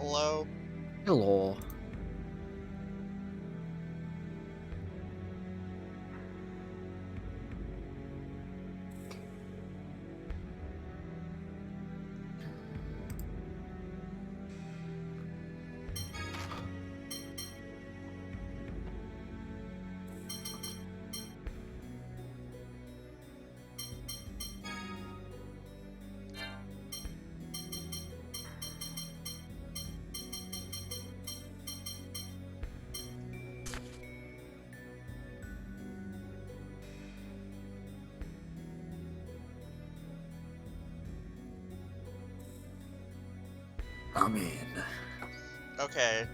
hello. Hello. I'm in. Okay.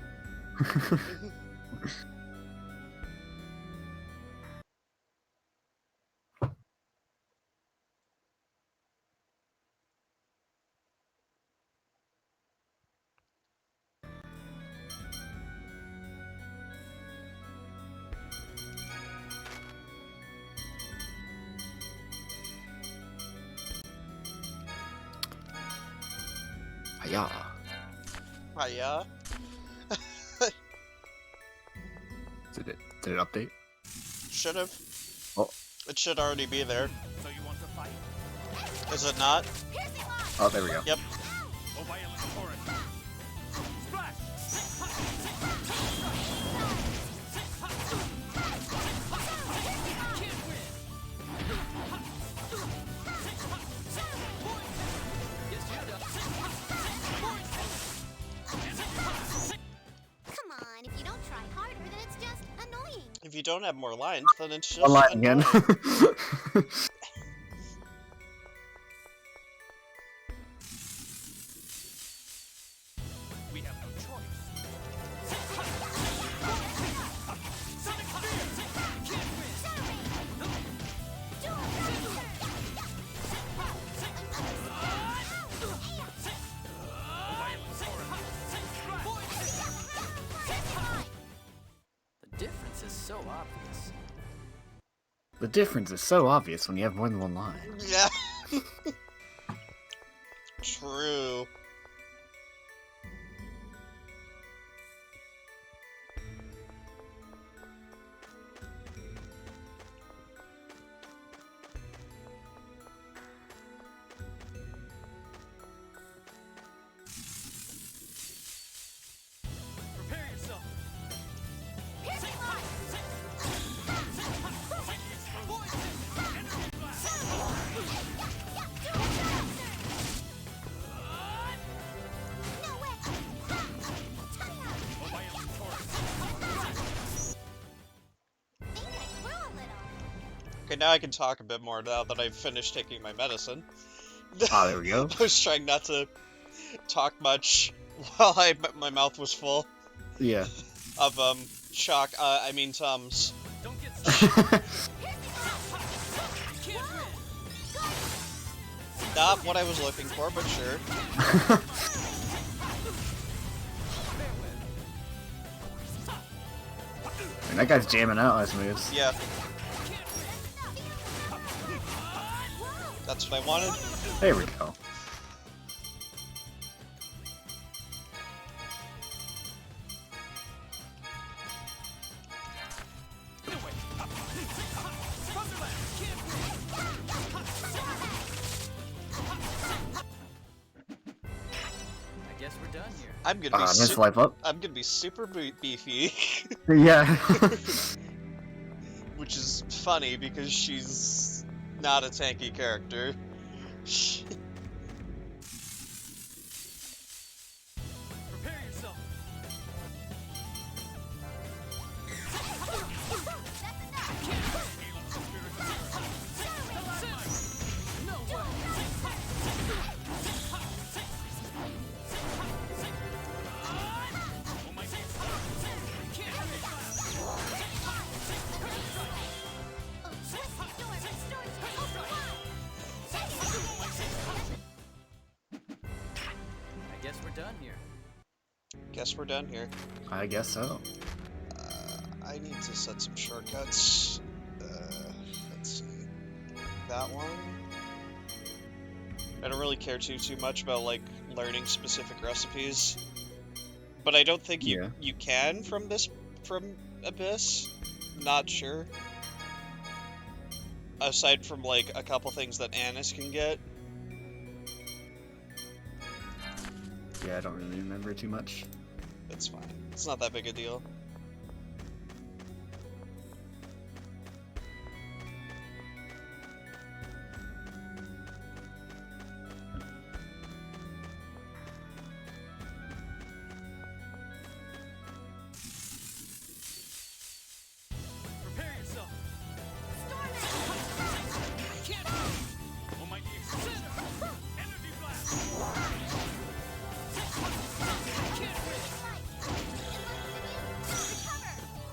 Hiya. Hiya. Did it update? Should have. Oh. It should already be there. So you want to fight? Is it not? Oh, there we go. Yep. Oh, violent torrent. Splash! Come on, if you don't try harder, then it's just annoying. If you don't have more lines, then it's just Online again. annoying. We have no choice. The difference is so obvious. The difference is so obvious when you have more than one line. Yeah. True. Prepare yourself. Oh, violent torrent. Okay, now I can talk a bit more now that I've finished taking my medicine. Ah, there we go. I was trying not to talk much while my mouth was full Yeah. of I mean Tums. Don't get stuck. Not what I was looking for, but sure. And that guy's jamming out his moves. Yeah. That's what I wanted. There we go. I guess we're done here. I'm gonna be Let's life up. I'm gonna be super beefy, Yeah. which is funny because she's not a tanky character. Prepare yourself. I guess we're done here. Guess we're done here. I guess so. I need to set some shortcuts. Let's see. That one. I don't really care too much about like learning specific recipes. but I don't think Yeah. you can from Abyss. Not sure. Aside from like a couple things that Annis can get. Yeah, I don't really remember too much. That's fine. It's not that big a deal. Prepare yourself. Almighty Explosive. Energy blast.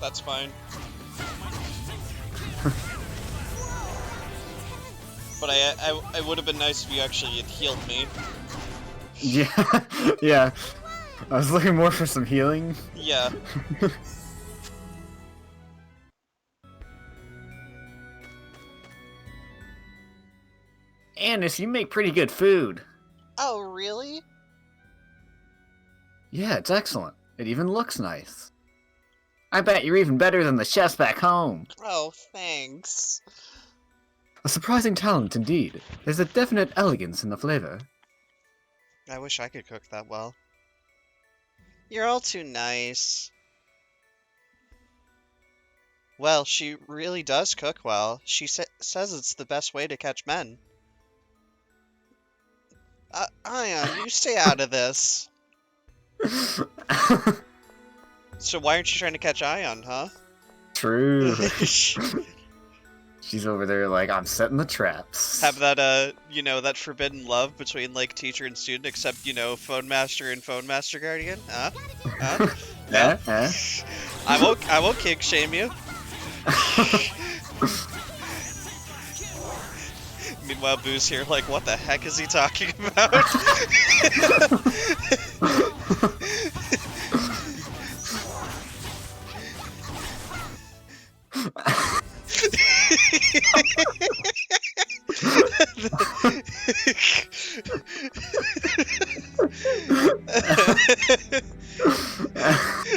That's fine. But I would have been nice if you actually had healed me. Yeah, yeah. I was looking more for some healing. Yeah. Annis, you make pretty good food. Oh, really? Yeah, it's excellent. It even looks nice. I bet you're even better than the chefs back home. Oh, thanks. A surprising talent indeed. There's a definite elegance in the flavor. I wish I could cook that well. You're all too nice. Well, she really does cook well. She says it's the best way to catch men. Ion, you stay out of this. So why aren't you trying to catch Ion, huh? True. She's over there like, I'm setting the traps. Have that, you know, that forbidden love between, like, teacher and student, except, you know, Phone Master and Phone Master Guardian? Huh? Huh? Yeah, huh? I won't kink shame you. Meanwhile, Boo's here like, what the heck is he talking about?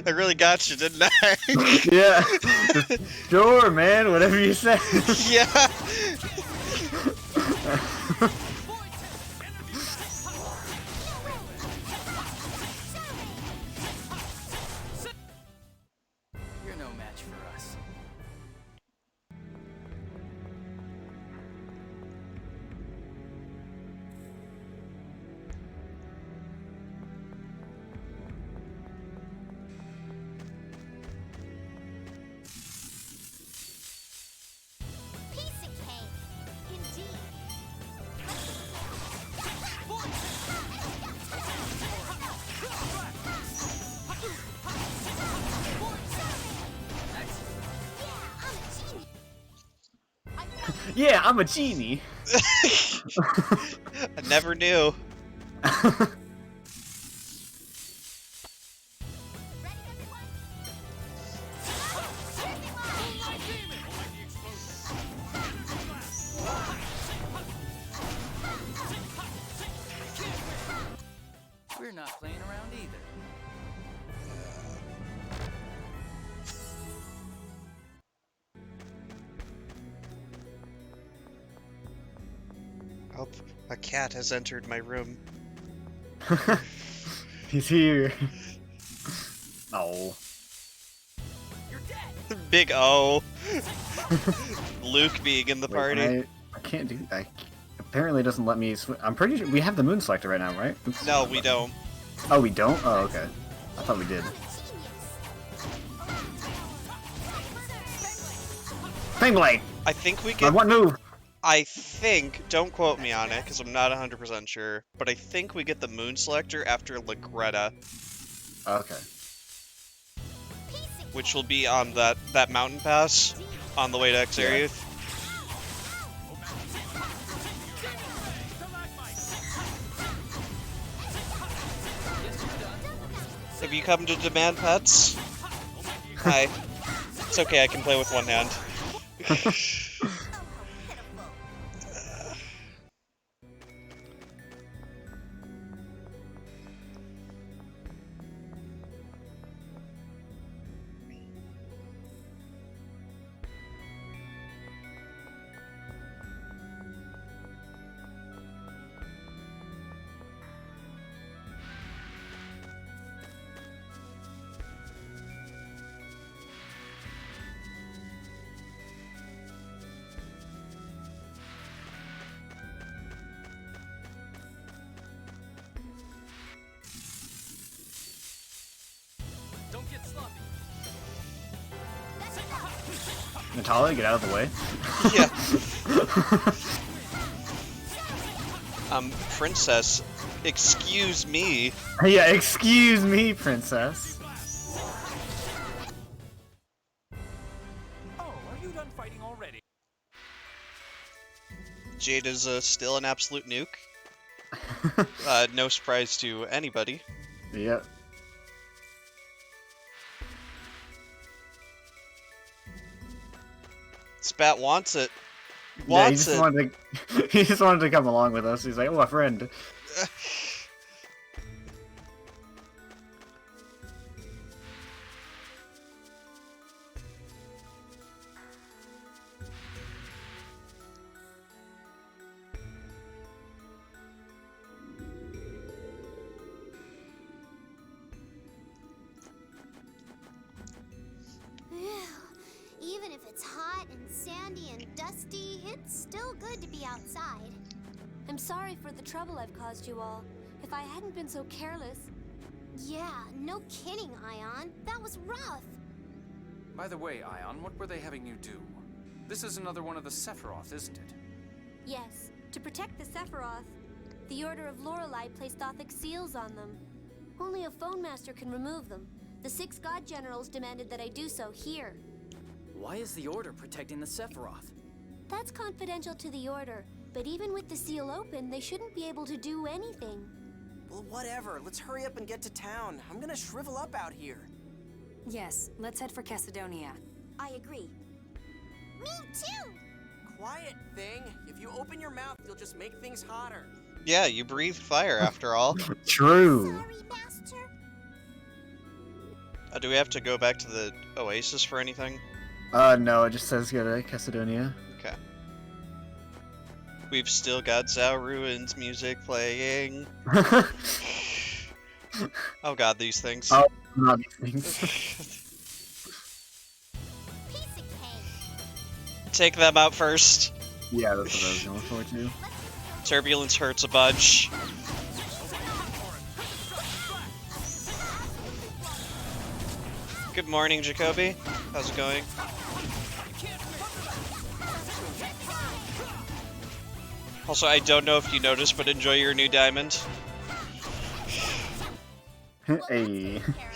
I really got you, didn't I? Yeah. Sure, man, whatever you say. Yeah. You're no match for us. Piece of cake. Indeed. Yeah, I'm a genie. I never knew. We're not playing around either. Oh, a cat has entered my room. He's here. Oh. You're dead. Big O. Luke being in the Wait, party. I can't do. Apparently, it doesn't let me. I'm pretty sure we have the moon selector right now, right? Oops. No, we don't. Oh, we don't. Oh, okay. I thought we did. Fangblade. I think we On get. what move? I think. Don't quote me on it, because I'm not 100% sure. But I think we get the moon selector after Lagretta, Okay. which will be on that mountain pass on the way to Xariuth. Have you come to demand pets? Hi. It's okay, I can play with one hand. Natalia, get out of the way. Yeah. Princess, excuse me. Yeah, excuse me, princess. Oh, are you done fighting already? Jade is still an absolute nuke. No surprise to anybody. Yep. Spat wants it. Yeah, Wants it. he just wanted to come along with us. He's like, oh, a friend. Even if it's hot and sandy and dusty, it's still good to be outside. I'm sorry for the trouble I've caused you all. If I hadn't been so careless... Yeah, no kidding, Ion. That was rough. By the way, Ion, what were they having you do? This is another one of the Sephiroth, isn't it? Yes, to protect the Sephiroth, the Order of Lorelei placed Gothic seals on them. Only a phone master can remove them. The 6 god generals demanded that I do so here. Why is the Order protecting the Sephiroth? That's confidential to the Order, but even with the seal open, they shouldn't be able to do anything. Well, whatever. Let's hurry up and get to town. I'm gonna shrivel up out here. Yes, let's head for Cassidonia. I agree. Me too! Quiet thing. If you open your mouth, you'll just make things hotter. Yeah, you breathe fire after all. True. Sorry, Master. Do we have to go back to the Oasis for anything? No, it just says go to Cassidonia. Okay. We've still got Zao Ruins music playing. Oh god, these things. Oh, not these things. Piece of cake. Take them out first. Yeah, that's what I was going for too. Turbulence hurts a bunch. Good morning, Jacoby. How's it going? Also, I don't know if you noticed, but enjoy your new diamond. Well, that's Hey. taken care of.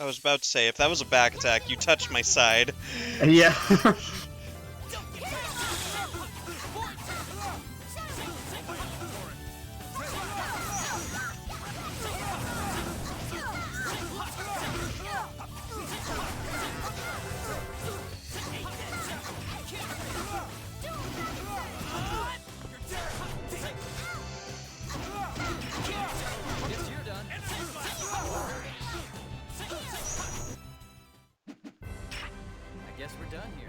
I was about to say, if that was a back attack, you touched my side. Yeah. Guess you're done. I guess we're done here.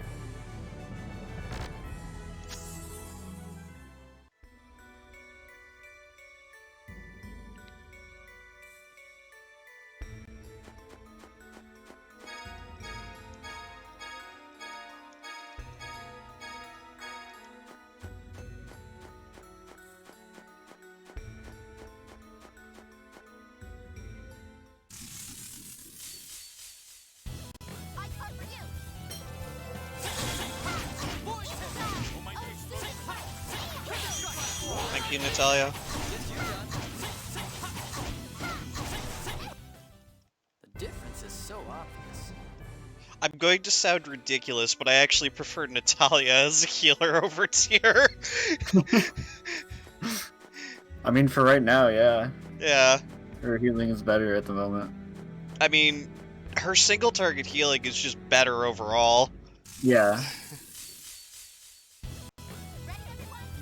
I cover you. Thank you, Natalia. Guess you're done. The difference is so obvious. I'm going to sound ridiculous, but I actually prefer Natalia as a healer over Tyr. I mean, for right now, yeah. Yeah. Her healing is better at the moment. I mean, her single target healing is just better overall. Yeah.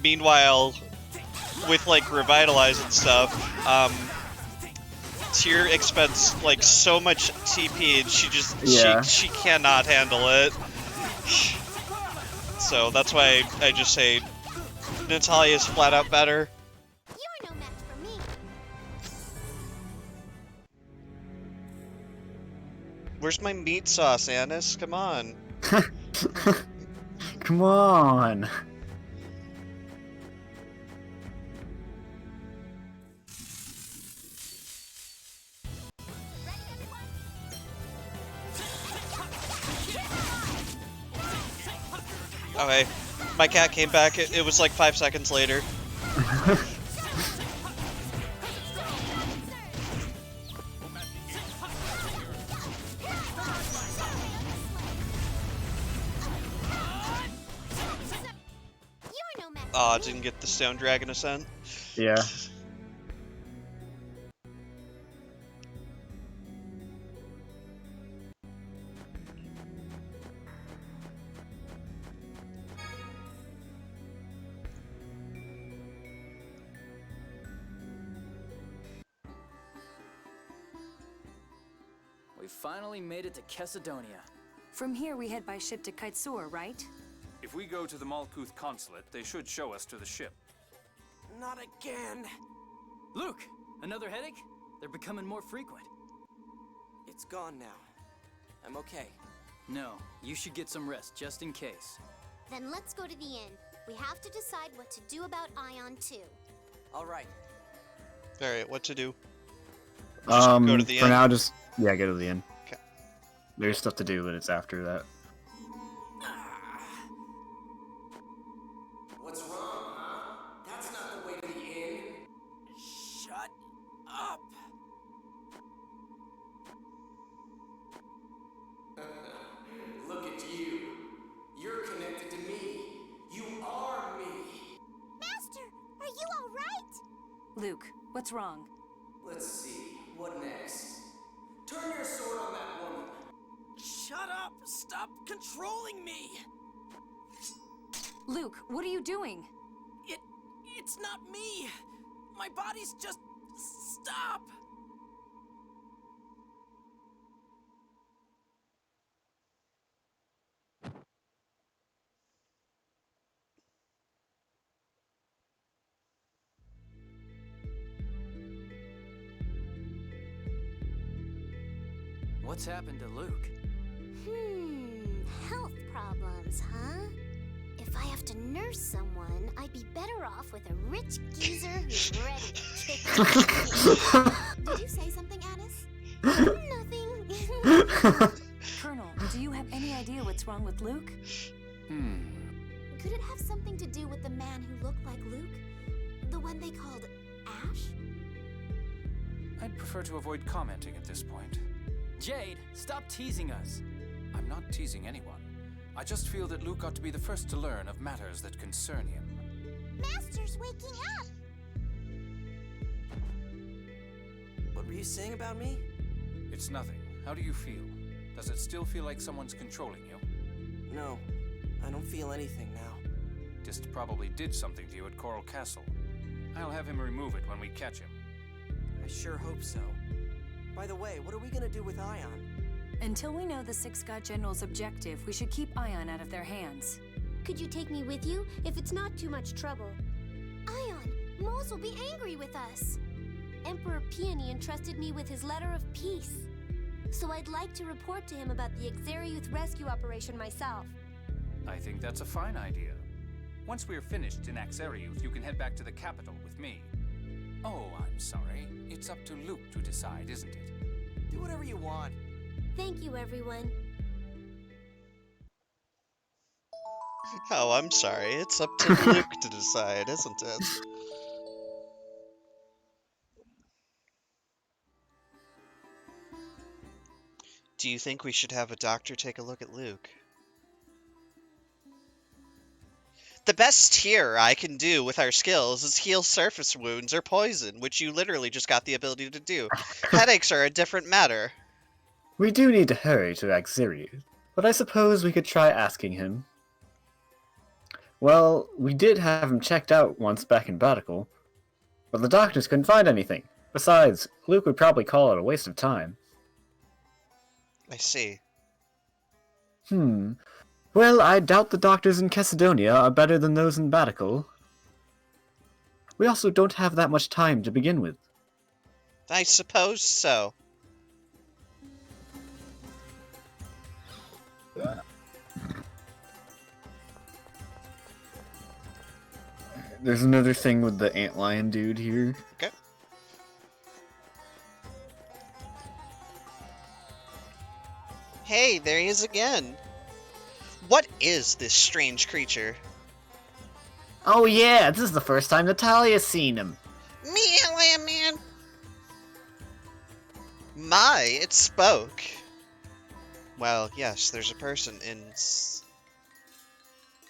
Meanwhile, with like Revitalize and stuff, Tyr expends like so much TP and she just Yeah. she cannot handle it. So that's why I just say Natalia's flat out better. You're no match for me. Where's my meat sauce, Anis? Come on. Come on. Okay, my cat came back. It was like 5 seconds later. You're no match. Aw, didn't get the Stone Dragon Ascent. Yeah. We finally made it to Chesedonia. From here, we head by ship to Kaitsur, right? If we go to the Malkuth consulate, they should show us to the ship. Not again. Luke, another headache? They're becoming more frequent. It's gone now. I'm okay. No, you should get some rest, just in case. Then let's go to the inn. We have to decide what to do about Ion 2. All right. Alright, what to do? Just go to the For inn. now, just go to the inn. Okay. There's stuff to do, but it's after that. What's wrong, huh? That's not the way to the inn. Shut up. Look at you. You're connected to me. You are me. Master, are you all right? Luke, what's wrong? Let's see. What next? Turn your sword on that woman. Shut up! Stop controlling me! Luke, what are you doing? It's not me! My body's just... Stop! What's happened to Luke? Health problems, huh? If I have to nurse someone, I'd be better off with a rich geezer who's ready to kick me. Did you say something, Addis? Nothing. Colonel, do you have any idea what's wrong with Luke? Could it have something to do with the man who looked like Luke? The one they called Ash? I'd prefer to avoid commenting at this point. Jade, stop teasing us. I'm not teasing anyone. I just feel that Luke ought to be the first to learn of matters that concern him. Master's waking up! What were you saying about me? It's nothing. How do you feel? Does it still feel like someone's controlling you? No, I don't feel anything now. Dist probably did something to you at Coral Castle. I'll have him remove it when we catch him. I sure hope so. By the way, what are we gonna do with Ion? Until we know the Six God General's objective, we should keep Ion out of their hands. Could you take me with you, if it's not too much trouble? Ion, Moles will be angry with us. Emperor Peony entrusted me with his letter of peace. So I'd like to report to him about the Xeriuth rescue operation myself. I think that's a fine idea. Once we're finished in Axeriuth, you can head back to the capital with me. Oh, I'm sorry. It's up to Luke to decide, isn't it? Do whatever you want. Thank you, everyone. Oh, I'm sorry. It's up to Luke to decide, isn't it? Do you think we should have a doctor take a look at Luke? The best cure I can do with our skills is heal surface wounds or poison, which you literally just got the ability to do. Headaches are a different matter. We do need to hurry to Axerius, but I suppose we could try asking him. Well, we did have him checked out once back in Batical, but the doctors couldn't find anything. Besides, Luke would probably call it a waste of time. I see. Well, I doubt the doctors in Chesedonia are better than those in Batical. We also don't have that much time to begin with. I suppose so. There's another thing with the antlion dude here. Okay. Hey, there he is again. What is this strange creature? Oh yeah, this is the first time Natalia's seen him. Me, Antlion Man! My, it spoke. Well, yes, there's a person in...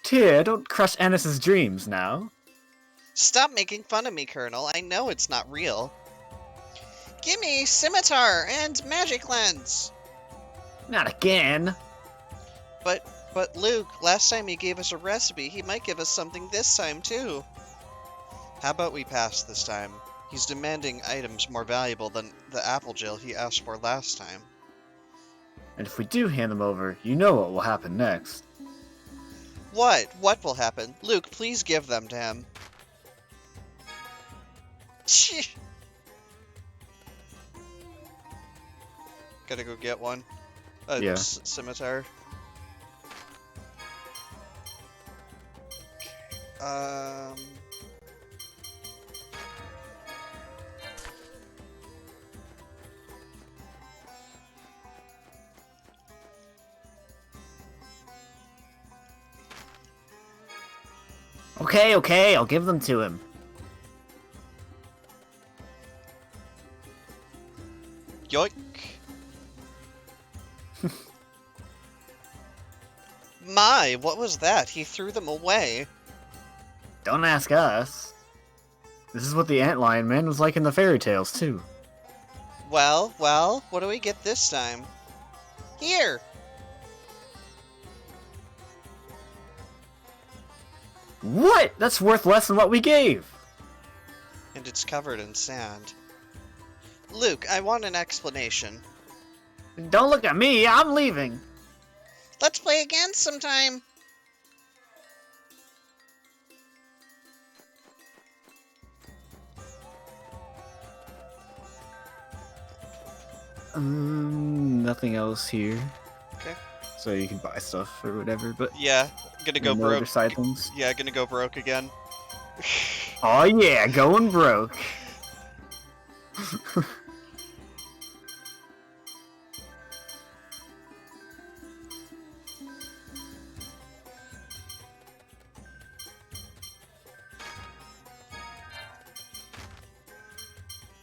Tyr, don't crush Annis's dreams now. Stop making fun of me, Colonel. I know it's not real. Gimme scimitar and magic lens! Not again. But Luke, last time he gave us a recipe, he might give us something this time too. How about we pass this time? He's demanding items more valuable than the apple gel he asked for last time. And if we do hand them over, you know what will happen next. What? What will happen? Luke, please give them to him. Gotta go get one. Yeah. Scimitar. Okay, I'll give them to him. Yoink. My, what was that? He threw them away. Don't ask us. This is what the antlion man was like in the fairy tales, too. Well, what do we get this time? Here! What? That's worth less than what we gave! And it's covered in sand. Luke, I want an explanation. Don't look at me, I'm leaving! Let's play again sometime! Nothing else here. Okay. So you can buy stuff or whatever, but Yeah, gonna go no broke. other side things. Yeah, gonna go broke again. Oh yeah, going broke.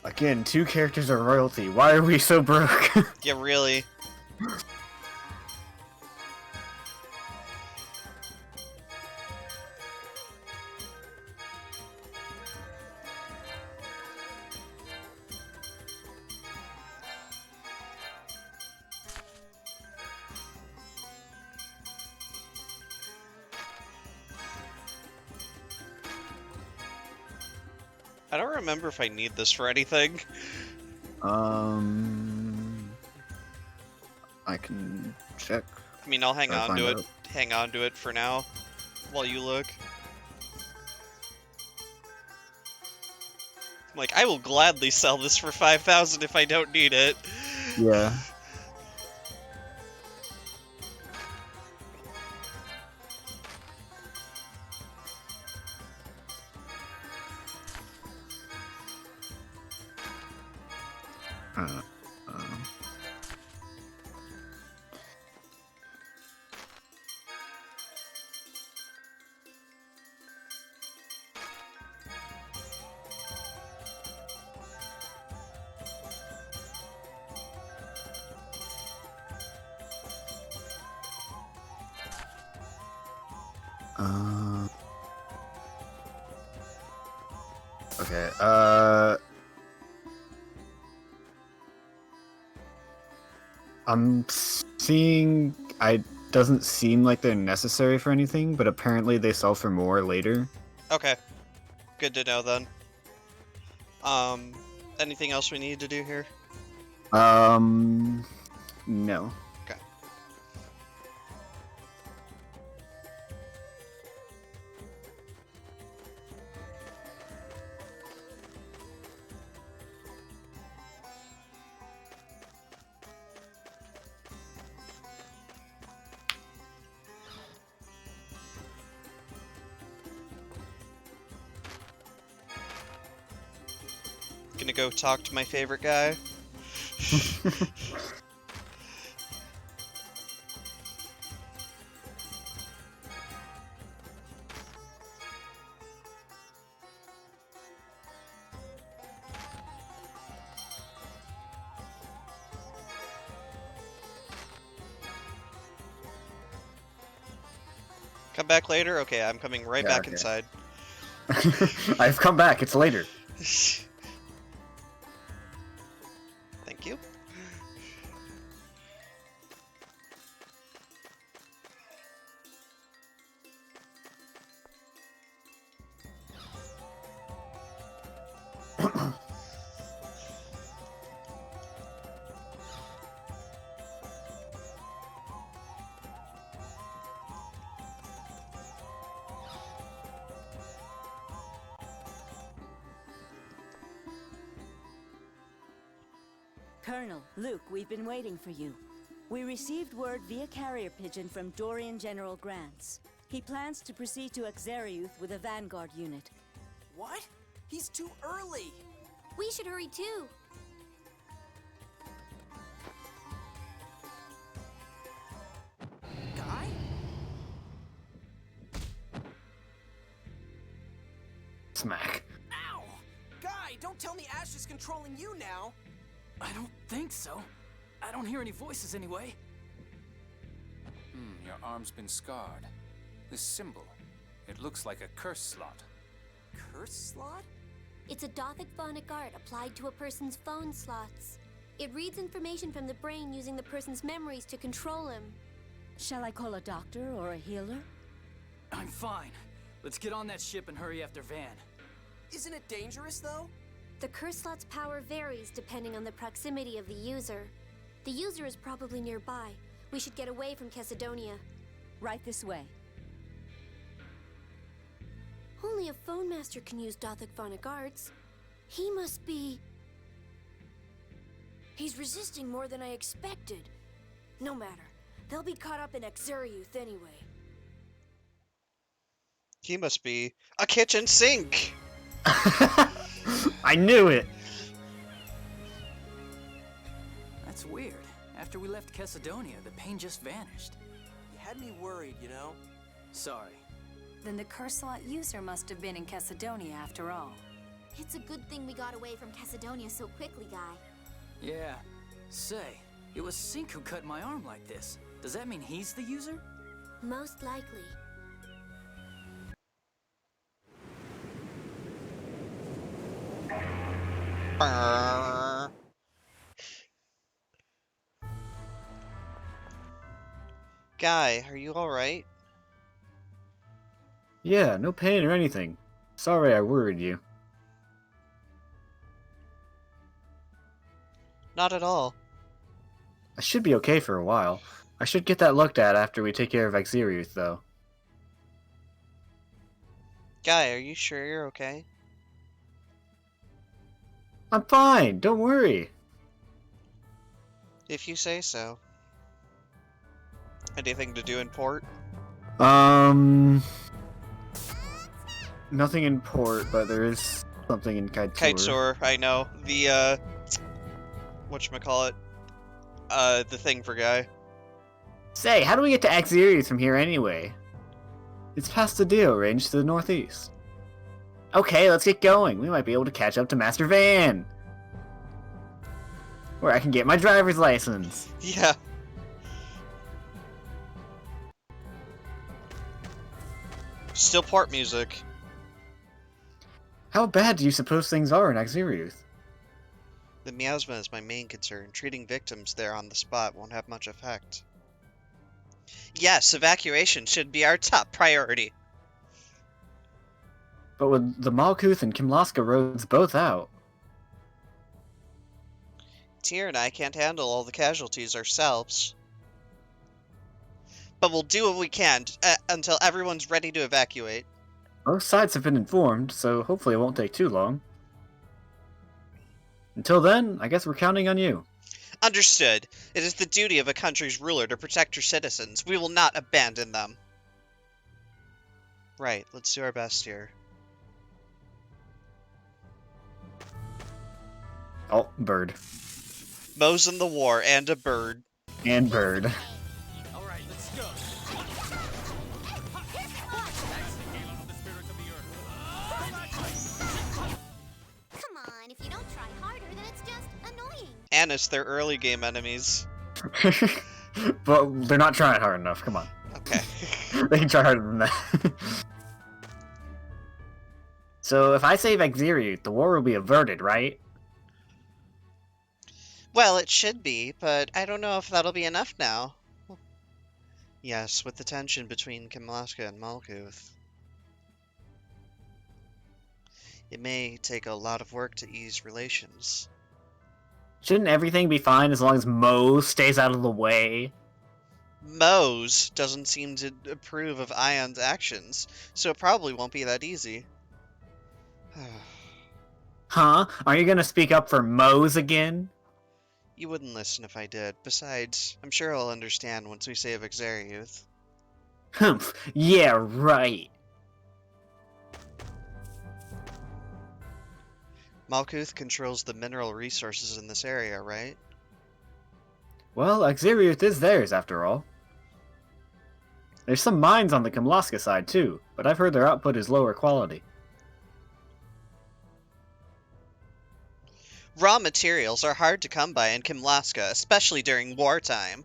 Again, 2 characters are royalty. Why are we so broke? Yeah, really. I don't remember if I need this for anything. I can check. I mean, I'll hang Or on find to it. out. Hang on to it for now, while you look. Like, I will gladly sell this for 5,000 if I don't need it. Yeah. Uh, um. Okay, I'm seeing... doesn't seem like they're necessary for anything, but apparently they sell for more later. Okay. Good to know then. Anything else we need to do here? No. Okay. Gonna go talk to my favorite guy. Come back later? Okay, I'm coming right back inside. I've come back. It's later. Thank you. Colonel, Luke, we've been waiting for you. We received word via carrier pigeon from Dorian General Grants. He plans to proceed to Exariuth with a vanguard unit. What? He's too early! We should hurry too. Guy? Smack. Ow! Guy, don't tell me Ash is controlling you now! I don't think so. I don't hear any voices anyway. Your arm's been scarred. This symbol, it looks like a curse slot. Curse slot? It's a Dothic phonic art applied to a person's phone slots. It reads information from the brain using the person's memories to control him. Shall I call a doctor or a healer? I'm fine. Let's get on that ship and hurry after Van. Isn't it dangerous, though? The curse slot's power varies depending on the proximity of the user. The user is probably nearby. We should get away from Chesidonia. Right this way. Only a phone master can use Dothic phonic arts. He must be... He's resisting more than I expected. No matter. They'll be caught up in Exariuth anyway. He must be a kitchen sink! I knew it! That's weird. After we left Chesidonia, the pain just vanished. You had me worried, you know? Sorry. Then the curse slot user must have been in Chesidonia after all. It's a good thing we got away from Chesidonia so quickly, Guy. Yeah. Say, it was Sink who cut my arm like this. Does that mean he's the user? Most likely. Guy, are you alright? Yeah, no pain or anything. Sorry I worried you. Not at all. I should be okay for a while. I should get that looked at after we take care of Exariuth, though. Guy, are you sure you're okay? I'm fine, don't worry. If you say so. Anything to do in port? Nothing in port, but there is something in Kaitor. Kitesor, I know. The, whatchamacallit? The thing for Guy. Say, how do we get to Exariuth from here anyway? It's past the Dio range to the northeast. Okay, let's get going. We might be able to catch up to Master Van. Where I can get my driver's license. Yeah. Still port music. How bad do you suppose things are in Exariuth? The miasma is my main concern. Treating victims there on the spot won't have much effect. Yes, evacuation should be our top priority. But with the Malkuth and Kimlaska roads both out. Tyr and I can't handle all the casualties ourselves. But we'll do what we can until everyone's ready to evacuate. Both sides have been informed, so hopefully it won't take too long. Until then, I guess we're counting on you. Understood. It is the duty of a country's ruler to protect her citizens. We will not abandon them. Right, let's do our best here. Oh, bird. Mo's in the war, and a bird. And bird. Alright, let's go. Come on, if you don't try harder, then it's just annoying. Annis, they're early game enemies. But they're not trying hard enough, come on. Okay. They can try harder than that. So if I save Exeriut, the war will be averted, right? Well, it should be, but I don't know if that'll be enough now. Yes, with the tension between Kimlaska and Malkuth. It may take a lot of work to ease relations. Shouldn't everything be fine as long as Mo stays out of the way? Mose doesn't seem to approve of Ion's actions, so it probably won't be that easy. Huh? Are you gonna speak up for Mo's again? You wouldn't listen if I did. Besides, I'm sure he'll understand once we save Exeriuth. Humph, yeah, right. Malkuth controls the mineral resources in this area, right? Well, Exeriuth is theirs, after all. There's some mines on the Kimlaska side, too, but I've heard their output is lower quality. Raw materials are hard to come by in Kimlaska, especially during wartime.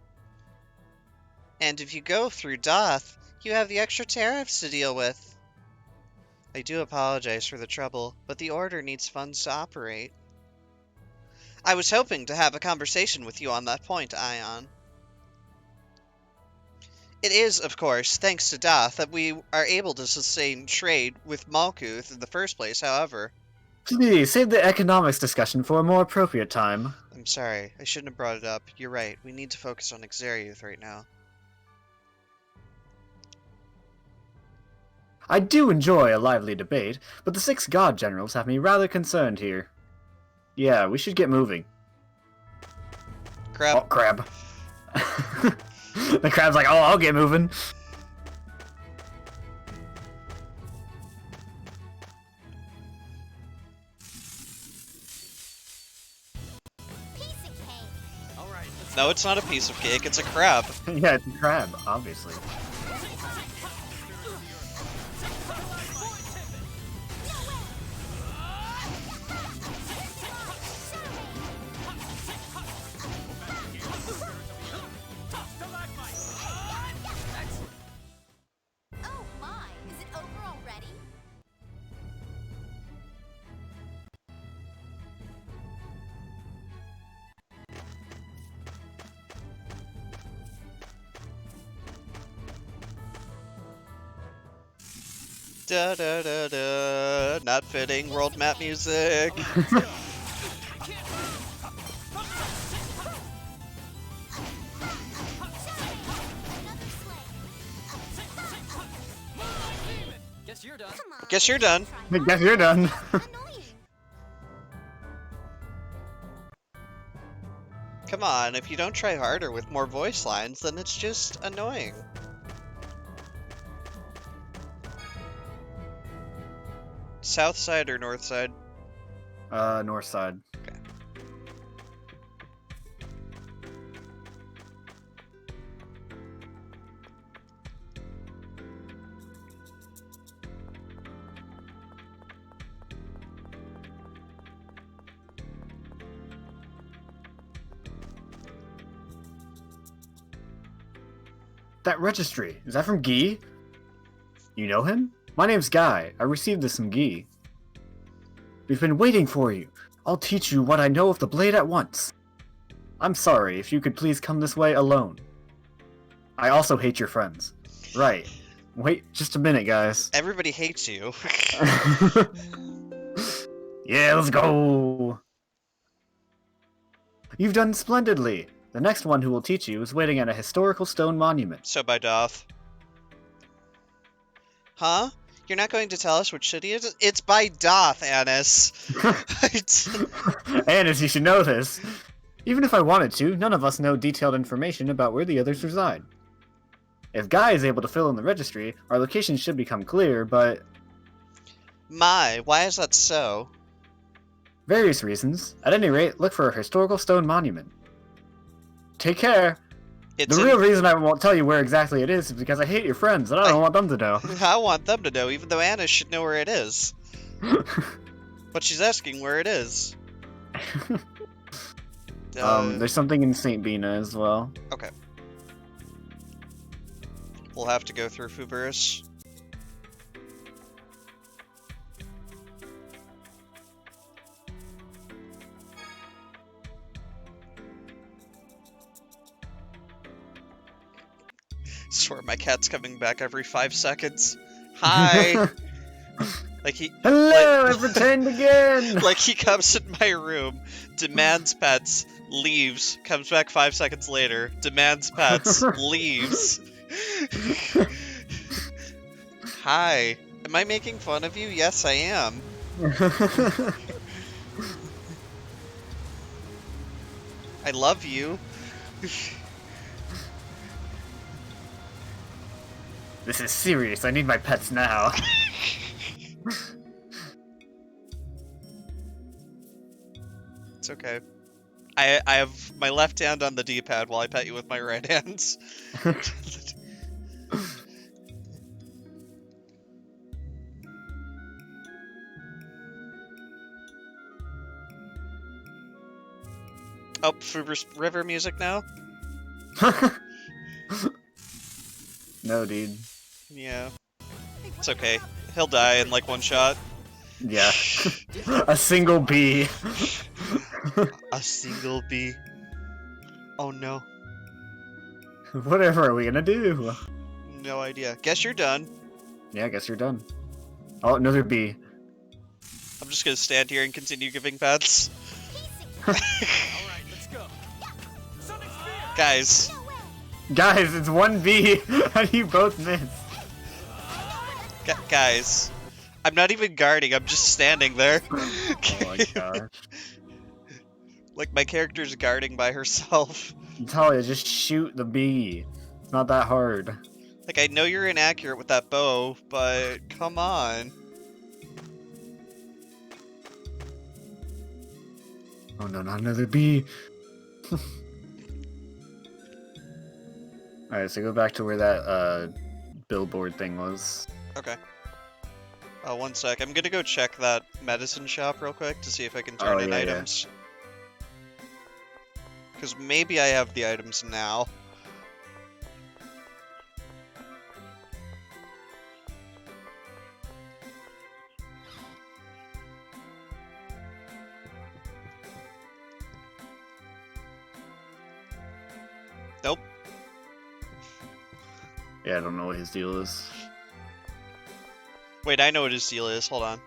And if you go through Doth, you have the extra tariffs to deal with. I do apologize for the trouble, but the Order needs funds to operate. I was hoping to have a conversation with you on that point, Ion. It is, of course, thanks to Doth that we are able to sustain trade with Malkuth in the first place, however. Please, save the economics discussion for a more appropriate time. I'm sorry, I shouldn't have brought it up. You're right, we need to focus on Exeriuth right now. I do enjoy a lively debate, but the 6 god generals have me rather concerned here. Yeah, we should get moving. Crab. Oh, crab. The crab's like, oh, I'll get moving. No, it's not a piece of cake, it's a crab. Yeah, it's a crab, obviously. Oh my, is it over already? Da da da da. Not fitting world map music. Guess you're done. Guess you're done. Guess you're done. Come on, if you don't try harder with more voice lines, then it's just annoying. South side or north side? North side. Okay. That registry, is that from Guy? You know him? My name's Guy. I received this from Guy. We've been waiting for you. I'll teach you what I know of the blade at once. I'm sorry, if you could please come this way alone. I also hate your friends. Right. Wait just a minute, guys. Everybody hates you. Yeah, let's go! You've done splendidly. The next one who will teach you is waiting at a historical stone monument. So by Doth. Huh? You're not going to tell us which city it is? It's by Doth, Annis. Annis, you should know this. Even if I wanted to, none of us know detailed information about where the others reside. If Guy is able to fill in the registry, our location should become clear, but... My, why is that so? Various reasons. At any rate, look for a historical stone monument. Take care! It's The real reason I won't tell you where exactly it is because I hate your friends and I don't want them to know. I want them to know, even though Anna should know where it is. But she's asking where it is. There's something in St. Bina as well. Okay. We'll have to go through Fuberus. Swear my cat's coming back every 5 seconds. Hi! Like he- Hello, I pretend again! Like he comes in my room, demands pets, leaves, comes back 5 seconds later, demands pets, leaves. Hi. Am I making fun of you? Yes, I am. I love you. This is serious, I need my pets now. It's okay. I have my left hand on the D-pad while I pet you with my right hands. Oh, Fuber's river music now? No, dude. Yeah. It's okay. He'll die in like one shot. Yeah. A single bee. A single bee. Oh no. Whatever are we gonna do? No idea. Guess you're done. Yeah, I guess you're done. Oh, another bee. I'm just gonna stand here and continue giving pets. Alright, let's go. Guys. Guys, it's one bee! How do you both miss? Guys. I'm not even guarding, I'm just standing there. Oh my gosh. Like my character's guarding by herself. Talia, just shoot the bee. It's not that hard. Like I know you're inaccurate with that bow, but come on. Oh no, not another bee. Alright, so go back to where that billboard thing was. Okay. One sec. I'm gonna go check that medicine shop real quick to see if I can turn in items. Because maybe I have the items now. Nope. Yeah, I don't know what his deal is. Wait, I know what his deal is. Hold on.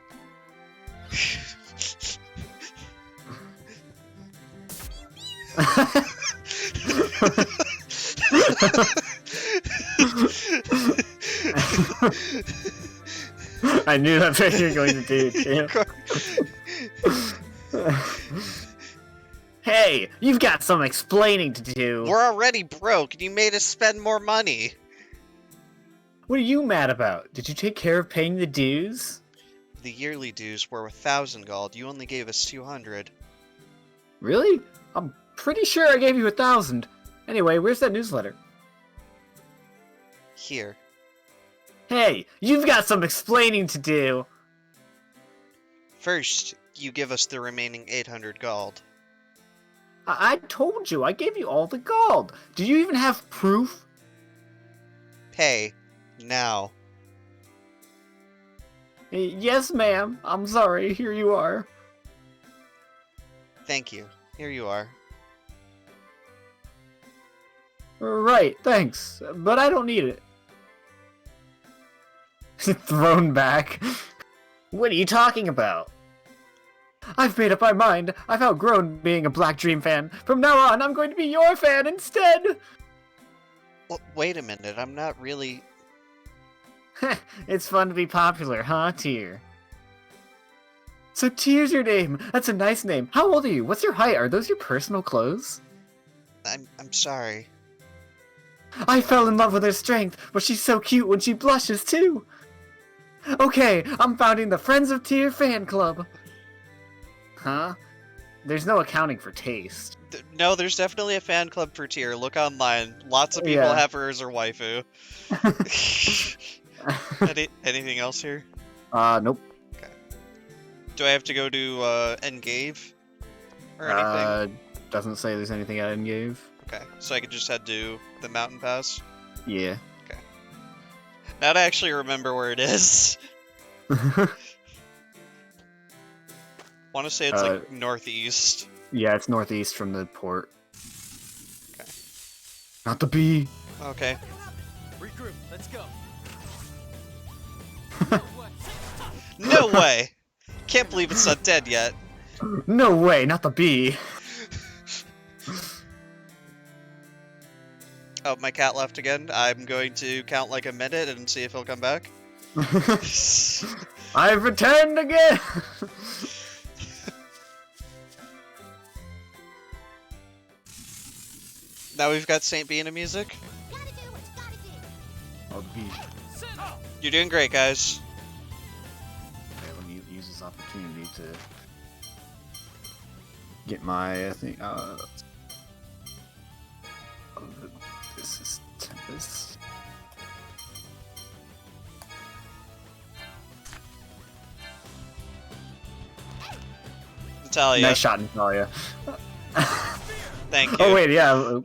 I knew that's what you were going to do, too. Hey, you've got some explaining to do. We're already broke, and you made us spend more money. What are you mad about? Did you take care of paying the dues? The yearly dues were 1,000 gold. You only gave us 200. Really? I'm pretty sure I gave you 1,000. Anyway, where's that newsletter? Here. Hey, you've got some explaining to do. First, you give us the remaining 800 gold. I told you, I gave you all the gold. Do you even have proof? Pay. Now. Yes, ma'am. I'm sorry. Here you are. Thank you. Here you are. Right, thanks. But I don't need it. Thrown back. What are you talking about? I've made up my mind. I've outgrown being a Black Dream fan. From now on, I'm going to be your fan instead! Well, wait a minute. I'm not really... It's fun to be popular, huh, Tyr? So Tyr's your name. That's a nice name. How old are you? What's your height? Are those your personal clothes? I'm sorry. I fell in love with her strength, but she's so cute when she blushes, too. Okay, I'm founding the Friends of Tyr fan club. Huh? There's no accounting for taste. No, there's definitely a fan club for Tyr. Look online. Lots of people Yeah. have her as her waifu. Anything else here? Nope. Do I have to go to Engave or anything? Doesn't say there's anything I didn't give. Okay, so I could just head to the mountain pass. Yeah. Okay. Now to actually remember where it is. Want to say it's like northeast. Yeah, it's northeast from the port. Okay. Not the bee. Okay. Regroup. Let's go. No way! Can't believe it's not dead yet. No way, not the bee. Oh, my cat left again. I'm going to count like a minute and see if he'll come back. I've returned again! Now we've got Saint Beana music. Gotta do what you gotta do. Oh, the bee. You're doing great, guys. Okay, let me use this opportunity to get my thing. This is Tempest. Natalia. Nice shot, Natalia. Thank you. Oh wait, yeah. Well,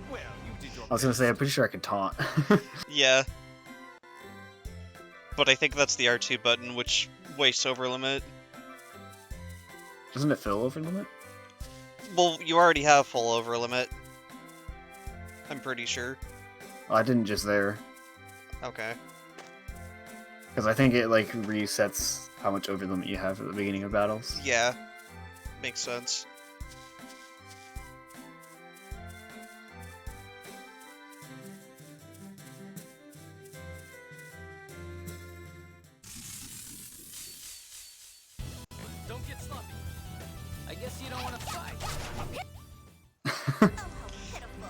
you did your I was gonna say, I'm pretty sure I can taunt. Yeah. But I think that's the R2 button, which wastes over limit. Doesn't it fill over limit? Well, you already have full over limit. I'm pretty sure. Oh, I didn't just there. Okay. Because I think it, like, resets how much over limit you have at the beginning of battles. Yeah. Makes sense. Don't get sloppy. I guess you don't want to fight. Oh, how pitiful.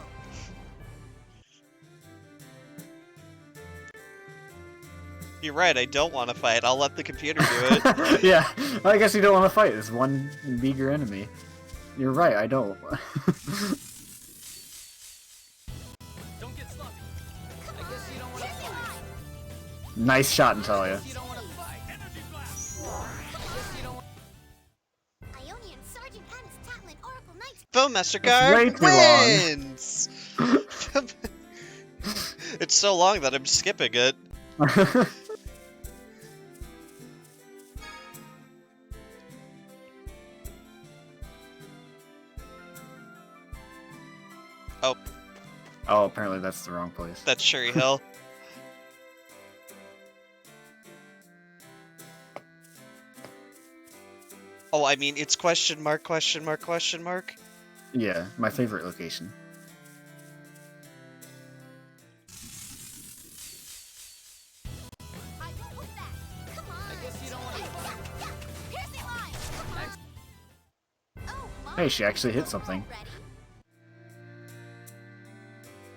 You're right, I don't want to fight. I'll let the computer do it. Yeah, I guess you don't want to fight this one meager enemy. You're right, I don't. Don't get sloppy. I guess you don't want to fight. Nice shot, Natalia. You don't want to fight. Energy blast. I guess you don't want. Ionian Sergeant Annis Tatlin Oracle Knights. Foammaster That's Guard way too wins! It's so long that I'm skipping it. Oh, Oh, apparently that's the wrong place. that's Sherry Hill. Oh, I mean, it's question mark, question mark, question mark. Yeah, my favorite location. I won't hold back. Come on. I guess you don't want to fight. Piercing line. Come on. Oh, my. Hey, she actually hit something. Already?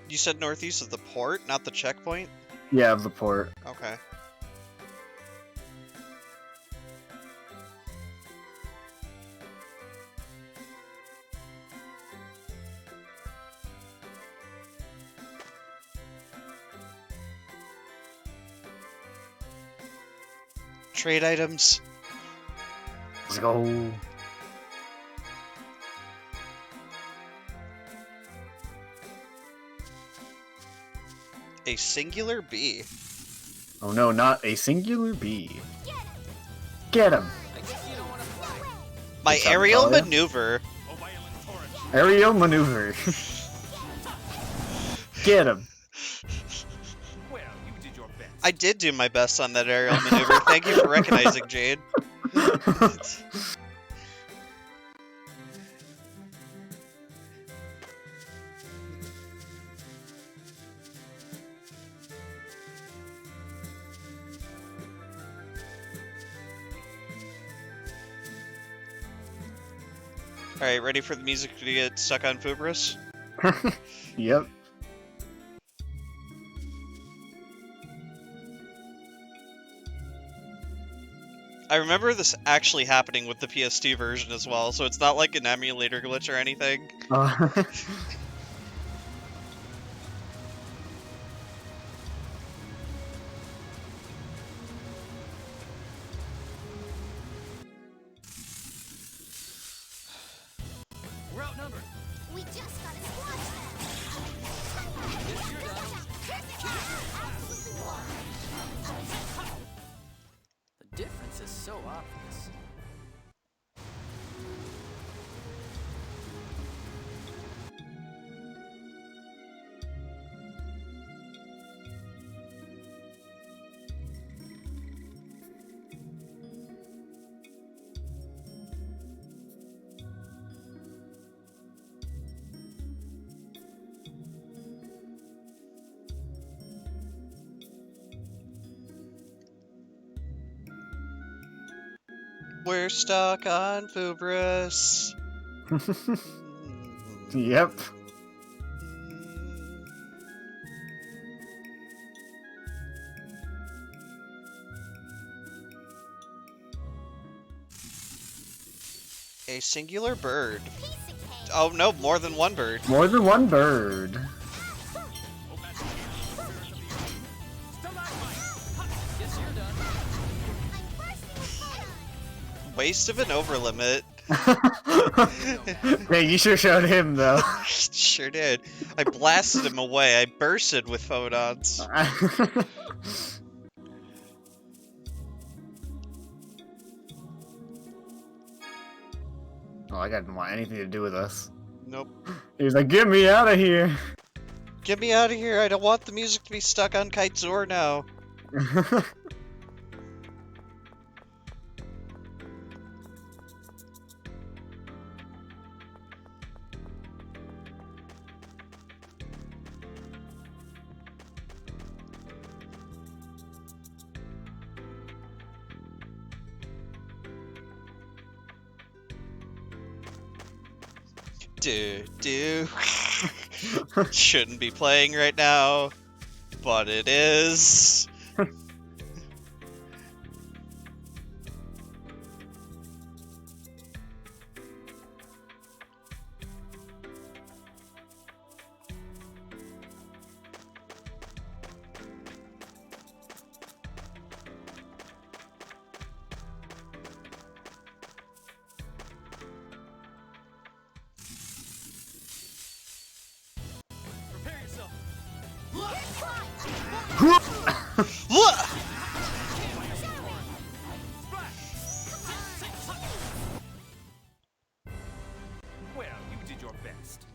You said northeast of the port, not the checkpoint? Yeah, of the port. Okay. Trade items. Let's go. A singular bee. Oh no, not a singular bee. Get him! I guess you don't want to fight. My What's up, aerial Natalia? maneuver. Oh, violent torrent. Aerial maneuver. Get him! Well, you did your best. I did do my best on that aerial maneuver. Thank you for recognizing, Jade. Alright, ready for the music to get stuck on Fubris? Yep. I remember this actually happening with the PS2 version as well, so it's not like an emulator glitch or anything. We're outnumbered. We just gotta squash them. The difference is so obvious. We're stuck on Fubris. Yep. A singular bird. Piece of cake. Oh no, more than one bird. More than one bird. Guess you're done. I'm bursting with photons. Waste of an overlimit. Yeah, you sure showed him though. Sure did. I blasted him away. I bursted with photons. Oh, I didn't want anything to do with us. Nope. He was like, "Get me out of here!" Get me out of here. I don't want the music to be stuck on Kaitzor now. Do. Shouldn't be playing right now, but it is. Prepare yourself. Well, you did your best.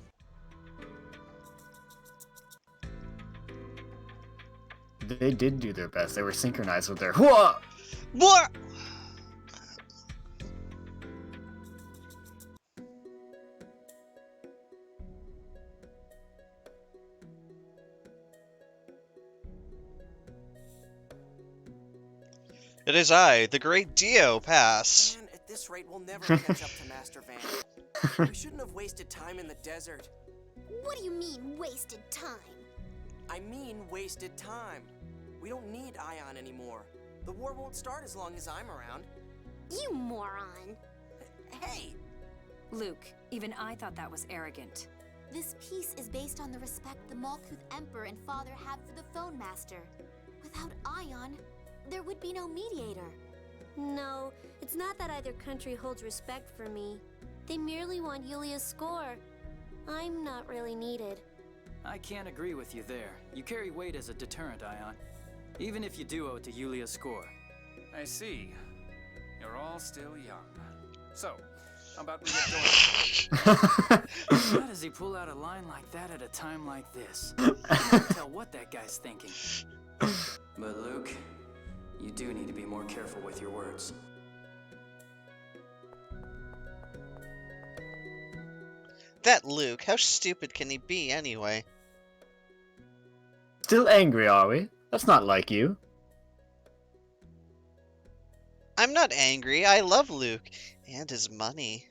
They did do their best. They were synchronized with their Whoa! What? It is I, the great Dio Pass. Man, at this rate, we'll never catch up to Master Van. We shouldn't have wasted time in the desert. What do you mean, wasted time? I mean wasted time. We don't need Ion anymore. The war won't start as long as I'm around. You moron. Hey! Luke, even I thought that was arrogant. This peace is based on the respect the Malkuth Emperor and Father have for the Phone Master. Without Ion, there would be no mediator. No, it's not that either country holds respect for me. They merely want Yulia's score. I'm not really needed. I can't agree with you there. You carry weight as a deterrent, Ion. Even if you do owe it to Yulia's score. I see. You're all still young. So, how about we get going? How does he pull out a line like that at a time like this? I can't tell what that guy's thinking. But Luke, you do need to be more careful with your words. That Luke, how stupid can he be anyway? Still angry, are we? That's not like you. I'm not angry, I love Luke. And his money.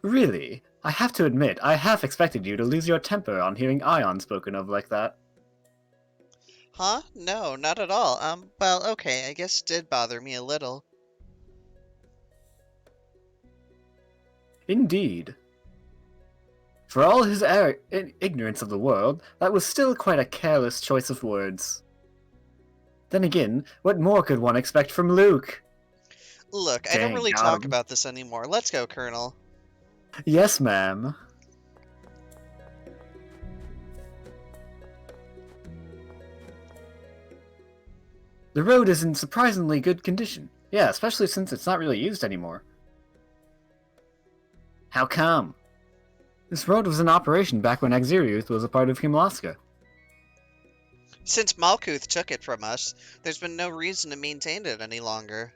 Really? I have to admit, I half expected you to lose your temper on hearing Ion spoken of like that. Huh? No, not at all. Well, okay, I guess it did bother me a little. Indeed. For all his ignorance of the world, that was still quite a careless choice of words. Then again, what more could one expect from Luke? Look, I don't Dang, really got talk him. about this anymore. Let's go, Colonel. Yes, ma'am. The road is in surprisingly good condition. Yeah, especially since it's not really used anymore. How come? This road was in operation back when Axiriuth was a part of Kimlaska. Since Malkuth took it from us, there's been no reason to maintain it any longer.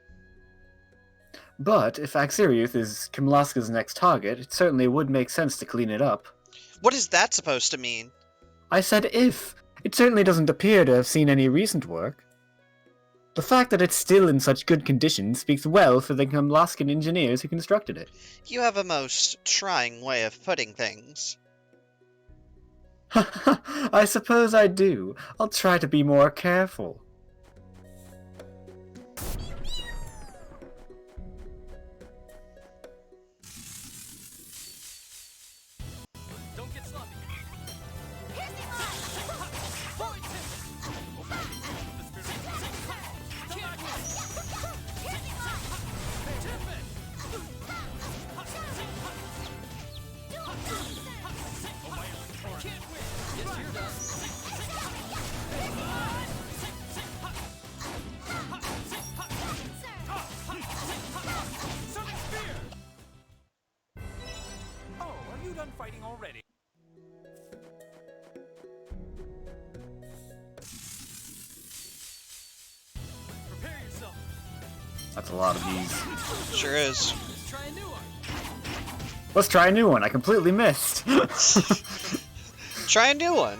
But if Axiriuth is Kimlaska's next target, it certainly would make sense to clean it up. What is that supposed to mean? I said if. It certainly doesn't appear to have seen any recent work. The fact that it's still in such good condition speaks well for the Kimlaskan engineers who constructed it. You have a most trying way of putting things. I suppose I do. I'll try to be more careful. Don't get sloppy. Oh, are you done fighting already? Prepare yourself. That's a lot of these. Sure is. Let's try a new one. Let's try a new one. I completely missed. Try a new one.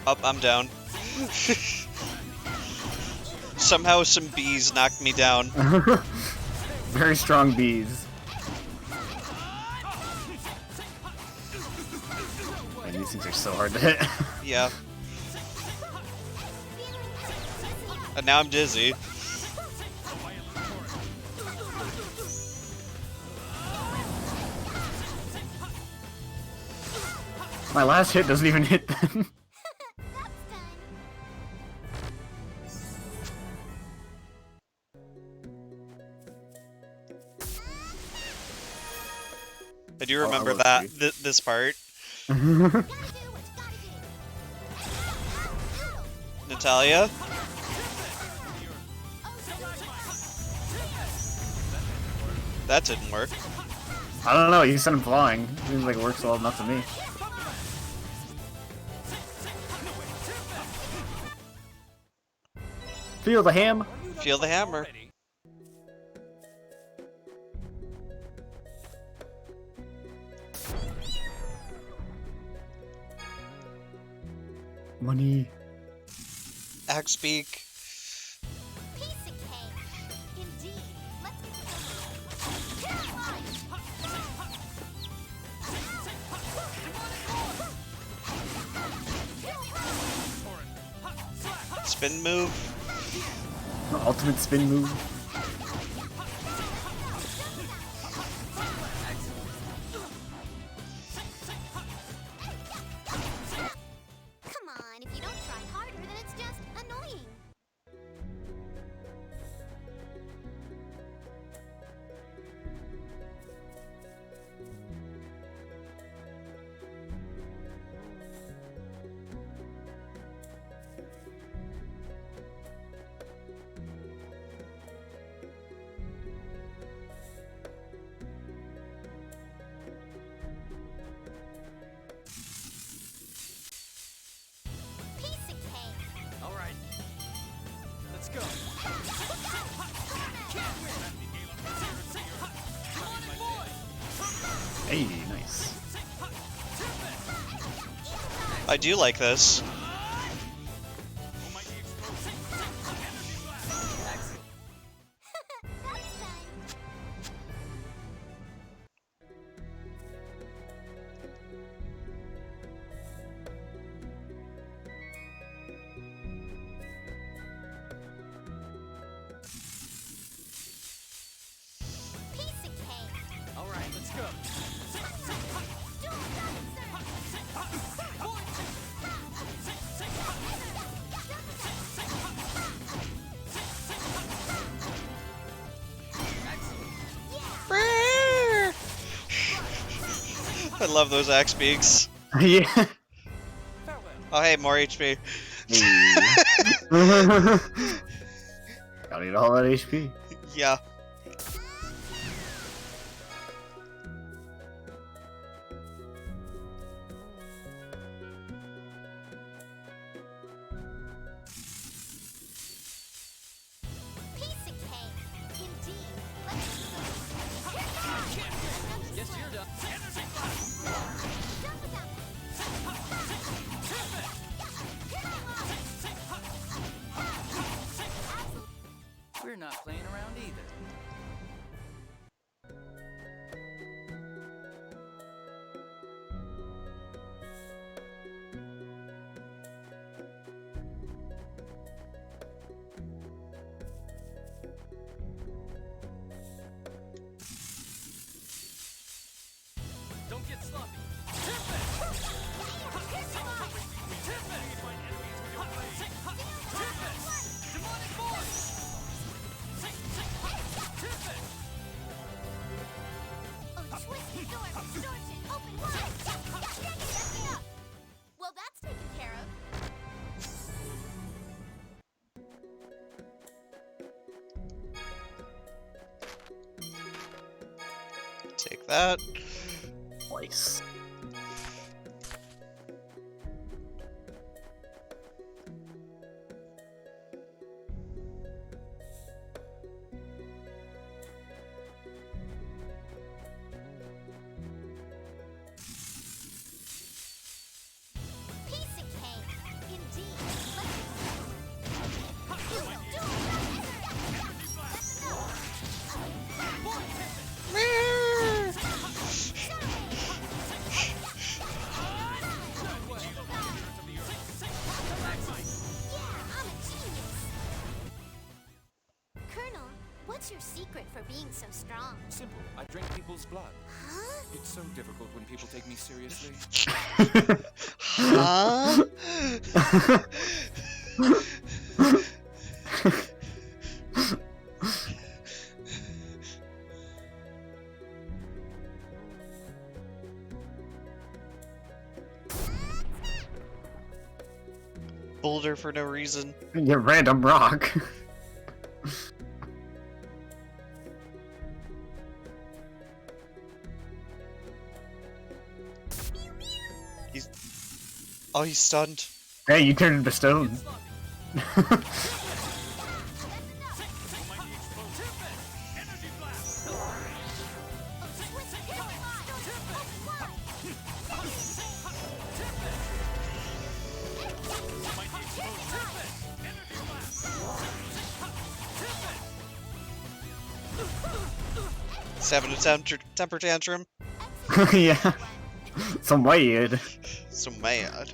Up, I'm down. Somehow some bees knocked me down. Very strong bees. Man, these things are so hard to hit. Yeah. And now I'm dizzy. My last hit doesn't even hit them. I do remember love that, bees. this part. Natalia? That didn't work. I don't know, you sent him flying. Seems like it works well enough to me. Feel the ham? Feel the hammer. Money. Axe beak. Piece of cake. Indeed. Let's Spin move. Ultimate spin move. Come on, if you don't try harder, then it's just annoying. Piece of cake. All right. Let's go. Hey, nice. I do like this. That's done. I love those axe beaks. Yeah. Farewell. Oh, hey, more HP. Gotta need all that HP. Yeah. Piece of cake. Indeed. Guess you're done. We're not playing around either. Don't get sloppy. Oh, twisted door of distortion. Open wide. Well, that's taken care of. Take that. Nice. Piece of cake. Indeed. Colonel, what's your secret for being so strong? Simple. I drink people's blood. Huh? It's so difficult when people take me seriously. Huh? Boulder for no reason. Yeah, random rock. He's... Oh, he's stunned. Hey, you turned into stone. He's having a temper tantrum. Yeah. Some weird. So mad.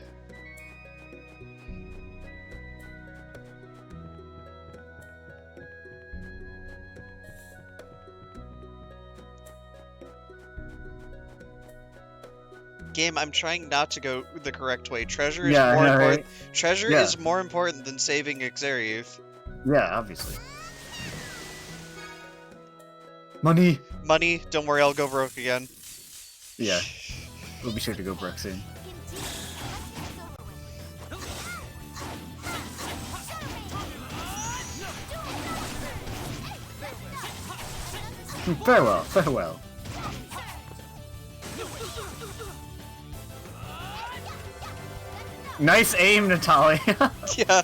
Game, I'm trying not to go the correct way. Treasure is Yeah, more yeah, important. right. Treasure Yeah. is more important than saving Xeriuth. Yeah, obviously. Money. Money, don't worry, I'll go broke again. Yeah. We'll be sure to go broke soon. Farewell, farewell. Nice aim, Natalia. Yeah.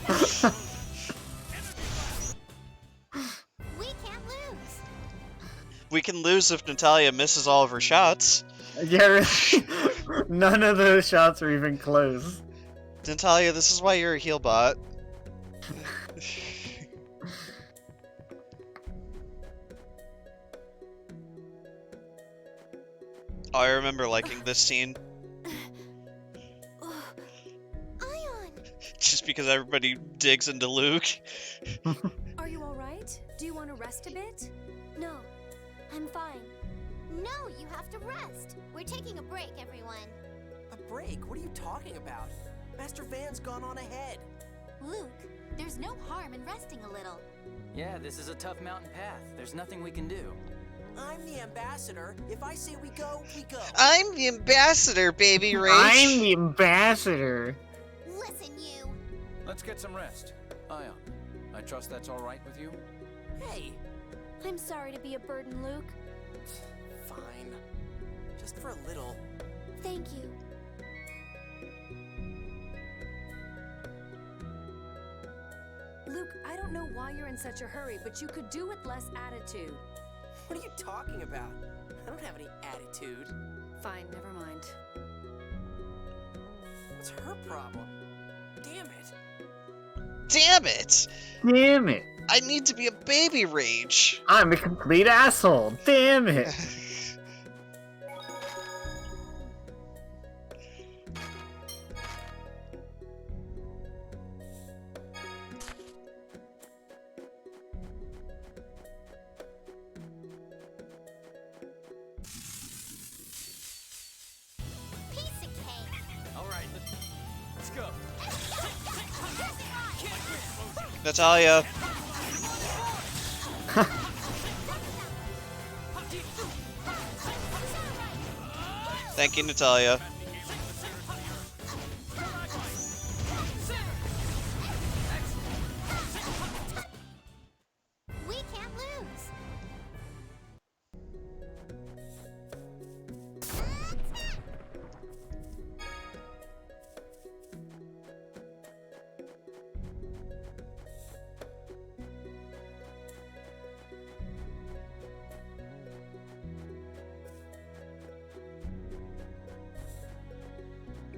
We can't lose. We can lose if Natalia misses all of her shots. Yeah, really. None of those shots are even close. Natalia, this is why you're a heal bot. Oh, I remember liking this scene. Ion! Just because everybody digs into Luke. Are you alright? Do you want to rest a bit? No, I'm fine. No, you have to rest. We're taking a break, everyone. A break? What are you talking about? Master Van's gone on ahead. Luke, there's no harm in resting a little. Yeah, this is a tough mountain path. There's nothing we can do. I'm the ambassador. If I say we go, we go. I'm the ambassador, baby Rach. I'm the ambassador. Listen, you. Let's get some rest. Ion, I trust that's all right with you? Hey, I'm sorry to be a burden, Luke. fine. Just for a little. Thank you. Luke, I don't know why you're in such a hurry, but you could do with less attitude. What are you talking about? I don't have any attitude. Fine, never mind. What's her problem? Damn it. Damn it! Damn it. I need to be a baby Rage. I'm a complete asshole. Damn it. Piece of cake. All right, let's go. Natalia. Thank you, Natalia. We can't lose.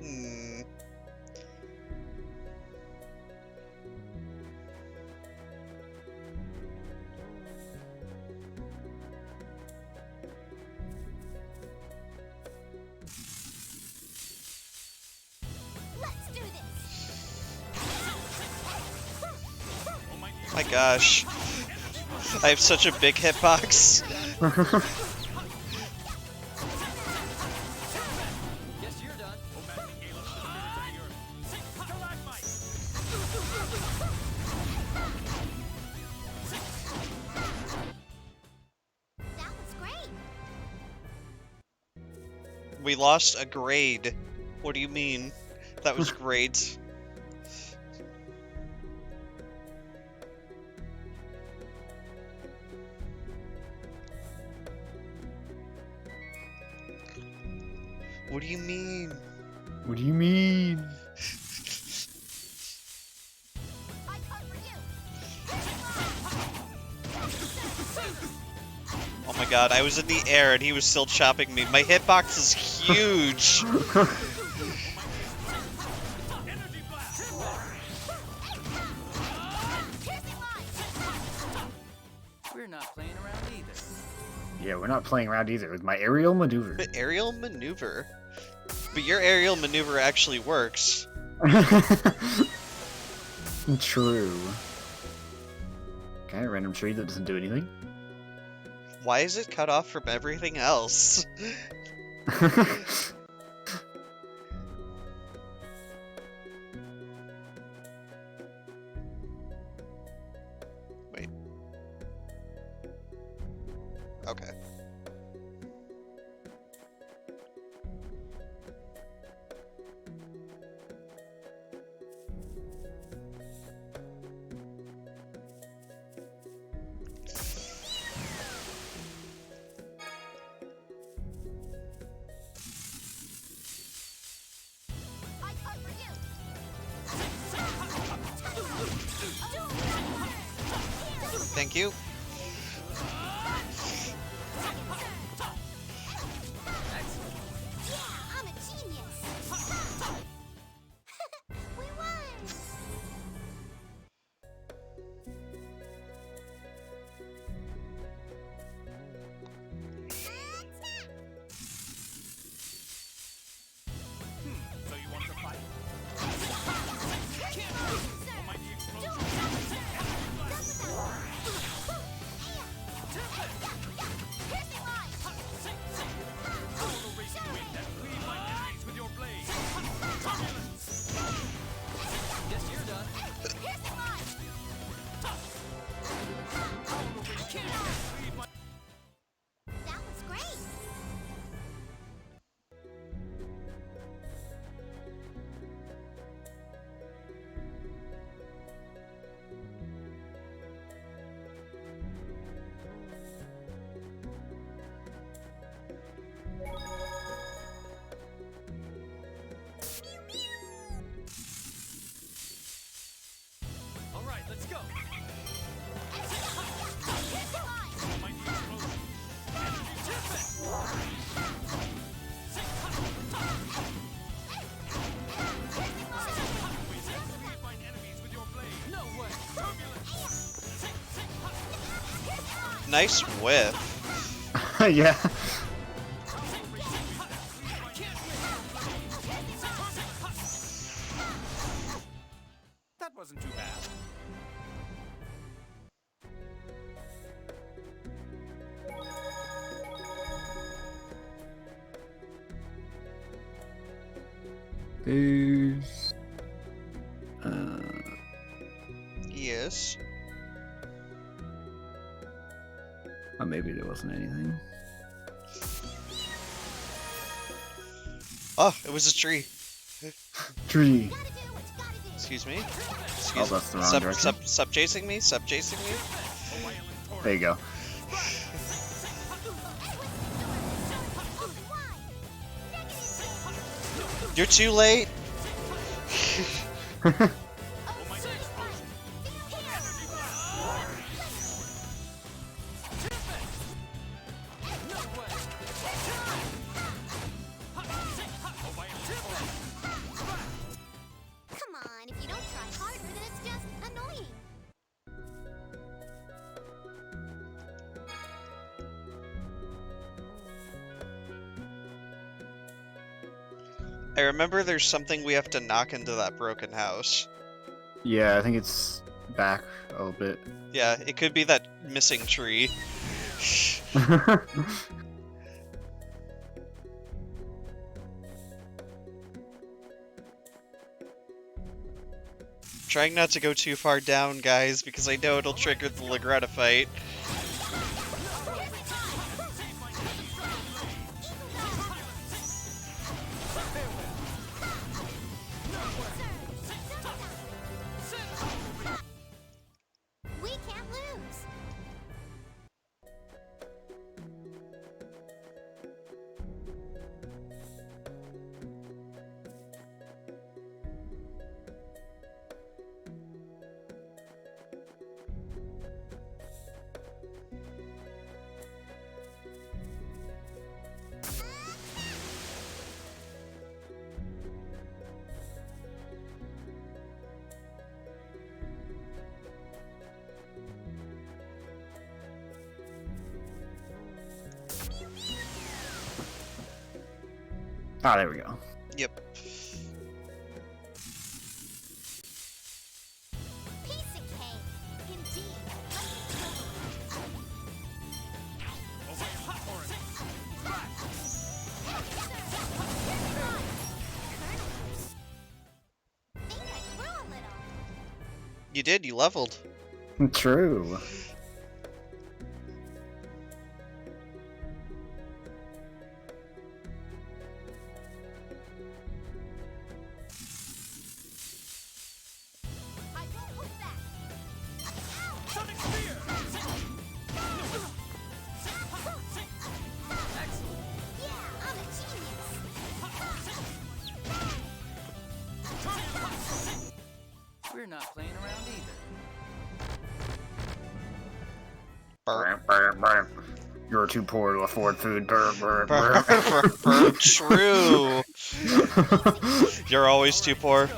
Hmm. Let's do this. My gosh. I have such a big hitbox. Guess you're done. That was great. We lost a grade. What do you mean? That was great. What do you mean? What do you mean? I come for you. Oh my god, I was in the air and he was still chopping me. My hitbox is huge. We're not playing around either. Yeah, we're not playing around either with my aerial maneuver. The aerial maneuver. But your aerial maneuver actually works. True. Okay, a random tree that doesn't do anything. Why is it cut off from everything else? Wait. Okay. I come for you. Thank you. Yeah, I'm a genius. We won. So you want to fight? Almighty explosion. Nice whiff. Yeah. That wasn't too bad. There's... Yes. Oh, maybe there wasn't anything. Oh, it was a tree. Tree. Excuse me. Oh, Excuse that's the wrong direction. Sub chasing me. Sub chasing me. There you go. You're too late. Come on, if you don't try harder, then it's just annoying. I remember there's something we have to knock into that broken house. Yeah, I think it's back a little bit. Yeah, it could be that missing tree. Trying not to go too far down, guys, because I know it'll trigger the Lagretta fight. We can't lose. Ah, there we go. Yep. Piece of cake. Indeed. Think I grew a little. You did, you leveled. True. I won't hold back. Sonic Spear! Yeah, I'm a genius. We're not playing around either. Burp. You're too poor to afford food. True. You're always too poor.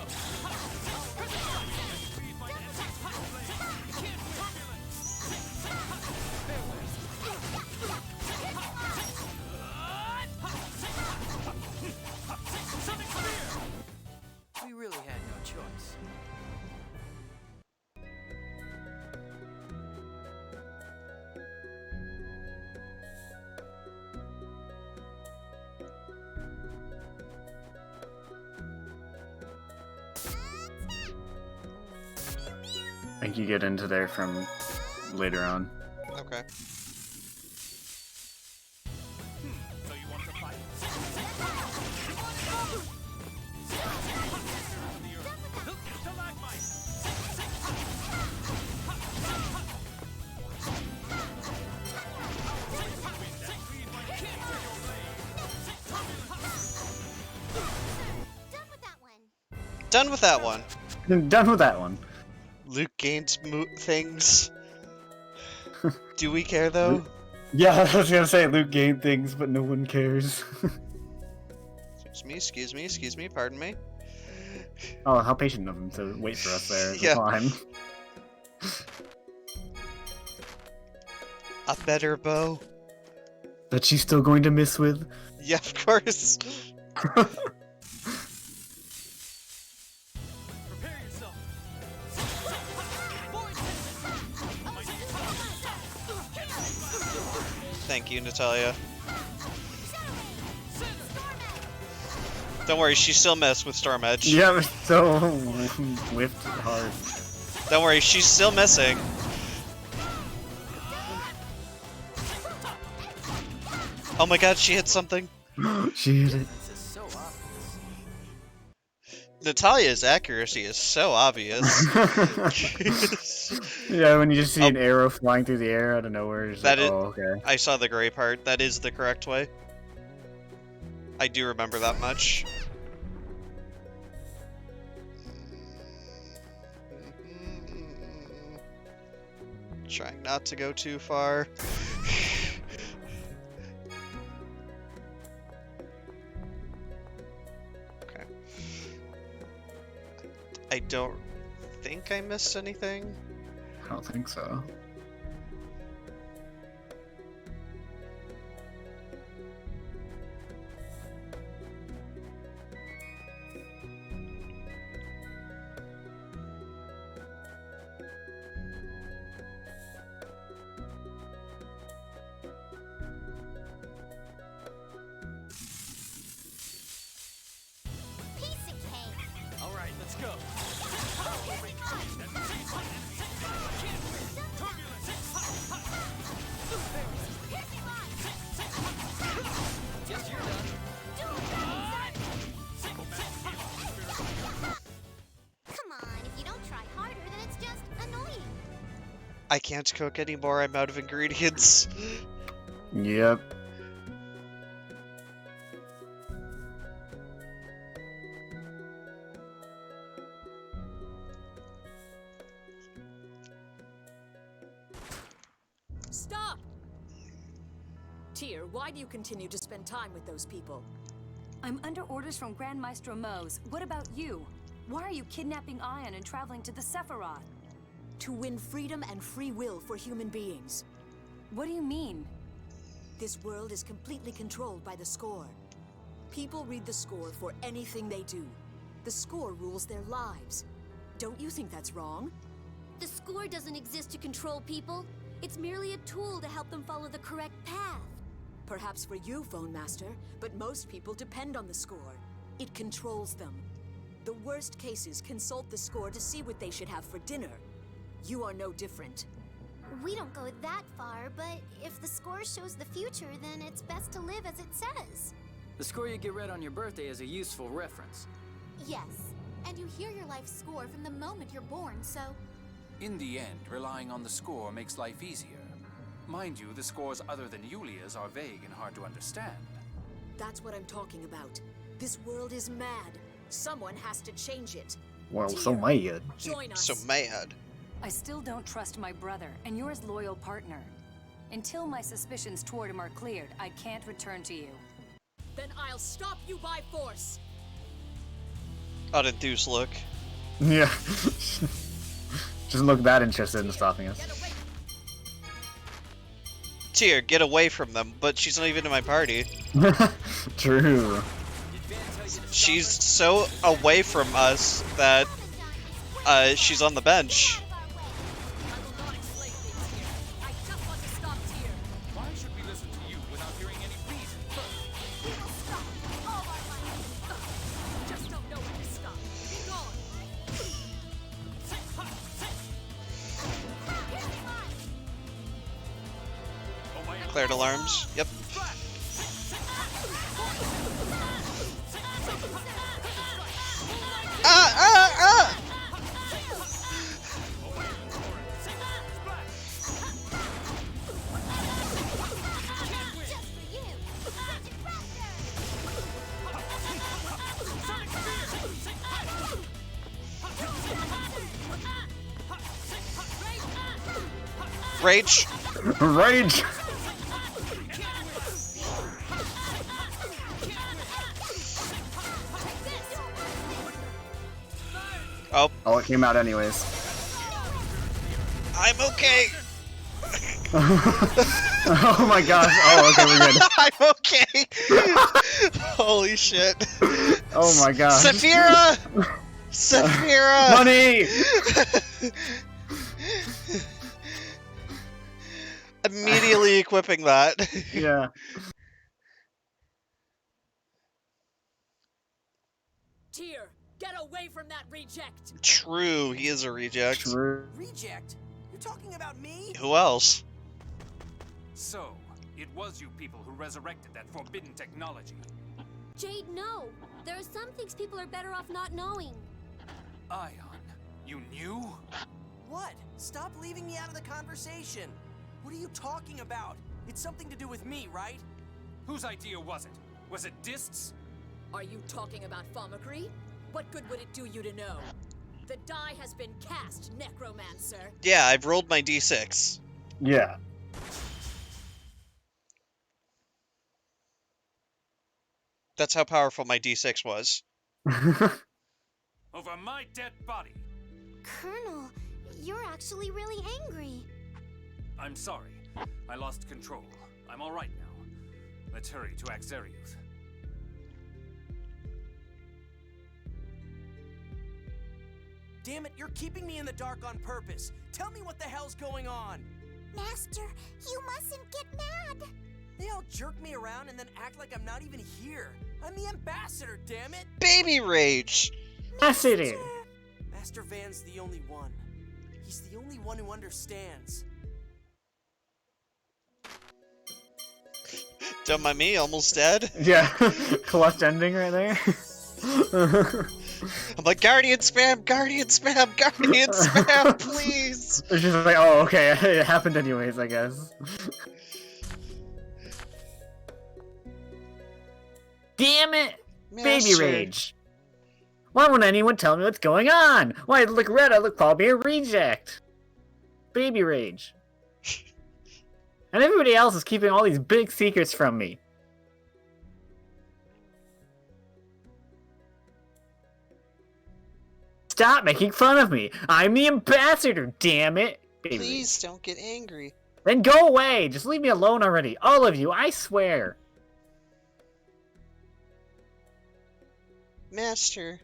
We really had no choice. I think you get into there from later on. Okay. So you want to fight? Done with that one. Done with that one. Done with that one. Luke gains things. Do we care though? Yeah, I was gonna say Luke gained things, but no one cares. Excuse me, pardon me. Oh, how patient of him to wait for us there as Yeah. we climb. A better bow? That she's still going to miss with? Yeah, of course. Prepare yourself. Thank you, Natalia. Don't worry, she still missed with Storm Edge. Yeah, but so whiffed hard. Don't worry, she's still missing. Oh my god, she hit something. She hit it. This is so obvious. Natalia's accuracy is so obvious. Yeah, when you just see Oh. an arrow flying through the air out of nowhere, it's That like, is- oh, okay. I saw the gray part. That is the correct way. I do remember that much. Trying not to go too far. Okay. I don't think I missed anything. I don't think so. Piece of cake. All right, let's go. Guess you're done. Come on, if you don't try harder, then it's just annoying. I can't cook anymore, I'm out of ingredients. Yep. Stop! Tyr, why do you continue to spend time with those people? I'm under orders from Grand Maestro Mose. What about you? Why are you kidnapping Ion and traveling to the Sephiroth? To win freedom and free will for human beings. What do you mean? This world is completely controlled by the score. People read the score for anything they do. The score rules their lives. Don't you think that's wrong? The score doesn't exist to control people. It's merely a tool to help them follow the correct path. Perhaps for you, Phone Master, but most people depend on the score. It controls them. The worst cases consult the score to see what they should have for dinner. You are no different. We don't go that far, but if the score shows the future, then it's best to live as it says. The score you get read on your birthday is a useful reference. Yes, and you hear your life score from the moment you're born, so... In the end, relying on the score makes life easier. Mind you, the scores other than Yulia's are vague and hard to understand. That's what I'm talking about. This world is mad. Someone has to change it. Well, so mad. Join us. So mad. I still don't trust my brother and you're his loyal partner. Until my suspicions toward him are cleared, I can't return to you. Then I'll stop you by force. Unenthused look. Yeah. Doesn't look that interested in stopping us. Tyr, get away from them, but she's not even in my party. True. She's so away from us that she's on the bench. Why should we listen to you without hearing any reason first? Just don't know when to stop. Be gone. Cleared alarms. Yep. Ah! Ah! Ah! Rage. Rage! Oh, Oh, it came out anyways. I'm okay. Oh my gosh. Oh, okay, we're good. I'm okay. Holy shit. Oh my gosh. Saphira! Saphira! Money! Immediately equipping that. Yeah. Tyr, get away from that reject! True, he is a reject. True. Reject? You're talking about me? Who else? So, it was you people who resurrected that forbidden technology. Jade, no. There are some things people are better off not knowing. Ion, you knew? What? Stop leaving me out of the conversation. What are you talking about? It's something to do with me, right? Whose idea was it? Was it Dist's? Are you talking about Phomicry? What good would it do you to know? The die has been cast, Necromancer. Yeah, I've rolled my d6. Yeah. That's how powerful my d6 was. Over my dead body. Colonel, you're actually really angry. I'm sorry. I lost control. I'm alright now. Let's hurry to Axariuth. Damn it, you're keeping me in the dark on purpose. Tell me what the hell's going on. Master, you mustn't get mad. They all jerk me around and then act like I'm not even here. I'm the ambassador, damn it! Baby rage! Acid. Master Van's the only one. He's the only one who understands. Don't mind me, almost dead. Yeah. Clutch ending right there. I'm like, Guardian spam, Guardian spam, Guardian spam, please! It's just like, oh, okay, it happened anyways, I guess. Damn it! Baby Master. rage. Why won't anyone tell me what's going on? Why, I look red, I look probably a reject. Baby rage. And everybody else is keeping all these big secrets from me. Stop making fun of me! I'm the ambassador, damn it! Baby Please don't get angry. rage. Then go away! Just leave me alone already. All of you, I swear. Master.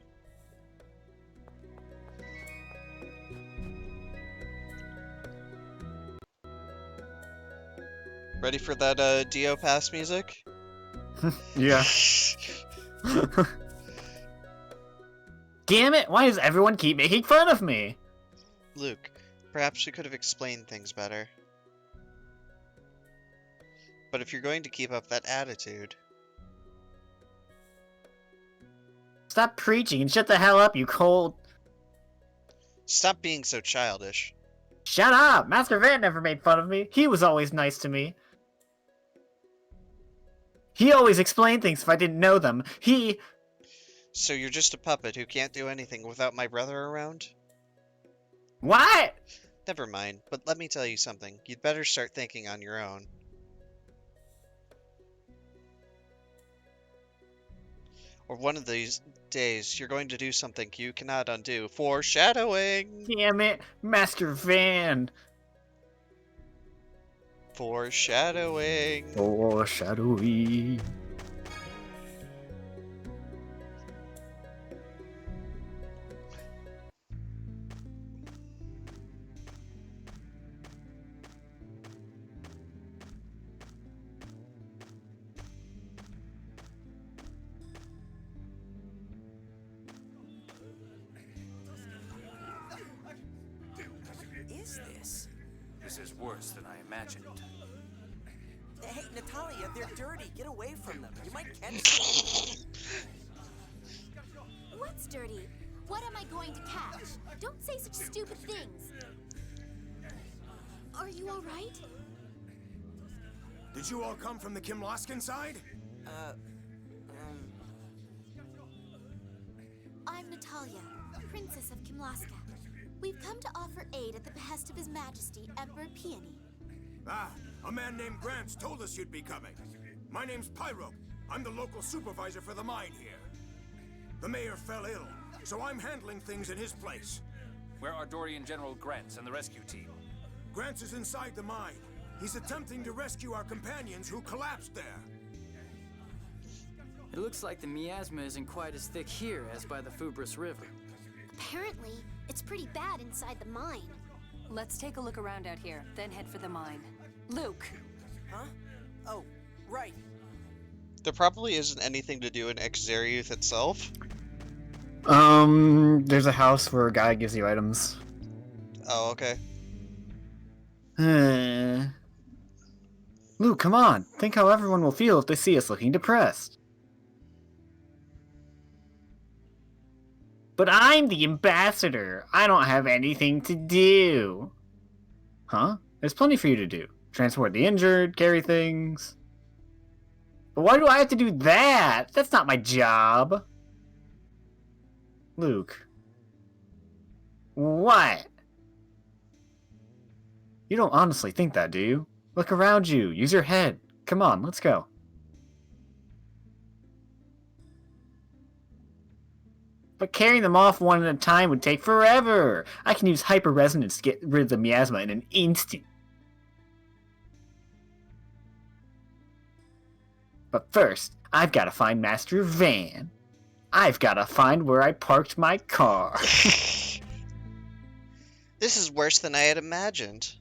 Ready for that Dio Pass music? Yeah. Damn it! Why does everyone keep making fun of me? Luke, perhaps we could have explained things better. But if you're going to keep up that attitude... Stop preaching and shut the hell up, you cold... Stop being so childish. Shut up! Master Van never made fun of me. He was always nice to me. He always explained things if I didn't know them. So you're just a puppet who can't do anything without my brother around? What? Never mind, but let me tell you something. You'd better start thinking on your own. Or one of these days, you're going to do something you cannot undo. Foreshadowing! Damn it, Master Van. Foreshadowing! Foreshadowing. Is this? This is worse than I imagined. Hey, Natalia, they're dirty. Get away from them. You might catch them. What's dirty? What am I going to catch? Don't say such stupid things. Are you all right? Did you all come from the Kim Loskin side? I'm Natalia, Princess of Kimlaska. We've come to offer aid at the behest of His Majesty, Emperor Peony. Ah, a man named Grants told us you'd be coming. My name's Pyro. I'm the local supervisor for the mine here. The mayor fell ill, so I'm handling things in his place. Where are Dorian General Grants and the rescue team? Grants is inside the mine. He's attempting to rescue our companions who collapsed there. It looks like the miasma isn't quite as thick here as by the Fubris River. Apparently, it's pretty bad inside the mine. Let's take a look around out here, then head for the mine. Luke! Huh? Oh, right. There probably isn't anything to do in Exariuth itself. There's a house where a guy gives you items. Oh, okay. Luke, come on. Think how everyone will feel if they see us looking depressed. But I'm the ambassador. I don't have anything to do. Huh? There's plenty for you to do. Transport the injured, carry things. But why do I have to do that? That's not my job. Luke. What? You don't honestly think that, do you? Look around you. Use your head. Come on, let's go. But carrying them off one at a time would take forever. I can use hyper-resonance to get rid of the miasma in an instant. But first, I've got to find Master Van. I've got to find where I parked my car. This is worse than I had imagined.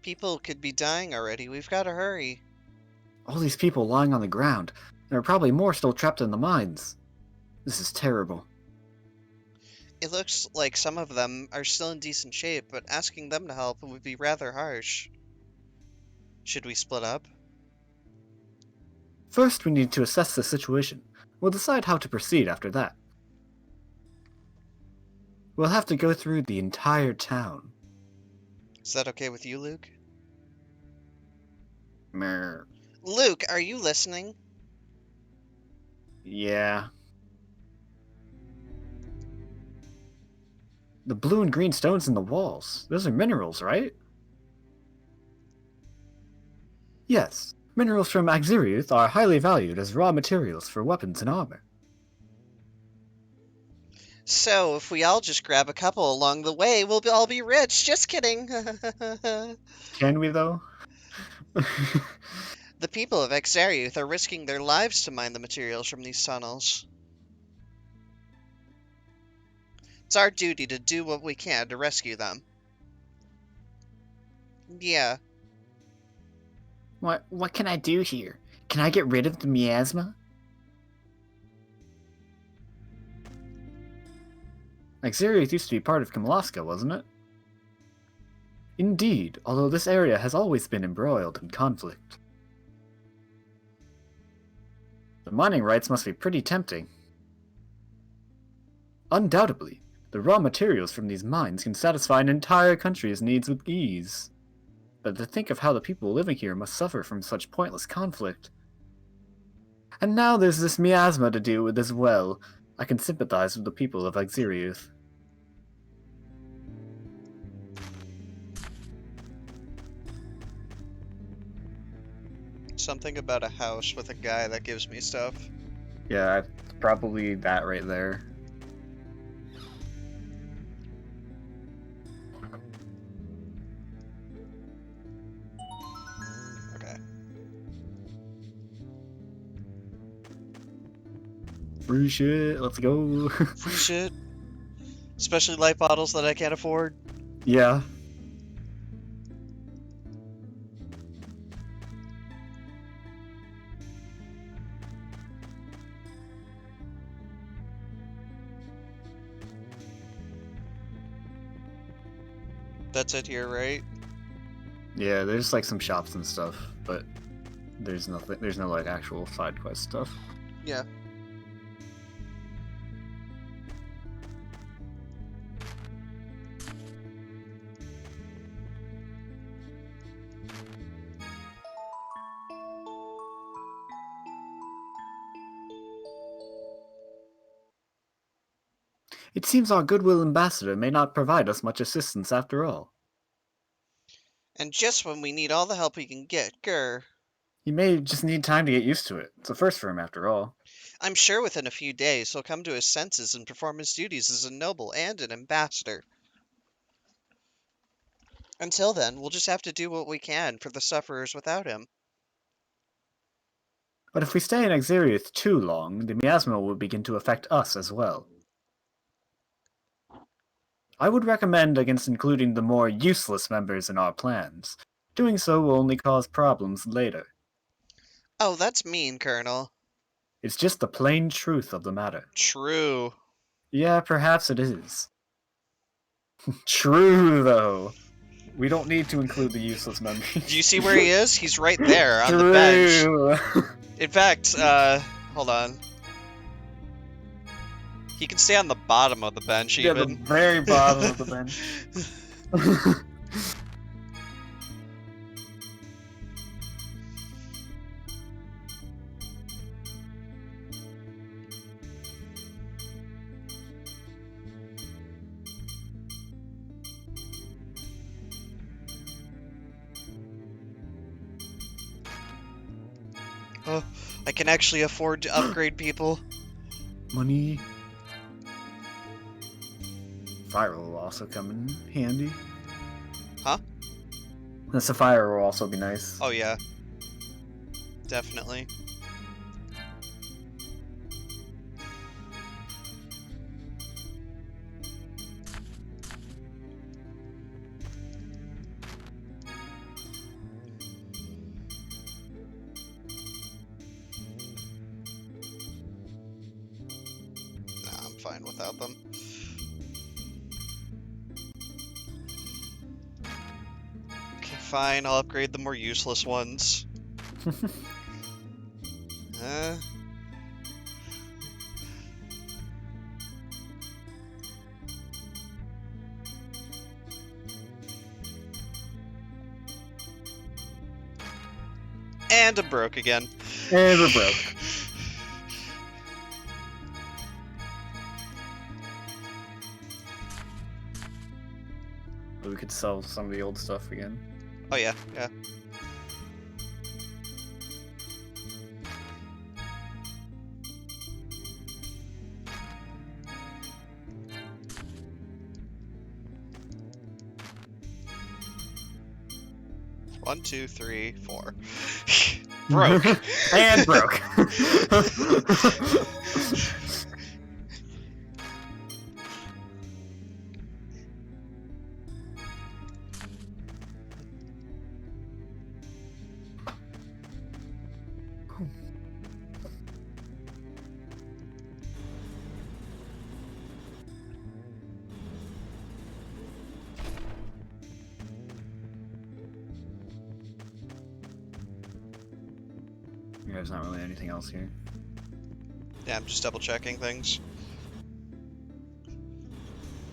People could be dying already. We've got to hurry. All these people lying on the ground. There are probably more still trapped in the mines. This is terrible. It looks like some of them are still in decent shape, but asking them to help would be rather harsh. Should we split up? First, we need to assess the situation. We'll decide how to proceed after that. We'll have to go through the entire town. Is that okay with you, Luke? Mer. Luke, are you listening? Yeah. The blue and green stones in the walls. Those are minerals, right? Yes. Minerals from Exariuth are highly valued as raw materials for weapons and armor. So, if we all just grab a couple along the way, we'll all be rich. Just kidding. Can we, though? The people of Exariuth are risking their lives to mine the materials from these tunnels. It's our duty to do what we can to rescue them. Yeah. What can I do here? Can I get rid of the miasma? Exariuth used to be part of Kamalaska, wasn't it? Indeed, although this area has always been embroiled in conflict. The mining rights must be pretty tempting. Undoubtedly, the raw materials from these mines can satisfy an entire country's needs with ease. But to think of how the people living here must suffer from such pointless conflict. And now there's this miasma to deal with as well. I can sympathize with the people of Exariuth. Something about a house with a guy that gives me stuff. Yeah, probably that right there. Okay. Free shit, let's go. Free shit. Especially light bottles that I can't afford. Yeah. That's it here, right? Yeah, there's like some shops and stuff, but there's nothing. There's no like actual side quest stuff. Yeah. It seems our goodwill ambassador may not provide us much assistance after all. And just when we need all the help we can get, grr. He may just need time to get used to it. It's a first for him after all. I'm sure within a few days he'll come to his senses and perform his duties as a noble and an ambassador. Until then, we'll just have to do what we can for the sufferers without him. But if we stay in Xeriath too long, the miasma will begin to affect us as well. I would recommend against including the more useless members in our plans. Doing so will only cause problems later. Oh, that's mean, Colonel. It's just the plain truth of the matter. True. Yeah, perhaps it is. True, though. We don't need to include the useless members. Do you see where he is? He's right there on the bench. True. In fact, hold on. He can stay on the bottom of the bench, Yeah, even. the very bottom of the bench. Oh, I can actually afford to upgrade people. Money. Fire will also come in handy. Huh? The Sapphire will also be nice. Oh, yeah. Definitely. Nah, I'm fine without them. Okay, fine, I'll upgrade the more useless ones. uh... And I'm broke again. And we're broke. We could sell some of the old stuff again. Oh yeah, yeah. One, two, three, four. Broke. And broke. There's not really anything else here. Yeah, I'm just double checking things.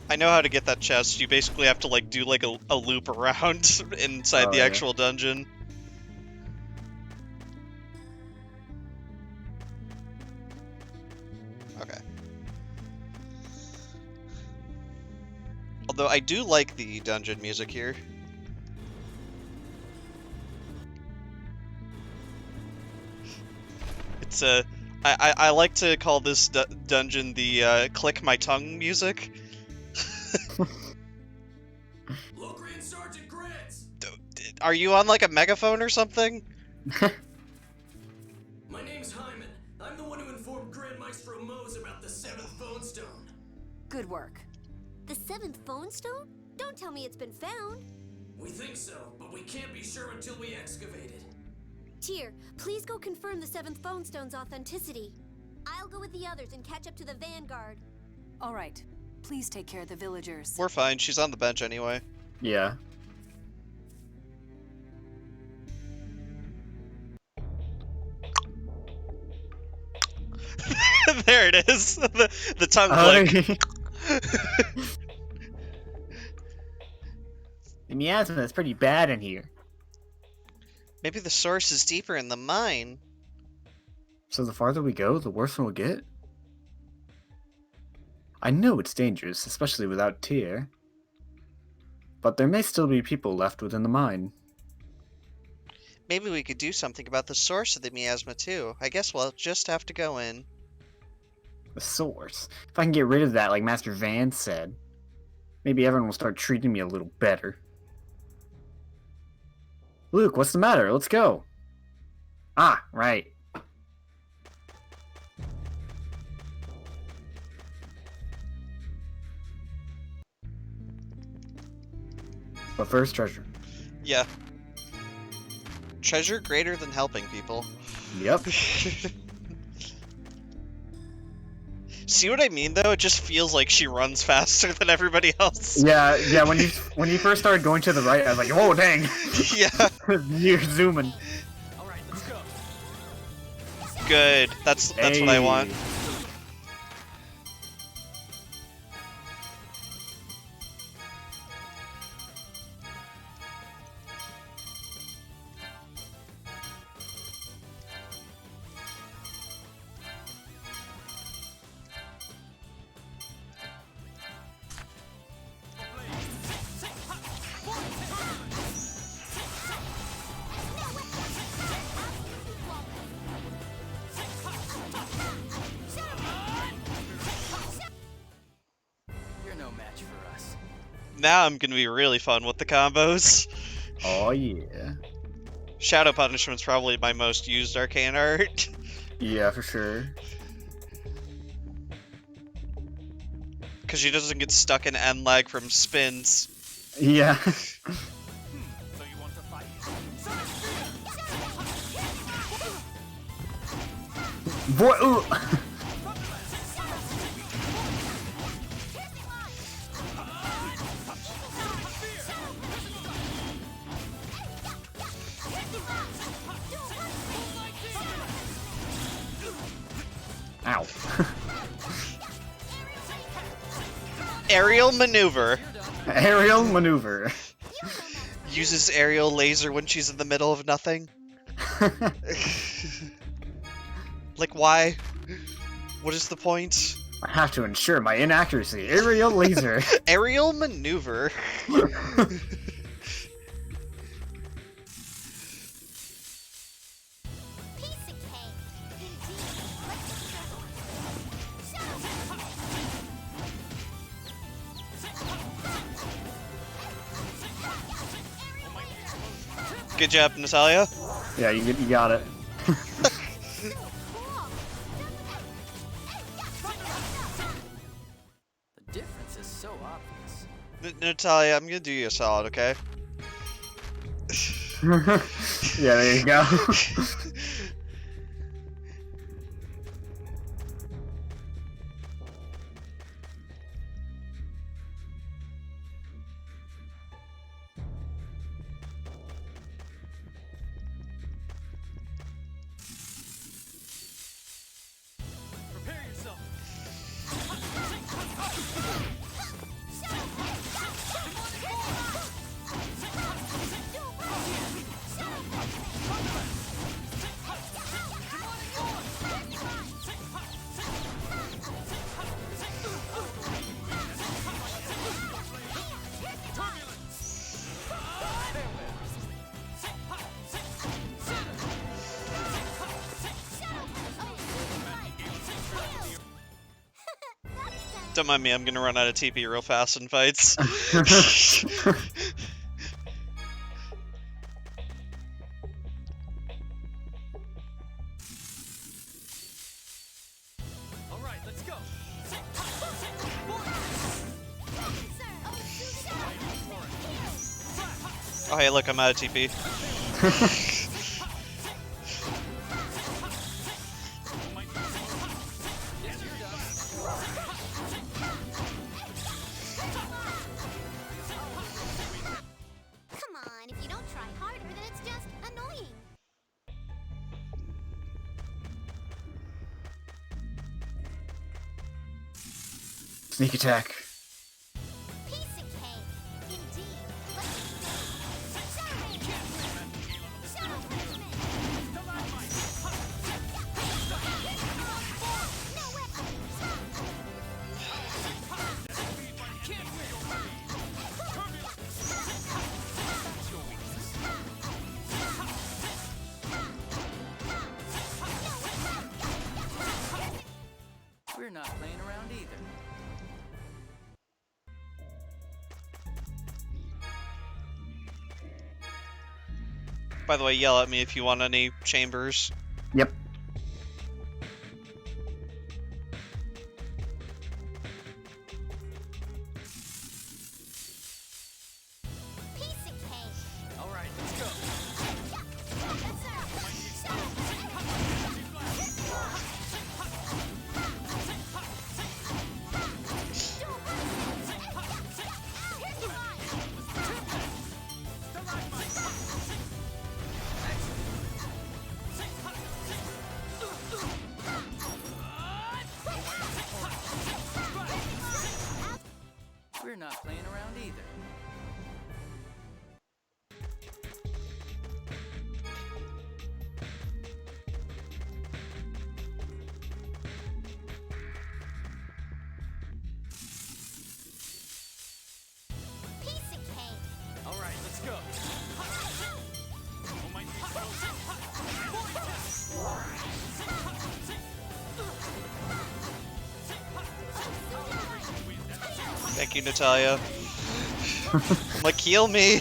I know how to get that chest. You basically have to like do like a loop around inside the yeah. actual dungeon. Okay. Although I do like the dungeon music here. It's I like to call this dungeon the click my tongue music. Locrian Sergeant Grants! Are you on like a megaphone or something? My name's Hyman. I'm the one who informed Grand Maestro Mose about the 7th Phone Stone. Good work. The 7th phone stone? Don't tell me it's been found. We think so, but we can't be sure until we excavate it. Tyr, please go confirm the 7th phone stone's authenticity. I'll go with the others and catch up to the Vanguard. All right. Please take care of the villagers. We're fine. She's on the bench anyway. Yeah. There it is. The tongue click. The miasma is pretty bad in here. Maybe the source is deeper in the mine. So the farther we go, the worse it will get? I know it's dangerous, especially without Tyr. But there may still be people left within the mine. Maybe we could do something about the source of the miasma too. I guess we'll just have to go in. The source? If I can get rid of that like Master Van said, maybe everyone will start treating me a little better. Luke, what's the matter? Let's go. Ah, right. But first, treasure. Yeah. Treasure greater than helping people. Yep. See what I mean, though? It just feels like she runs faster than everybody else. Yeah, yeah. When you first started going to the right, I was like, oh dang. Yeah. You're zooming. All right, let's go. Good. That's what I want. You're no match for us. Now I'm gonna be really fun with the combos. Oh yeah. Shadow Punishment's probably my most used arcane art. Yeah, for sure. Because she doesn't get stuck in end lag from spins. Yeah. So you want to fight? Boy. Ooh. Ow. Aerial maneuver. Aerial maneuver. Uses aerial laser when she's in the middle of nothing. Like, why? What is the point? I have to ensure my inaccuracy. Aerial laser. Aerial maneuver. Piece of cake. Indeed. Good job, Natalia. Yeah, you got it. The difference is so obvious. Natalia, I'm gonna do you a solid, okay? Yeah, there you go. Prepare yourself. Don't mind me, I'm gonna run out of TP real fast in fights. All right, let's go. Oh hey, look, I'm out of TP. Come on, if you don't try harder, then it's just annoying. Sneak attack. Piece of cake. Indeed. We're not playing around either. By the way, yell at me if you want any chambers. Yep. Piece of cake. All right, let's go. We're not playing around either. Piece of cake. All right, let's go. Thank you, Natalia. Like, heal me.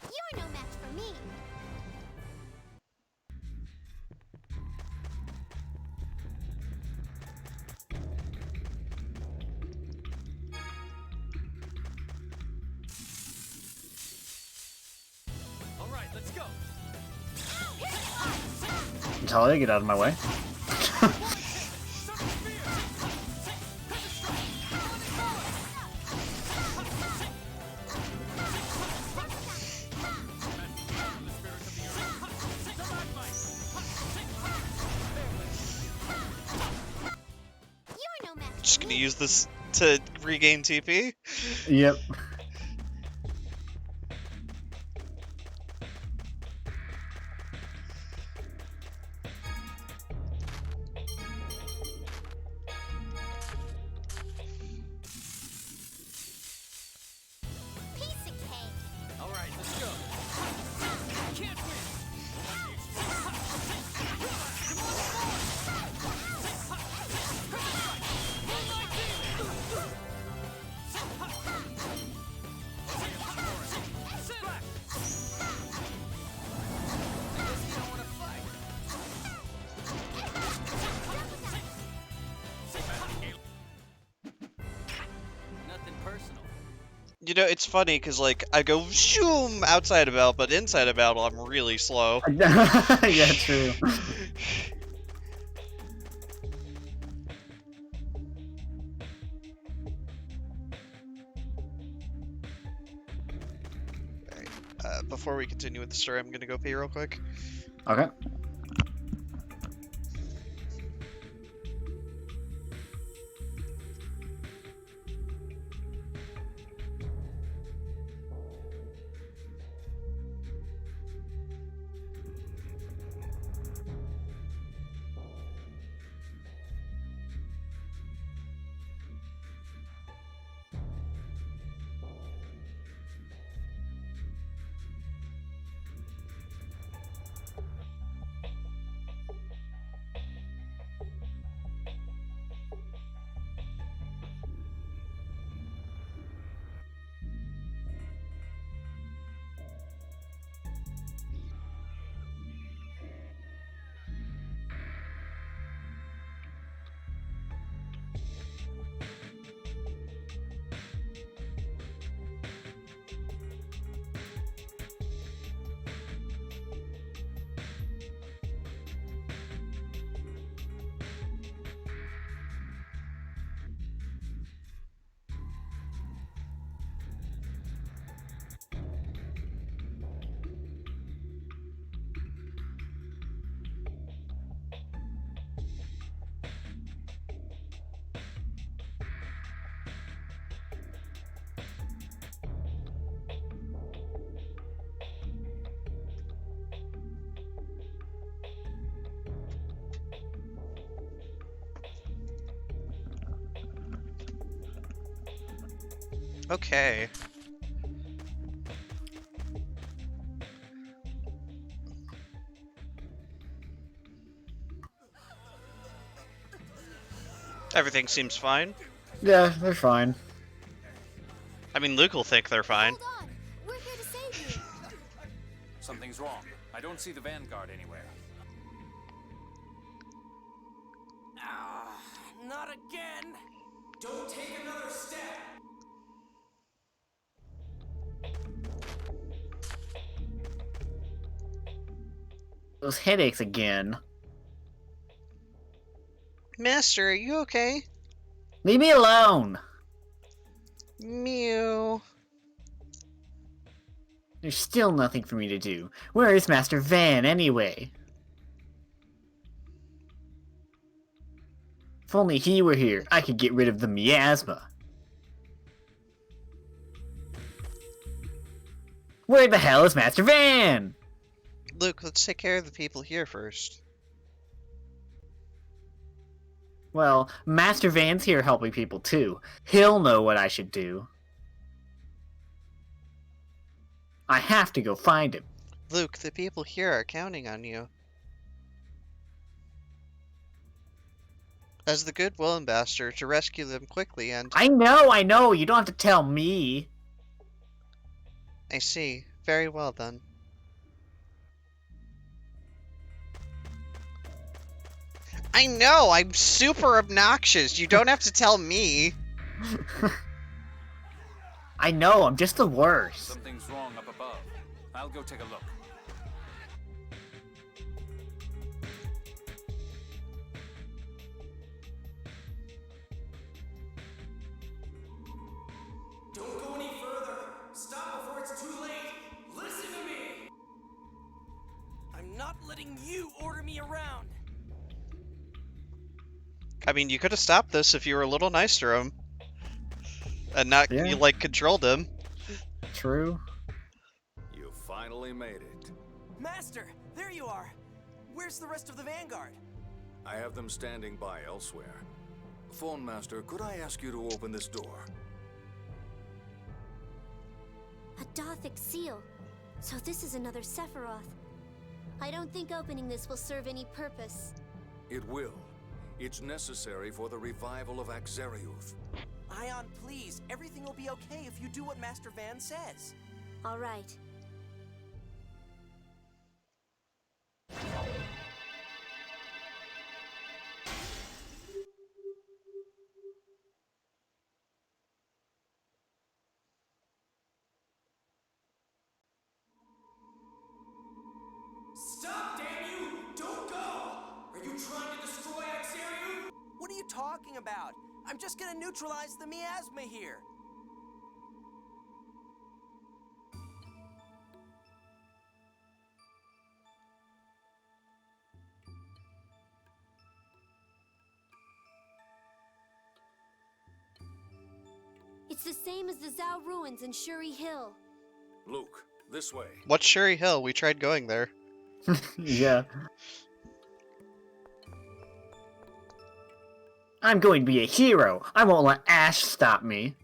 You're no match for me. All right, let's go. Natalia, get out of my way. You're no match Just for gonna me. use this to regain TP. Yep. Piece of cake. All right, let's go. Can't win. Nothing personal. You know, it's funny because like I go shoom outside of battle, but inside of battle I'm really slow. Yeah, true. Before we continue with the story, I'm gonna go pee real quick. Okay. Okay. Everything seems fine. Yeah, they're fine. I mean, Luke will think they're fine. Hold on. We're here to save you. Something's wrong. I don't see the Vanguard anywhere. Not again! Don't take another step! Those headaches again. Master, are you okay? Leave me alone! Mew. There's still nothing for me to do. Where is Master Van, anyway? If only he were here, I could get rid of the miasma. Where the hell is Master Van? Luke, let's take care of the people here first. Well, Master Van's here helping people too. He'll know what I should do. I have to go find him. Luke, the people here are counting on you. As the goodwill ambassador to rescue them quickly and... I know! You don't have to tell me! I see. Very well then. I know! I'm super obnoxious! You don't have to tell me! I know, I'm just the worst. Something's wrong up above. I'll go take a look. Don't go any further! Stop before it's too late! Listen to me! I'm not letting you order me around! I mean, you could have stopped this if you were a little nicer to him. And not, Yeah. you, like, controlled him. True. You finally made it. Master, there you are! Where's the rest of the Vanguard? I have them standing by elsewhere. Phone Master, could I ask you to open this door? A Dothic seal. So this is another Sephiroth. I don't think opening this will serve any purpose. It will. It's necessary for the revival of Axariuth. Ion, please. Everything will be okay if you do what Master Van says. All right. Stop, damn you! Don't go! Are you trying to destroy Axariu? What are you talking about? I'm just gonna neutralize the miasma here. It's the same as the Zhao ruins in Shuri Hill. Luke, this way. What's Shuri Hill? We tried going there. Yeah. I'm going to be a hero. I won't let Ash stop me.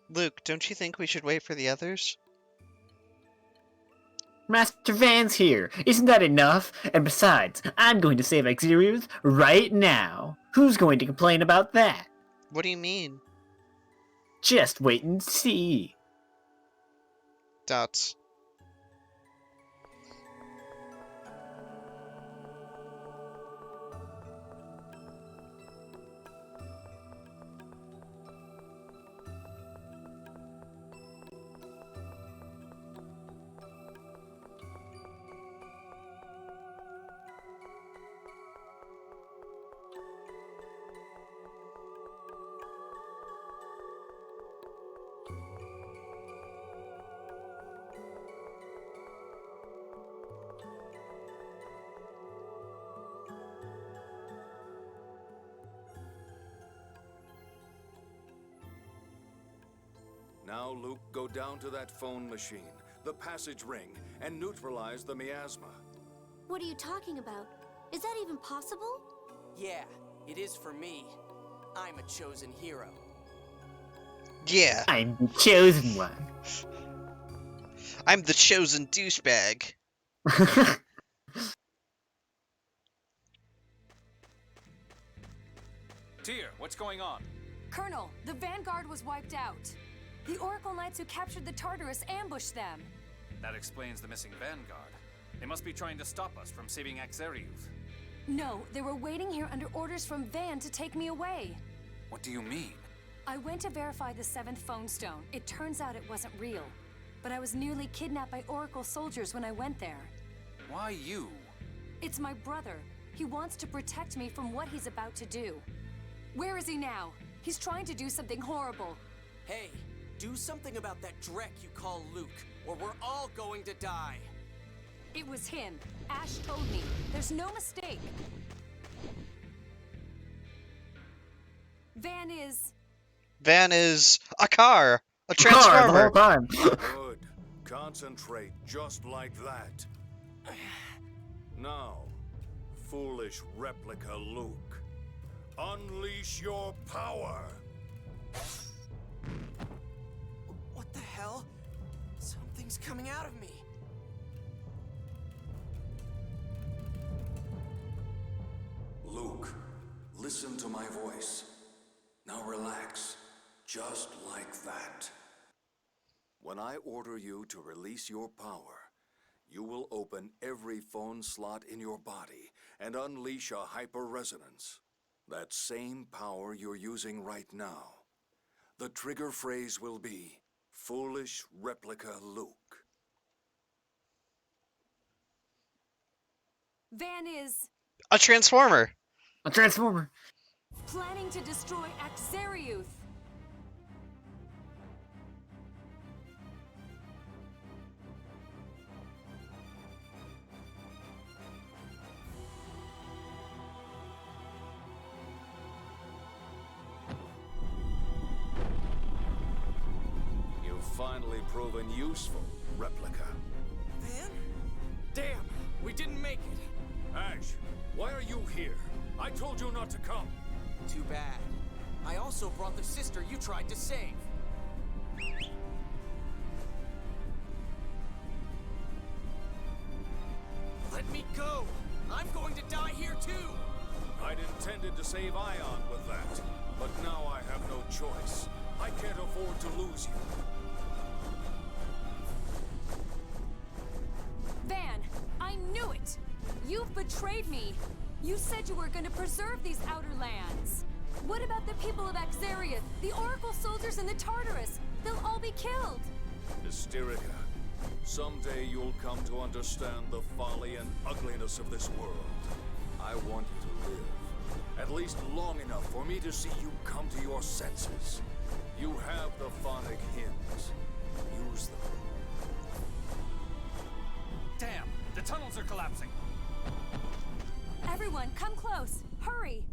Luke, don't you think we should wait for the others? Master Van's here. Isn't that enough? And besides, I'm going to save Axariuth right now. Who's going to complain about that? What do you mean? Just wait and see. Dots. Now, Luke, go down to that phone machine, the passage ring, and neutralize the miasma. What are you talking about? Is that even possible? Yeah, it is for me. I'm a chosen hero. Yeah, I'm the chosen one. I'm the chosen douchebag. Tyr, what's going on? Colonel, the Vanguard was wiped out. The Oracle Knights who captured the Tartarus ambushed them. That explains the missing Vanguard. They must be trying to stop us from saving Axariuth. No, they were waiting here under orders from Van to take me away. What do you mean? I went to verify the 7th phone stone. It turns out it wasn't real. But I was nearly kidnapped by Oracle soldiers when I went there. Why you? It's my brother. He wants to protect me from what he's about to do. Where is he now? He's trying to do something horrible. Hey, do something about that Drek you call Luke, or we're all going to die. It was him. Ash told me. There's no mistake. Van is a car! A Car the transformer! whole time. Good. Concentrate just like that. Now, foolish replica Luke, unleash your power! What the hell? Something's coming out of me. Luke, listen to my voice. Now relax, just like that. When I order you to release your power, you will open every phone slot in your body and unleash a hyper-resonance. That same power you're using right now. The trigger phrase will be, Foolish Replica Luke. Van is A transformer! A transformer. planning to destroy Axariuth. You've finally proven useful, replica. Van? Damn, we didn't make it. Ash, why are you here? I told you not to come. Too bad. I also brought the sister you tried to save. Let me go! I'm going to die here too! I'd intended to save Ion with that, but now I have no choice. I can't afford to lose you. Van, I knew it! You've betrayed me! You said you were going to preserve these outer lands. What about the people of Axariuth, the Oracle soldiers and the Tartarus? They'll all be killed! Hysterica, someday you'll come to understand the folly and ugliness of this world. I want you to live, at least long enough for me to see you come to your senses. You have the Phonic hymns. Use them. Damn! The tunnels are collapsing! Everyone, come close! Hurry!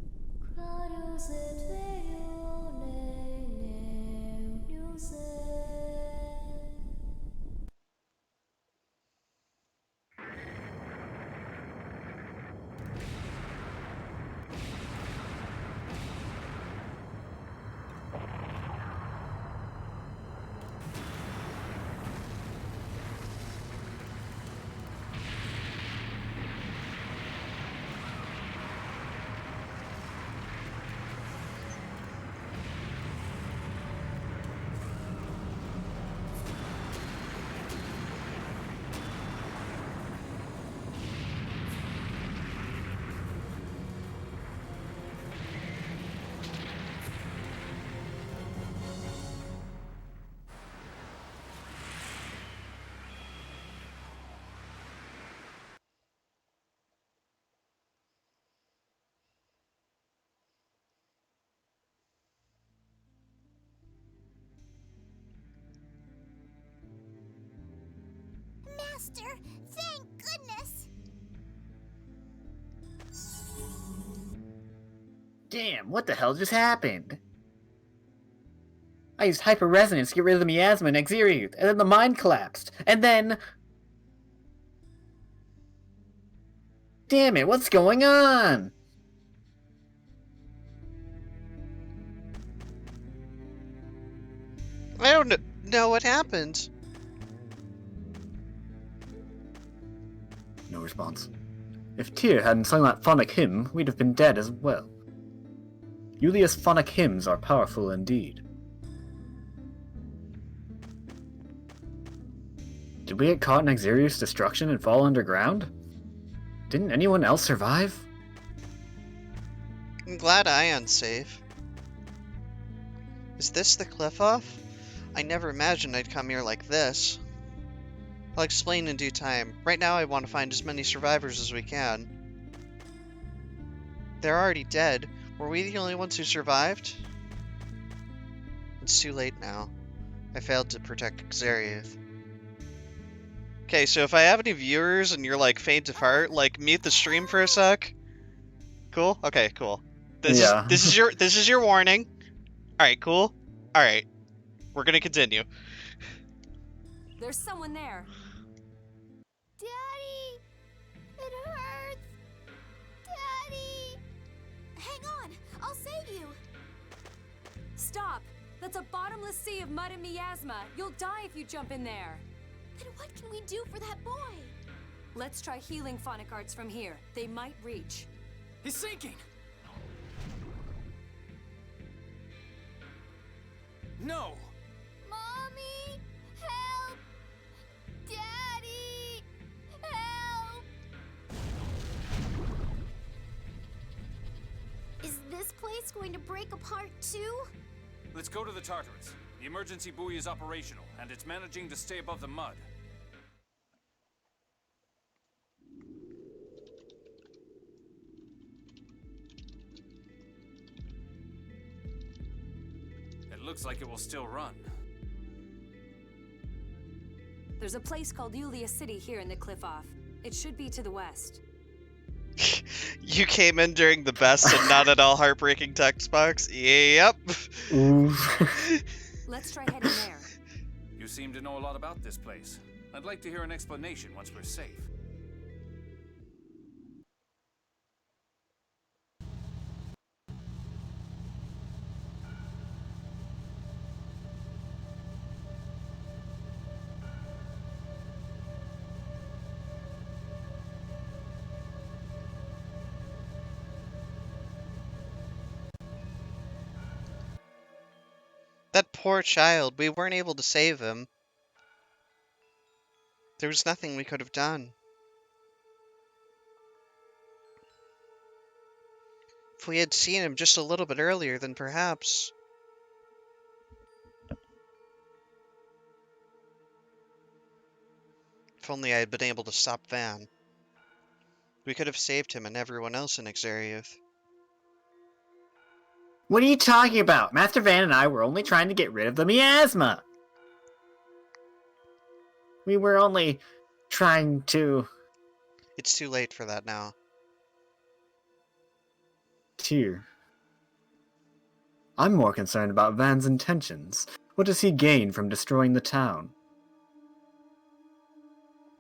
Master, thank goodness! Damn, what the hell just happened? I used hyper-resonance to get rid of the miasma in Axariuth, and then the mine collapsed, and then... Damn it, what's going on? I don't know what happened. No response. If Tyr hadn't sung that Phonic hymn, we'd have been dead as well. Yulia's phonic hymns are powerful indeed. Did we get caught in Exarius' destruction and fall underground? Didn't anyone else survive? I'm glad Ion's safe. Is this the cliff off? I never imagined I'd come here like this. I'll explain in due time. Right now I want to find as many survivors as we can. They're already dead. Were we the only ones who survived? It's too late now. I failed to protect Xariath. Okay, so if I have any viewers and you're like faint of heart, like mute the stream for a sec. Cool? Okay, cool. This is your warning. Alright, cool? Alright. We're gonna continue. There's someone there. Daddy! It hurts! Daddy! Hang on! I'll save you! Stop! That's a bottomless sea of mud and miasma. You'll die if you jump in there. Then what can we do for that boy? Let's try healing Phonic arts from here. They might reach. He's sinking! No! Mommy! Help! Daddy! Help! Is this place going to break apart too? Let's go to the Tartarus. The emergency buoy is operational, and it's managing to stay above the mud. It looks like it will still run. There's a place called Yulia City here in the cliff off. It should be to the west. You came in during the best and not at all heartbreaking text box? Yep. Let's try heading there. You seem to know a lot about this place. I'd like to hear an explanation once we're safe. That poor child, we weren't able to save him. There was nothing we could have done. If we had seen him just a little bit earlier, then perhaps... If only I had been able to stop Van. We could have saved him and everyone else in Exariuth. What are you talking about? Master Van and I were only trying to get rid of the miasma. We were only trying to... It's too late for that now. Tyr. I'm more concerned about Van's intentions. What does he gain from destroying the town?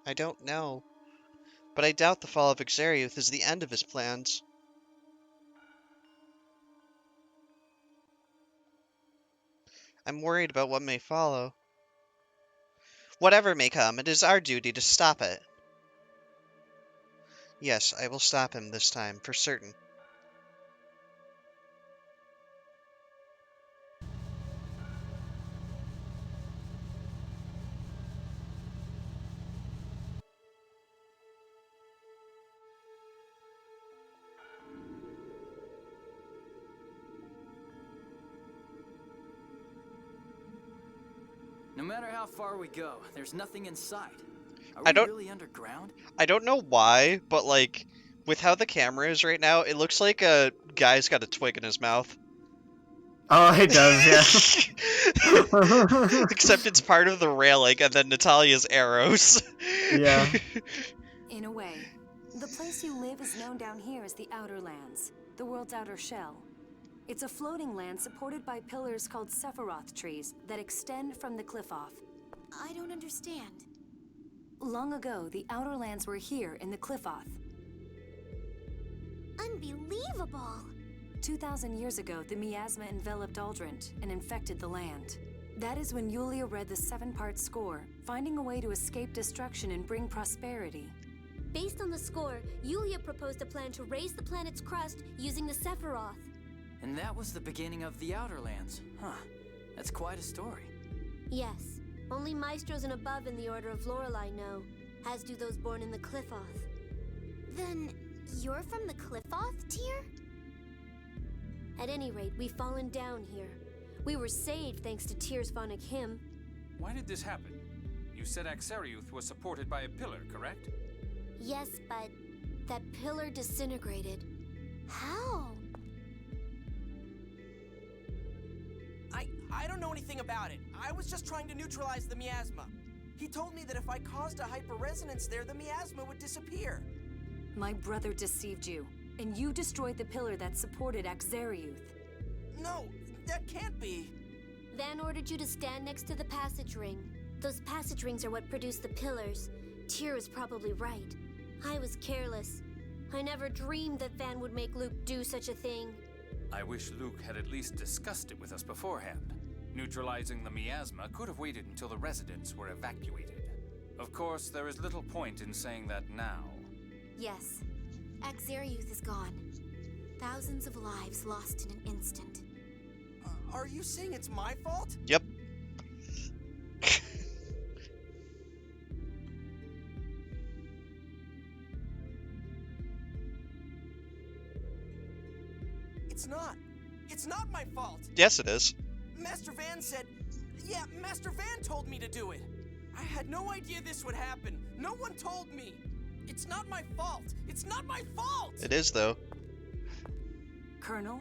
I don't know. But I doubt the fall of Exariuth is the end of his plans. I'm worried about what may follow. Whatever may come, it is our duty to stop it. Yes, I will stop him this time, for certain. No matter how far we go, there's nothing in sight. Are I we don't- really underground? I don't know why, but like, with how the camera is right now, it looks like a guy's got a twig in his mouth. Oh, it does, yeah. Except it's part of the railing, and then Natalia's arrows. Yeah. In a way. The place you live is known down here as the Outer Lands, the world's outer shell. It's a floating land supported by pillars called Sephiroth trees that extend from the cliff off. I don't understand. Long ago, the Outer Lands were here in the cliff off. Unbelievable! 2,000 years ago, the miasma enveloped Aldrint and infected the land. That is when Yulia read the 7-part score, finding a way to escape destruction and bring prosperity. Based on the score, Yulia proposed a plan to raise the planet's crust using the Sephiroth. And that was the beginning of the Outer Lands. Huh. That's quite a story. Yes, only maestros and above in the Order of Lorelei know, as do those born in the Cliffoth. Then you're from the Cliffoth tier? At any rate, we've fallen down here. We were saved thanks to Tyr's Phonic hymn. Why did this happen? You said Axariuth was supported by a pillar, correct? Yes, but that pillar disintegrated. How? I don't know anything about it. I was just trying to neutralize the miasma. He told me that if I caused a hyperresonance there, the miasma would disappear. My brother deceived you, and you destroyed the pillar that supported Axariuth. No, that can't be. Van ordered you to stand next to the passage ring. Those passage rings are what produce the pillars. Tyr is probably right. I was careless. I never dreamed that Van would make Luke do such a thing. I wish Luke had at least discussed it with us beforehand. Neutralizing the miasma could have waited until the residents were evacuated. Of course, there is little point in saying that now. Yes. Axariuth is gone. Thousands of lives lost in an instant. Are you saying it's my fault? Yep. It's not. It's not my fault. Yes, it is. Master Van said... Yeah, Master Van told me to do it. I had no idea this would happen. No one told me. It's not my fault. It's not my fault! It is, though. Colonel?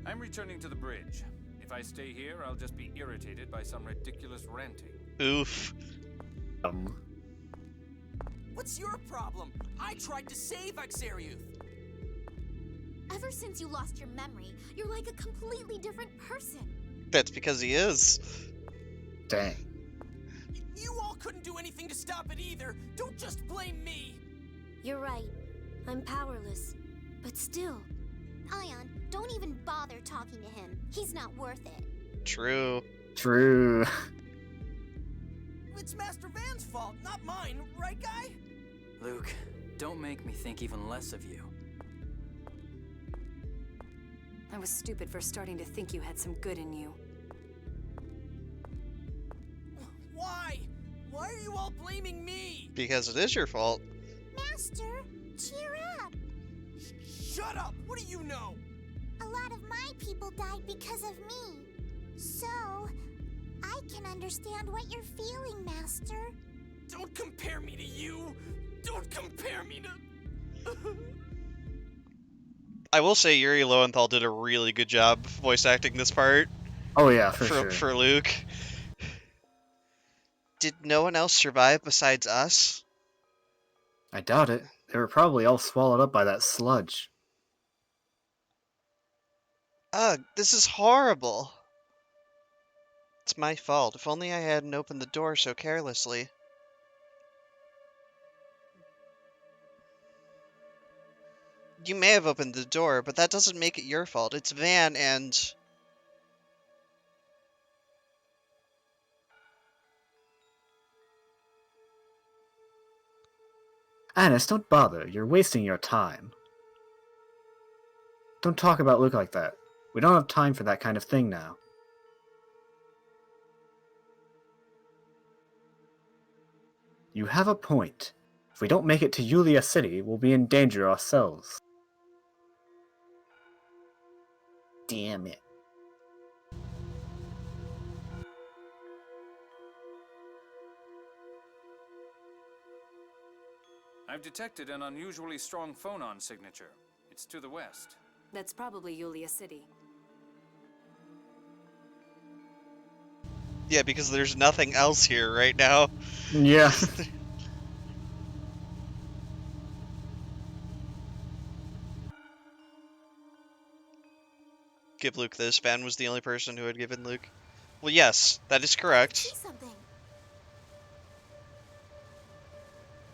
I'm returning to the bridge. If I stay here, I'll just be irritated by some ridiculous ranting. Oof. What's your problem? I tried to save Axariuth. Ever since you lost your memory, you're like a completely different person. That's because he is. Dang. You all couldn't do anything to stop it either. Don't just blame me. You're right. I'm powerless. But still. Ion, don't even bother talking to him. He's not worth it. True. True. It's Master Van's fault, not mine, right, guy? Luke, don't make me think even less of you. I was stupid for starting to think you had some good in you. Why? Why are you all blaming me? Because it is your fault. Master, cheer up. Shut up! What do you know? A lot of my people died because of me. So, I can understand what you're feeling, Master. Don't compare me to you! Don't compare me to... I will say Yuri Lowenthal did a really good job voice acting this part. Oh yeah, for sure. For Luke. Did no one else survive besides us? I doubt it. They were probably all swallowed up by that sludge. Ugh, this is horrible. It's my fault. If only I hadn't opened the door so carelessly. You may have opened the door, but that doesn't make it your fault. It's Van and... Annis, don't bother. You're wasting your time. Don't talk about Luke like that. We don't have time for that kind of thing now. You have a point. If we don't make it to Yulia City, we'll be in danger ourselves. Damn it. I've detected an unusually strong phonon signature. It's to the west. That's probably Yulia City. Yeah, because there's nothing else here right now. Yeah. Give Luke this. Van was the only person who had given Luke. Well, yes, that is correct. See something.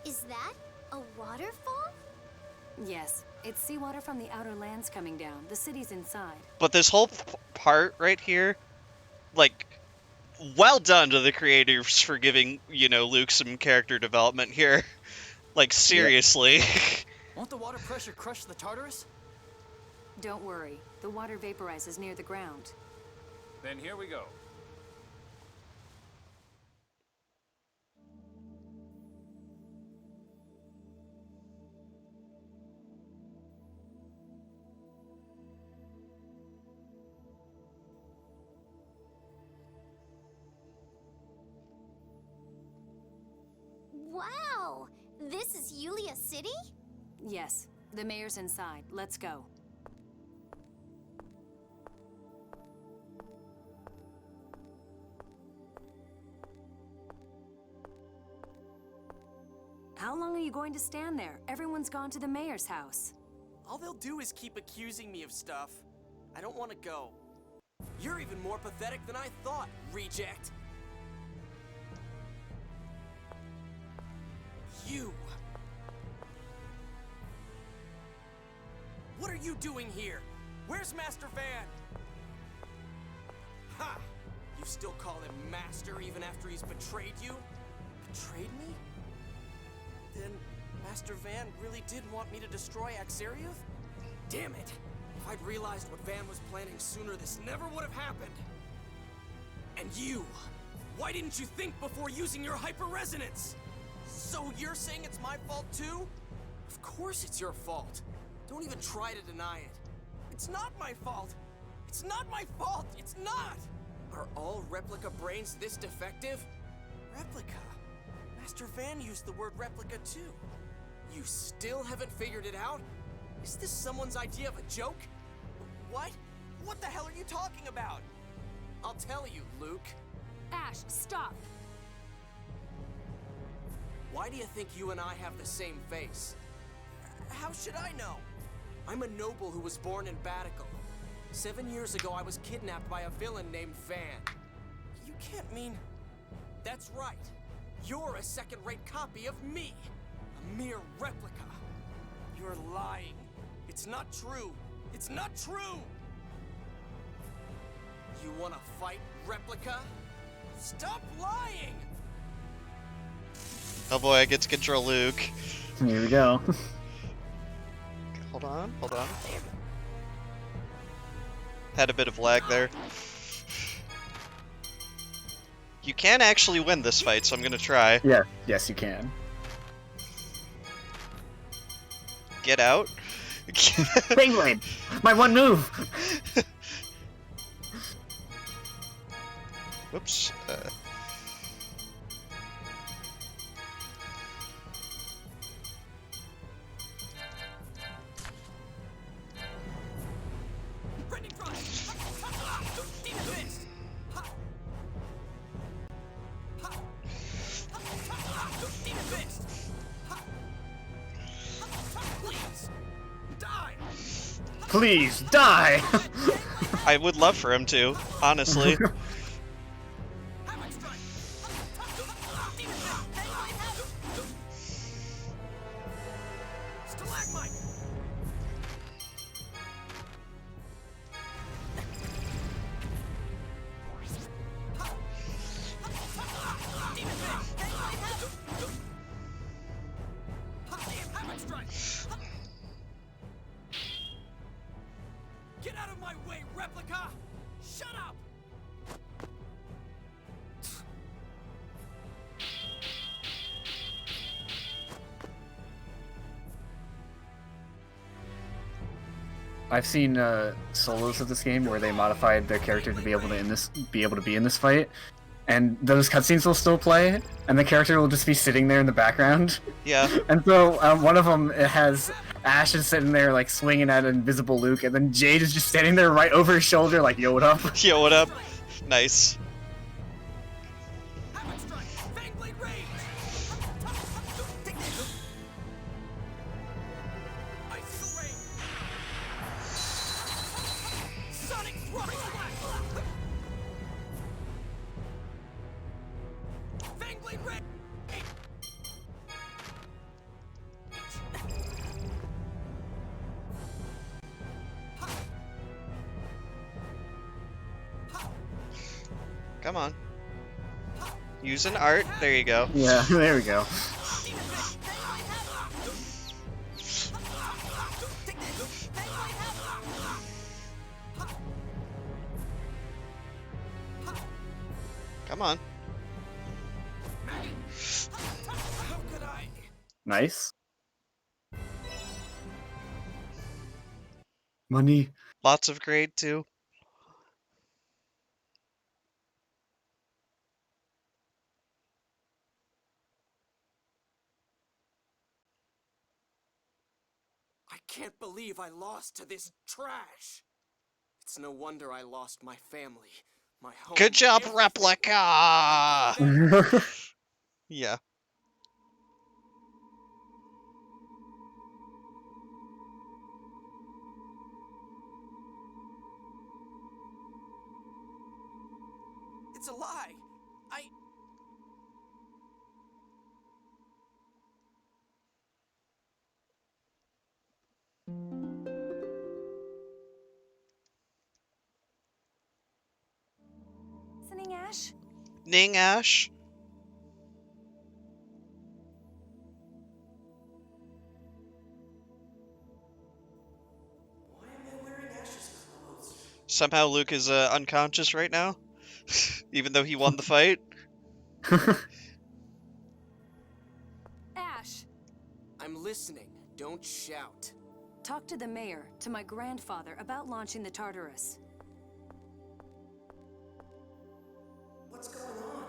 Is that a waterfall? Yes, it's seawater from the Outer Lands coming down. The city's inside. But this whole part right here, like, well done to the creators for giving, you know, Luke some character development here. Like, seriously. Won't the water pressure crush the Tartarus? Don't worry, the water vaporizes near the ground. Then here we go. Wow! This is Yulia City? Yes, the mayor's inside. Let's go. How long are you going to stand there? Everyone's gone to the mayor's house. All they'll do is keep accusing me of stuff. I don't want to go. You're even more pathetic than I thought, reject. You! What are you doing here? Where's Master Van? Ha! You still call him Master even after he's betrayed you? Betrayed me? Then Master Van really did want me to destroy Axariuth? Damn it! If I'd realized what Van was planning sooner, this never would have happened. And you! Why didn't you think before using your hyper-resonance? So you're saying it's my fault too? Of course it's your fault. Don't even try to deny it. It's not my fault. It's not my fault. It's not. Are all replica brains this defective? Replica? Master Van used the word replica too. You still haven't figured it out? Is this someone's idea of a joke? What? What the hell are you talking about? I'll tell you, Luke. Ash, stop! Why do you think you and I have the same face? How should I know? I'm a noble who was born in Batical. 7 years ago, I was kidnapped by a villain named Van. You can't mean... That's right. You're a second-rate copy of me. A mere replica. You're lying. It's not true. It's not true! You wanna fight, replica? Stop lying! Oh boy, I get to control Luke. Here we go. Hold on, hold on. Had a bit of lag there. You can actually win this fight, so I'm gonna try. Yeah, yes you can. Get out. Penguin! My one move! Whoops. Please, die! I would love for him to, honestly. Get out of my way, replica! Shut up! I've seen solos of this game where they modified their character to be able to be in this fight, and those cutscenes will still play, and the character will just be sitting there in the background. Yeah. And so one of them, it has Ash is sitting there like swinging at invisible Luke, and then Jade is just standing there right over his shoulder, like, "Yo, what up?" Yo, what up? Nice. Come on. Use an art. There you go. Yeah, there we go. Come on. How could I? Nice. Money. Lots of grade, too. I can't believe I lost to this trash. It's no wonder I lost my family, my home. Good job, everything. Replica! And Yeah. it's a lie. Listening, Ash? Ning Ash? Why am I wearing Ash's clothes? Somehow Luke is unconscious right now, even though he won the fight. Ash, I'm listening. Don't shout. talk to the mayor, to my grandfather, about launching the Tartarus. What's going on?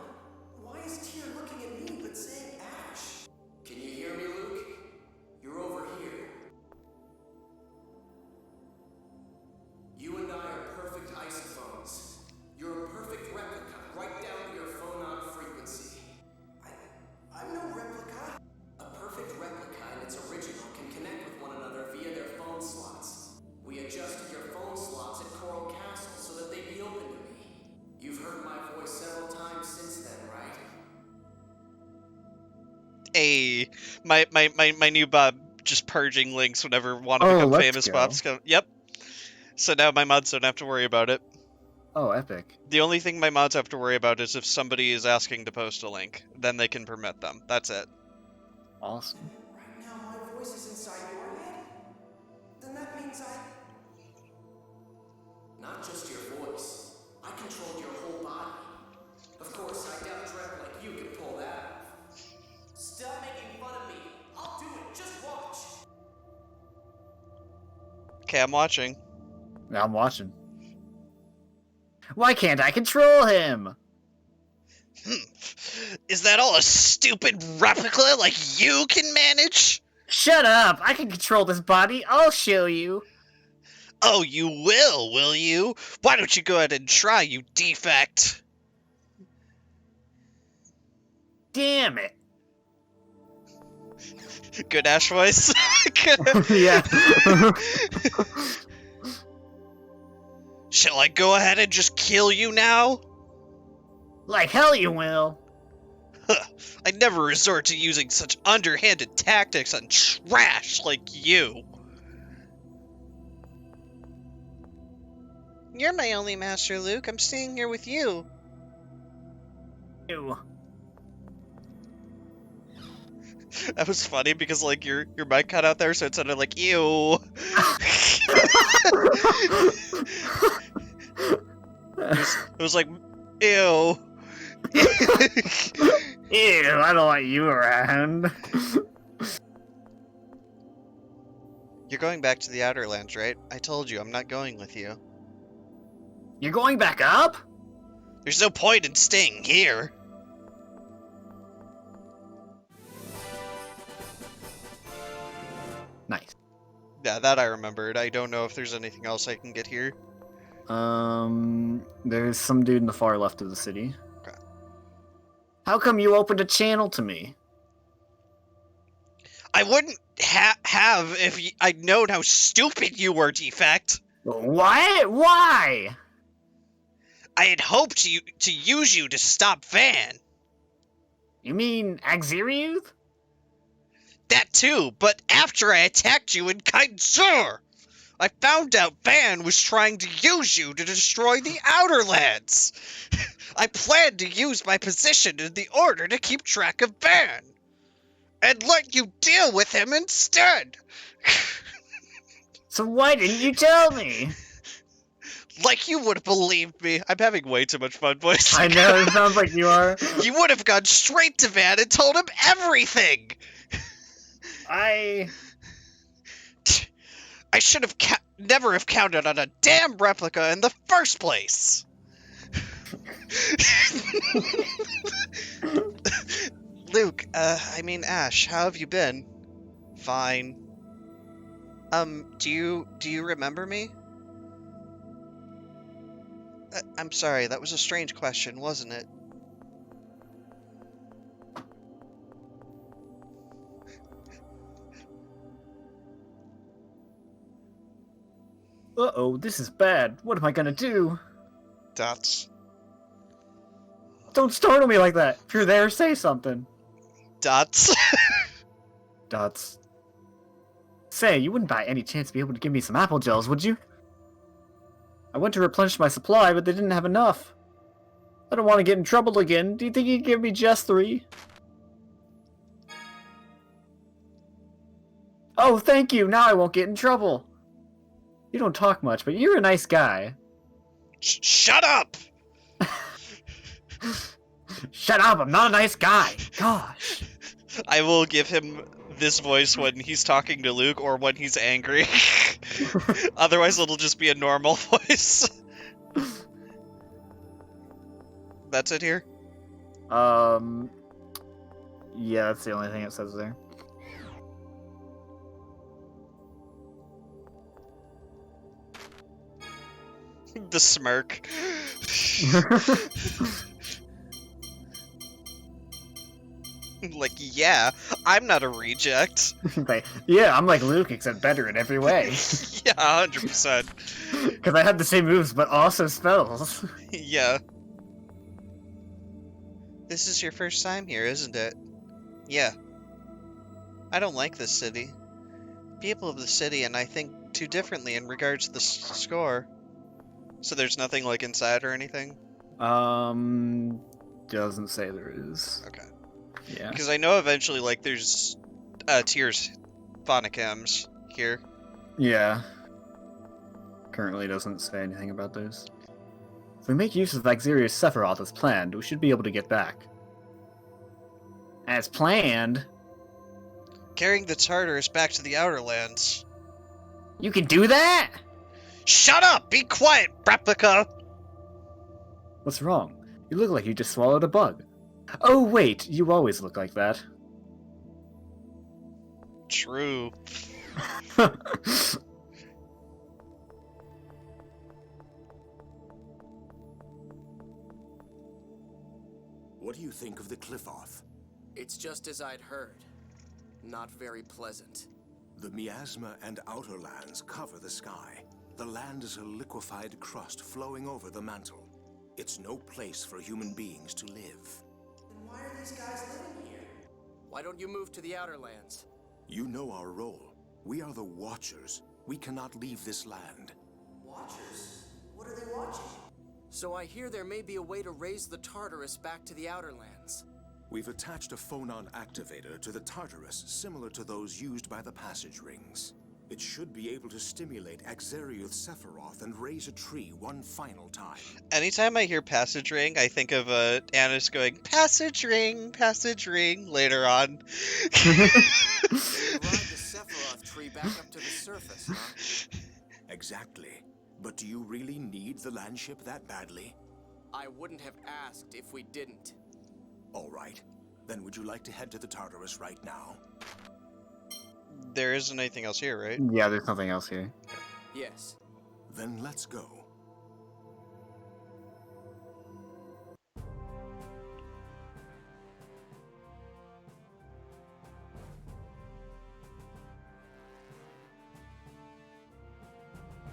Why is Tyr looking at me but saying Ash? Can you hear me, Luke? You're over here. You and I are perfect isophones. You're a perfect replica, right down to your phonon frequency. I'm no replica. A perfect replica and its original can connect with one another via their phone slots. We adjusted your phone slots at Coral Castle so that they'd be open to me. You've heard my voice several times since then, right? Hey, my new Bob just purging links whenever want to Oh, become let's famous go. Bobs come. Yep. So now my mods don't have to worry about it. Oh, epic. The only thing my mods have to worry about is if somebody is asking to post a link, then they can permit them. That's it. Awesome. Right now, my voice is inside your head? Then that means Not just your voice. I controlled your whole body. Of course, I doubt Drek like you can pull that off. Stop making fun of me. I'll do it. Just watch. Okay, I'm watching. Now I'm watching. Why can't I control him? Is that all a stupid replica like you can manage? Shut up! I can control this body. I'll show you. Oh, you will you? Why don't you go ahead and try, you defect? Damn it. Good Ash voice. Yeah. Shall I go ahead and just kill you now? Like hell you will. I never resort to using such underhanded tactics on trash like you. You're my only master, Luke. I'm staying here with you. Ew. That was funny because like your mic cut out there, so it sounded like ew. It was like ew. Ew, I don't want you around. You're going back to the Outer Lands, right? I told you, I'm not going with you. You're going back up? There's no point in staying here. Nice. Yeah, that I remembered. I don't know if there's anything else I can get here. There's some dude in the far left of the city. Okay. How come you opened a channel to me? I wouldn't have if I'd known how stupid you were, Defect. What? Why? I had hoped to use you to stop Van. You mean Axiriuth? That too, but after I attacked you in Kaizur, I found out Van was trying to use you to destroy the Outer Lands. I planned to use my position in the Order to keep track of Van, and let you deal with him instead. So why didn't you tell me? Like you would have believed me. I'm having way too much fun, boys. I know, it sounds like you are. You would have gone straight to Van and told him everything! I should have never have counted on a damn replica in the first place! Luke, I mean Ash, how have you been? Fine. Do you remember me? I'm sorry, that was a strange question, wasn't it? Uh-oh, this is bad. What am I gonna do? Dots. Don't startle me like that. If you're there, say something. Dots. Dots. Say, you wouldn't by any chance be able to give me some apple gels, would you? I went to replenish my supply, but they didn't have enough. I don't want to get in trouble again. Do you think you could give me just 3? Oh, thank you. Now I won't get in trouble. You don't talk much, but you're a nice guy. Shut up! Shut up, I'm not a nice guy. Gosh. I will give him this voice when he's talking to Luke or when he's angry. Otherwise, it'll just be a normal voice. That's it here? Yeah, that's the only thing it says there. The smirk. Like, yeah, I'm not a reject. Like, yeah, I'm like Luke, except better in every way. Yeah, 100%. Because I have the same moves, but also spells. Yeah. This is your first time here, isn't it? Yeah. I don't like this city. People of the city and I think too differently in regards to the score. So there's nothing like inside or anything? Doesn't say there is. Okay. Yeah. Because I know eventually, like, there's Tears Phonic hymns here. Yeah. Currently doesn't say anything about those. If we make use of Axerius Sephiroth as planned, we should be able to get back. As planned? Carrying the Tartarus back to the Outer Lands. You can do that? Shut up! Be quiet, replica! What's wrong? You look like you just swallowed a bug. Oh wait, you always look like that. True. What do you think of the cliff off? It's just as I'd heard. Not very pleasant. The miasma and outer lands cover the sky. The land is a liquefied crust flowing over the mantle. It's no place for human beings to live. Then why are these guys living here? Why don't you move to the Outer Lands? You know our role. We are the Watchers. We cannot leave this land. Watchers? What are they watching? So I hear there may be a way to raise the Tartarus back to the Outer Lands. We've attached a phonon activator to the Tartarus similar to those used by the passage rings. It should be able to stimulate Axerius Sephiroth and raise a tree one final time. Anytime I hear passage ring, I think of Annis going, passage ring, later on. Ride the Sephiroth tree back up to the surface, huh? Exactly. But do you really need the landship that badly? I wouldn't have asked if we didn't. All right. Then would you like to head to the Tartarus right now? There isn't anything else here, right? Yeah, there's nothing else here. Yes. Then let's go.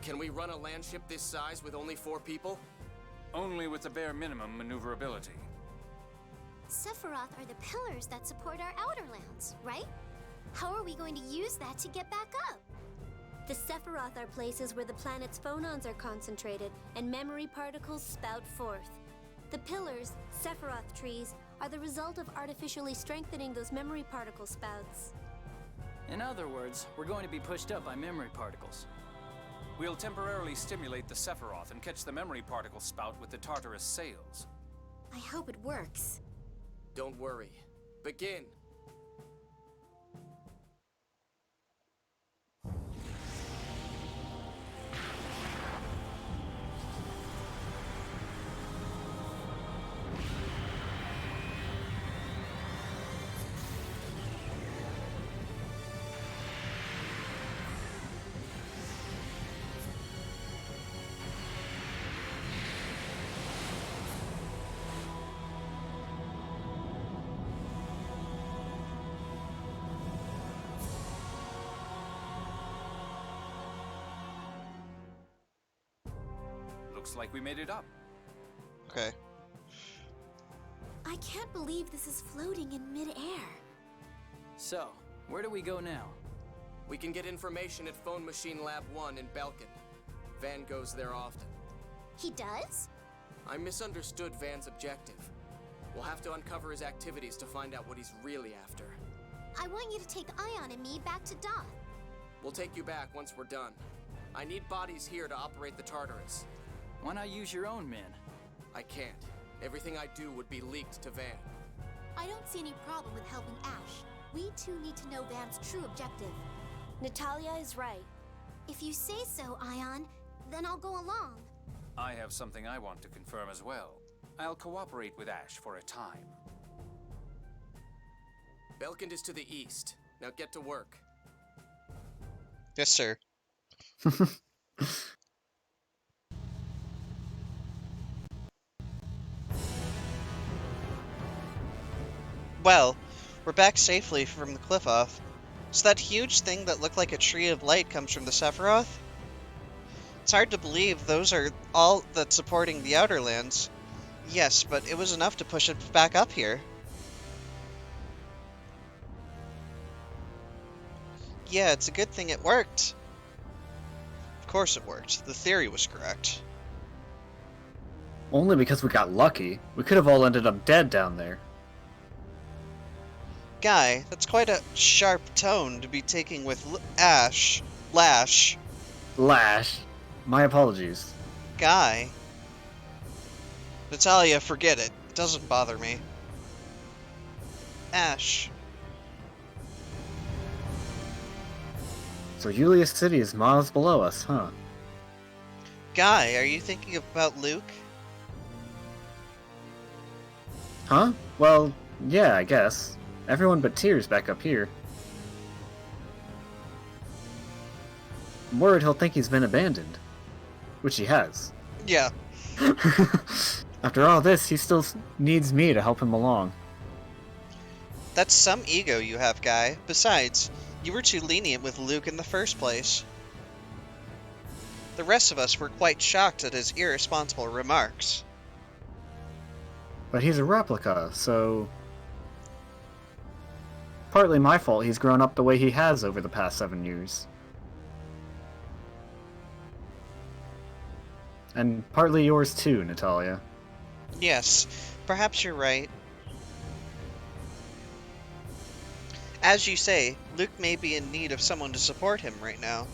Can we run a landship this size with only 4 people? Only with the bare minimum maneuverability. Sephiroth are the pillars that support our outer lands, right? How are we going to use that to get back up? The Sephiroth are places where the planet's phonons are concentrated and memory particles spout forth. The pillars, Sephiroth trees, are the result of artificially strengthening those memory particle spouts. In other words, we're going to be pushed up by memory particles. We'll temporarily stimulate the Sephiroth and catch the memory particle spout with the Tartarus sails. I hope it works. Don't worry. Begin. Looks like we made it up. Okay. I can't believe this is floating in midair. So, where do we go now? We can get information at Phone Machine Lab 1 in Belkin. Van goes there often. He does? I misunderstood Van's objective. We'll have to uncover his activities to find out what he's really after. I want you to take Ion and me back to Doth. We'll take you back once we're done. I need bodies here to operate the Tartarus. Why not use your own men? I can't. Everything I do would be leaked to Van. I don't see any problem with helping Ash. We too need to know Van's true objective. Natalia is right. If you say so, Ion, then I'll go along. I have something I want to confirm as well. I'll cooperate with Ash for a time. Belkind is to the east. Now get to work. Yes, sir. Well, we're back safely from the cliff off. So that huge thing that looked like a tree of light comes from the Sephiroth? It's hard to believe those are all that's supporting the Outer Lands. Yes, but it was enough to push it back up here. Yeah, it's a good thing it worked. Of course it worked. The theory was correct. Only because we got lucky. We could have all ended up dead down there. Guy, that's quite a sharp tone to be taking with Lash. Lash. My apologies. Guy. Natalia, forget it. It doesn't bother me. Ash. So Julius City is miles below us, huh? Guy, are you thinking about Luke? Huh? Well, yeah, I guess. Everyone but Tears back up here. I'm worried he'll think he's been abandoned. Which he has. Yeah. After all this, he still needs me to help him along. That's some ego you have, Guy. Besides, you were too lenient with Luke in the first place. The rest of us were quite shocked at his irresponsible remarks. But he's a replica, so... Partly my fault he's grown up the way he has over the past 7 years. And partly yours too, Natalia. Yes, perhaps you're right. As you say, Luke may be in need of someone to support him right now.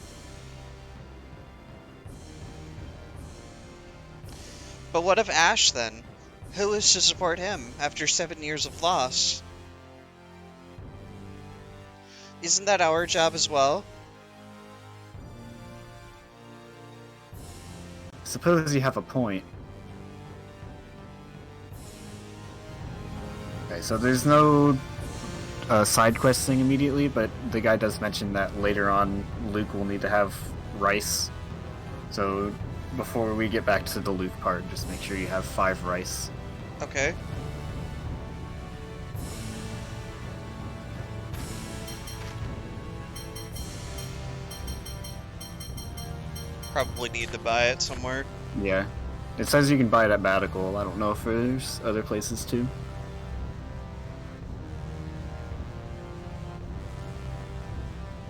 But what of Ash, then? Who is to support him after 7 years of loss? Isn't that our job as well? Suppose you have a point. Okay, so there's no side quest thing immediately, but the guy does mention that later on Luke will need to have rice. So before we get back to the Luke part, just make sure you have 5 rice. Okay. Probably need to buy it somewhere. Yeah. It says you can buy it at Batical. I don't know if there's other places too.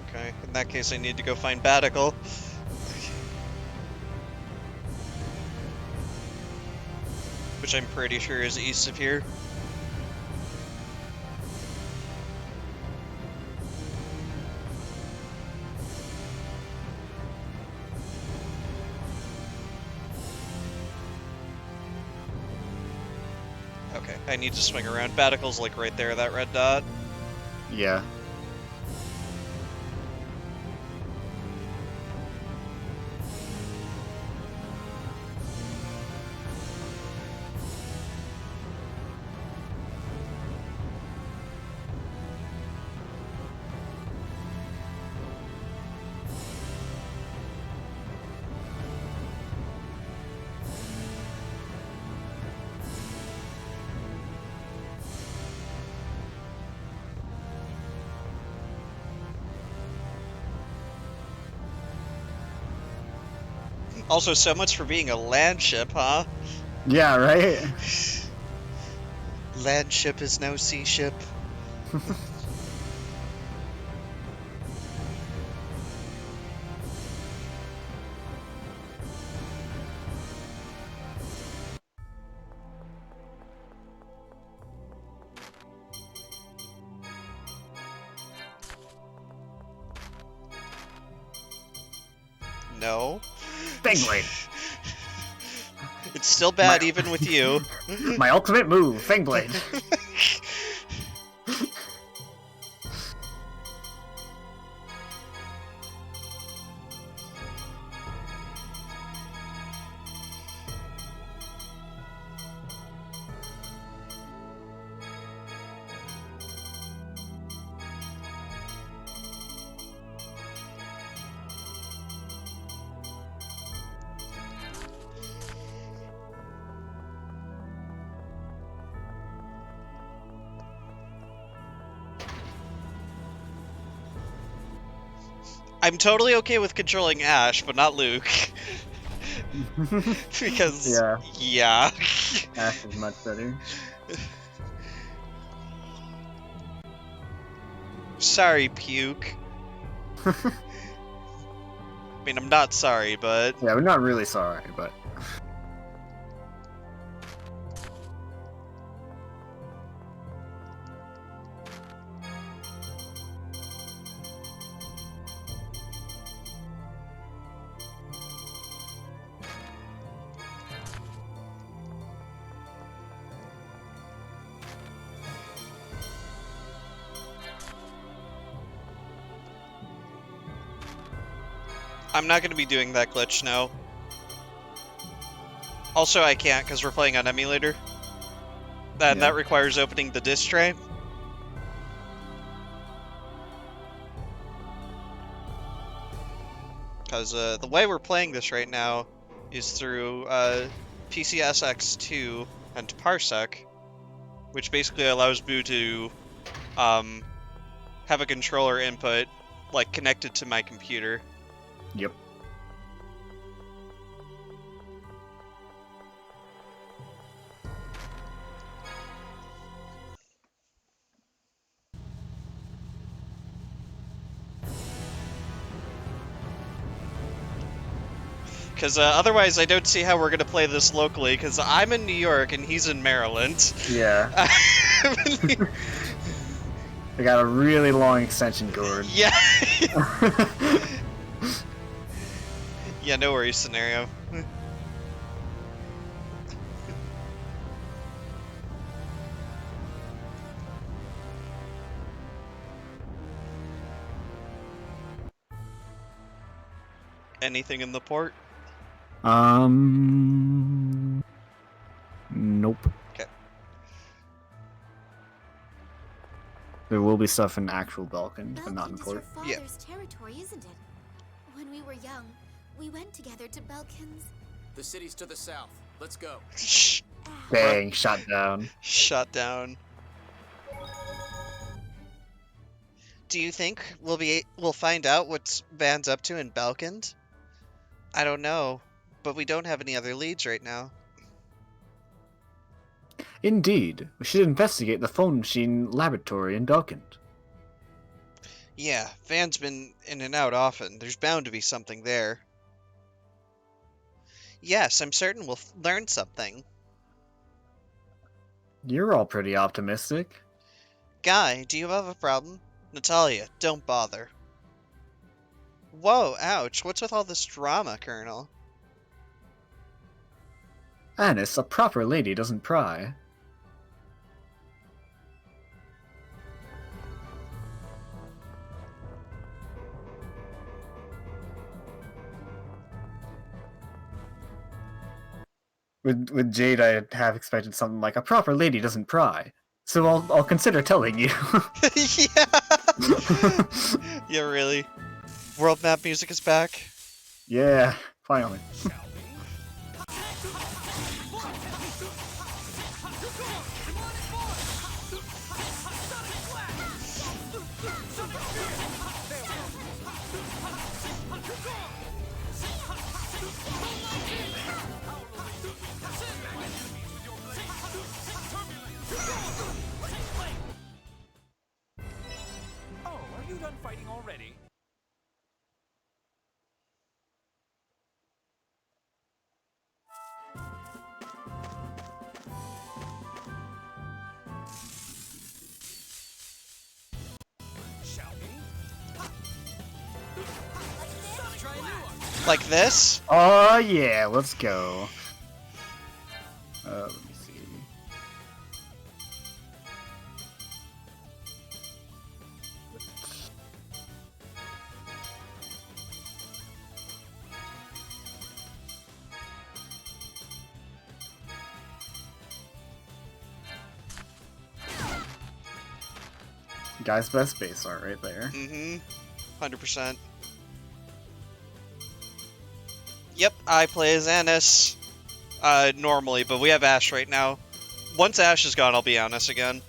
Okay, in that case I need to go find Batical. Which I'm pretty sure is east of here. Okay, I need to swing around. Baticle's like right there, that red dot. Yeah. Also, so much for being a land ship, huh? Yeah, right? Land ship is no sea ship. No. Big blade. It's still bad even with you. My ultimate move, Fang Blade. I'm totally okay with controlling Ash, but not Luke. Because, yeah. Ash is much better. Sorry, Puke. I mean, I'm not sorry, but... Yeah, we're not really sorry, but... I'm not going to be doing that glitch now. Also, I can't because we're playing on emulator. And that requires opening the disk tray. Because the way we're playing this right now is through PCSX2 and Parsec, which basically allows Boo to have a controller input like connected to my computer. Yep. Because otherwise I don't see how we're going to play this locally, because I'm in New York and he's in Maryland. Yeah. I got a really long extension cord. Yeah. Yeah, no worries, scenario. Anything in the port? Nope. Okay. There will be stuff in actual Balkan, but not in port. Belkins is your father's territory, isn't it? When we were young, we went together to Belkins. The city's to the south. Let's go. Shh. Dang, shot down. Shut down. Do you think we'll find out what Van's up to in Balkand? I don't know, but we don't have any other leads right now. Indeed, we should investigate the phone machine laboratory in Belkand. Yeah, Van's been in and out often. There's bound to be something there. Yes, I'm certain we'll learn something. You're all pretty optimistic. Guy, do you have a problem? Natalia, don't bother. Whoa, ouch, what's with all this drama, Colonel? Anis, a proper lady doesn't pry. with Jade, I have expected something like a proper lady doesn't pry. So I'll consider telling you. Yeah. Yeah, really. World map music is back. Yeah, finally. Oh, are you done fighting already? Shall we? Try a new one. Like this? Oh yeah, let's go. Let me see. Guy's best base art right there. Mm-hmm. 100%. Yep, I play as Annis. Normally, but we have Ash right now. Once Ash is gone, I'll be Annis again.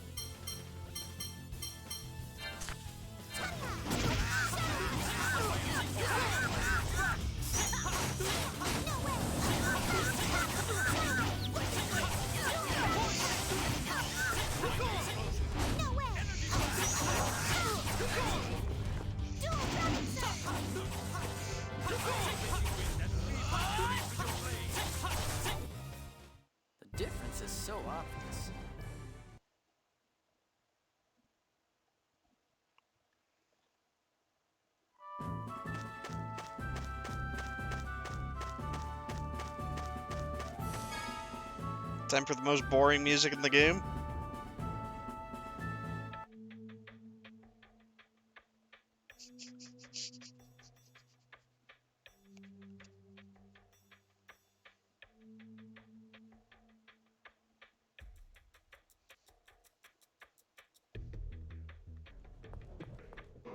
The difference is so obvious. Time for the most boring music in the game.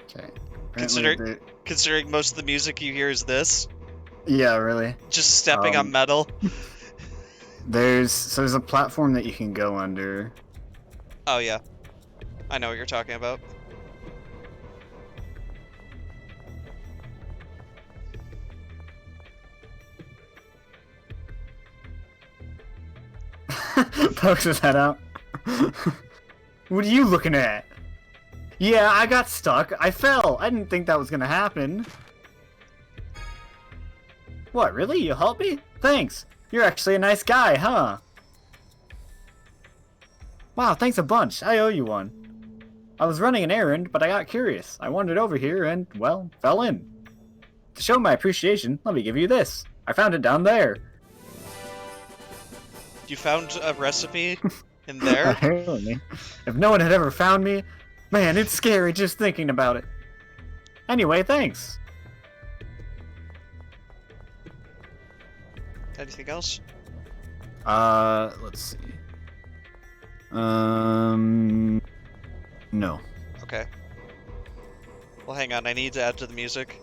Okay. Considering most of the music you hear is this, Yeah, really. just stepping on metal. There's a platform that you can go under. Oh yeah, I know what you're talking about. Pokes his head out. What are you looking at? Yeah, I got stuck. I fell. I didn't think that was gonna happen. What, really? You helped me? Thanks. You're actually a nice guy, huh? Wow, thanks a bunch. I owe you one. I was running an errand, but I got curious. I wandered over here and, well, fell in. To show my appreciation, let me give you this. I found it down there. You found a recipe in there? Apparently. If no one had ever found me, man, it's scary just thinking about it. Anyway, thanks. Anything else? Let's see. No. Okay. Well, hang on. I need to add to the music.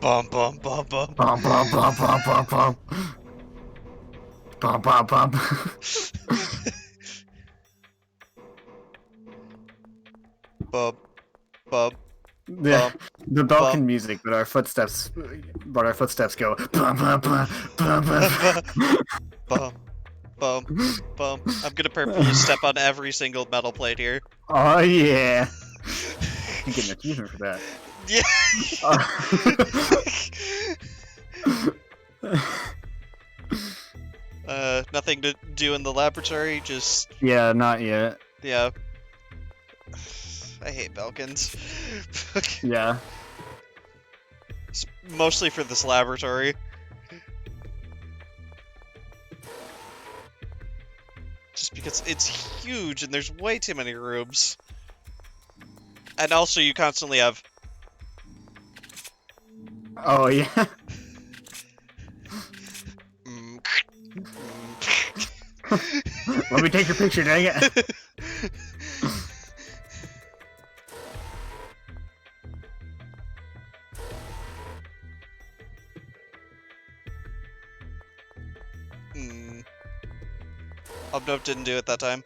Bum bum bum bum. Bum bum bum bum bum bum. Bum bum bum. Bub. Bub. Yeah, the Balkan bum. music, but our footsteps go bum bum bum bum bum. Bum. Bum. Bum. I'm gonna purposely step on every single metal plate here. Oh yeah. You get an achievement for that. Yeah. Nothing to do in the laboratory, just... Yeah, not yet. Yeah. I hate Balkans. Yeah. Mostly for this laboratory. Just because it's huge and there's way too many rooms. And also you constantly have... Oh yeah. Let me take your picture, dang it. Oh, nope, didn't do it that time.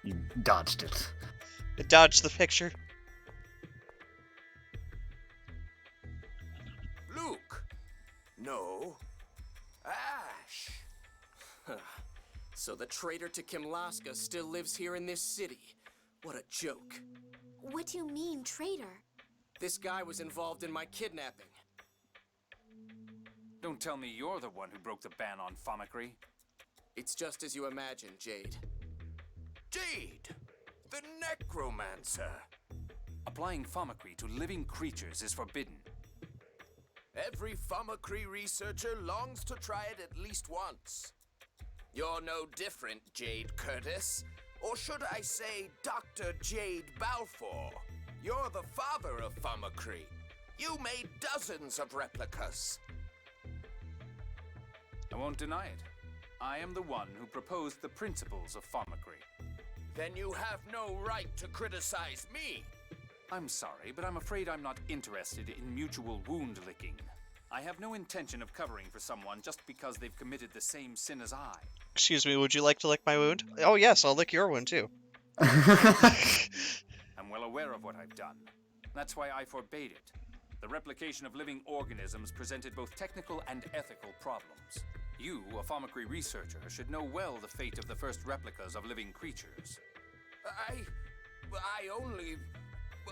You dodged it. I dodged the picture. Luke! No. Ash! So the traitor to Kimlaska still lives here in this city. What a joke. What do you mean, traitor? This guy was involved in my kidnapping. Don't tell me you're the one who broke the ban on Phomicry. It's just as you imagine, Jade. Jade! The necromancer! Applying Phomicry to living creatures is forbidden. Every Phomicry researcher longs to try it at least once. You're no different, Jade Curtis. Or should I say, Dr. Jade Balfour. You're the father of Phomicry. You made dozens of replicas. I won't deny it. I am the one who proposed the principles of Phomicry. Then you have no right to criticize me. I'm sorry, but I'm afraid I'm not interested in mutual wound licking. I have no intention of covering for someone just because they've committed the same sin as I. Excuse me, would you like to lick my wound? Oh yes, I'll lick your wound too. I'm well aware of what I've done. That's why I forbade it. The replication of living organisms presented both technical and ethical problems. You, a Phomicry researcher, should know well the fate of the first replicas of living creatures.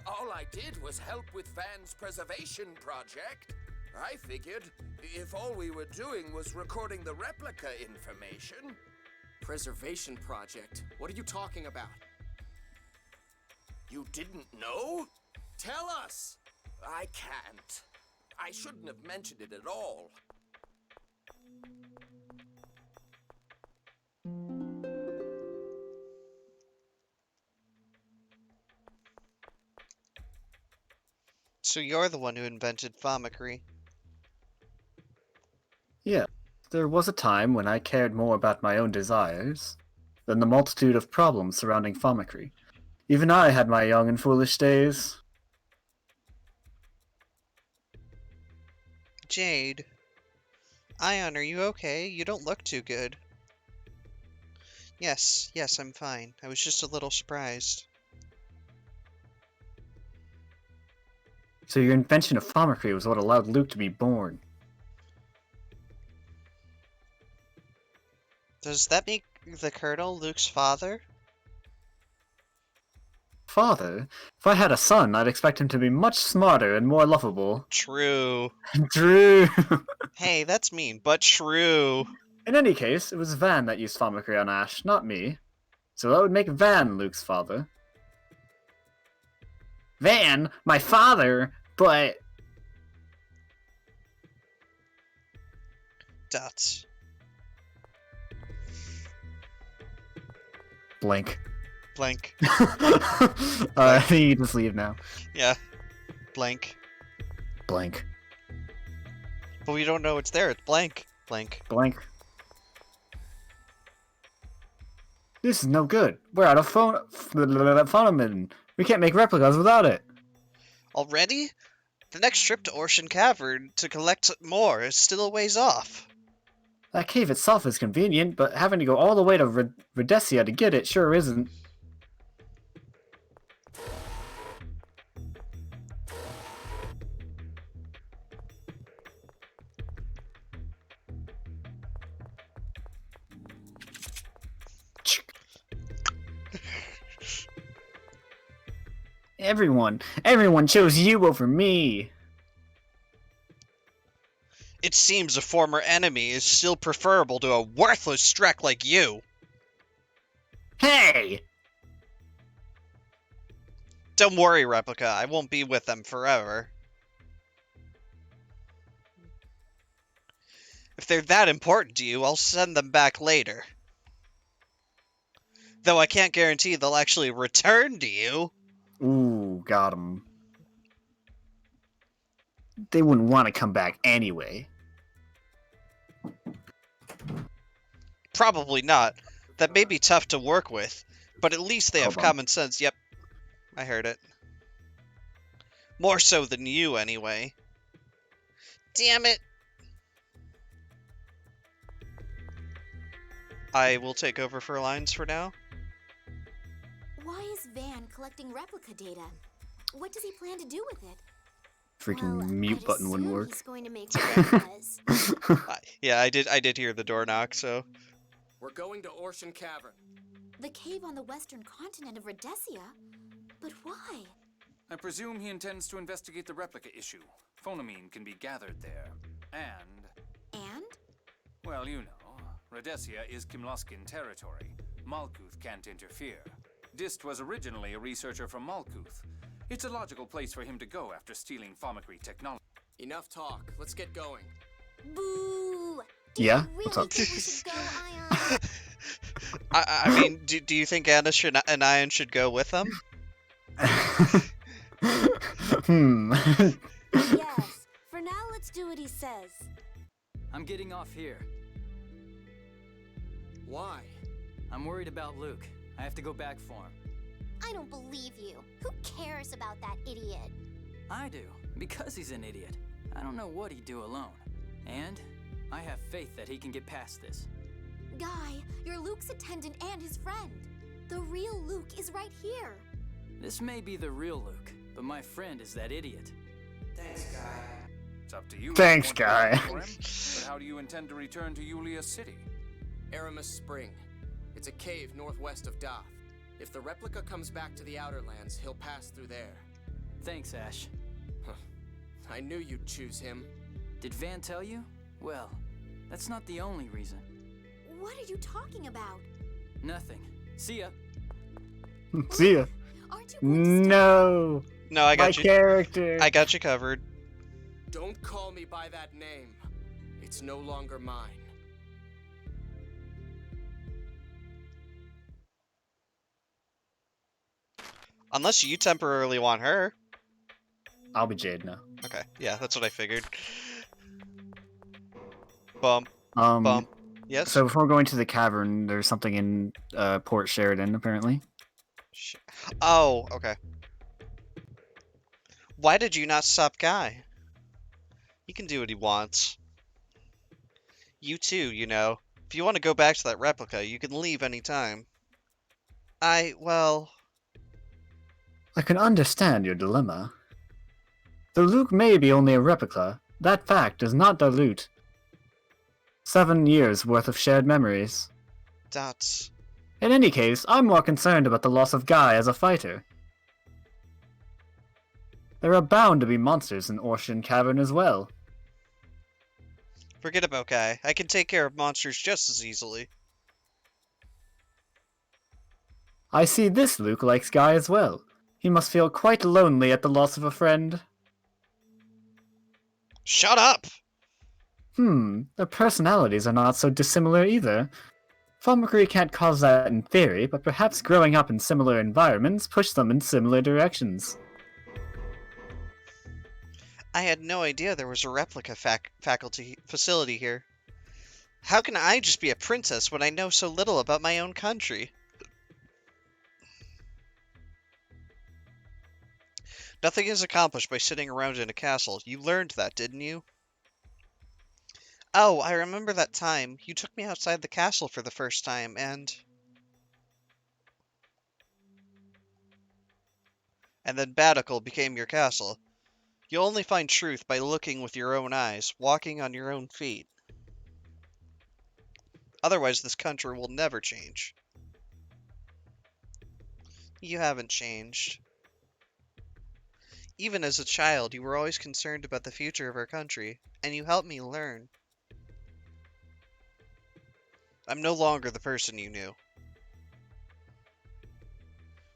All I did was help with Van's preservation project. I figured if all we were doing was recording the replica information. Preservation project? What are you talking about? You didn't know? Tell us! I can't. I shouldn't have mentioned it at all. So you're the one who invented Phomicry. Yeah, there was a time when I cared more about my own desires than the multitude of problems surrounding Phomicry. Even I had my young and foolish days. Jade. Ion, are you okay? You don't look too good. Yes, I'm fine. I was just a little surprised. So your invention of Phomicry was what allowed Luke to be born. Does that make the Colonel Luke's father? Father? If I had a son, I'd expect him to be much smarter and more lovable. True. True. Hey, that's mean, but true. In any case, it was Van that used Phomicry on Ash, not me. So that would make Van Luke's father. Van? My father? But... Dots. Blank. Blank. I think you can just leave now. Yeah. Blank. Blank. But we don't know it's there. It's blank. Blank. Blank. This is no good. We're out of Phonomin. We can't make replicas without it. Already? The next trip to Ocean Cavern to collect more is still a ways off. That cave itself is convenient, but having to go all the way to Rhodesia to get it sure isn't. Everyone chose you over me. It seems a former enemy is still preferable to a worthless Strek like you. Hey! Don't worry, Replica. I won't be with them forever. If they're that important to you, I'll send them back later. Though I can't guarantee they'll actually return to you. Ooh, got him. They wouldn't want to come back anyway. Probably not. That may be tough to work with, but at least they have Hold on. common sense. Yep, I heard it. More so than you, anyway. Damn it! I will take over for lines for now. Why is Van collecting replica data? What does he plan to do with it? Freaking Well, mute I'd button wouldn't assume work. He's going to make replicas. Yeah, I did hear the door knock, so... We're going to Ocean Cavern. The cave on the western continent of Rhodesia? But why? I presume he intends to investigate the replica issue. Phonamine can be gathered there. And? Well, you know, Rhodesia is Kimluskin territory. Malkuth can't interfere. Dist was originally a researcher from Malkuth. It's a logical place for him to go after stealing Phomicry technology. Enough talk. Let's get going. Boo! Yeah? Really What's up? think we should go, Ion? I mean, do you think Anna and Ion should go with them? Yes. For now, let's do what he says. I'm getting off here. Why? I'm worried about Luke. I have to go back for him. I don't believe you. Who cares about that idiot? I do, because he's an idiot. I don't know what he'd do alone. And I have faith that he can get past this. Guy, you're Luke's attendant and his friend. The real Luke is right here. This may be the real Luke, but my friend is that idiot. Thanks, Guy. It's up to you. Thanks, if you want to guy. go for him, but how do you intend to return to Yulia City? Aramis Spring. It's a cave northwest of Doth. If the replica comes back to the Outer Lands, he'll pass through there. Thanks, Ash. I knew you'd choose him. Did Van tell you? Well, that's not the only reason. What are you talking about? Nothing. See ya. See ya. Aren't you going to stay? No. No, I got My you. character. I got you covered. Don't call me by that name. It's no longer mine. Unless you temporarily want her. I'll be Jade now. Okay, yeah, that's what I figured. Bum, Um, bum. Yes? So before going to the cavern, there's something in Port Sheridan, apparently. Oh, okay. Why did you not stop Guy? He can do what he wants. You too, you know. If you want to go back to that replica, you can leave anytime. Well... I can understand your dilemma. The Luke may be only a replica. That fact does not dilute 7 years worth of shared memories. That's... In any case, I'm more concerned about the loss of Guy as a fighter. There are bound to be monsters in Ocean Cavern as well. Forget about Guy. I can take care of monsters just as easily. I see this Luke likes Guy as well. He must feel quite lonely at the loss of a friend. Shut up! Their personalities are not so dissimilar either. Phomicry can't cause that in theory, but perhaps growing up in similar environments pushed them in similar directions. I had no idea there was a replica facility here. How can I just be a princess when I know so little about my own country? Nothing is accomplished by sitting around in a castle. You learned that, didn't you? Oh, I remember that time. You took me outside the castle for the first time, and... And then Badical became your castle. You'll only find truth by looking with your own eyes, walking on your own feet. Otherwise, this country will never change. You haven't changed. Even as a child, you were always concerned about the future of our country, and you helped me learn. I'm no longer the person you knew.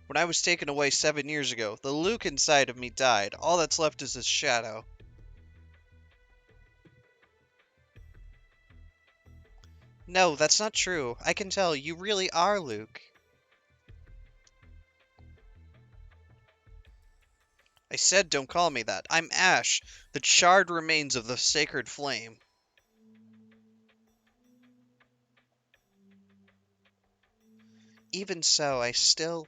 When I was taken away 7 years ago, the Luke inside of me died. All that's left is his shadow. No, that's not true. I can tell, you really are Luke. I said don't call me that. I'm Ash, the charred remains of the sacred flame. even so, I still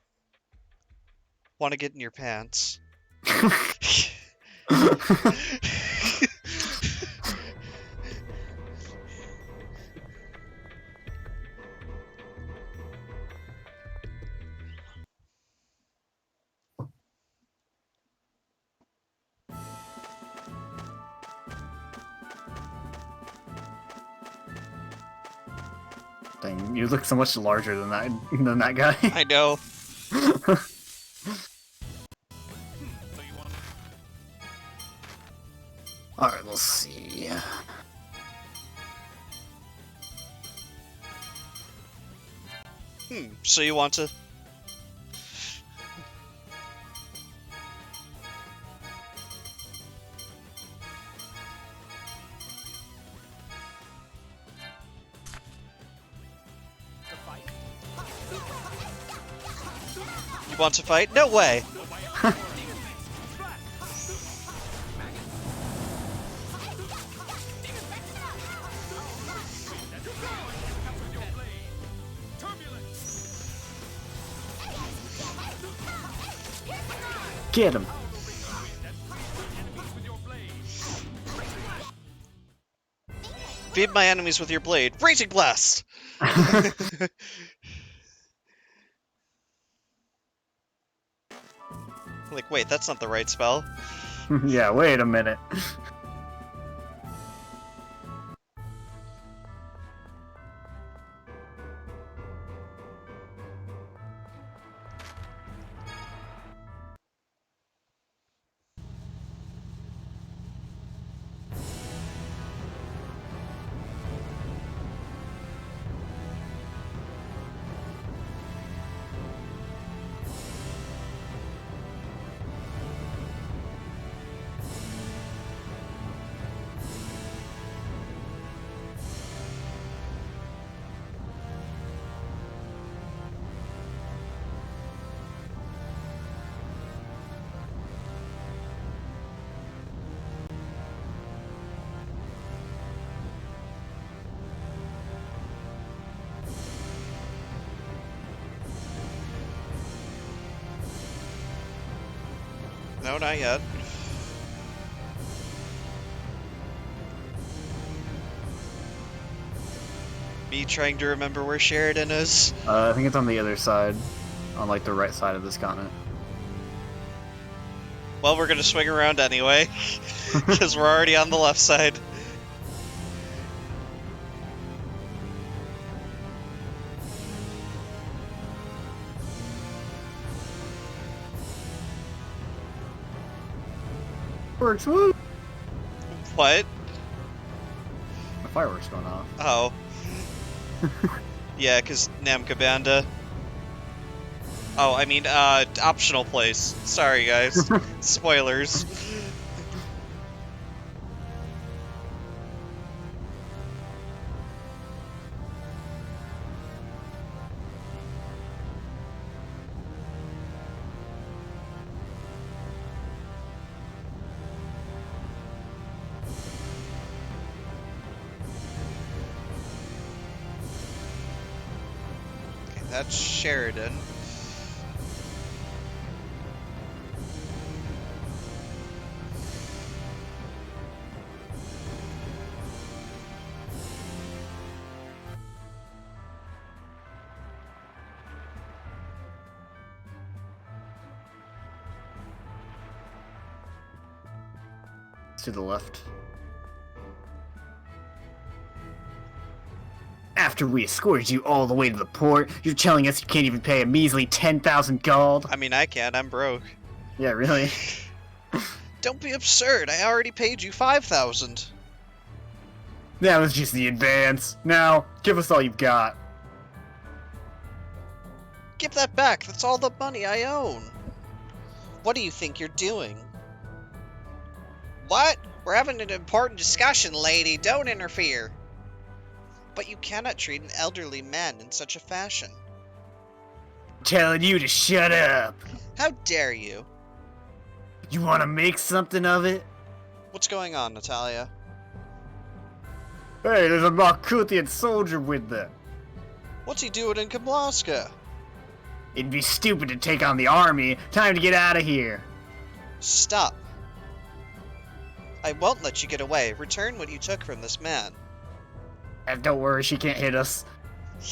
want to get in your pants. Dang, you look so much larger than that guy. I know. Alright, let's see. So you want to... You want to fight? No way! Get him! Feed my enemies with your blade. Raging Blast! Like, wait, that's not the right spell. Yeah, wait a minute. No, not yet. Me trying to remember where Sheridan is. I think it's on the other side. On, like, the right side of this continent. Well, we're gonna swing around anyway. Because we're already on the left side. Works, woo! What? The fireworks going off. Oh. Yeah, because Namco Banda. Oh, I mean, optional place. Sorry, guys. Spoilers. Okay, that's Sheridan. To the left. After we escorted you all the way to the port, you're telling us you can't even pay a measly 10,000 gold? I mean, I can't. I'm broke. Yeah, really? Don't be absurd. I already paid you 5,000. That was just the advance. Now, give us all you've got. Give that back. That's all the money I own. What do you think you're doing? What? We're having an important discussion, lady. Don't interfere. But you cannot treat an elderly man in such a fashion. Telling you to shut up. How dare you? You want to make something of it? What's going on, Natalia? Hey, there's a Makuthian soldier with them. What's he doing in Kablaska? It'd be stupid to take on the army. Time to get out of here. Stop. I won't let you get away. Return what you took from this man. And don't worry, she can't hit us.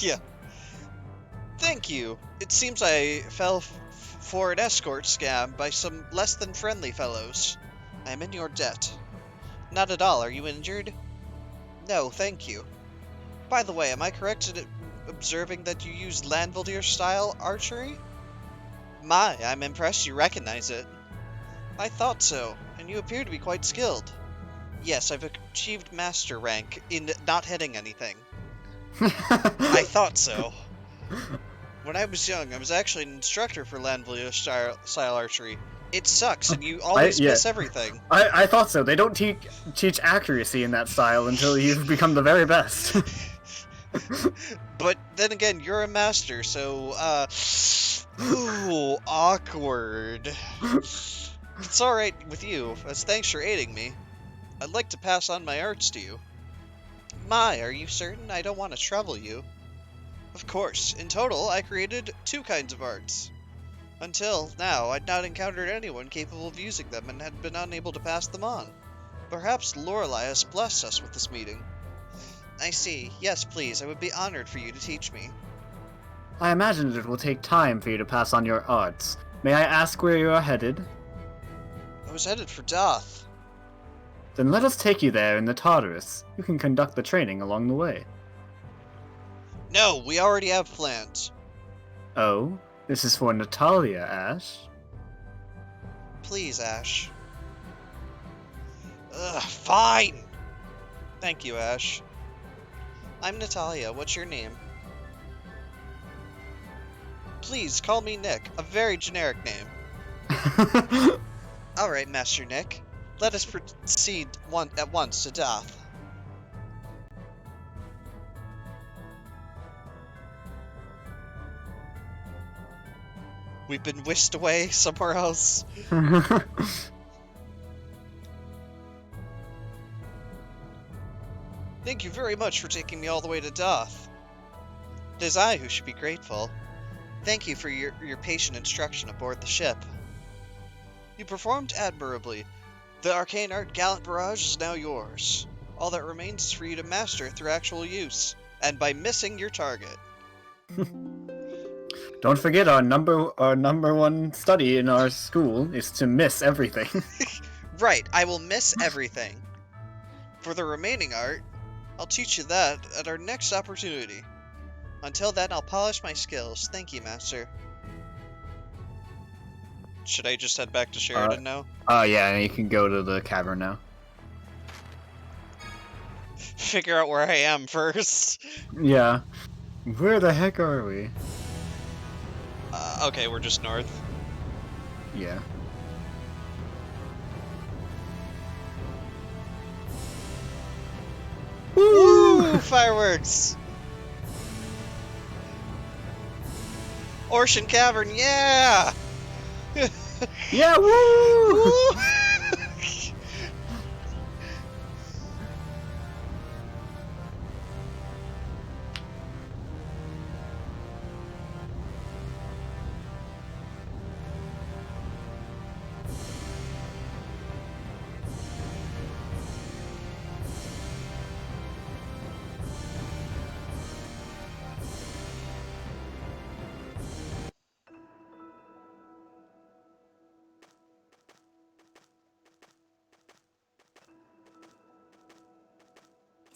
Yeah. Thank you. It seems I fell for an escort scam by some less than friendly fellows. I am in your debt. Not at all. Are you injured? No, thank you. By the way, am I correct in observing that you use Landvillier-style archery? My, I'm impressed you recognize it. I thought so, and you appear to be quite skilled. Yes, I've achieved master rank in not hitting anything. I thought so. When I was young, I was actually an instructor for Landvillier-style archery. It sucks, and you always miss everything. I thought so. They don't teach accuracy in that style until you've become the very best. But then again, you're a master, so, ooh, awkward. It's alright with you, as thanks for aiding me. I'd like to pass on my arts to you. My, are you certain I don't want to trouble you? Of course. In total, I created 2 kinds of arts. Until now, I'd not encountered anyone capable of using them and had been unable to pass them on. Perhaps Lorelei has blessed us with this meeting. I see. Yes, please. I would be honored for you to teach me. I imagine it will take time for you to pass on your arts. May I ask where you are headed? I was headed for Doth. Then let us take you there in the Tartarus. You can conduct the training along the way. No, we already have plans. Oh? This is for Natalia, Ash? Please, Ash. Ugh, fine! Thank you, Ash. I'm Natalia. What's your name? Please, call me Nick. A very generic name. Alright, Master Nick. Let us proceed at once to Doth. We've been whisked away somewhere else. Thank you very much for taking me all the way to Doth. It is I who should be grateful. Thank you for your patient instruction aboard the ship. You performed admirably. The arcane art Gallant Barrage is now yours. All that remains is for you to master it through actual use, and by missing your target. Don't forget our number 1 study in our school is to miss everything. Right, I will miss everything. For the remaining art, I'll teach you that at our next opportunity. Until then, I'll polish my skills. Thank you, Master. Should I just head back to Sheridan now? Oh yeah, you can go to the cavern now. Figure out where I am first. Yeah. Where the heck are we? Okay, we're just north. Yeah. Woo! Fireworks! Ocean Cavern, yeah! Yeah, woo! Woo!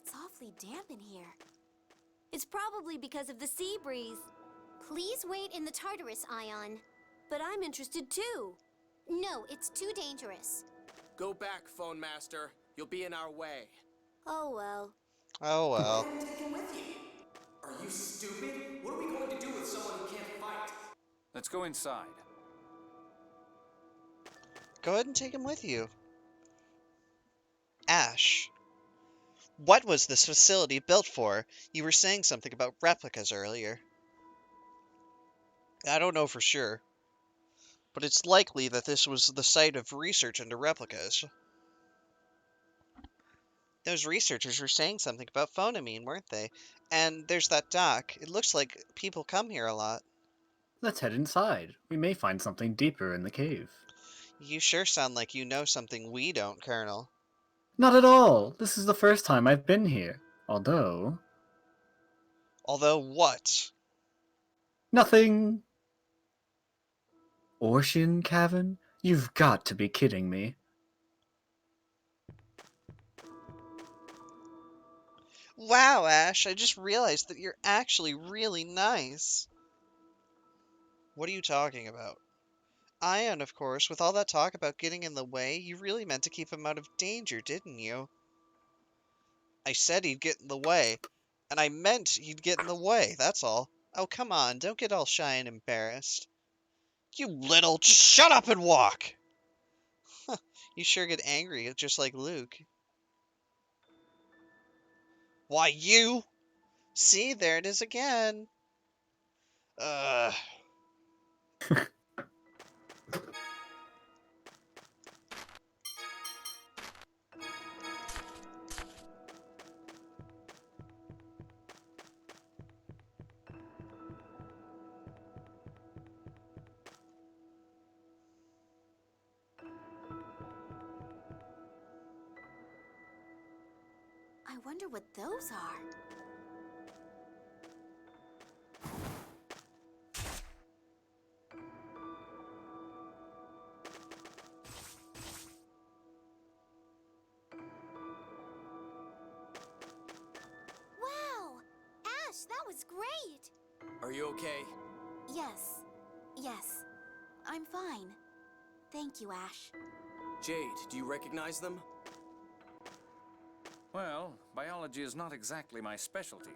It's awfully damp in here. It's probably because of the sea breeze. Please wait in the Tartarus, Ion. But I'm interested too. No, it's too dangerous. Go back, Phone Master. You'll be in our way. Oh well. Oh well. Take him with you. Are you stupid? What are we going to do with someone who can't fight? Let's go inside. Go ahead and take him with you. Ash. What was this facility built for? You were saying something about replicas earlier. I don't know for sure, but it's likely that this was the site of research into replicas. Those researchers were saying something about phonamine, weren't they? And there's that dock. It looks like people come here a lot. Let's head inside. We may find something deeper in the cave. You sure sound like you know something we don't, Colonel. Not at all. This is the first time I've been here. Although... Although what? Nothing... Ocean Cavern? You've got to be kidding me. Wow, Ash, I just realized that you're actually really nice. What are you talking about? Ion, of course, with all that talk about getting in the way, you really meant to keep him out of danger, didn't you? I said he'd get in the way, and I meant he'd get in the way, that's all. Oh, come on, don't get all shy and embarrassed. You little... Just shut up and walk! You sure get angry, just like Luke. Why, you... See, there it is again. Ugh. I wonder what those are. Wow! Ash, that was great! Are you okay? Yes. Yes. I'm fine. Thank you, Ash. Jade, do you recognize them? Well, biology is not exactly my specialty.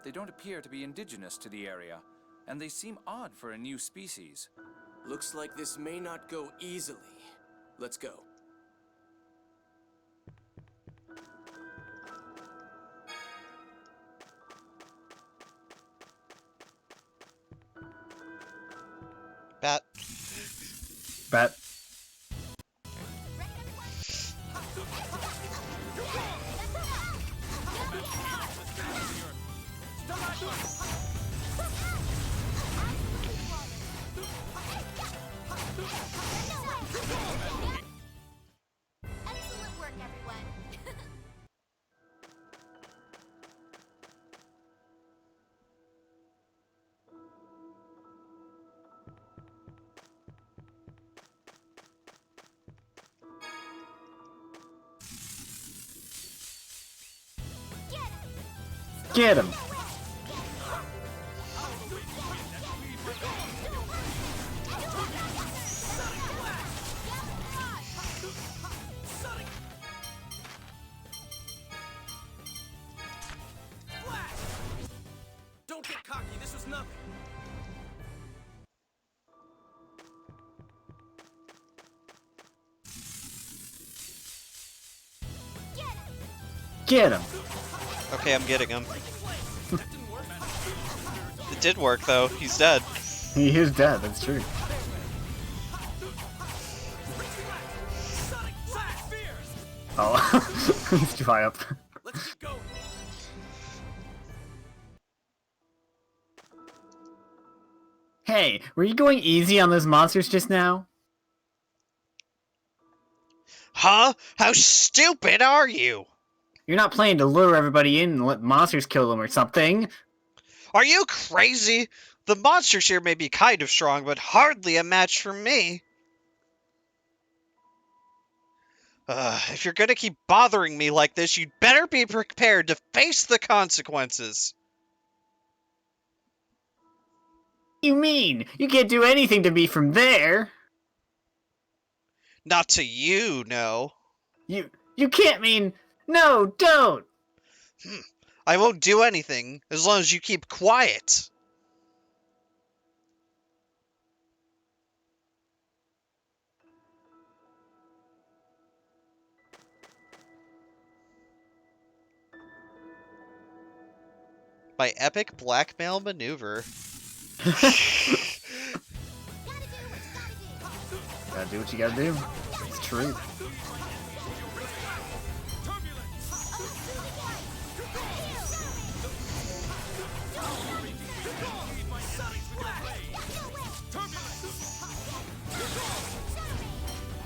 They don't appear to be indigenous to the area, and they seem odd for a new species. Looks like this may not go easily. Let's go. Bat. Bat. Excellent work, everyone. Get him! Don't get cocky, this was nothing. Get him! Okay, I'm getting him. It did work, though. He's dead. He is dead, that's true. Oh, he's too high up. Let's get going. Hey, were you going easy on those monsters just now? Huh? How stupid are you? You're not planning to lure everybody in and let monsters kill them or something? Are you crazy? The monsters here may be kind of strong, but hardly a match for me. If you're gonna keep bothering me like this, you'd better be prepared to face the consequences. You mean? You can't do anything to me from there? Not to you, no. You can't mean... No, don't! I won't do anything, as long as you keep quiet. By epic blackmail maneuver. Gotta do what you gotta do. It's true.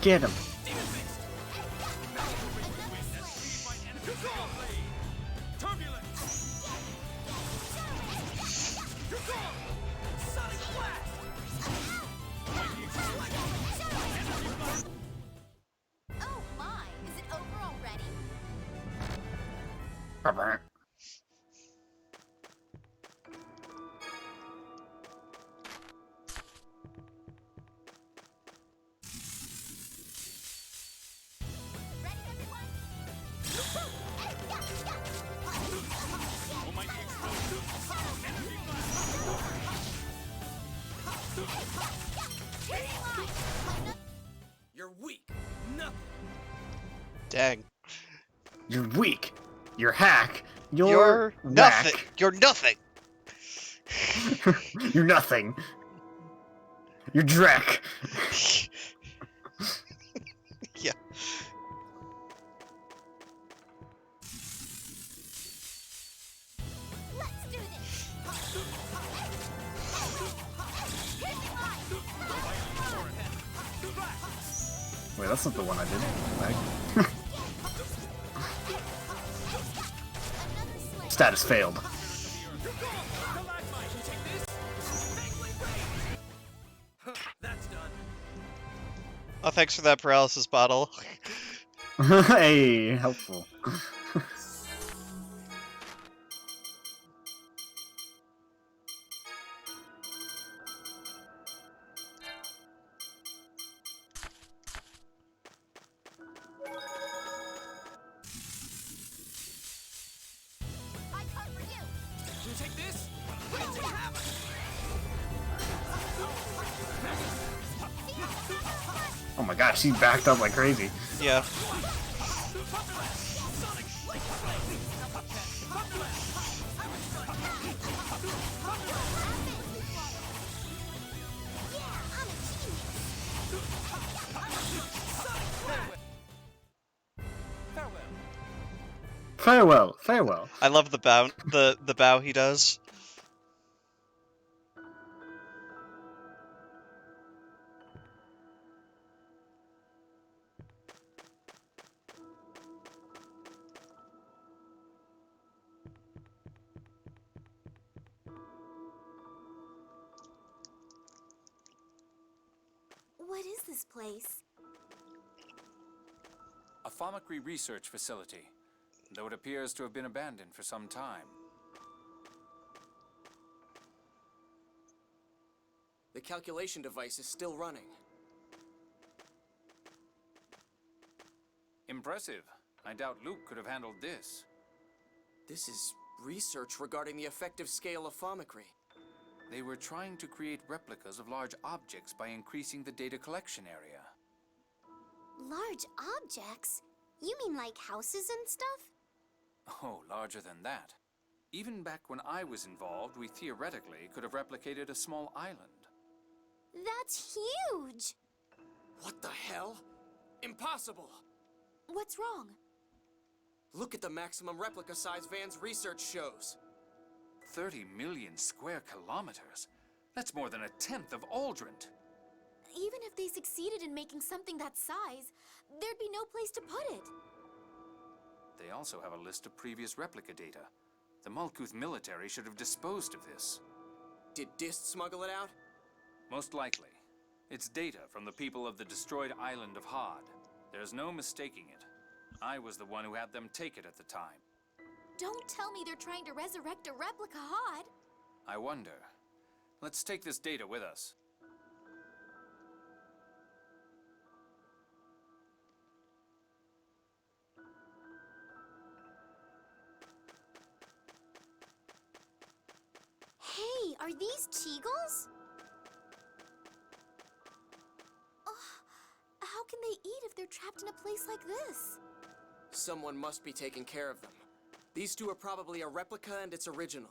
Get him. Oh my, is it over already? Ready, everyone? You're weak. Nothing. Dang. You're weak. You're hack. You're nothing. whack. You're nothing. You're nothing. You're Drek. Yeah. Let's do this. Wait, that's not the one I did. Like... Status failed. That's done. Oh, thanks for that paralysis bottle. Hey, helpful. I come for you. You take this? We'll take half. Oh my gosh, she backed up like crazy. Yeah. Farewell, farewell. I love the bow. The bow he does. What is this place? A Phomicry research facility, though it appears to have been abandoned for some time. The calculation device is still running. Impressive. I doubt Luke could have handled this. This is research regarding the effective scale of Phomicry. They were trying to create replicas of large objects by increasing the data collection area. Large objects? You mean like houses and stuff? Oh, larger than that. Even back when I was involved, we theoretically could have replicated a small island. That's huge! What the hell? Impossible! What's wrong? Look at the maximum replica size Van's research shows. 30 million square kilometers? That's more than a tenth of Aldrint. Even if they succeeded in making something that size, there'd be no place to put it. They also have a list of previous replica data. The Malkuth military should have disposed of this. Did Dist smuggle it out? Most likely. It's data from the people of the destroyed island of Hod. There's no mistaking it. I was the one who had them take it at the time. Don't tell me they're trying to resurrect a replica Hod. I wonder. Let's take this data with us. Hey, are these Cheagles? How can they eat if they're trapped in a place like this? Someone must be taking care of them. These two are probably a replica and its original.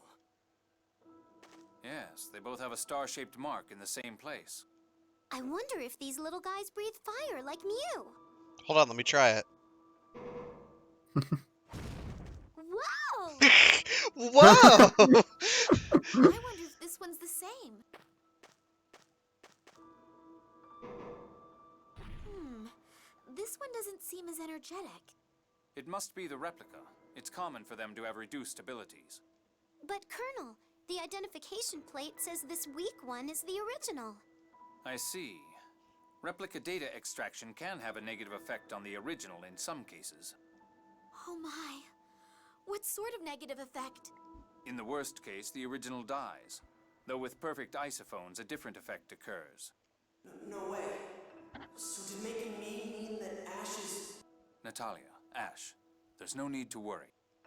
Yes, they both have a star-shaped mark in the same place. I wonder if these little guys breathe fire like Mew. Hold on, let me try it. Whoa! Whoa! I wonder if this one's the same. this one doesn't seem as energetic. It must be the replica. It's common for them to have reduced abilities. But Colonel, the identification plate says this weak one is the original. I see. Replica data extraction can have a negative effect on the original in some cases. Oh my. What sort of negative effect? In the worst case, the original dies. Though with perfect isophones, a different effect occurs. No way. So did making me mean that Ash is... Natalia, Ash, there's no need to worry.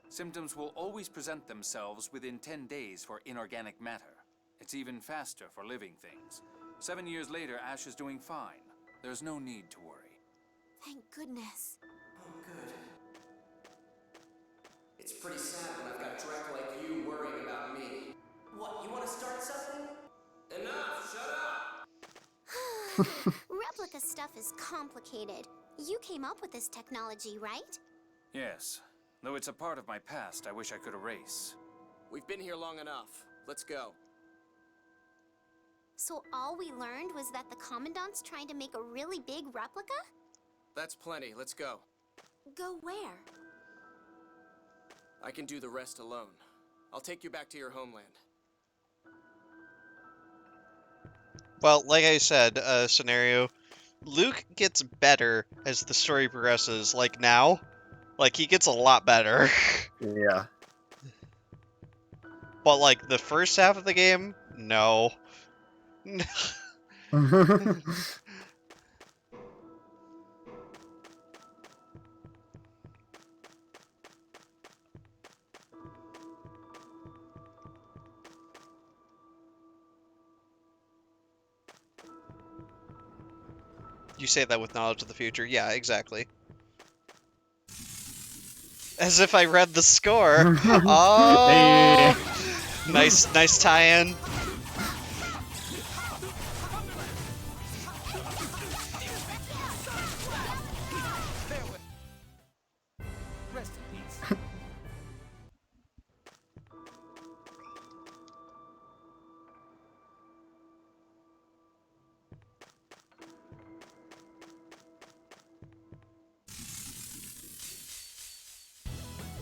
Symptoms will always present themselves within 10 days for inorganic matter. It's even faster for living things. 7 years later, Ash is doing fine. There's no need to worry. Thank goodness. Oh, good. It's pretty sad when I've got Drek like you worrying about me. What, you want to start something? Enough! Shut up! Replica stuff is complicated. You came up with this technology, right? Yes. Though it's a part of my past I wish I could erase. We've been here long enough. Let's go. So all we learned was that the Commandant's trying to make a really big replica? That's plenty. Let's go. Go where? I can do the rest alone. I'll take you back to your homeland. Well, like I said, scenario, Luke gets better as the story progresses, like now. Like, he gets a lot better. Yeah. But, like, the first half of the game, no. You say that with knowledge of the future. Yeah, exactly. As if I read the score. Oh, Hey. nice tie-in. Rest in peace.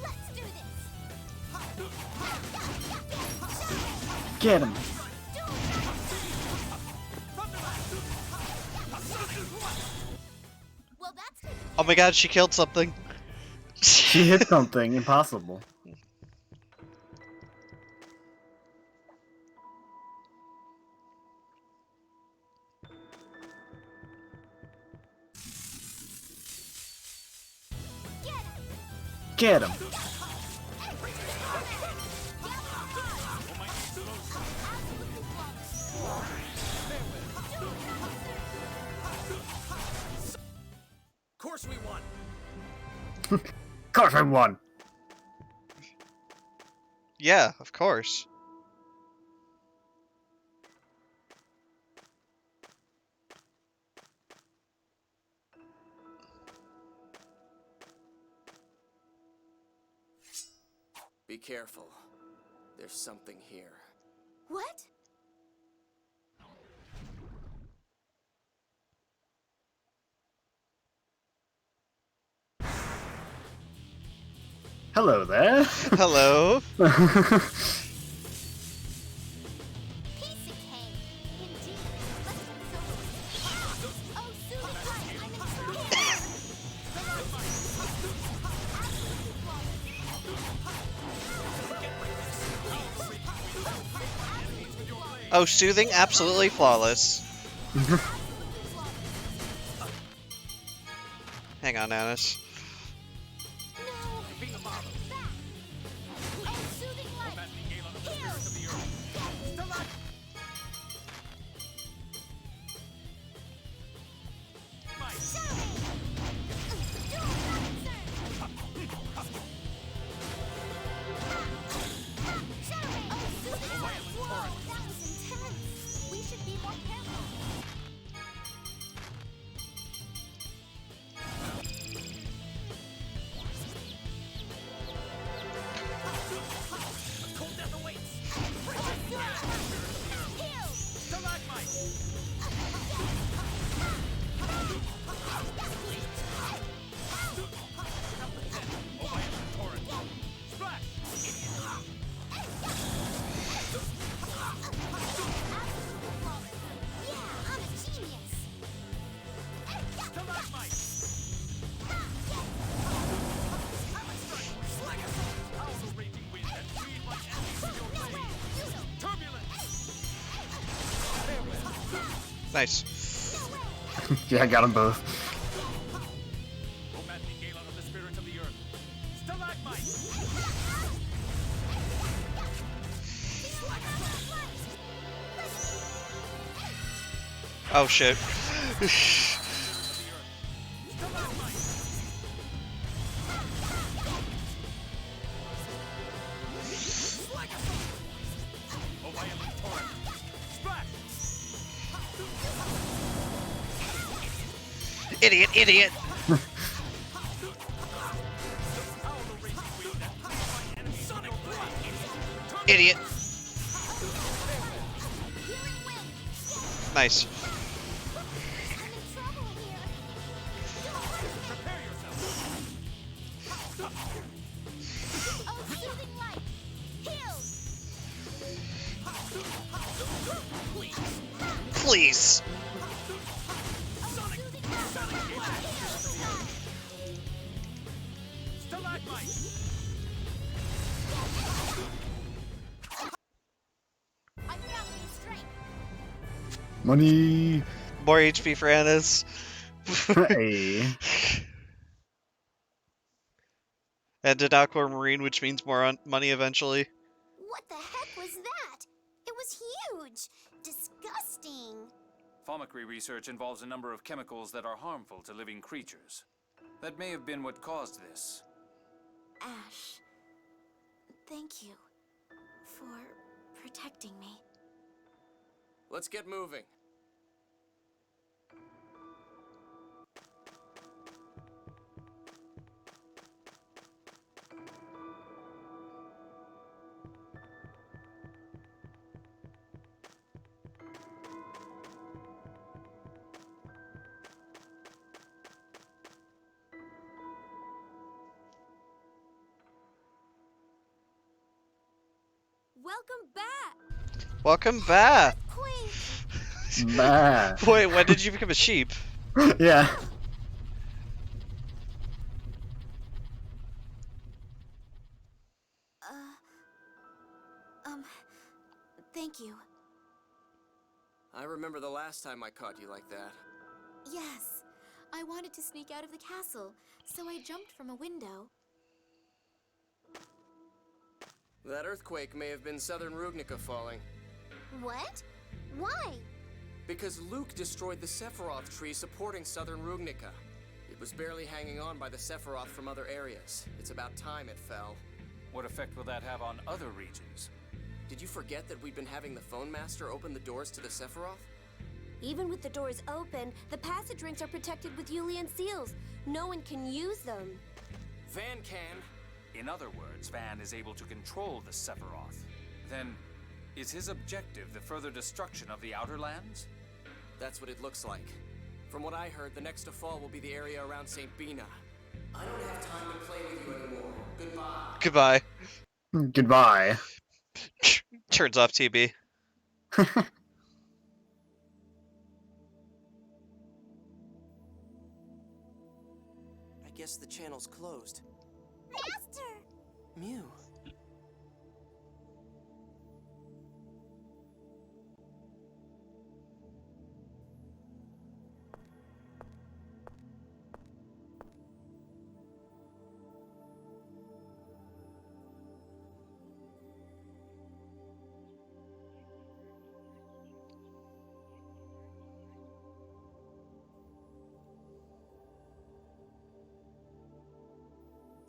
Let's do this! Get him. Well, that's taken Oh my god, she killed something. She hit something impossible. Get him. Of course we won. Of course I won. Yeah, of course. Be careful. There's something here. What? Hello there. Hello. Piece of cake. Indeed. Let's get this over with. Oh, soothing light. I'm in trouble. Oh, soothing, absolutely flawless. Hang on, Anis. Nice. Yeah, I got them both. Romantic gale out of the spirit of the earth. Stalagmite! Oh shit. Oh, violent torrent! Splash! Idiot, idiot! Idiot. Nice. Please. Money. More HP for Anna's. Hey. And an aquamarine, which means more money eventually. What the heck was that? It was huge. Disgusting. Phomicry research involves a number of chemicals that are harmful to living creatures. That may have been what caused this. Ash, thank you for protecting me. Let's get moving. Welcome back! Welcome back! Bah. Wait, when did you become a sheep? Yeah. Thank you. I remember the last time I caught you like that. Yes, I wanted to sneak out of the castle, so I jumped from a window. That earthquake may have been Southern Rugnica falling. What? Why? Because Luke destroyed the Sephiroth tree supporting Southern Rugnica. It was barely hanging on by the Sephiroth from other areas. It's about time it fell. What effect will that have on other regions? Did you forget that we've been having the Phone Master open the doors to the Sephiroth? Even with the doors open, the passage rings are protected with Yulian seals. No one can use them. Van can. In other words, Van is able to control the Sephiroth. Then, is his objective the further destruction of the Outer Lands? That's what it looks like. From what I heard, the next to fall will be the area around St. Bina. I don't have time to play with you anymore. Goodbye. Goodbye. Goodbye. Turns off TB. I guess the channel's closed. Master! Mew.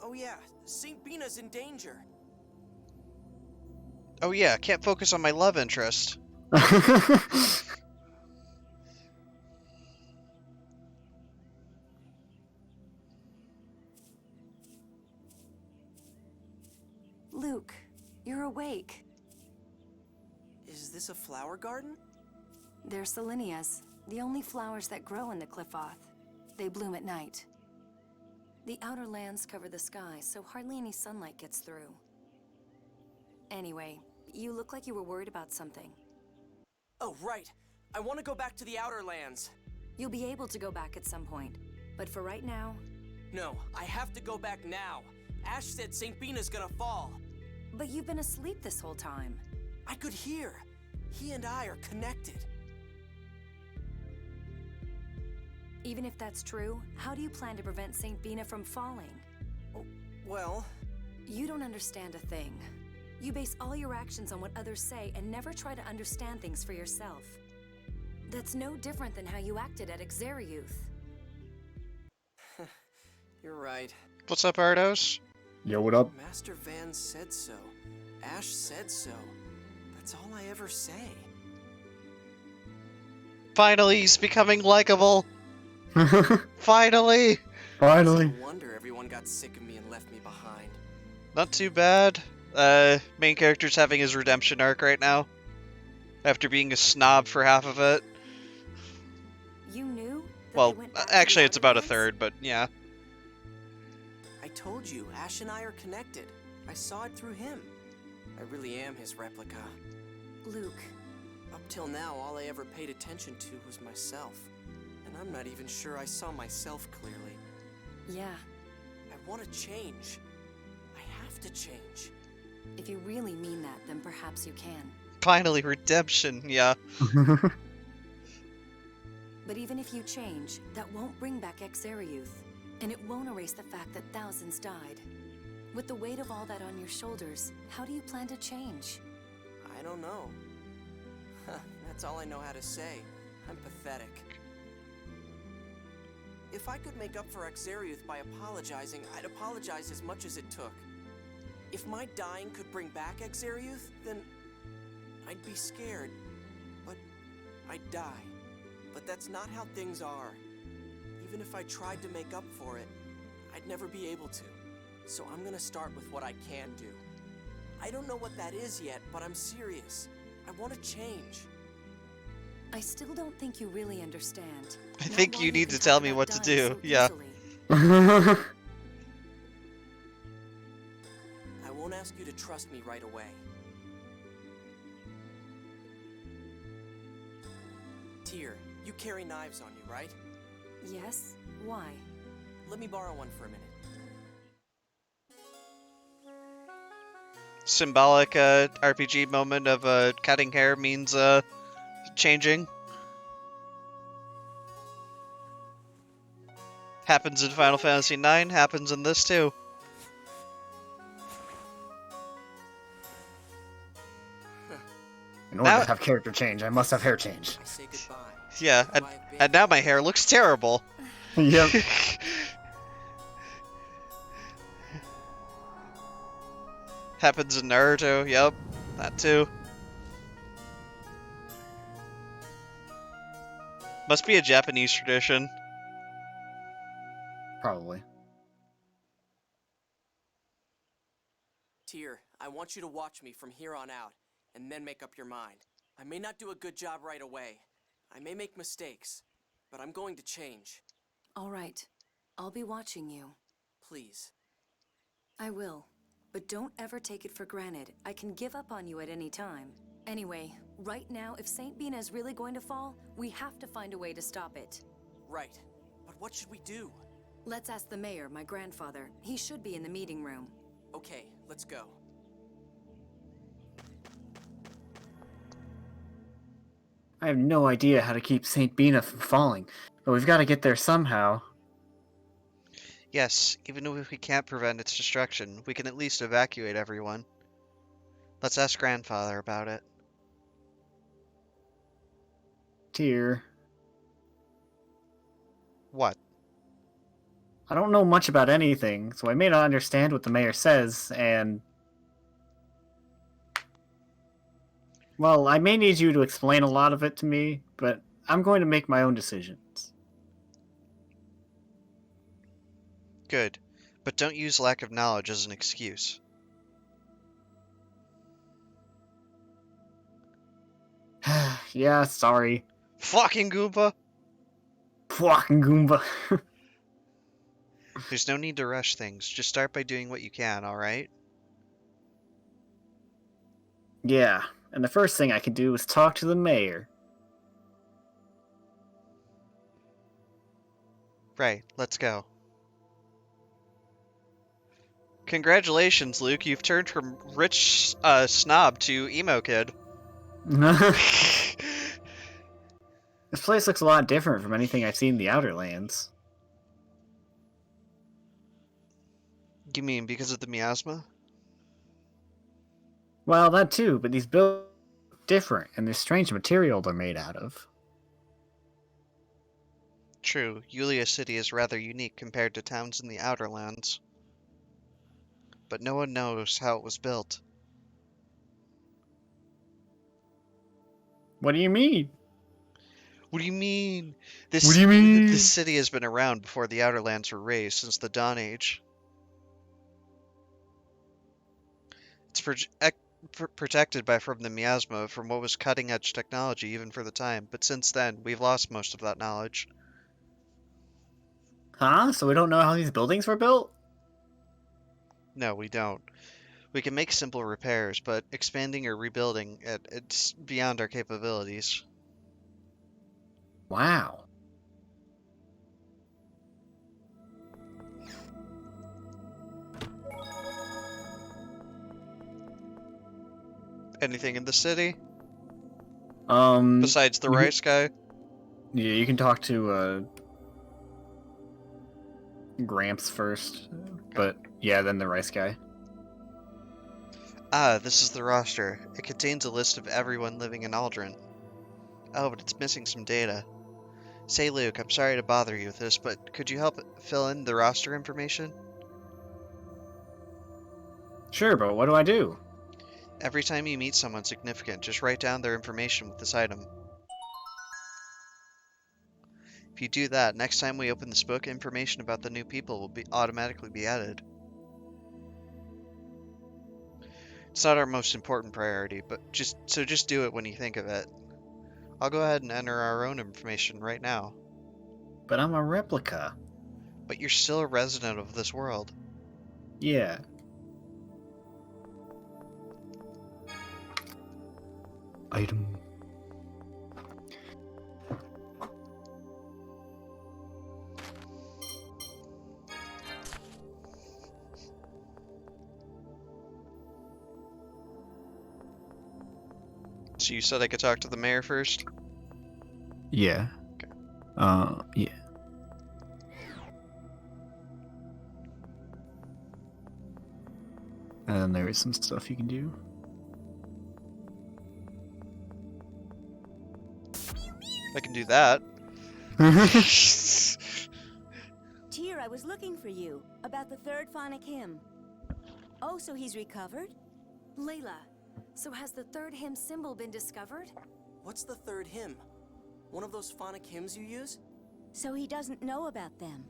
Oh yeah, St. Bina's in danger. Oh yeah, can't focus on my love interest. Luke, you're awake. Is this a flower garden? They're Selenias, the only flowers that grow in the Cliffoth. They bloom at night. The outer lands cover the sky, so hardly any sunlight gets through. Anyway, you look like you were worried about something. Oh, right. I want to go back to the Outer Lands. You'll be able to go back at some point, but for right now... No, I have to go back now. Ash said St. Bina's gonna fall. But you've been asleep this whole time. I could hear. He and I are connected. Even if that's true, how do you plan to prevent St. Bina from falling? Well... You don't understand a thing. You base all your actions on what others say and never try to understand things for yourself. That's no different than how you acted at Exariuth. You're right. What's up, Ardos? Yo, what up? Master Van said so. Ash said so. That's all I ever say. Finally, he's becoming likable. Finally. Finally. No wonder everyone got sick of me and left me behind. Not too bad. Main character's having his redemption arc right now. After being a snob for half of it. You knew? Well, actually it's about a third, but yeah. I told you, Ash and I are connected. I saw it through him. I really am his replica. Luke. Up till now, all I ever paid attention to was myself. And I'm not even sure I saw myself clearly. Yeah. I want to change. I have to change. If you really mean that, then perhaps you can. Finally, redemption, yeah. But even if you change, that won't bring back Exariuth. And it won't erase the fact that thousands died. With the weight of all that on your shoulders, how do you plan to change? I don't know. That's all I know how to say. I'm pathetic. If I could make up for Exariuth by apologizing, I'd apologize as much as it took. If my dying could bring back Exariuth, then I'd be scared. But I'd die. But that's not how things are. Even if I tried to make up for it, I'd never be able to. So I'm gonna start with what I can do. I don't know what that is yet, but I'm serious. I want to change. I still don't think you really understand. I think you need to tell me what to do, yeah. I won't ask you to trust me right away. Tyr, you carry knives on you, right? Yes? Why? Let me borrow one for a minute. Symbolic RPG moment of cutting hair means changing. Happens in Final Fantasy IX, happens in this too. In order to have character change, I must have hair change. I say goodbye. Yeah, and now my hair looks terrible. Yep. Happens in Naruto, yep, that too. Must be a Japanese tradition. Probably. Tyr, I want you to watch me from here on out, and then make up your mind. I may not do a good job right away. I may make mistakes, but I'm going to change. All right. I'll be watching you. Please. I will. But don't ever take it for granted. I can give up on you at any time. Anyway, right now, if St. Bina is really going to fall, we have to find a way to stop it. Right. But what should we do? Let's ask the mayor, my grandfather. He should be in the meeting room. Okay, let's go. I have no idea how to keep St. Bina from falling, but we've got to get there somehow. Yes, even if we can't prevent its destruction, we can at least evacuate everyone. Let's ask Grandfather about it. Tyr. What? I don't know much about anything, so I may not understand what the mayor says, and... Well, I may need you to explain a lot of it to me, but I'm going to make my own decisions. Good, but don't use lack of knowledge as an excuse. Yeah, sorry. Fucking Goomba! Fucking Goomba. There's no need to rush things. Just start by doing what you can, alright? Yeah, and the first thing I can do is talk to the mayor. Right, let's go. Congratulations, Luke. You've turned from rich snob to emo kid. This place looks a lot different from anything I've seen in the Outer Lands. You mean because of the miasma? Well, that too, but these buildings are different, and this strange material they're made out of. True, Yulia City is rather unique compared to towns in the Outer Lands. But no one knows how it was built. What do you mean? What do you mean? What do you mean? This city has been around before the Outer Lands were raised, since the Dawn Age. It's protected from the miasma, from what was cutting-edge technology even for the time, but since then, we've lost most of that knowledge. Huh? So we don't know how these buildings were built? No, we don't. We can make simple repairs, but expanding or rebuilding it's beyond our capabilities. Wow. Anything in the city? Um. Besides the rice guy? Yeah, you can talk to, Gramps first. But, yeah, then the rice guy. Ah, this is the roster. It contains a list of everyone living in Aldrin. Oh, but it's missing some data. Say, Luke, I'm sorry to bother you with this, but could you help fill in the roster information? Sure, but what do I do? Every time you meet someone significant, just write down their information with this item. If you do that, next time we open this book, information about the new people will automatically be added. It's not our most important priority, but just do it when you think of it. I'll go ahead and enter our own information right now. But I'm a replica. But you're still a resident of this world. Yeah. Item. So you said I could talk to the mayor first? Yeah. Okay. Yeah. And then there is some stuff you can do. I can do that. Tyr, I was looking for you about the third Phonic hymn. Oh, so he's recovered? Layla, so has the third hymn symbol been discovered? What's the third hymn? One of those phonic hymns you use? So he doesn't know about them.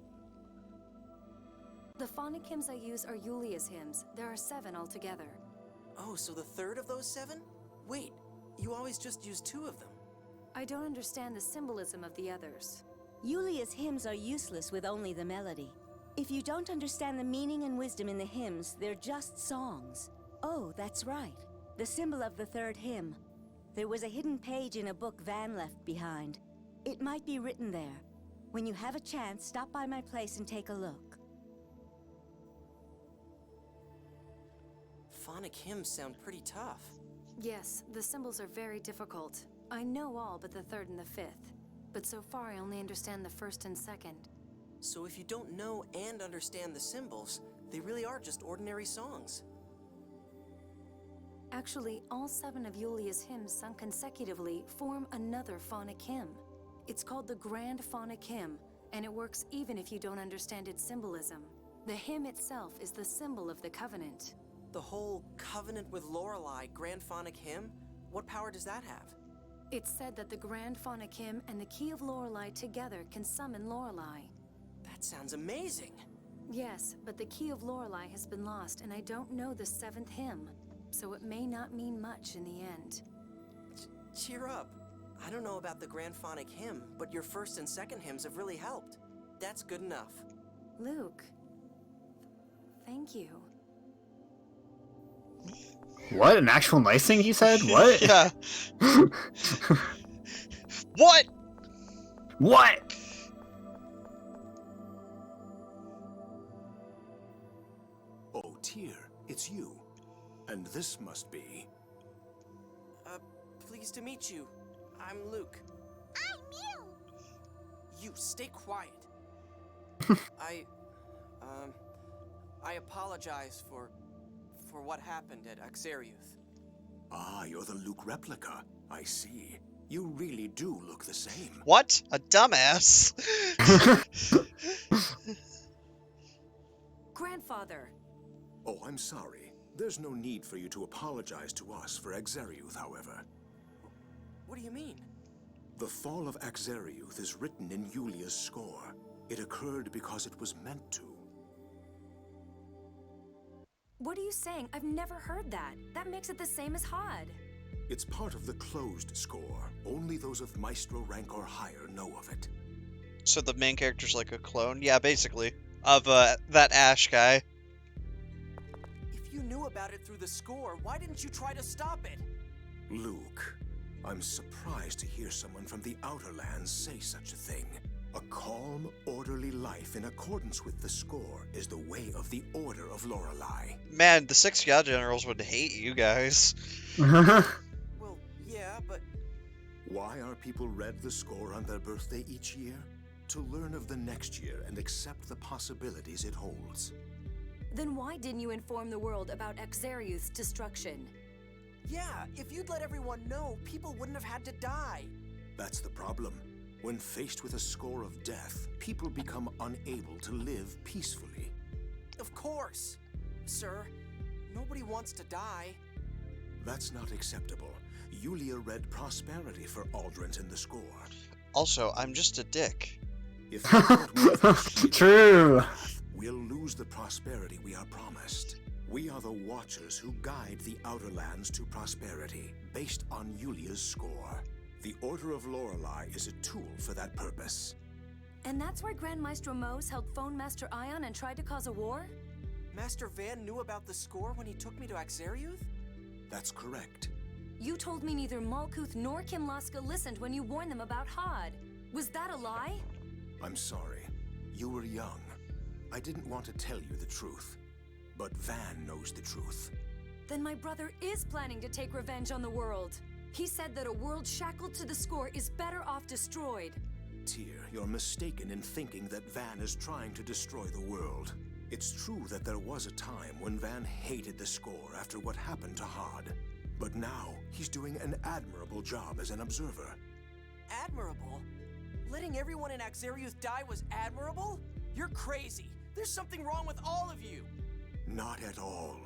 The phonic hymns I use are Yulia's hymns. There are 7 altogether. Oh, so the third of those 7? Wait, you always just use 2 of them. I don't understand the symbolism of the others. Yulia's hymns are useless with only the melody. If you don't understand the meaning and wisdom in the hymns, they're just songs. Oh, that's right. The symbol of the third hymn. There was a hidden page in a book Van left behind. It might be written there. When you have a chance, stop by my place and take a look. Phonic hymns sound pretty tough. Yes, the symbols are very difficult. I know all but the 3rd and the 5th. But so far I only understand the 1st and 2nd. So if you don't know and understand the symbols, they really are just ordinary songs. Actually, all 7 of Yulia's hymns sung consecutively form another phonic hymn. It's called the Grand Phonic Hymn, and it works even if you don't understand its symbolism. The hymn itself is the symbol of the Covenant. The whole Covenant with Lorelei Grand Phonic Hymn? What power does that have? It's said that the Grand Phonic Hymn and the Key of Lorelei together can summon Lorelei. That sounds amazing! Yes, but the Key of Lorelei has been lost, and I don't know the 7th hymn, so it may not mean much in the end. Cheer up! I don't know about the Grand Phonic Hymn, but your 1st and 2nd hymns have really helped. That's good enough. Luke, thank you. What? An actual nice thing he said? What? Yeah. What? What? Oh, Tyr, it's you. And this must be... Pleased to meet you. I'm Luke. I'm You stay quiet. I apologize for what happened at Axariuth. Ah, you're the Luke replica. I see. You really do look the same. What? A dumbass. Grandfather. Oh, I'm sorry. There's no need for you to apologize to us for Axariuth, however. What do you mean? The fall of Axariuth is written in Yulia's score. It occurred because it was meant to. What are you saying? I've never heard that. That makes it the same as Hod. It's part of the closed score. Only those of Maestro rank or higher know of it. So the main character's like a clone? Yeah, basically. Of that Ash guy. If you knew about it through the score, why didn't you try to stop it? Luke, I'm surprised to hear someone from the Outer Lands say such a thing. A calm, orderly life in accordance with the score is the way of the Order of Lorelei. Man, the 6 God Generals would hate you guys. Well, yeah, but... Why are people read the score on their birthday each year? To learn of the next year and accept the possibilities it holds. Then why didn't you inform the world about Axariuth's destruction? Yeah, if you'd let everyone know, people wouldn't have had to die. That's the problem. When faced with a score of death, people become unable to live peacefully. Of course. Sir, nobody wants to die. That's not acceptable. Yulia read prosperity for Aldrint in the score. Also, I'm just a dick. If we don't move this ship True. we'll lose the prosperity we are promised. We are the Watchers who guide the Outer Lands to prosperity, based on Yulia's score. The Order of Lorelei is a tool for that purpose. And that's why Grand Maestro Mose held Phone Master Ion and tried to cause a war? Master Van knew about the score when he took me to Axariuth? That's correct. You told me neither Malkuth nor Kimlaska listened when you warned them about Hod. Was that a lie? I'm sorry. You were young. I didn't want to tell you the truth. But Van knows the truth. Then my brother is planning to take revenge on the world. He said that a world shackled to the score is better off destroyed. Tyr, you're mistaken in thinking that Van is trying to destroy the world. It's true that there was a time when Van hated the score after what happened to Hod. But now, he's doing an admirable job as an observer. Admirable? Letting everyone in Axariuth die was admirable? You're crazy. There's something wrong with all of you. Not at all.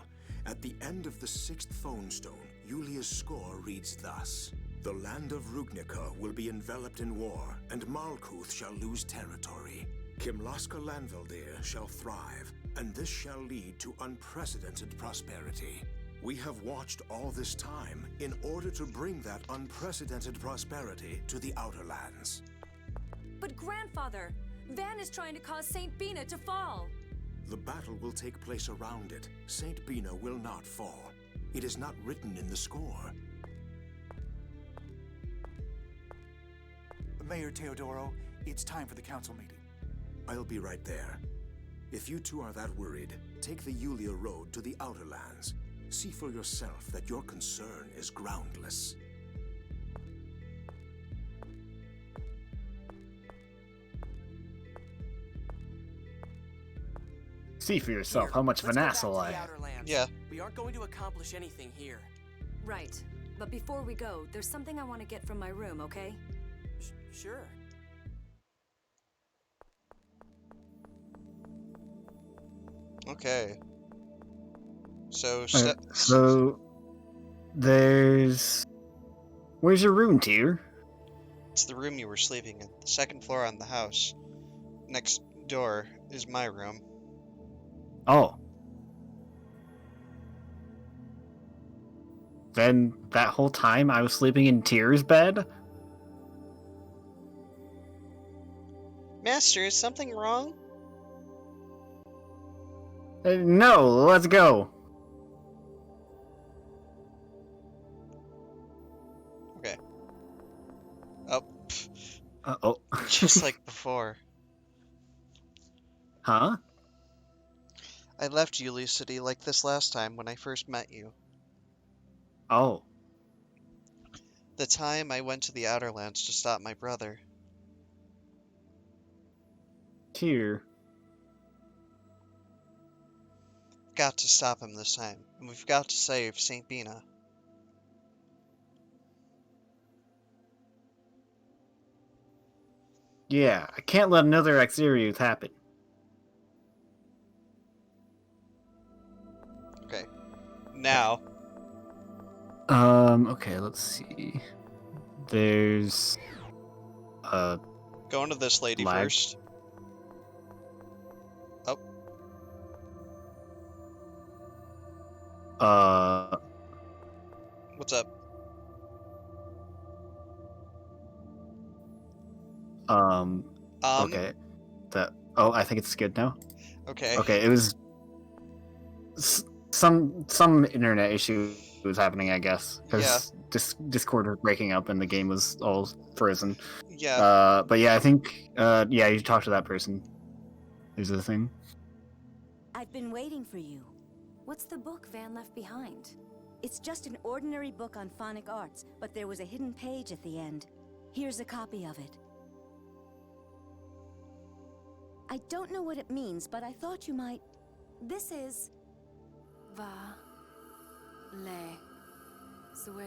At the end of the 6th phone stone, Yulia's score reads thus. The land of Rugnica will be enveloped in war, and Malkuth shall lose territory. Kimlaska Lanveldir shall thrive, and this shall lead to unprecedented prosperity. We have watched all this time in order to bring that unprecedented prosperity to the Outer Lands. But grandfather, Van is trying to cause Saint Bina to fall. The battle will take place around it. Saint Bina will not fall. It is not written in the score. Mayor Teodoro, it's time for the council meeting. I'll be right there. If you two are that worried, take the Yulia Road to the Outer Lands. See for yourself that your concern is groundless. See for yourself Here, how much of an let's asshole go back I to the am. Outer Lands. Yeah. We aren't going to accomplish anything here. Right. But before we go, there's something I want to get from my room, okay? Sure. Okay. So, So, there's... Where's your room, Tyr? it's the room you were sleeping in. The 2nd floor on the house. Next door is my room. Oh. Then, that whole time I was sleeping in Tyr's bed? Master, is something wrong? No, let's go. Okay. Oh. Uh-oh. Just like before. Huh? I left Yulia City like this last time when I first met you. Oh. The time I went to the Outer Lands to stop my brother. Tyr. Got to stop him this time, and we've got to save Saint Bina. Yeah, I can't let another Exariuth happen. Okay. Now. Okay, let's see. There's Going to this lady first. Oh. What's up? Okay. I think it's good now. Okay. Okay, it was some internet issue was happening, I guess, because Discord was breaking up and the game was all frozen. Yeah. But yeah, I think yeah, you talk to that person. There's the thing. I've been waiting for you. What's the book Van left behind? It's just an ordinary book on phonic arts, but there was a hidden page at the end. Here's a copy of it. I don't know what it means, but I thought you might... This is... Va... Le... Zue...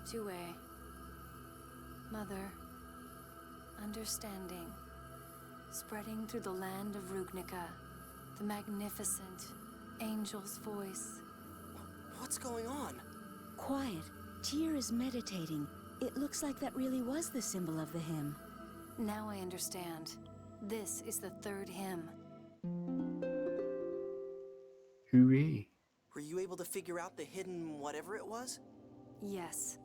Jue... Mother... Understanding... Spreading through the land of Rugnica. The magnificent... Angel's voice. What's going on? Quiet. Tyr is meditating. It looks like that really was the symbol of the hymn. Now I understand. This is the third hymn. Hooray. Were you able to figure out the hidden whatever it was? Yes.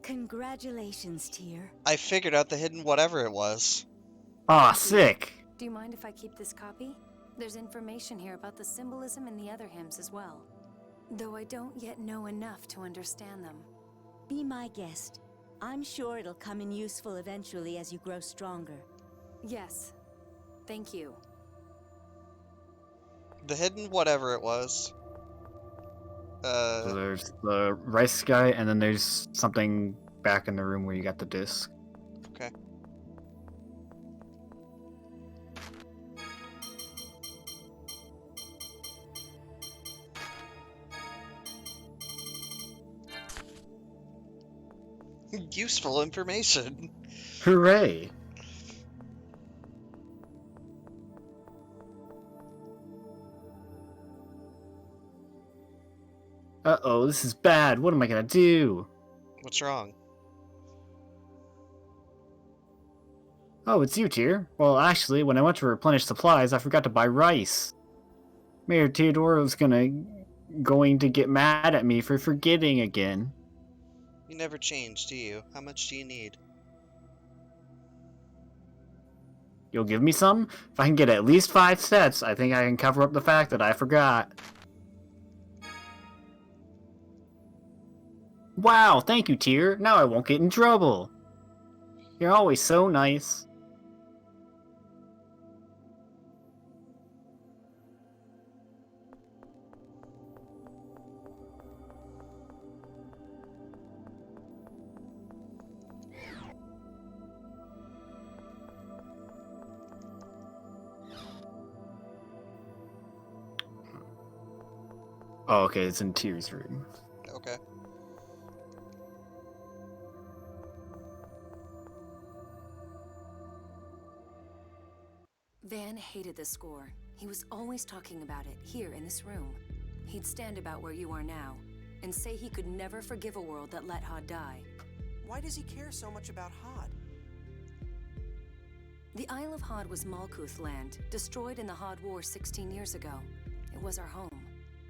Congratulations, Tyr. I figured out the hidden whatever it was. Aw, sick. Do you mind if I keep this copy? There's information here about the symbolism in the other hymns as well. Though I don't yet know enough to understand them. Be my guest. I'm sure it'll come in useful eventually as you grow stronger. Yes. Thank you. The hidden whatever it was. So there's the rice guy, and then there's something back in the room where you got the disc. Okay. Useful information. Hooray! Uh-oh, this is bad. What am I gonna do? What's wrong? Oh, it's you, Tyr. Well, actually, when I went to replenish supplies, I forgot to buy rice. Mayor Theodoro's going to get mad at me for forgetting again. You never change, do you? How much do you need? You'll give me some? If I can get at least 5 sets, I think I can cover up the fact that I forgot. Wow, thank you, Tyr. Now I won't get in trouble. You're always so nice. Oh, okay, it's in Tyr's room. Okay. Van hated the score. He was always talking about it, here in this room. He'd stand about where you are now, and say he could never forgive a world that let Hod die. Why does he care so much about Hod? The Isle of Hod was Malkuth land, destroyed in the Hod War 16 years ago. It was our home.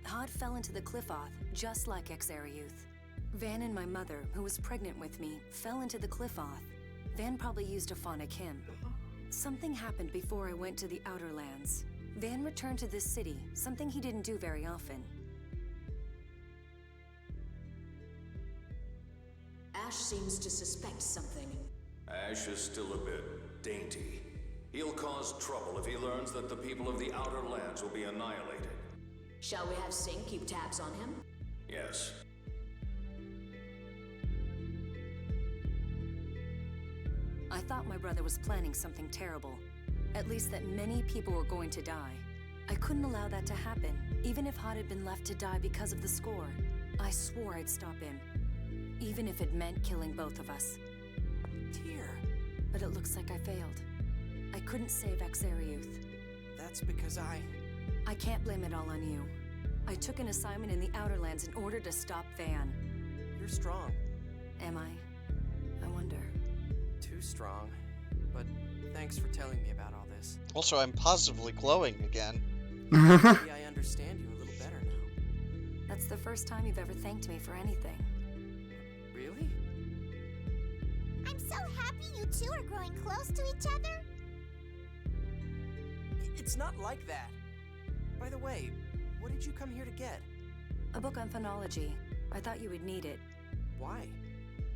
Hod fell into the Cliffoth, just like Exariuth. Van and my mother, who was pregnant with me, fell into the Cliffoth. Van probably used a Phonic hymn. Something happened before I went to the Outer Lands. Van returned to this city, something he didn't do very often. Ash seems to suspect something. Ash is still a bit dainty. He'll cause trouble if he learns that the people of the Outer Lands will be annihilated. Shall we have Sing keep tabs on him? Yes. I thought my brother was planning something terrible. At least that many people were going to die. I couldn't allow that to happen, even if Hod had been left to die because of the score. I swore I'd stop him, even if it meant killing both of us. Tyr. But it looks like I failed. I couldn't save Axariuth. That's because I can't blame it all on you. I took an assignment in the Outer Lands in order to stop Van. You're strong. Am I? I wonder. Too strong. But thanks for telling me about all this. Also, I'm positively glowing again. Maybe I understand you a little better now. That's the first time you've ever thanked me for anything. Really? I'm so happy you two are growing close to each other. It's not like that. By the way, what did you come here to get? A book on phonology. I thought you would need it. Why?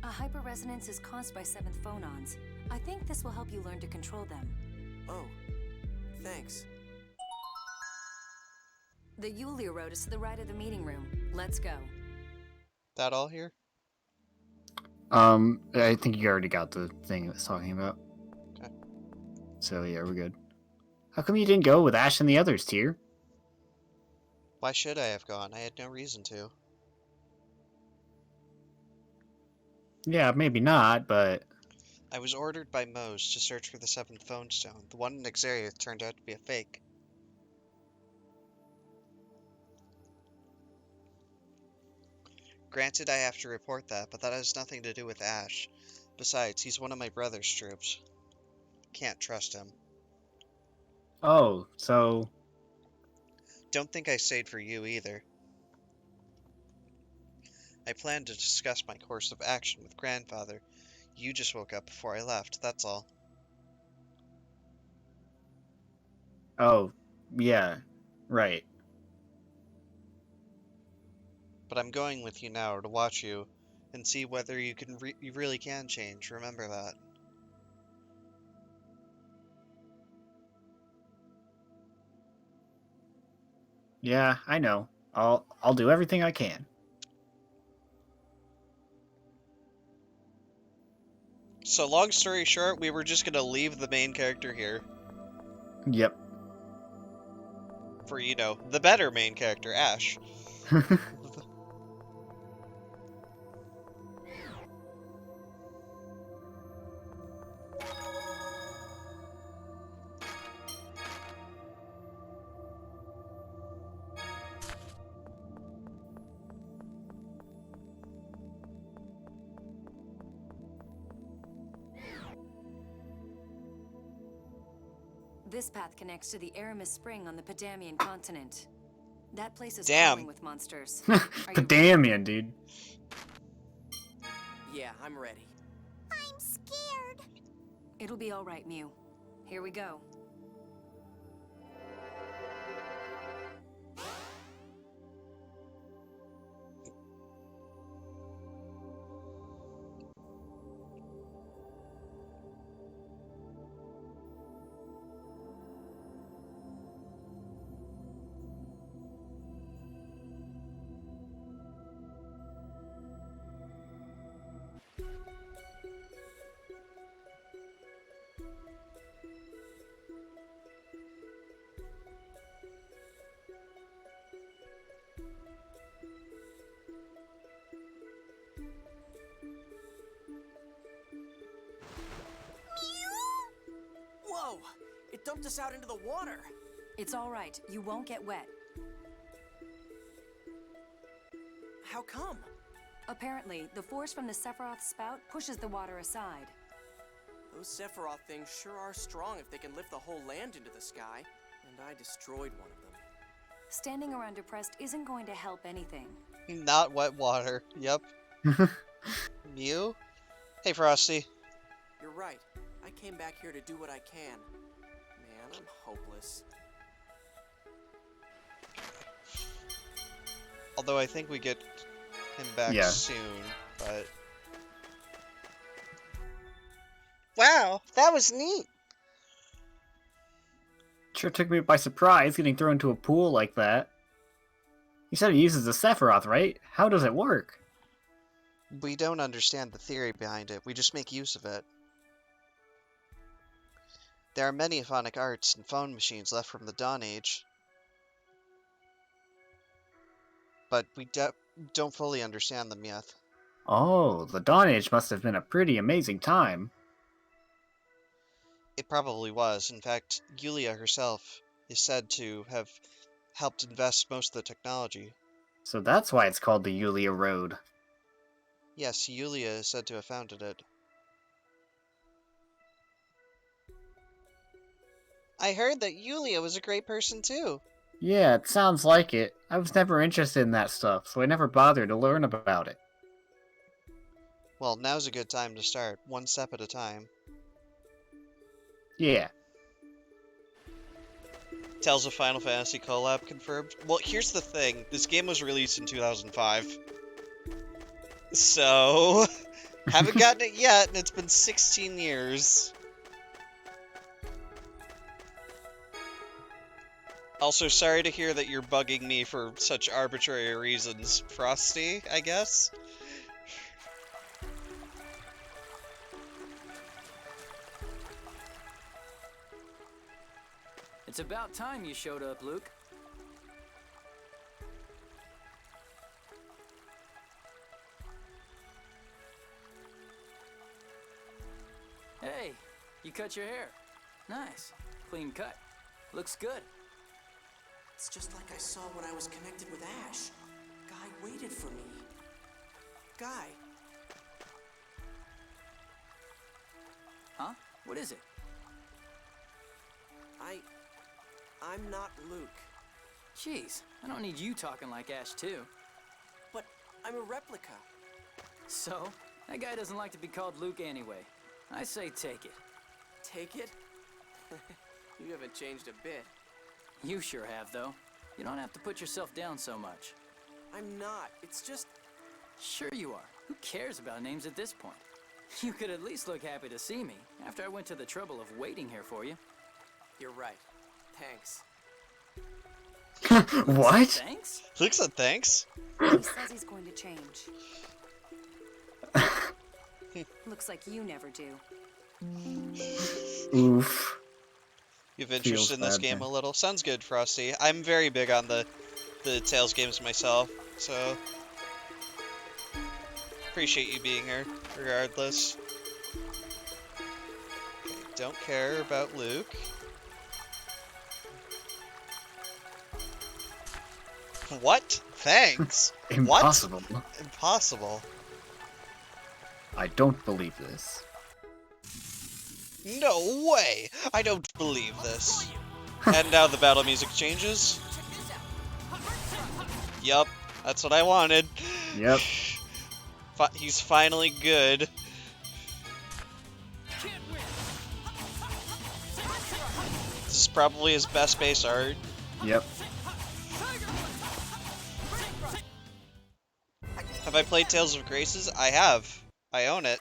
A hyperresonance is caused by seventh phonons. I think this will help you learn to control them. Oh, thanks. The Yulia Road is to the right of the meeting room. Let's go. That all here? I think you already got the thing it was talking about. Okay. So yeah, we're good. How come you didn't go with Ash and the others, Tyr? Why should I have gone? I had no reason to. Yeah, maybe not, but... I was ordered by Mose to search for the seventh phone stone. The one in Xariath turned out to be a fake. Granted, I have to report that, but that has nothing to do with Ash. Besides, he's one of my brother's troops. Can't trust him. Oh, so... Don't think I stayed for you either. I planned to discuss my course of action with Grandfather. You just woke up before I left, that's all. Oh, yeah, right. But I'm going with you now to watch you and see whether you really can change. Remember that. Yeah, I know. I'll do everything I can. So long story short, we were just gonna leave the main character here. Yep. For, you know, the better main character, Ash. This path connects to the Aramis Spring on the Pedamian continent. That place is Damn. crawling with monsters. Pedamian, dude. Yeah, I'm ready. I'm scared. It'll be all right, Mew. Here we go. Whoa! It dumped us out into the water. It's all right. You won't get wet. How come? Apparently, the force from the Sephiroth spout pushes the water aside. Those Sephiroth things sure are strong if they can lift the whole land into the sky. And I destroyed one of them. Standing around depressed isn't going to help anything. Not wet water. Yep. Mew? Hey, Frosty. You're right. I came back here to do what I can. Man, I'm hopeless. Although I think we get him back soon, but... Wow, that was neat! Sure took me by surprise getting thrown into a pool like that. You said it uses the Sephiroth, right? How does it work? We don't understand the theory behind it, we just make use of it. There are many phonic arts and phone machines left from the Dawn Age, but we don't fully understand them yet. Oh, the Dawn Age must have been a pretty amazing time. It probably was. In fact, Yulia herself is said to have helped invest most of the technology. So that's why it's called the Yulia Road. Yes, Yulia is said to have founded it. I heard that Yulia was a great person too. Yeah, it sounds like it. I was never interested in that stuff, so I never bothered to learn about it. Well, now's a good time to start, one step at a time. Yeah. Tales of Final Fantasy collab confirmed. Well, here's the thing. This game was released in 2005. So, haven't gotten it yet, and it's been 16 years. Also, sorry to hear that you're bugging me for such arbitrary reasons, Frosty, I guess? It's about time you showed up, Luke. Hey, you cut your hair. Nice. Clean cut. Looks good. It's just like I saw when I was connected with Ash. Guy waited for me. Guy. Huh? What is it? I'm not Luke. Jeez, I don't need you talking like Ash too. But I'm a replica. So, that guy doesn't like to be called Luke anyway. I say take it. Take it? You haven't changed a bit. You sure have, though. You don't have to put yourself down so much. I'm not. It's just... Sure you are. Who cares about names at this point? You could at least look happy to see me after I went to the trouble of waiting here for you. You're right. Thanks. What? Thanks? Luke said thanks? He says he's going to change. Looks like you never do. Oof. You have interest in this game a little? Sounds good, Frosty. I'm very big on the Tales games myself, so... Appreciate you being here, regardless. Okay, don't care about Luke. What? Thanks? Impossible. What? Impossible. I don't believe this. No way! I don't believe this. And now the battle music changes. Yup, that's what I wanted. Yep. He's finally good. This is probably his best base art. Yep. Have I played Tales of Graces? I have. I own it.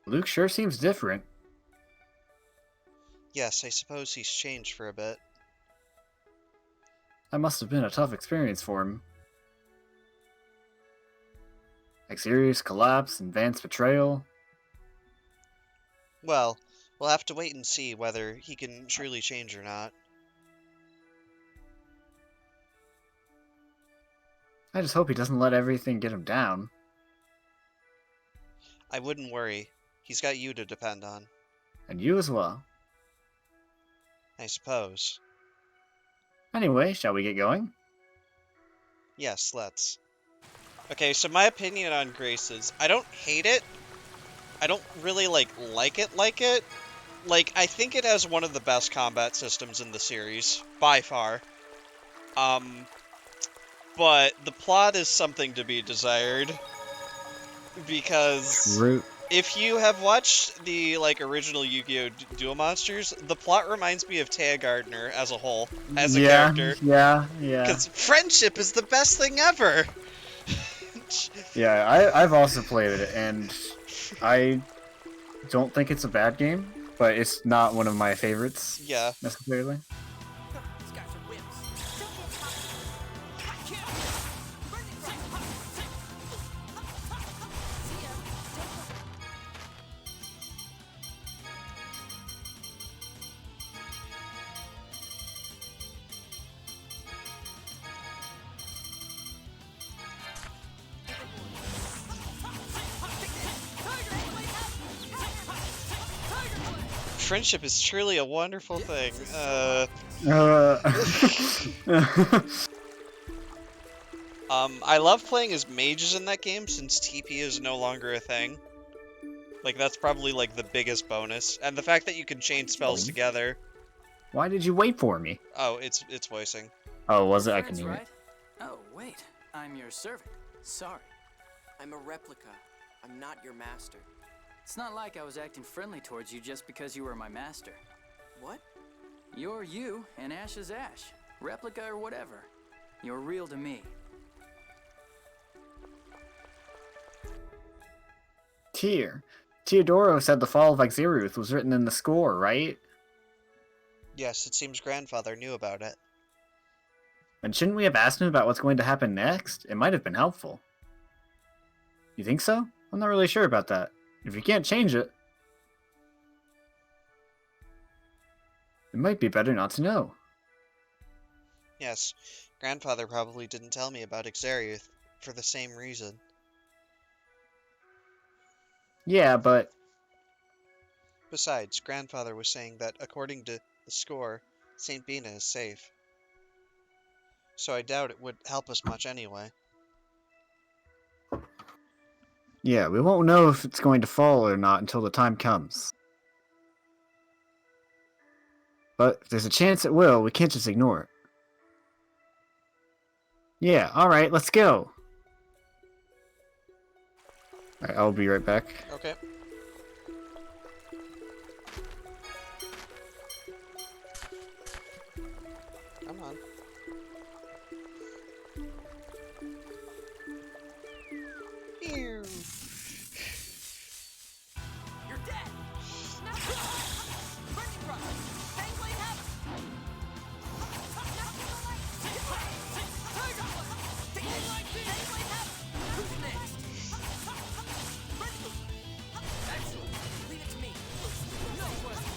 Luke sure seems different. Yes, I suppose he's changed for a bit. That must have been a tough experience for him. Xeria's collapse and Van's betrayal. Well, we'll have to wait and see whether he can truly change or not. I just hope he doesn't let everything get him down. I wouldn't worry. He's got you to depend on. And you as well. I suppose. Anyway, shall we get going? Yes, let's. Okay, so my opinion on Graces. I don't hate it. I don't really like it. Like, I think it has one of the best combat systems in the series, by far. But the plot is something to be desired. Because if you have watched the original Yu-Gi-Oh! Duel Monsters, the plot reminds me of Taya Gardner as a whole, as a character. Yeah. Because friendship is the best thing ever! Yeah, I've also played it, and I don't think it's a bad game, but it's not one of my favorites. Yeah. Necessarily. Friendship is truly a wonderful thing. I love playing as mages in that game since TP is no longer a thing. Like, that's probably, like, the biggest bonus. And the fact that you can chain spells together. Why did you wait for me? Oh, it's voicing. Oh, was it? I Friends, can hear right? it. Oh, wait. I'm your servant. Sorry. I'm a replica. I'm not your master. It's not like I was acting friendly towards you just because you were my master. What? You're you, and Ash is Ash. Replica or whatever. You're real to me. Teodoro said the fall of Xeriuth was written in the score, right? Yes, it seems grandfather knew about it. And shouldn't we have asked him about what's going to happen next? It might have been helpful. You think so? I'm not really sure about that. If you can't change it, it might be better not to know. Yes, grandfather probably didn't tell me about Xeriuth for the same reason. Yeah, but... Besides, grandfather was saying that according to the score, St. Bina is safe. So I doubt it would help us much anyway. Yeah, we won't know if it's going to fall or not until the time comes. But if there's a chance it will, we can't just ignore it. Yeah, alright, let's go. Alright, I'll be right back. Okay. Come on. Ew. You're dead! Who's next? Excellent. Leave it to me. No question.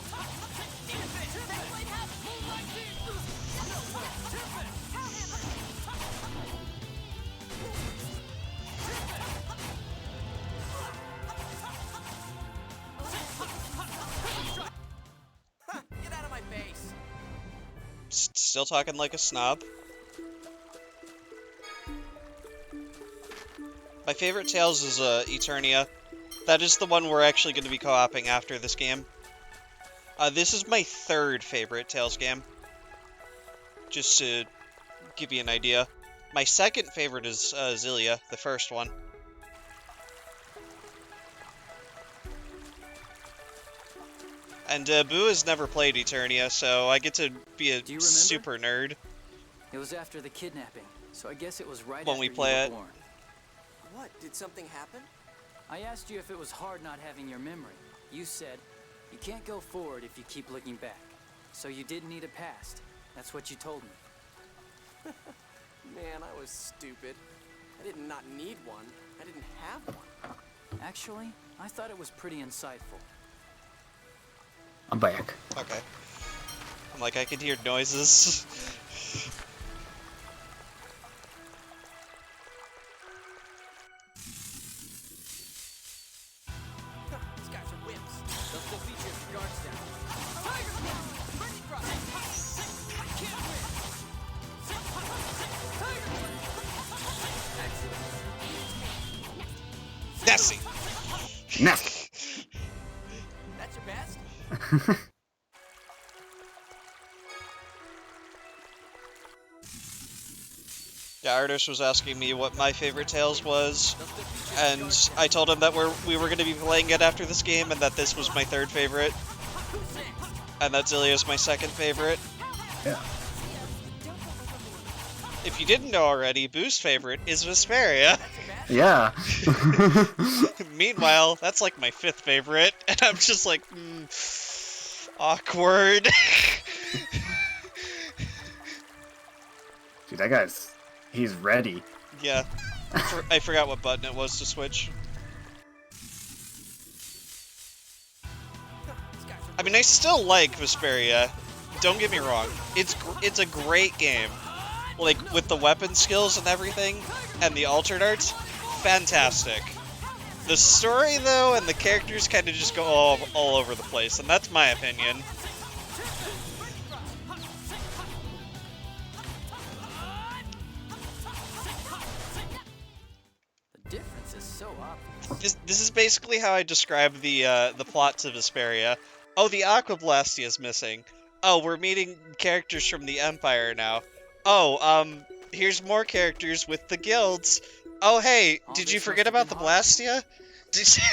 Get out of my face. Still talking like a snob. My favorite Tales is Eternia. That is the one we're actually going to be co-oping after this game. This is my third favorite Tales game. Just to give you an idea. My second favorite is Xillia, the first one. And Boo has never played Eternia, so I get to be a super nerd. It was after the kidnapping, so I guess it was right when after we play you it. were born. What? Did something happen? I asked you if it was hard not having your memory. You said, you can't go forward if you keep looking back. So you didn't need a past. That's what you told me. Man, I was stupid. I did not need one. I didn't have one. Actually, I thought it was pretty insightful. I'm back. Okay. I'm like, I can hear noises. These guys are wimps. They'll still beat you if your guard's down. Tiger Claw! Burning Cross! I can't win! Tiger Claw! Excellent. Nessie! Nessie! That's your best? Yeah, Artis was asking me what my favorite Tales was, and I told him that we were going to be playing it after this game, and that this was my third favorite, and that Xillia is my second favorite. Yeah. If you didn't know already, Boo's favorite is Vesperia. Yeah. Meanwhile, that's like my fifth favorite, and I'm just like, awkward. Dude, that guy's... he's ready. Yeah. I forgot what button it was to switch. I mean, I still like Vesperia. Don't get me wrong. It's a great game. Like, with the weapon skills and everything, and the altered arts, fantastic. The story, though, and the characters kind of just go all over the place, and that's my opinion. The difference is so obvious. This is basically how I describe the plots of Vesperia. Oh, the Aquablastia is missing. Oh, we're meeting characters from the Empire now. Oh, here's more characters with the guilds. Oh, hey, did you forget about the Blastia? Did you...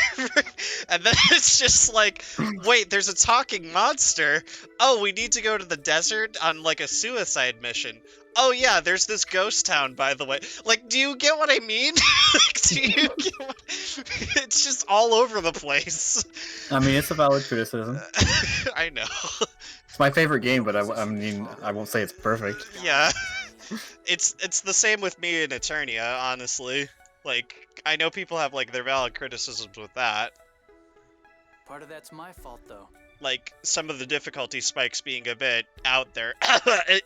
And then it's just like, wait, there's a talking monster. Oh, we need to go to the desert on like a suicide mission. Oh yeah, there's this ghost town, by the way. Like, do you get what I mean? Like, do you get what... It's just all over the place. I mean, it's a valid criticism. I know. It's my favorite game, but I mean, I won't say it's perfect. Yeah. It's the same with me in Eternia, honestly. Like, I know people have, like, their valid criticisms with that. Part of that's my fault, though. Like, some of the difficulty spikes being a bit out there.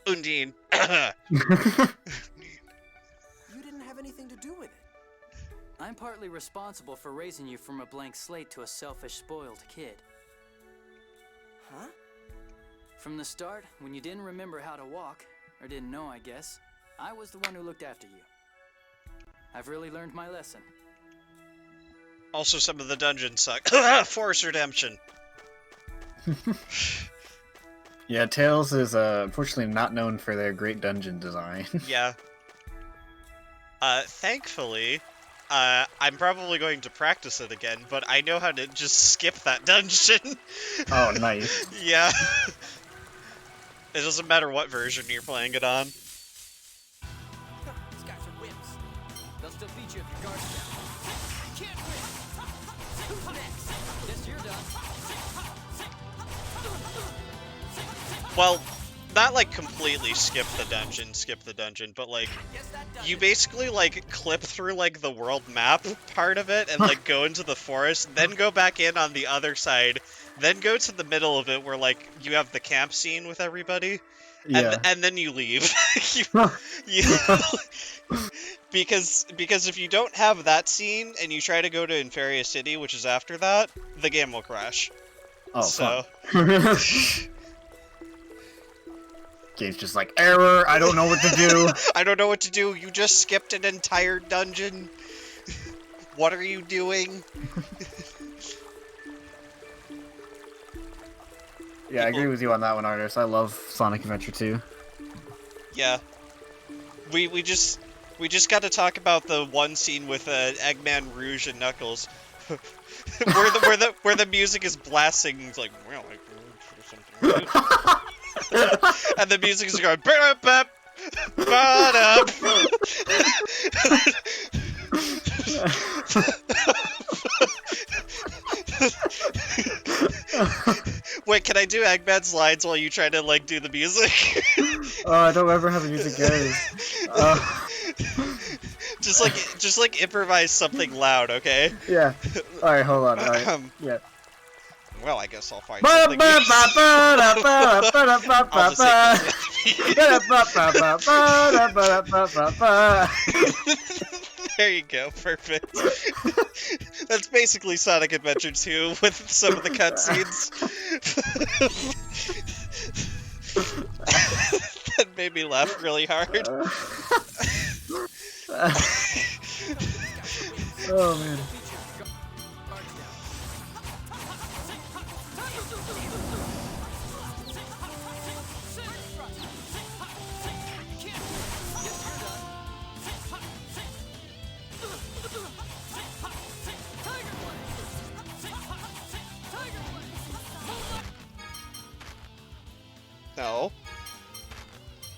Undine. You didn't have anything to do with it. I'm partly responsible for raising you from a blank slate to a selfish, spoiled kid. Huh? From the start, when you didn't remember how to walk, or didn't know, I guess, I was the one who looked after you. I've really learned my lesson. Also, some of the dungeons suck. Force Redemption. Yeah, Tales is unfortunately not known for their great dungeon design. Yeah. Thankfully, I'm probably going to practice it again, but I know how to just skip that dungeon. Oh, nice. Yeah. It doesn't matter what version you're playing it on. These guys are wimps. They'll still beat you if your guard's down. Can't win. Who's next? Guess you're done. Well, not like completely skip the dungeon, but like, you basically like clip through like the world map part of it and like go into the forest, then go back in on the other side, then go to the middle of it where like you have the camp scene with everybody, and then you leave. Because if you don't have that scene and you try to go to Inferia City, which is after that, the game will crash. Oh, so. Game's just like, error, I don't know what to do. I don't know what to do. You just skipped an entire dungeon. What are you doing? Yeah, I agree with you on that one, Artist. I love Sonic Adventure 2. Yeah. We just got to talk about the one scene with Eggman, Rouge, and Knuckles, where the music is blasting. It's like, well, like something. And the music is going. Wait, can I do Eggman's lines while you try to like do the music? Oh, I don't remember how the music goes. Just like improvise something loud, okay? Yeah. All right, hold on. All right. Yeah. Well, I guess I'll find something. I'll just There you go, perfect. That's basically Sonic Adventure 2 with some of the cutscenes. That made me laugh really hard. Oh man. No.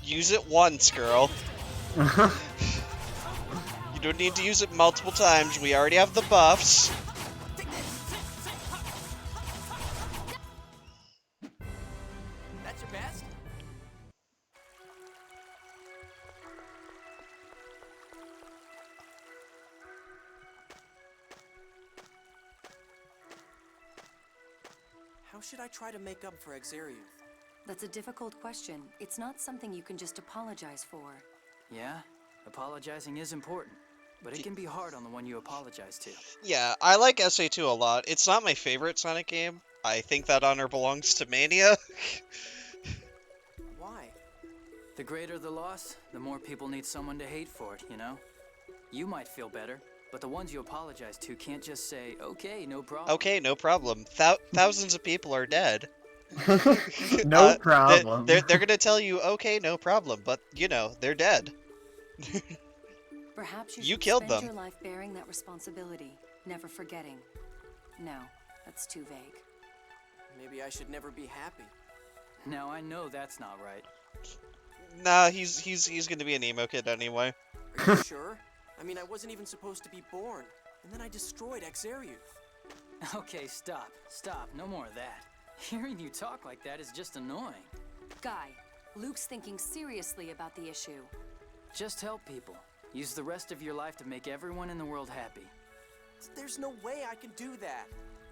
Use it once, girl. You don't need to use it multiple times. We already have the buffs. That's your best? How should I try to make up for Exariuth? That's a difficult question. It's not something you can just apologize for. Yeah, apologizing is important. but it can be hard on the one you apologize to. Yeah, I like SA2 a lot. It's not my favorite Sonic game. I think that honor belongs to Mania. Why? The greater the loss, the more people need someone to hate for it, you know? You might feel better, but the ones you apologize to can't just say, okay, no problem. Okay, no problem. Thousands of people are dead. No problem. They're gonna tell you, okay, no problem, but you know, they're dead. Perhaps you You should killed spend them. your life bearing that responsibility, never forgetting. No, that's too vague. Maybe I should never be happy. Now I know that's not right. Nah, he's gonna be an emo kid anyway. Are you sure? I mean, I wasn't even supposed to be born, and then I destroyed Exariuth. Okay, stop. No more of that. Hearing you talk like that is just annoying. Guy, Luke's thinking seriously about the issue. Just help people. Use the rest of your life to make everyone in the world happy. There's no way I can do that.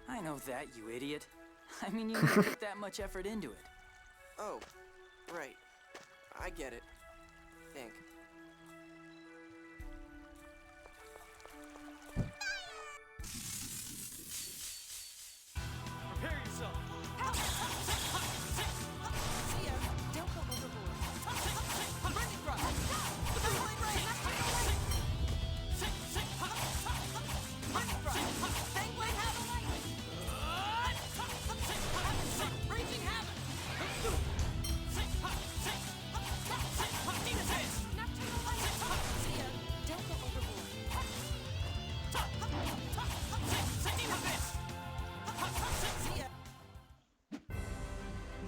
I know that, you idiot. I mean, you didn't put that much effort into it. Oh, right. I get it. Think. Prepare yourself. Don't go overboard. Don't go overboard.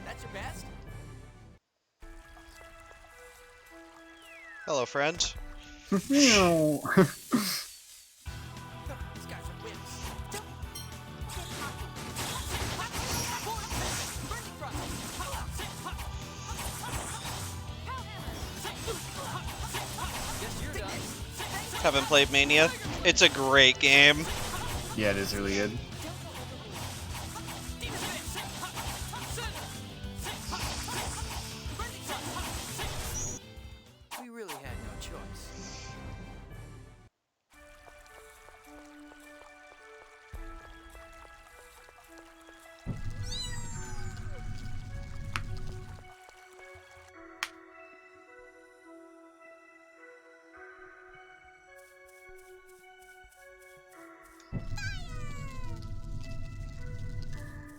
That's your best? Hello, friend. Meow. These guys are wimps. Haven't played Mania. It's a great game. Yeah, it is really good. We really had no choice.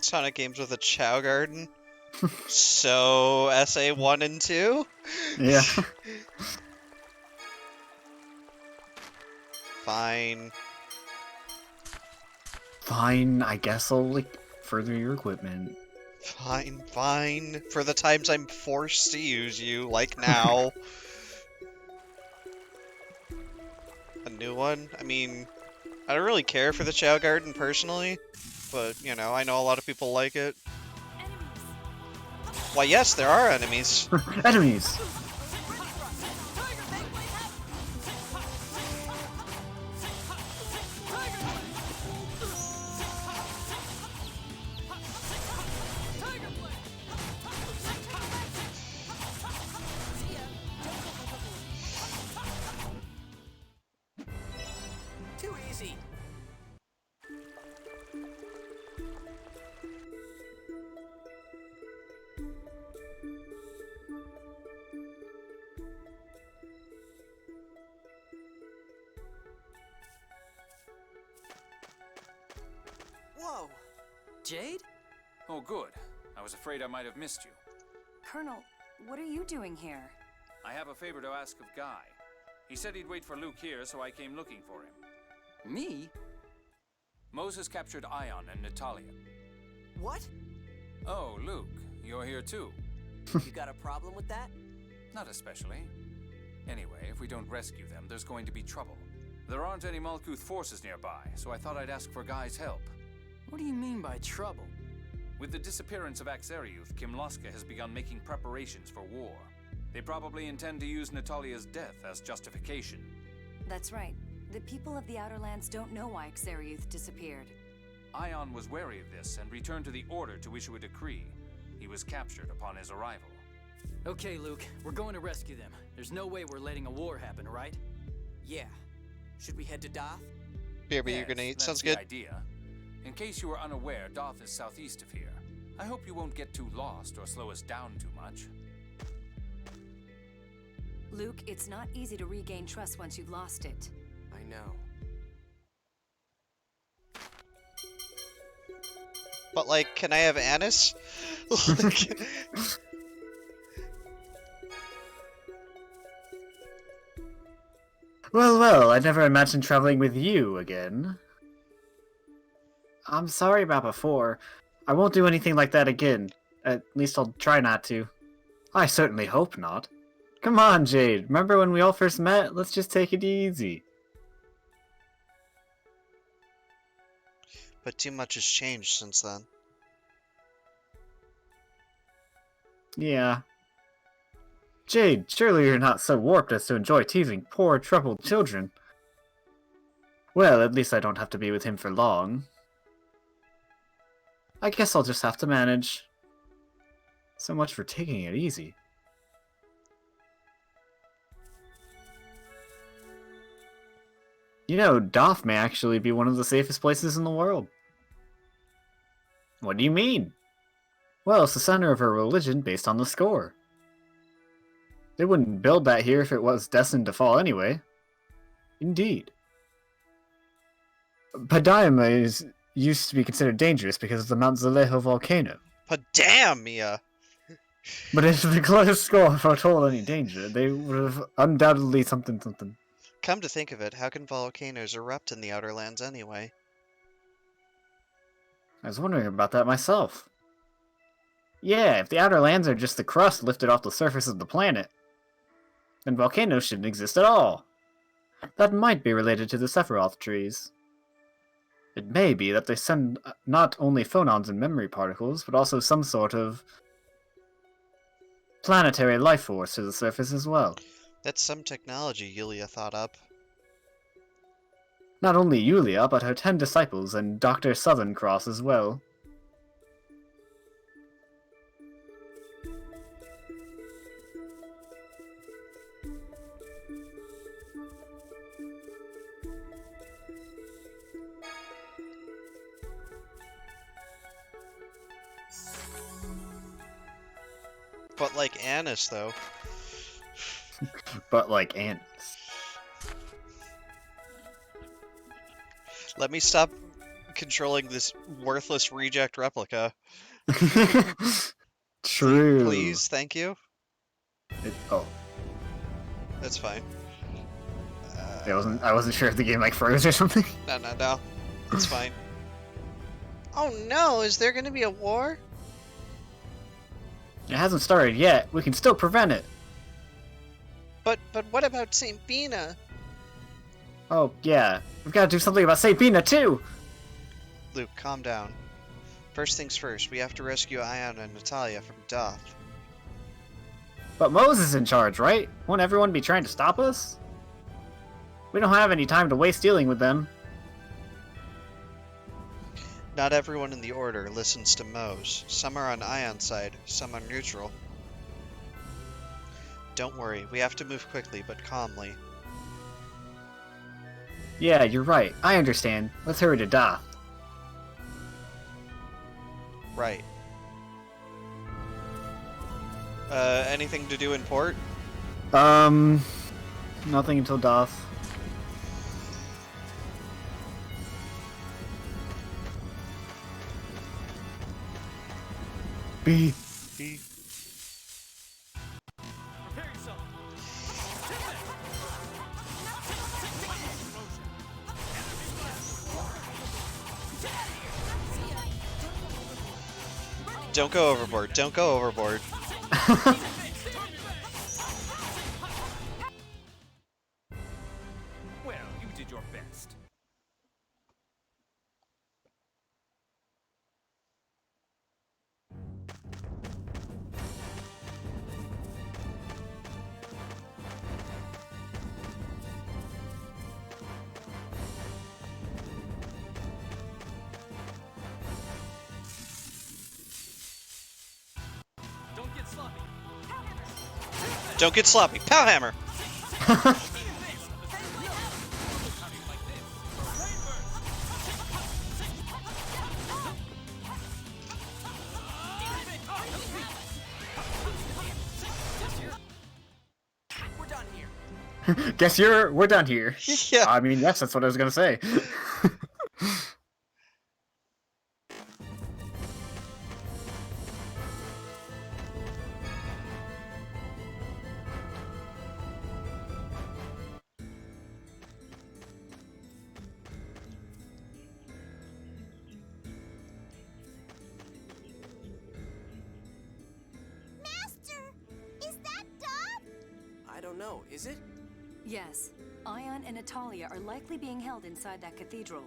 Sonic games with a Chow Garden. So, SA 1 and 2? Yeah. Fine. Fine, I guess I'll like further your equipment. Fine. For the times I'm forced to use you, like now. A new one? I mean, I don't really care for the Chow Garden personally, but, you know, I know a lot of people like it. Why, yes, there are enemies. Enemies! Too easy. Whoa. Jade? Oh, good. I was afraid I might have missed you. Colonel, what are you doing here? I have a favor to ask of Guy. He said he'd wait for Luke here, so I came looking for him. Me? Moses captured Ion and Natalia. What? Oh, Luke, you're here too. You got a problem with that? Not especially. Anyway, if we don't rescue them, there's going to be trouble. There aren't any Malkuth forces nearby, so I thought I'd ask for Guy's help. What do you mean by trouble? With the disappearance of Axariuth, Kimloska has begun making preparations for war. They probably intend to use Natalia's death as justification. That's right. The people of the Outer Lands don't know why Exariuth disappeared. Ion was wary of this and returned to the Order to issue a decree. He was captured upon his arrival. Okay, Luke, we're going to rescue them. There's no way we're letting a war happen, right? Yeah. Should we head to Doth? BRB, Yes, you're gonna eat. that's Sounds the good. idea. In case you were unaware, Doth is southeast of here. I hope you won't get too lost or slow us down too much. Luke, it's not easy to regain trust once you've lost it. I know. But like, can I have Anise? Well, well, I never imagined traveling with you again. I'm sorry about before. I won't do anything like that again. At least I'll try not to. I certainly hope not. Come on, Jade. Remember when we all first met? Let's just take it easy. But too much has changed since then. Yeah. Jade, surely you're not so warped as to enjoy teasing poor, troubled children. Well, at least I don't have to be with him for long. I guess I'll just have to manage. So much for taking it easy. You know, Doth may actually be one of the safest places in the world. What do you mean? Well, it's the center of a religion based on the score. They wouldn't build that here if it was destined to fall anyway. Indeed. Padaima used to be considered dangerous because of the Mount Zalejo volcano. But damn, Mia! But if the close score foretold any danger, they would have undoubtedly something. Come to think of it, how can volcanoes erupt in the Outer Lands anyway? I was wondering about that myself. Yeah, if the Outer Lands are just the crust lifted off the surface of the planet, then volcanoes shouldn't exist at all. That might be related to the Sephiroth trees. It may be that they send not only phonons and memory particles, but also some sort of planetary life force to the surface as well. That's some technology Yulia thought up. Not only Yulia, but her 10 disciples and Dr. Southern Cross as well. But like Anise, though. But like Anise. Let me stop controlling this worthless reject replica. True. Please, thank you. Oh. That's fine. I wasn't sure if the game like froze or something. No. It's fine. Oh no, is there gonna be a war? It hasn't started yet. We can still prevent it. But what about Saint Bina? Oh, yeah. We've got to do something about Saint Bina, too! Luke, calm down. First things first, we have to rescue Ion and Natalia from Doth. But Mose is in charge, right? Won't everyone be trying to stop us? We don't have any time to waste dealing with them. Not everyone in the Order listens to Mose. Some are on Ion's side, some are neutral. Don't worry, we have to move quickly, but calmly. Yeah, you're right. I understand. Let's hurry to Doth. Right. Anything to do in port? Nothing until Doth. B. Don't go overboard. Don't go overboard. Well, you did your best. Don't get sloppy. Pow hammer! Guess we're done here. Yeah. I mean, yes, that's what I was gonna say. Master, is that Dot? I don't know, is it? Yes. Ion and Natalia are likely being held inside that cathedral.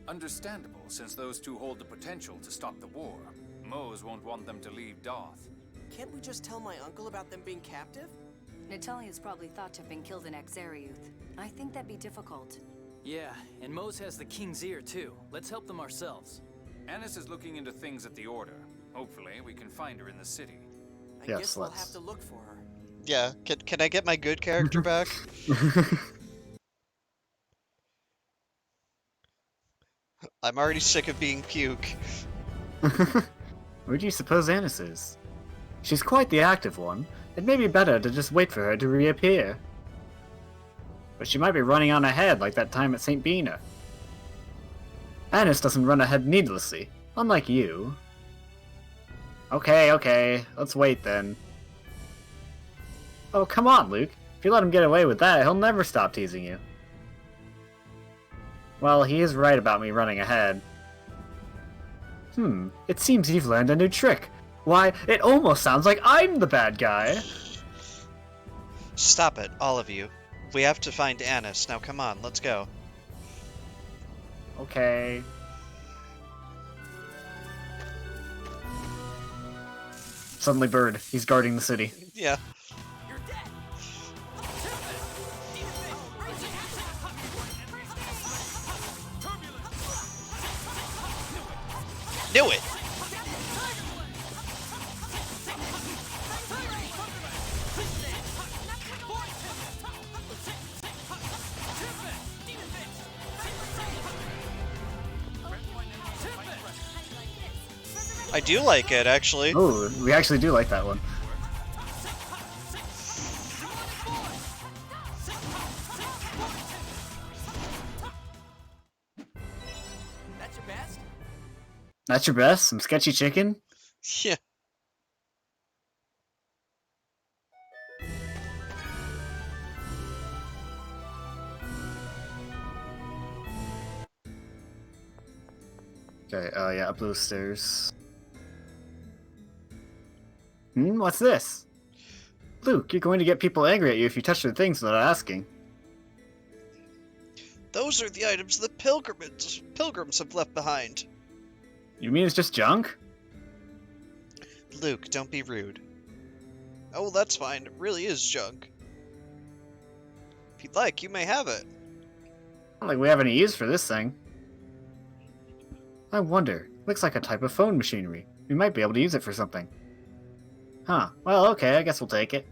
Understandable, since those two hold the potential to stop the war. Mose won't want them to leave Doth. Can't we just tell my uncle about them being captive? Natalia's probably thought to have been killed in Exariuth. I think that'd be difficult. Yeah, and Mose has the king's ear too. Let's help them ourselves. Annis is looking into things at the Order. Hopefully, we can find her in the city. I Yes, guess we'll let's. have to look for her. Yeah. Can I get my good character back? I'm already sick of being puke. Where do you suppose Annis is? She's quite the active one. It may be better to just wait for her to reappear. But she might be running on ahead like that time at St. Bina. Annis doesn't run ahead needlessly, unlike you. Okay, let's wait then. Oh, come on, Luke. If you let him get away with that, he'll never stop teasing you. Well, he is right about me running ahead. It seems you've learned a new trick. Why, it almost sounds like I'm the bad guy. Stop it, all of you. We have to find Annis. Now come on, let's go. Okay. Suddenly Bird. He's guarding the city. Yeah. Knew it! I do like it, actually. Oh, we actually do like that one. That's your best? That's your best? Some sketchy chicken? Yeah. Okay, yeah, up those stairs. What's this? Luke, you're going to get people angry at you if you touch their things without asking. Those are the items the pilgrims have left behind. You mean it's just junk? Luke, don't be rude. Oh, that's fine. It really is junk. If you'd like, you may have it. Not like we have any use for this thing. I wonder. Looks like a type of phone machinery. We might be able to use it for something. Huh. Well, okay, I guess we'll take it.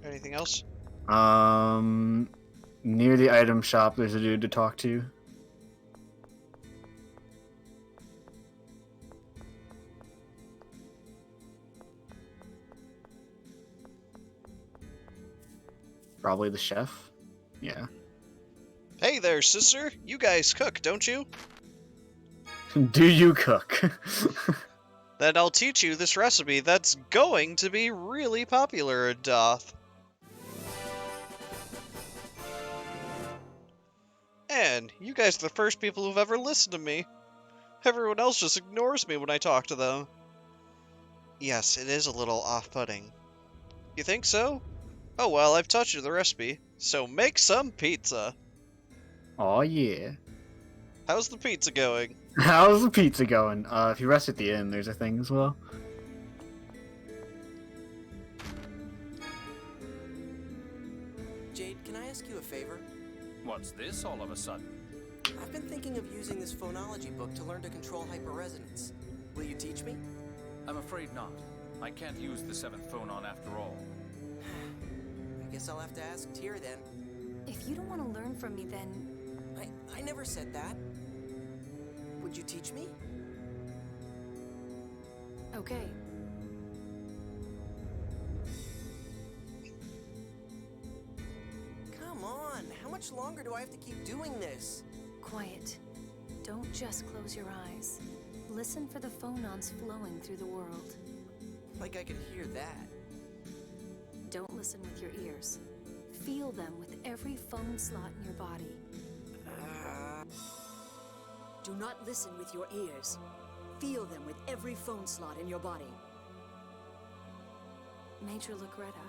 Anything else? Near the item shop, there's a dude to talk to. Probably the chef. Yeah. Hey there, sister. You guys cook, don't you? Do you cook? Then I'll teach you this recipe that's going to be really popular at Doth. And you guys are the first people who've ever listened to me. Everyone else just ignores me when I talk to them. Yes, it is a little off-putting. You think so? Oh well, I've taught you the recipe, so make some pizza. Aw, yeah. How's the pizza going? How's the pizza going? If you rest at the inn, there's a thing as well. Jade, can I ask you a favor? What's this all of a sudden? I've been thinking of using this phonology book to learn to control hyperresonance. Will you teach me? I'm afraid not. I can't use the seventh phonon after all. I guess I'll have to ask Tyr then. If you don't want to learn from me, then... I never said that. Would you teach me? Okay. much longer do I have to keep doing this? Quiet. Don't just close your eyes. Listen for the phonons flowing through the world. Like I could hear that. Don't listen with your ears. Feel them with every phone slot in your body. Do not listen with your ears. Feel them with every phone slot in your body. Major Lucretta.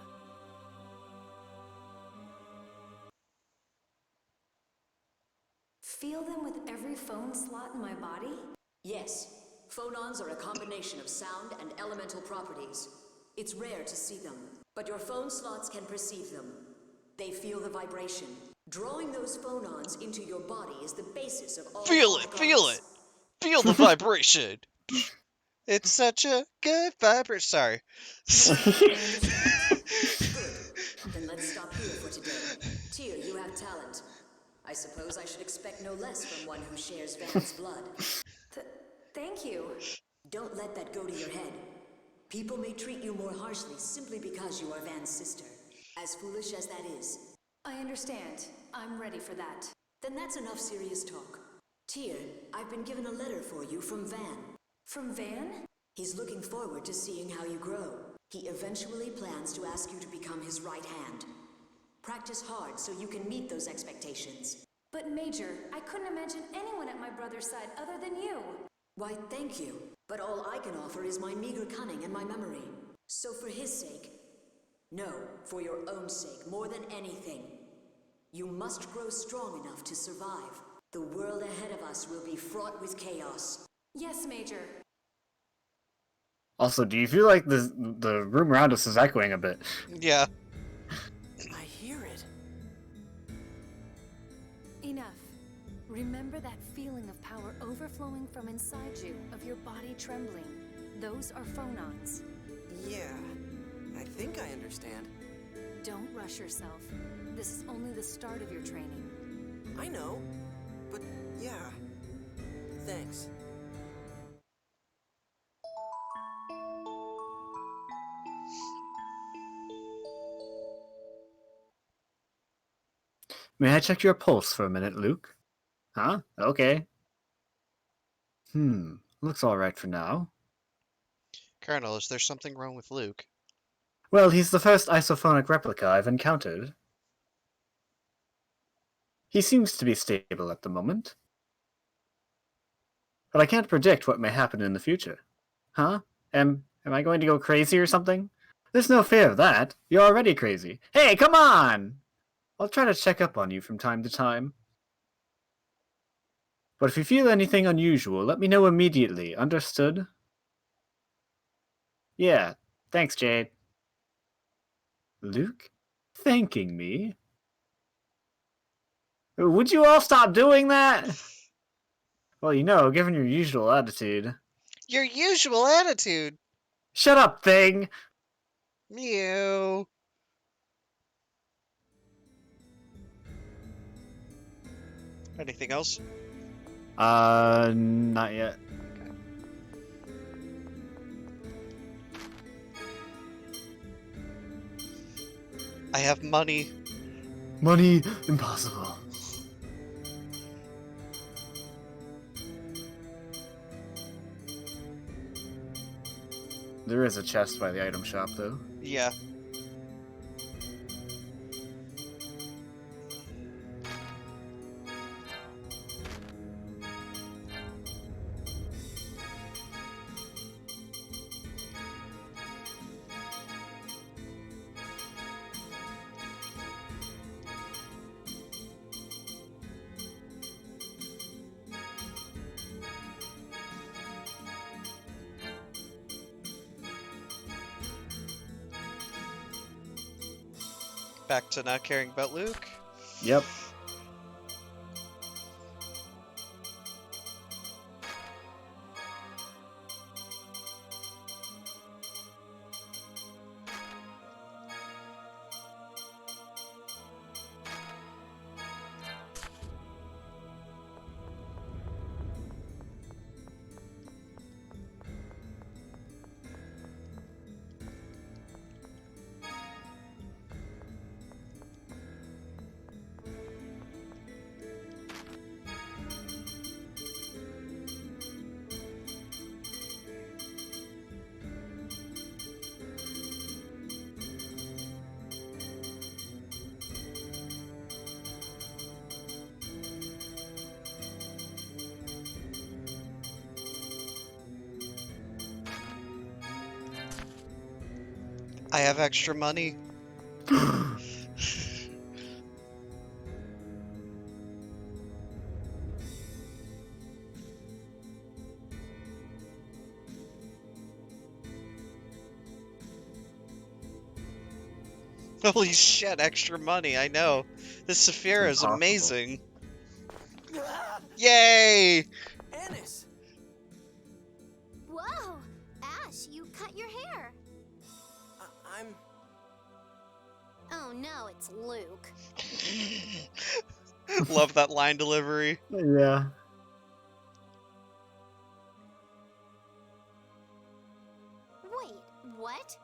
Feel them with every phone slot in my body? Yes. Phonons are a combination of sound and elemental properties. It's rare to see them, but your phone slots can perceive them. They feel the vibration. Drawing those phonons into your body is the basis of all Feel it, feel it! Feel the vibration! It's such a good vibration. Sorry. Then let's stop here for today. Tyr, you have talent. I suppose I should expect no less from one who shares Van's blood. Thank you. Don't let that go to your head. People may treat you more harshly simply because you are Van's sister. As foolish as that is. I understand. I'm ready for that. Then that's enough serious talk. Tyr, I've been given a letter for you from Van. From Van? He's looking forward to seeing how you grow. He eventually plans to ask you to become his right hand. Practice hard so you can meet those expectations. But Major, I couldn't imagine anyone at my brother's side other than you. Why, thank you. But all I can offer is my meager cunning and my memory. So for his sake, no, for your own sake, more than anything, you must grow strong enough to survive. The world ahead of us will be fraught with chaos. Yes, Major. Also, do you feel like the room around us is echoing a bit? Yeah. I hear it. Enough. Remember that feeling of power overflowing from inside you, of your body trembling. Those are phonons. Yeah, I think I understand. Don't rush yourself. This is only the start of your training. I know, but yeah. Thanks. May I check your pulse for a minute, Luke? Huh? Okay. Looks alright for now. Colonel, is there something wrong with Luke? Well, he's the first isophonic replica I've encountered. He seems to be stable at the moment. But I can't predict what may happen in the future. Huh? Am I going to go crazy or something? There's no fear of that. You're already crazy. Hey, come on! I'll try to check up on you from time to time. But if you feel anything unusual, let me know immediately. Understood? Yeah. Thanks, Jade. Luke? Thanking me? Would you all stop doing that? Well, you know, given your usual attitude. Your usual attitude! Shut up, thing! Mew. Anything else? Not yet. I have money. Money, impossible. There is a chest by the item shop, though. Yeah. Back to not caring about Luke. Yep. I have extra money. Holy shit, extra money, I know. This Saphira is Impossible. amazing. Yay! Anis! Whoa! Ash, you cut your hair. I'm... Oh no, it's Luke. Love that line delivery. Yeah. Wait, what?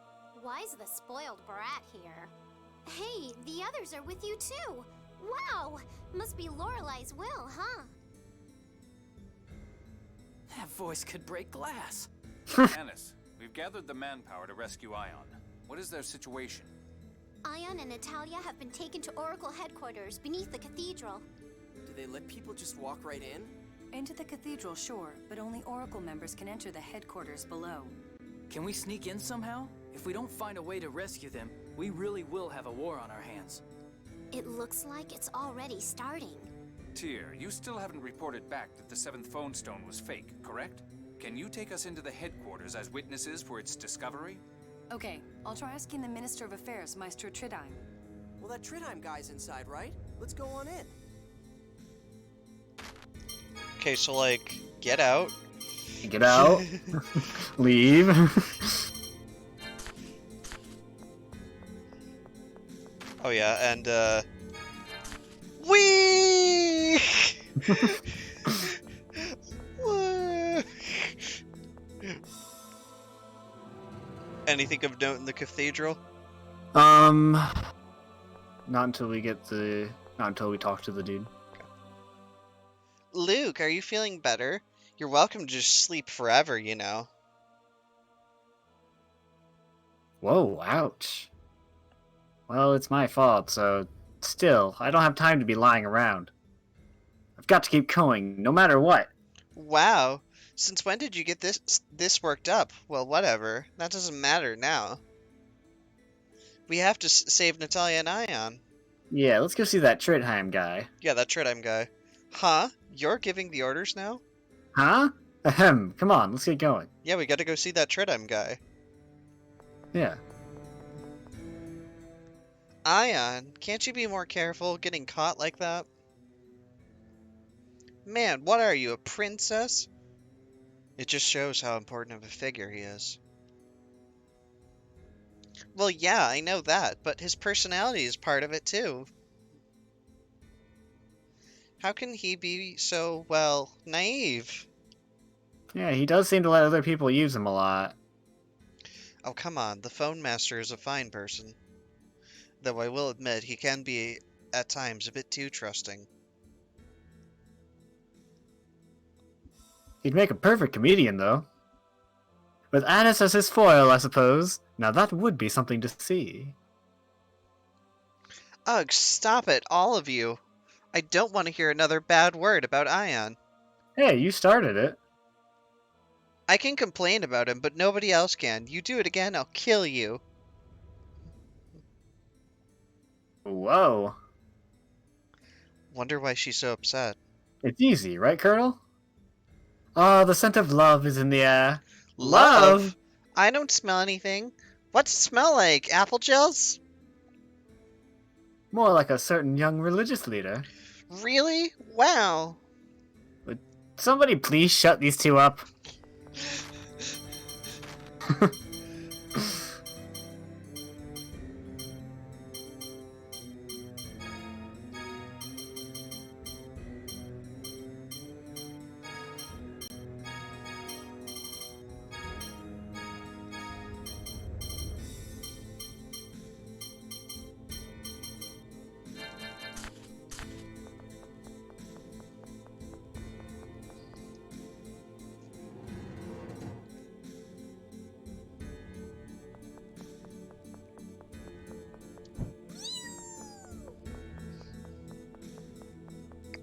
Why's the spoiled brat here? Hey, the others are with you too. Wow! Must be Lorelai's will, huh? That voice could break glass. Anis, we've gathered the manpower to rescue Ion. What is their situation? Ion and Natalia have been taken to Oracle headquarters beneath the cathedral. Do they let people just walk right in? Into the cathedral, sure, but only Oracle members can enter the headquarters below. Can we sneak in somehow? If we don't find a way to rescue them, we really will have a war on our hands. It looks like it's already starting. Tyr, you still haven't reported back that the seventh phone stone was fake, correct? Can you take us into the headquarters as witnesses for its discovery? Okay, I'll try asking the Minister of Affairs, Maestro Tridheim. Well, that Tridheim guy's inside, right? Let's go on in. Okay, so like, get out. Get out. Leave. Oh yeah, and wee! Anything of note in the cathedral? Not until we get not until we talk to the dude. Luke, are you feeling better? You're welcome to just sleep forever, you know. Whoa, ouch. Well, it's my fault, so still, I don't have time to be lying around. I've got to keep going, no matter what. Wow. Since when did you get this worked up? Well, whatever. That doesn't matter now. We have to save Natalia and Ion. Yeah, let's go see that Tridheim guy. Yeah, that Tridheim guy. Huh? You're giving the orders now? Huh? Ahem, come on, let's get going. Yeah, we gotta go see that Tridheim guy. Yeah. Ion, can't you be more careful getting caught like that? Man, what are you, a princess? It just shows how important of a figure he is. Well, yeah, I know that, but his personality is part of it too. How can he be so, well, naive? Yeah, he does seem to let other people use him a lot. Oh, come on, the phone master is a fine person. Though I will admit, he can be, at times, a bit too trusting. He'd make a perfect comedian, though. With Anis as his foil, I suppose. Now that would be something to see. Ugh, stop it, all of you. I don't want to hear another bad word about Ion. Hey, you started it. I can complain about him, but nobody else can. You do it again, I'll kill you. Whoa. Wonder why she's so upset. It's easy, right, Colonel? Ah, the scent of love is in the air. Love? I don't smell anything. What's it smell like? Apple gels? More like a certain young religious leader. Really? Wow. Would somebody please shut these two up?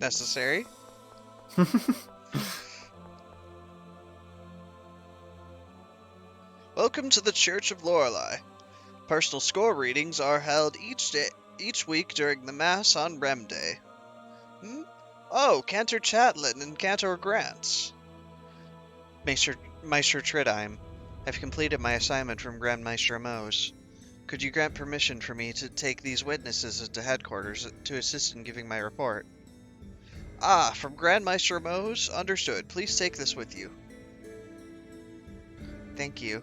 Necessary? Welcome to the Church of Lorelei. Personal score readings are held each week during the Mass on Rem Day. Hmm? Oh, Cantor Chatlin and Cantor Grants. Meister Tridheim, I've completed my assignment from Grand Maester Mose. Could you grant permission for me to take these witnesses into headquarters to assist in giving my report? Ah, from Grand Maester Mose? Understood. Please take this with you. Thank you.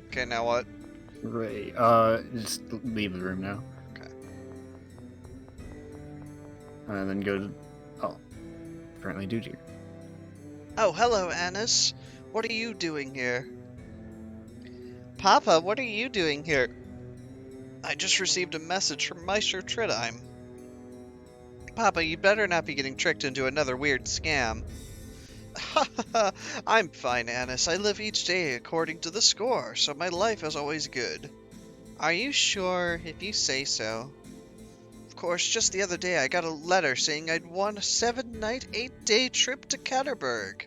Okay, now what? Great. Just leave the room now. Okay. And then go to... Oh. Apparently duty. Oh, hello, Annis. What are you doing here? Papa, what are you doing here? I just received a message from Meister Tridheim. Papa, you'd better not be getting tricked into another weird scam. I'm fine, Annis. I live each day according to the score, so my life is always good. Are you sure? If you say so. Of course, just the other day I got a letter saying I'd won a 7-night, 8-day trip to Ketterberg.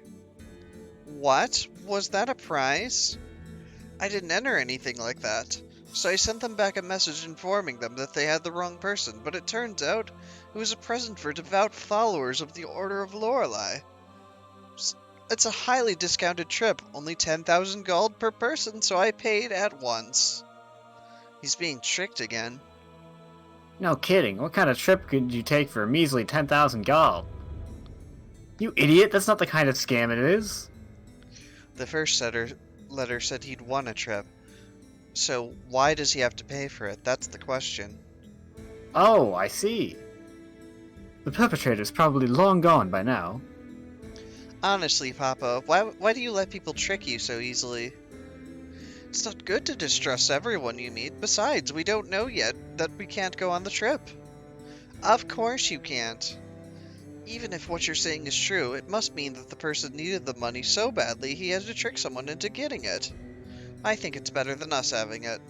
What? Was that a prize? I didn't enter anything like that, so I sent them back a message informing them that they had the wrong person, but it turns out it was a present for devout followers of the Order of Lorelei. It's a highly discounted trip, only 10,000 gold per person, so I paid at once. He's being tricked again. No kidding. What kind of trip could you take for a measly 10,000 gold? You idiot, that's not the kind of scam it is. The first letter said he'd won a trip. So why does he have to pay for it? That's the question. Oh, I see. The perpetrator's probably long gone by now. Honestly, Papa, why do you let people trick you so easily? It's not good to distrust everyone you meet. Besides, we don't know yet that we can't go on the trip. Of course you can't. Even if what you're saying is true, it must mean that the person needed the money so badly he had to trick someone into getting it. I think it's better than us having it.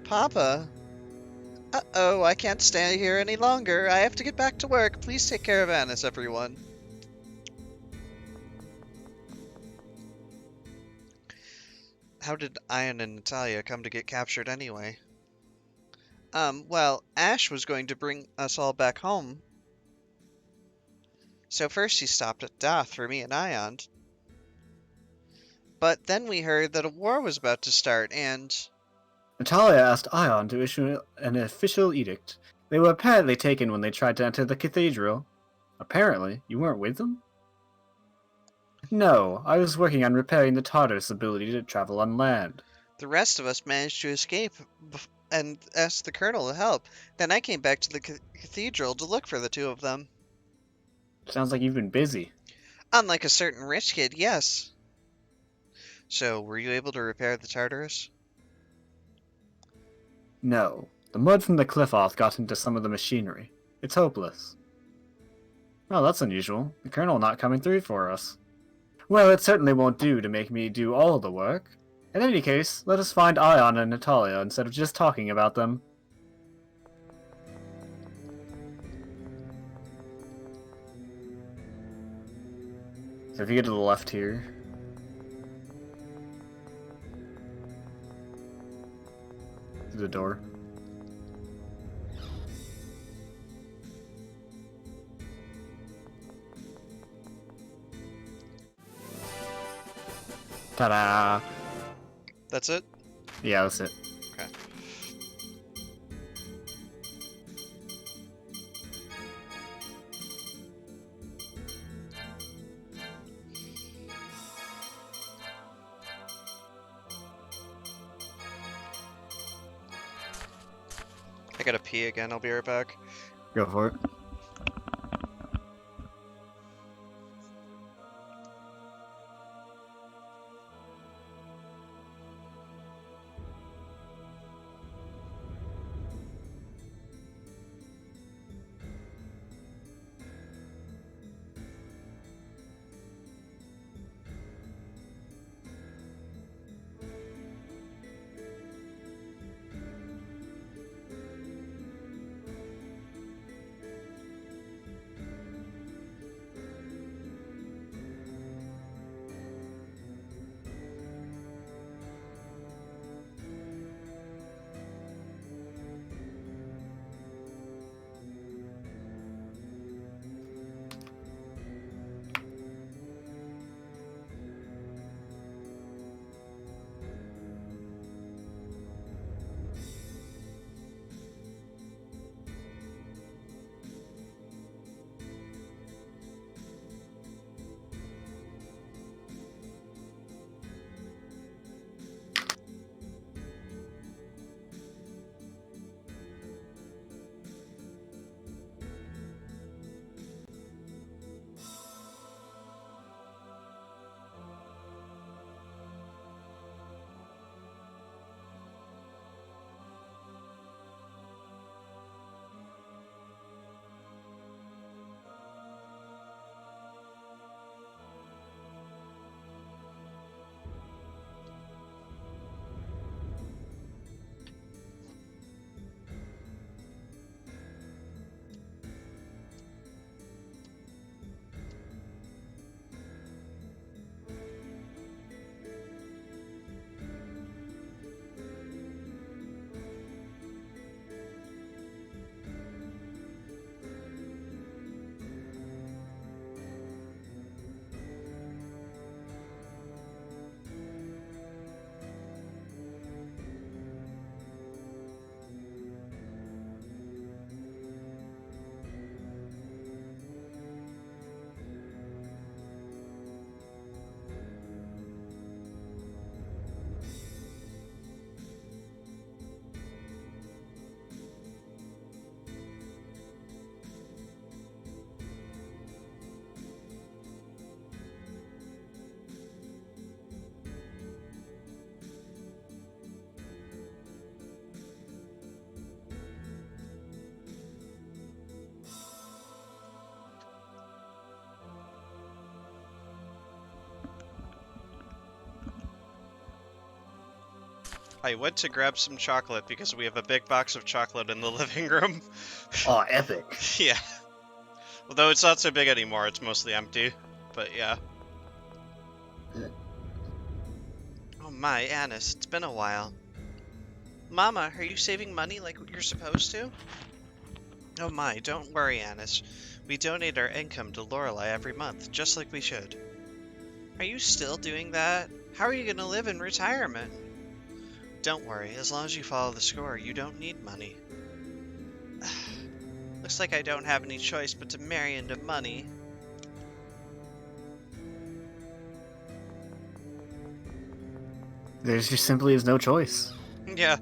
Papa? Uh-oh, I can't stay here any longer. I have to get back to work. Please take care of Annis, everyone. How did Ian and Natalia come to get captured anyway? Well, Ash was going to bring us all back home. So first he stopped at Dath for me and Ion. But then we heard that a war was about to start, and... Natalia asked Ion to issue an official edict. They were apparently taken when they tried to enter the cathedral. Apparently? You weren't with them? No, I was working on repairing the Tartarus' ability to travel on land. The rest of us managed to escape and asked the colonel to help. Then I came back to the cathedral to look for the two of them. Sounds like you've been busy. Unlike a certain rich kid, yes. So, were you able to repair the Tartarus? No. The mud from the cliff off got into some of the machinery. It's hopeless. Well, that's unusual. The colonel not coming through for us. Well, it certainly won't do to make me do all the work. In any case, let us find Ion and Natalia instead of just talking about them. So if you get to the left here... the door. Ta-da! That's it? Yeah, that's it. Okay. I gotta pee again, I'll be right back. Go for it. I went to grab some chocolate because we have a big box of chocolate in the living room. Oh, epic. Yeah. Although it's not so big anymore, it's mostly empty. But yeah. Oh my, Annis, it's been a while. Mama, are you saving money like you're supposed to? Oh my, don't worry, Annis. We donate our income to Lorelei every month, just like we should. Are you still doing that? How are you gonna live in retirement? Don't worry, as long as you follow the score, you don't need money. Looks like I don't have any choice but to marry into money. There just simply is no choice. Yeah.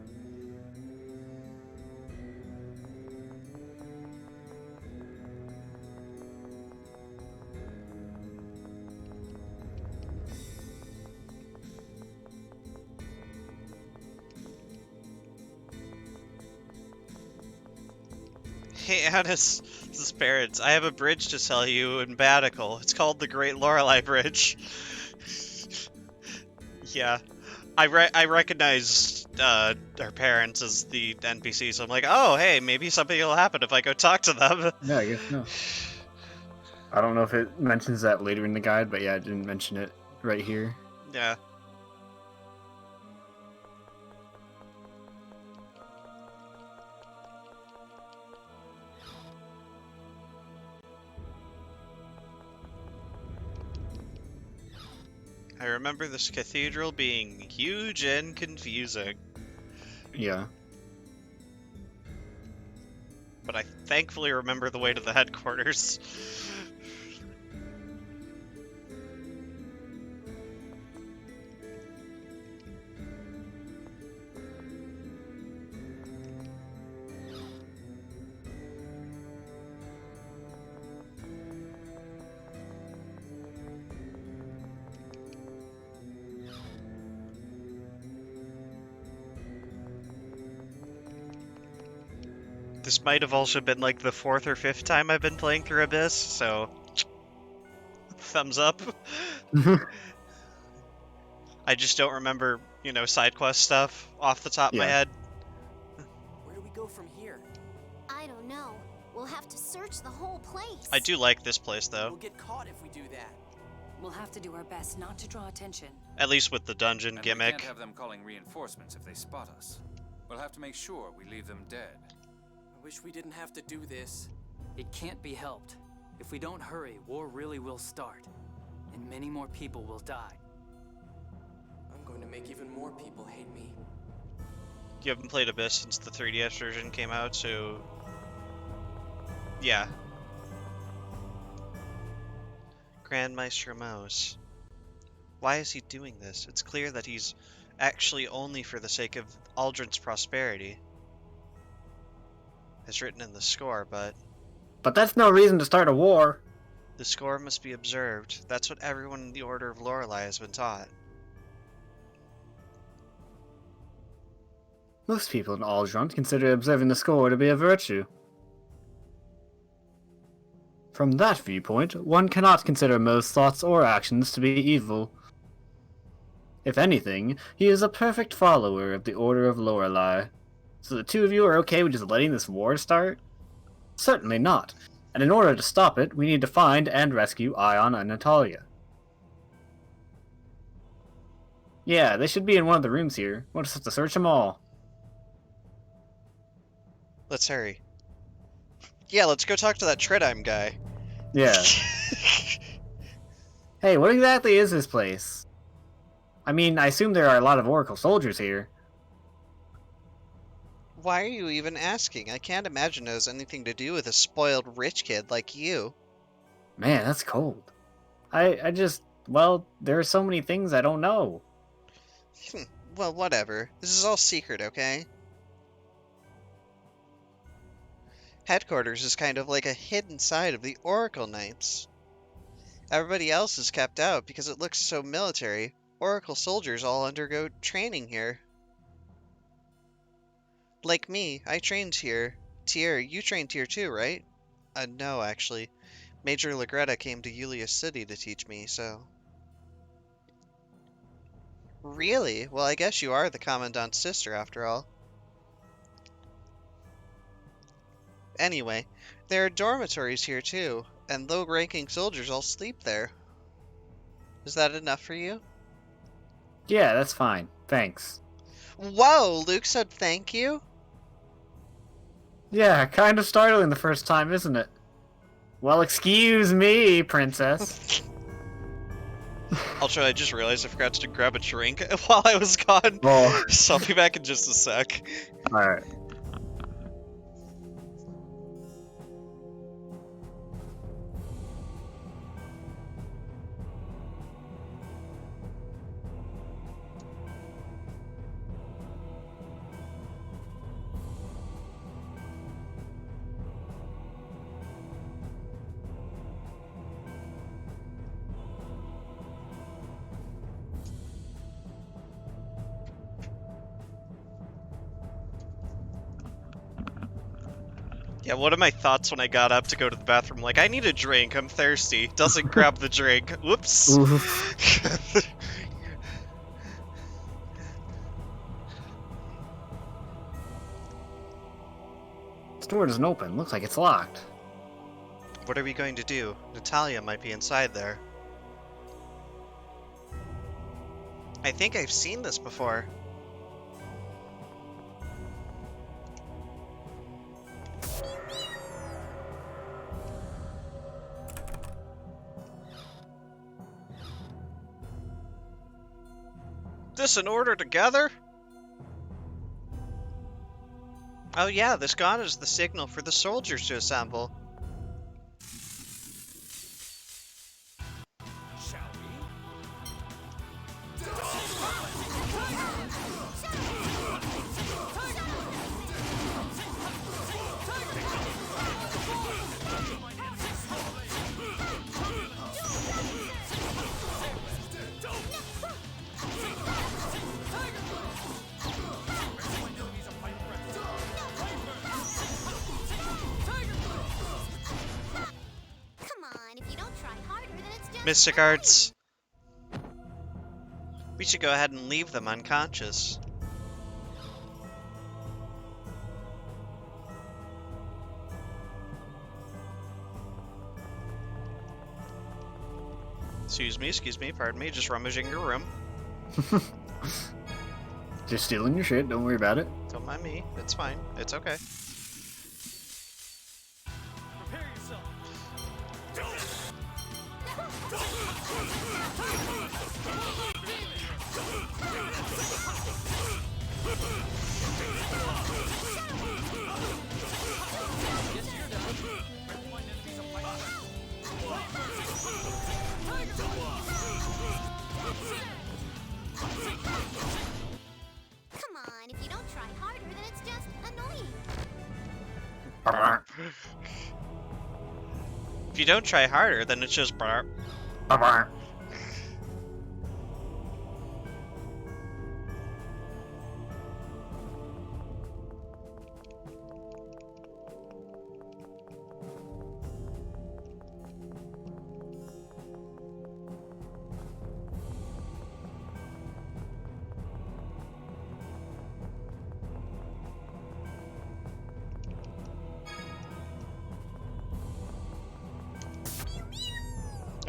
Hey Annis, this is Parrots. I have a bridge to sell you in Badical. It's called the Great Lorelei Bridge. Yeah. I recognize our parents as the NPC, so I'm like, oh, hey, maybe something will happen if I go talk to them. Yeah, I guess no. I don't know if it mentions that later in the guide, but yeah, I didn't mention it right here. Yeah. I remember this cathedral being huge and confusing. Yeah. But I thankfully remember the way to the headquarters. This might have also been like the 4th or 5th time I've been playing through Abyss, so thumbs up. I just don't remember, you know, side quest stuff off the top of my head. Where do we go from here? I don't know. We'll have to search the whole place. I do like this place though. We'll get caught if we do that. We'll have to do our best not to draw attention. At least with the dungeon And gimmick. we can't have them calling reinforcements if they spot us. We'll have to make sure we leave them dead. I wish we didn't have to do this. It can't be helped. If we don't hurry, war really will start. And many more people will die. I'm going to make even more people hate me. You haven't played Abyss since the 3DS version came out, so... yeah. Grand Maestro Mouse. Why is he doing this? It's clear that he's actually only for the sake of Aldrin's prosperity. As written in the score, but... But that's no reason to start a war. The score must be observed. That's what everyone in the Order of Lorelei has been taught. Most people in Aldron consider observing the score to be a virtue. From that viewpoint, one cannot consider Mo's thoughts or actions to be evil. If anything, he is a perfect follower of the Order of Lorelei. So the two of you are okay with just letting this war start? Certainly not. And in order to stop it, we need to find and rescue Ion and Natalia. Yeah, they should be in one of the rooms here. We'll just have to search them all. Let's hurry. Yeah, let's go talk to that Tridime guy. Yeah. Hey, what exactly is this place? I mean, I assume there are a lot of Oracle soldiers here. Why are you even asking? I can't imagine it has anything to do with a spoiled rich kid like you. Man, that's cold. I just, well, there are so many things I don't know. Well, whatever. This is all secret, okay? Headquarters is kind of like a hidden side of the Oracle Knights. Everybody else is kept out because it looks so military. Oracle soldiers all undergo training here. Like me, I trained here. Tyr, you trained here too, right? No, actually. Major Legretta came to Julius City to teach me, so... Really? Well, I guess you are the Commandant's sister after all. Anyway, there are dormitories here too, and low-ranking soldiers all sleep there. Is that enough for you? Yeah, that's fine. Thanks. Whoa! Luke said thank you? Yeah, kind of startling the first time, isn't it? Well, excuse me, princess. Also, I just realized I forgot to grab a drink while I was gone. Oh. So I'll be back in just a sec. Alright. Yeah, one of my thoughts when I got up to go to the bathroom, like, I need a drink, I'm thirsty. Doesn't grab the drink. Whoops. This door doesn't open. Looks like it's locked. What are we going to do? Natalia might be inside there. I think I've seen this before. This in order to gather? Oh yeah, this god is the signal for the soldiers to assemble. Mystic Arts. We should go ahead and leave them unconscious. Excuse me, pardon me, just rummaging your room. Just stealing your shit, don't worry about it. Don't mind me, it's fine, it's okay. Come on, if you don't try harder, then it's just annoying. If you don't try harder, then it's just bark.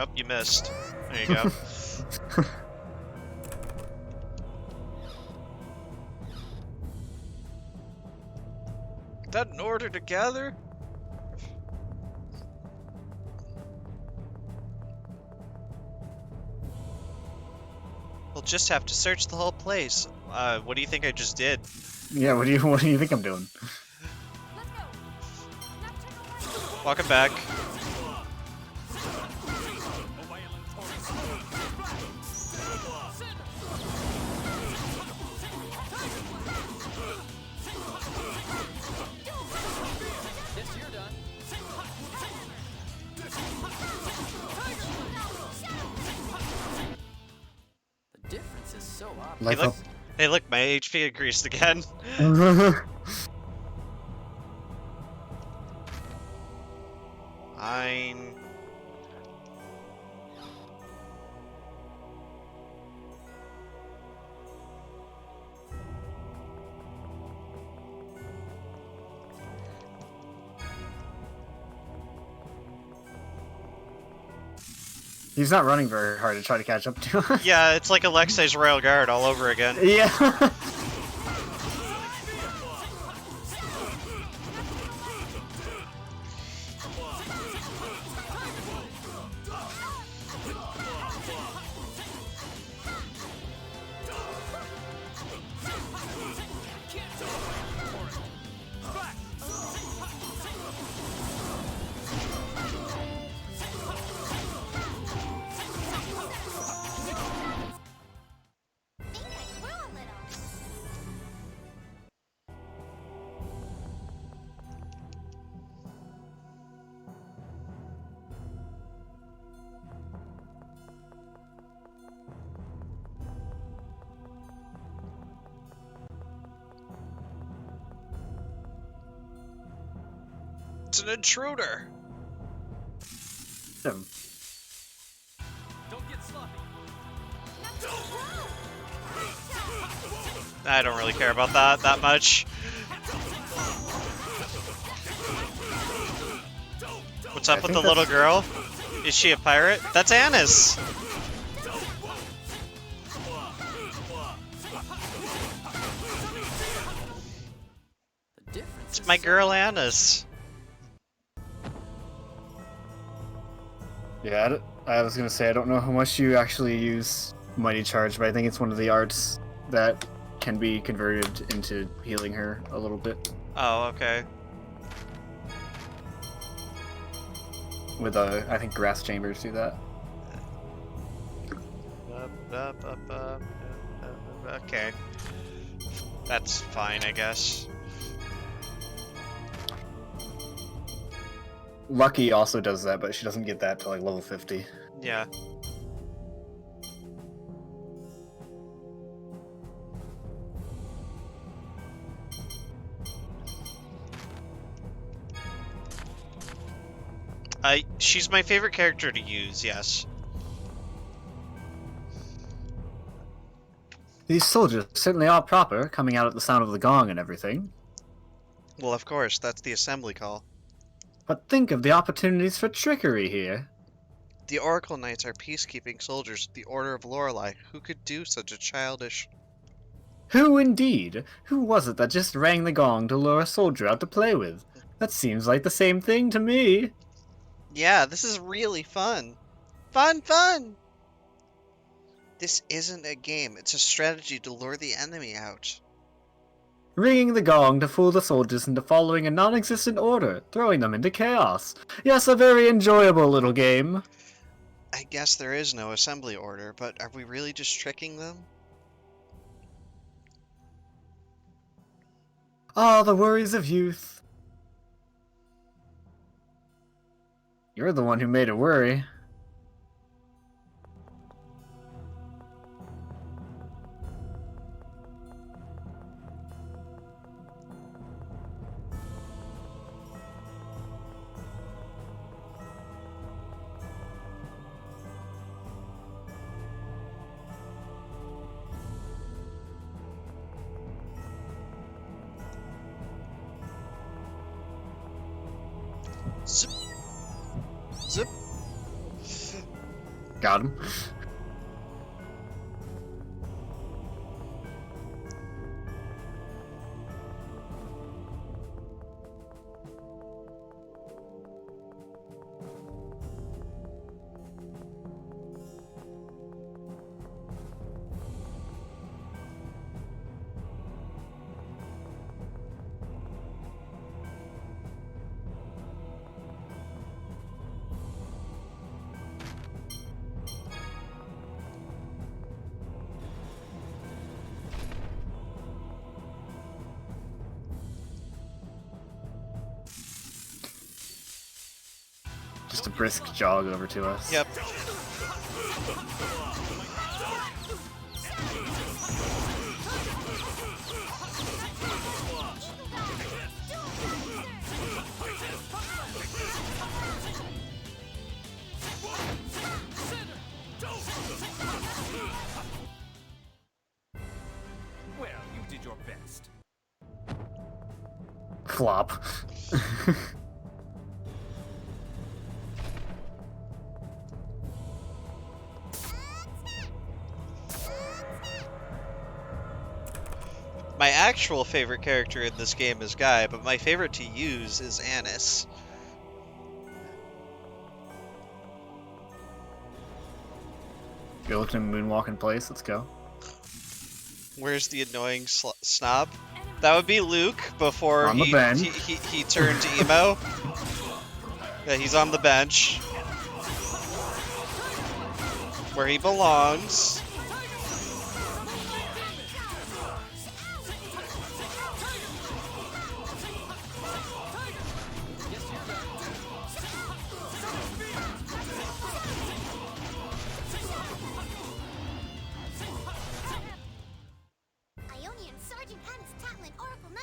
Oh, you missed. There you go. That in order to gather? We'll just have to search the whole place. What do you think I just did? Yeah, what do you think I'm doing? Welcome back. Hey look, my HP increased again. Fine. He's not running very hard to try to catch up to us. Yeah, it's like Alexei's Royal Guard all over again. Yeah. It's an intruder. Him. Don't get sloppy. I don't really care about that much. What's up with the little girl? Is she a pirate? That's Annis! It's my girl Annis. Yeah, I was gonna say, I don't know how much you actually use Mighty Charge, but I think it's one of the arts that can be converted into healing her a little bit. Oh, okay. With, I think grass chambers do that. Okay. That's fine, I guess. Lucky also does that, but she doesn't get that till like level 50. Yeah. She's my favorite character to use, yes. These soldiers certainly are proper, coming out at the sound of the gong and everything. Well, of course, that's the assembly call. But think of the opportunities for trickery here. The Oracle Knights are peacekeeping soldiers of the Order of Lorelei. Who could do such a childish... Who indeed? Who was it that just rang the gong to lure a soldier out to play with? That seems like the same thing to me. Yeah, this is really fun. Fun! This isn't a game, it's a strategy to lure the enemy out. Ringing the gong to fool the soldiers into following a non-existent order, throwing them into chaos. Yes, a very enjoyable little game. I guess there is no assembly order, but are we really just tricking them? Ah, the worries of youth. You're the one who made it worry. Zip. Zip. Got him. Just a brisk jog over to us. Yep. Well, you did your best. Flop. My actual favorite character in this game is Guy, but my favorite to use is Annis. You're looking at moonwalk in place. Let's go. Where's the annoying snob? That would be Luke before On the bench. he turned emo. Yeah, he's on the bench. Where he belongs.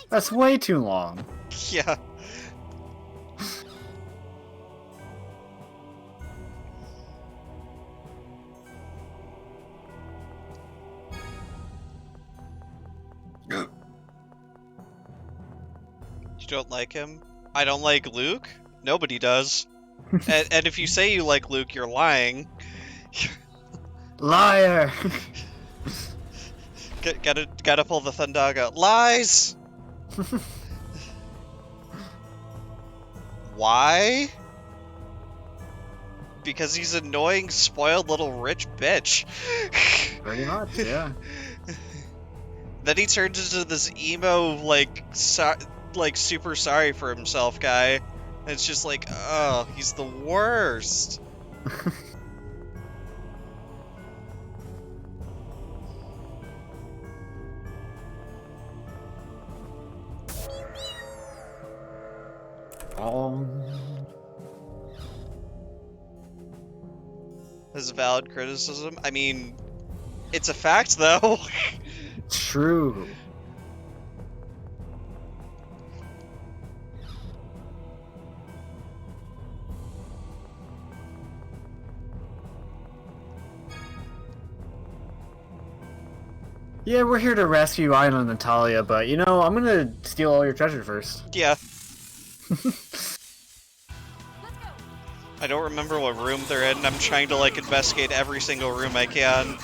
That's way too long. Yeah. You don't like him? I don't like Luke? Nobody does. and if you say you like Luke, you're lying. Liar! Gotta pull the Thundaga. Lies! Why? Because he's annoying, spoiled little rich bitch. Pretty much, yeah. Then he turns into this emo, like super sorry for himself guy. And it's just like, oh, he's the worst. This is valid criticism. I mean, it's a fact, though. True. Yeah, we're here to rescue Aina and Natalia, but you know, I'm gonna steal all your treasure first. Yeah. I don't remember what room they're in, and I'm trying to, like, investigate every single room I can.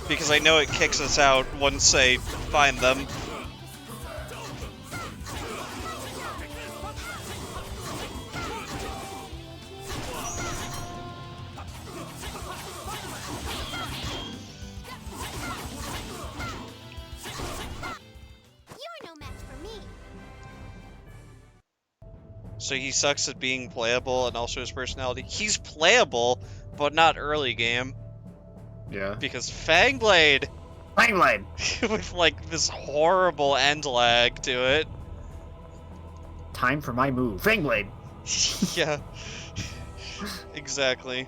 Because I know it kicks us out once I find them. So he sucks at being playable and also his personality. He's playable, but not early game. Yeah. Because Fangblade! Fangblade! With, like, this horrible end lag to it. Time for my move. Fangblade! Yeah. Exactly.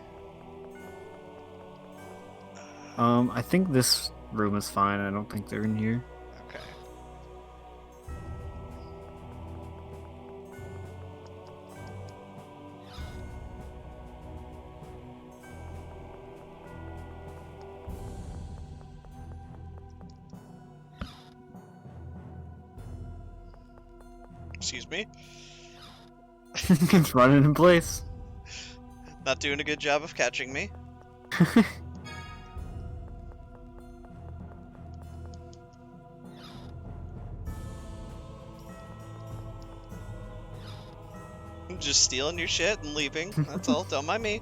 I think this room is fine. I don't think they're in here. Okay. Excuse me? It's running in place. Not doing a good job of catching me. I'm just stealing your shit and leaving. That's all. Don't mind me.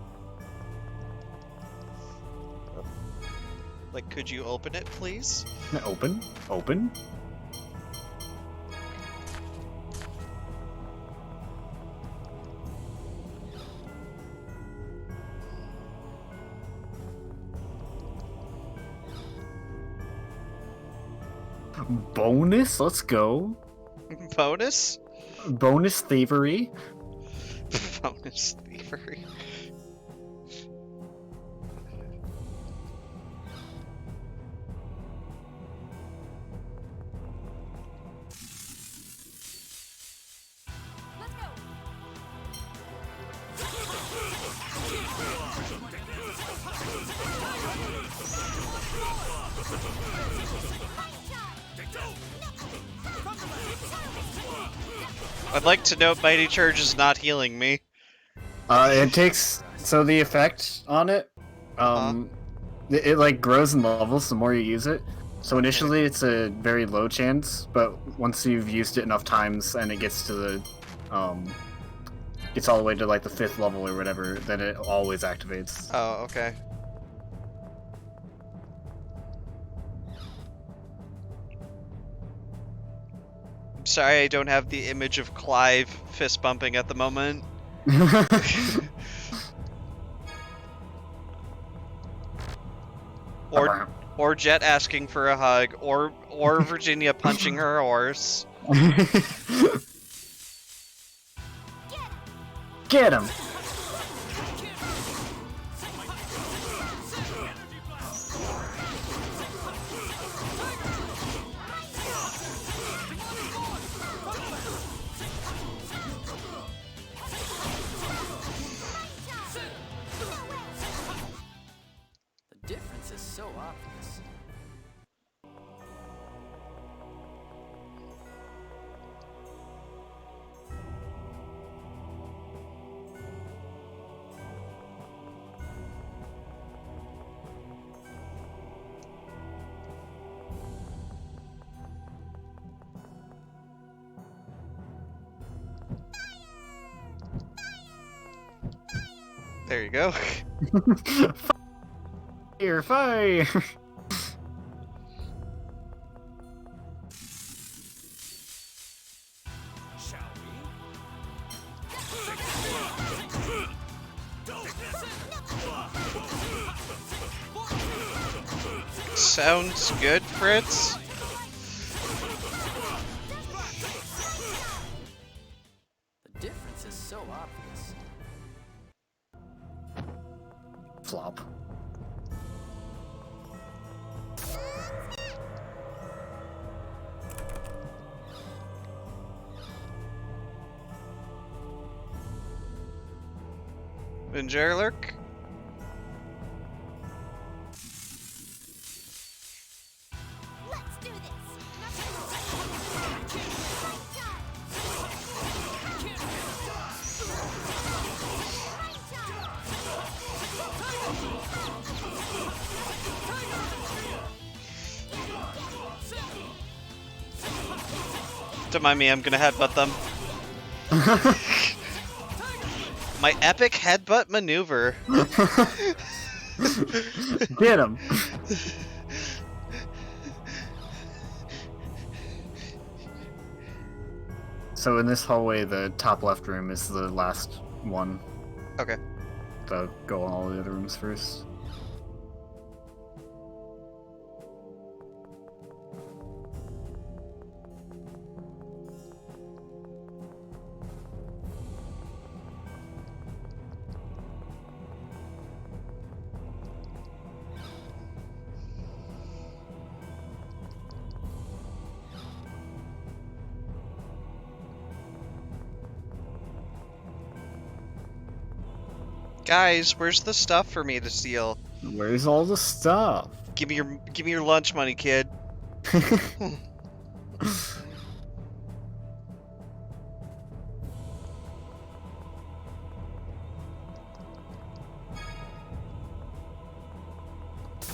Like, could you open it, please? Open? Open? Bonus? Let's go. Bonus? Bonus thievery? Bonus thievery. I'd like to note Mighty Charge is not healing me. It takes... So the effect on it, it like grows in levels the more you use it. So initially it's a very low chance, but once you've used it enough times and it gets to the, gets all the way to like the 5th level or whatever, then it always activates. Oh, okay. I'm sorry I don't have the image of Clive fist bumping at the moment. Or Jet asking for a hug, or Virginia punching her horse. Get him! The difference is so obvious. There you go. Fire, fire! Sounds good, Fritz. The difference is so obvious. Flop. Vinjarlurk? Let's do this. Don't mind me, I'm gonna headbutt them. My epic headbutt maneuver. Get him! So in this hallway, the top left room is the last one. Okay. So go on all the other rooms first. Guys, where's the stuff for me to steal? Where's all the stuff? Give me your lunch money, kid.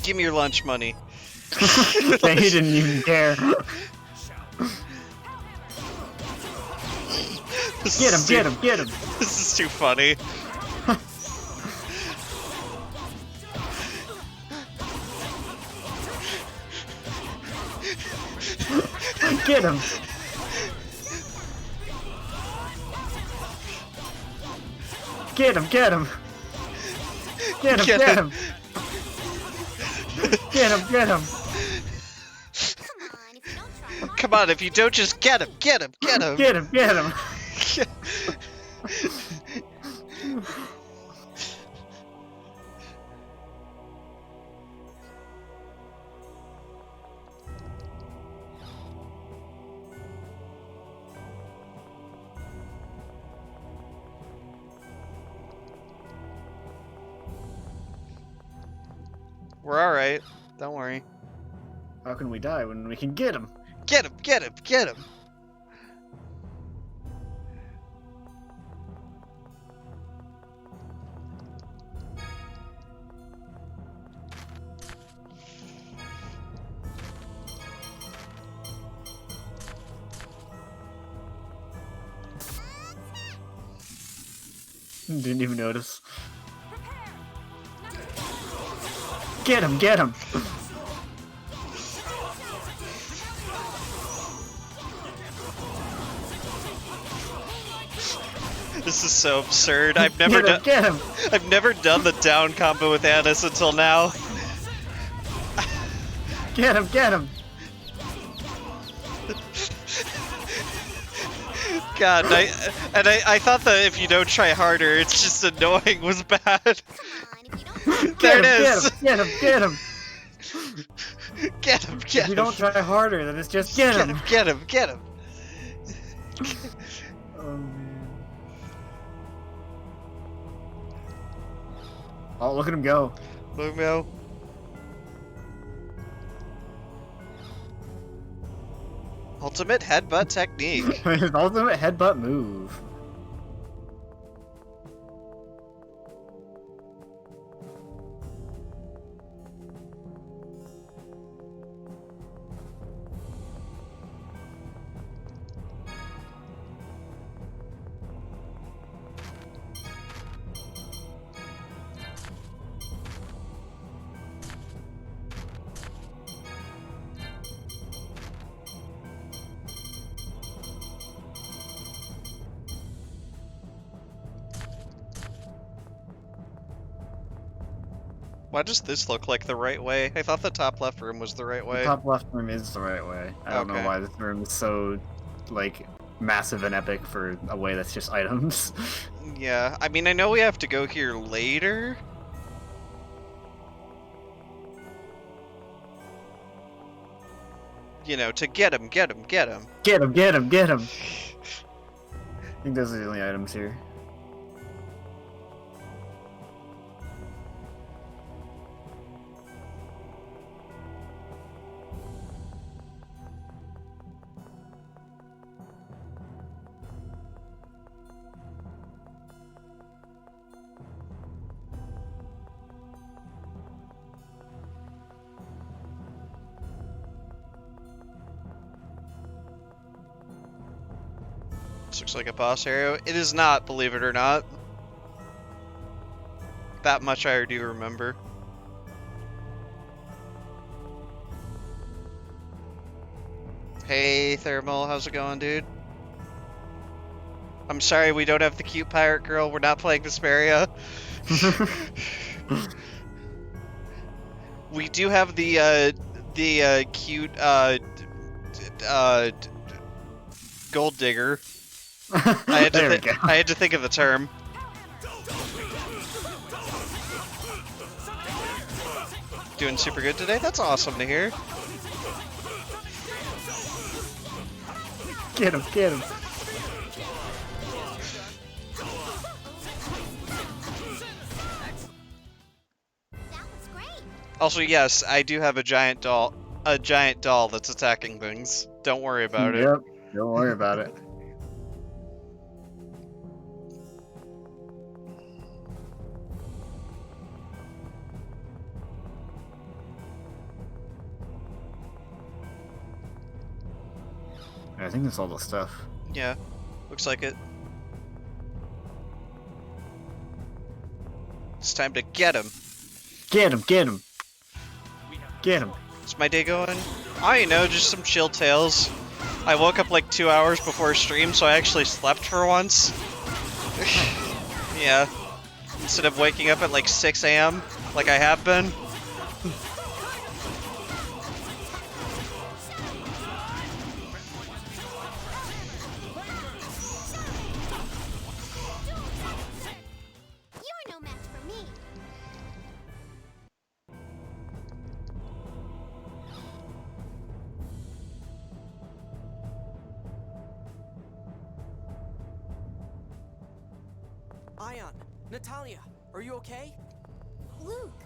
Give me your lunch money. They didn't even care. Get him, get him, get him! This is too funny. Get him! Get him, get him! Get him, get him! Get him, get him! Come on, if you don't just get him, get him, get him! Get him, get him! We're alright. Don't worry. How can we die when we can get him? Get him, get him, get him! Didn't even notice. Get him! Get him! This is so absurd. I've never done. Get him! I've never done the down combo with Anis until now. Get him! Get him! God, I thought that if you don't try harder, it's just annoying was bad. There it is. Get him! Get him! Get him! Get him! If you don't try harder, then it's just get him! Get him! Get him! Oh, look at him go. Look at him go. Ultimate headbutt technique. His ultimate headbutt move. Why does this look like the right way? I thought the top left room was the right way. The top left room is the right way. I don't know why this room is so, like, massive and epic for a way that's just items. Yeah, I mean, I know we have to go here later. You know, to get him, get him, get him. Get him, get him, get him! I think those are the only items here. This looks like a boss area. It is not, believe it or not. That much I do remember. Hey, Thermal, how's it going, dude? I'm sorry we don't have the cute pirate girl. We're not playing Vesperia. We do have the cute gold digger. I had to think of the term. Doing super good today? That's awesome to hear. Get him, get him. Also, yes, I do have a giant doll that's attacking things. Don't worry about it. Yep, don't worry about it. I think that's all the stuff. Yeah, looks like it. It's time to get him. Get him, get him. Get him. Is my day going? I don't know, just some chill tales. I woke up like 2 hours before stream, so I actually slept for once. Yeah. Instead of waking up at like 6 a.m. like I have been. Ion, Natalia, are you okay? Luke,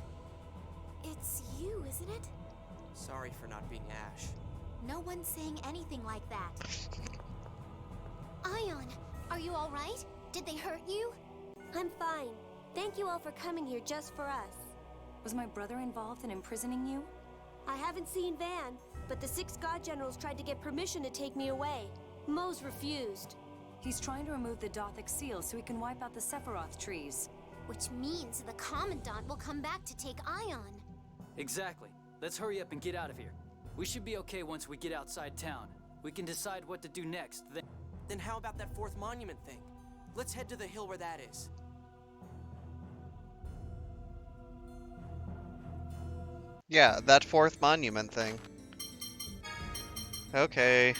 it's you, isn't it? Sorry for not being Ash. No one's saying anything like that. Ion, are you all right? Did they hurt you? I'm fine. Thank you all for coming here just for us. Was my brother involved in imprisoning you? I haven't seen Van, but the 6 God Generals tried to get permission to take me away. Mose refused. He's trying to remove the Dothic seal so he can wipe out the Sephiroth trees. Which means the Commandant will come back to take Ion. Exactly. Let's hurry up and get out of here. We should be okay once we get outside town. We can decide what to do next, Then how about that fourth monument thing? Let's head to the hill where that is. Yeah, that fourth monument thing. Okay.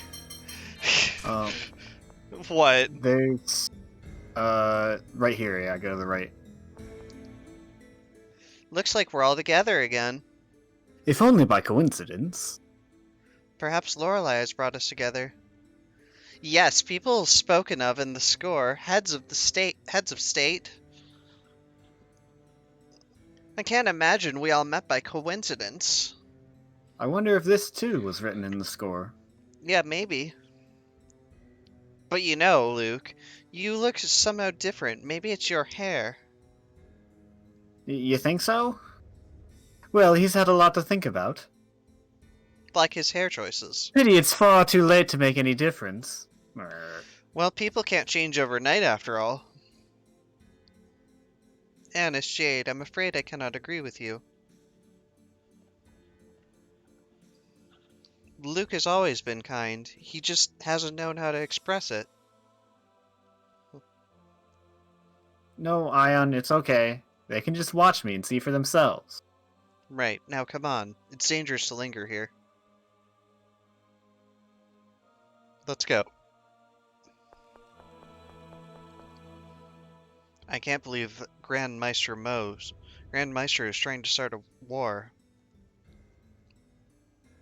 What? There's, right here, yeah, go to the right. Looks like we're all together again. If only by coincidence. Perhaps Lorelei has brought us together. Yes, people spoken of in the score, heads of state. I can't imagine we all met by coincidence. I wonder if this too was written in the score. Yeah, maybe. But you know, Luke, you look somehow different. Maybe it's your hair. You think so? Well, he's had a lot to think about. Like his hair choices. Pity it's far too late to make any difference. Well, people can't change overnight after all. Honest Jade, I'm afraid I cannot agree with you. Luke has always been kind. He just hasn't known how to express it. No, Ion, it's okay. They can just watch me and see for themselves. Right, now come on. It's dangerous to linger here. Let's go. I can't believe Grand Maester is trying to start a war.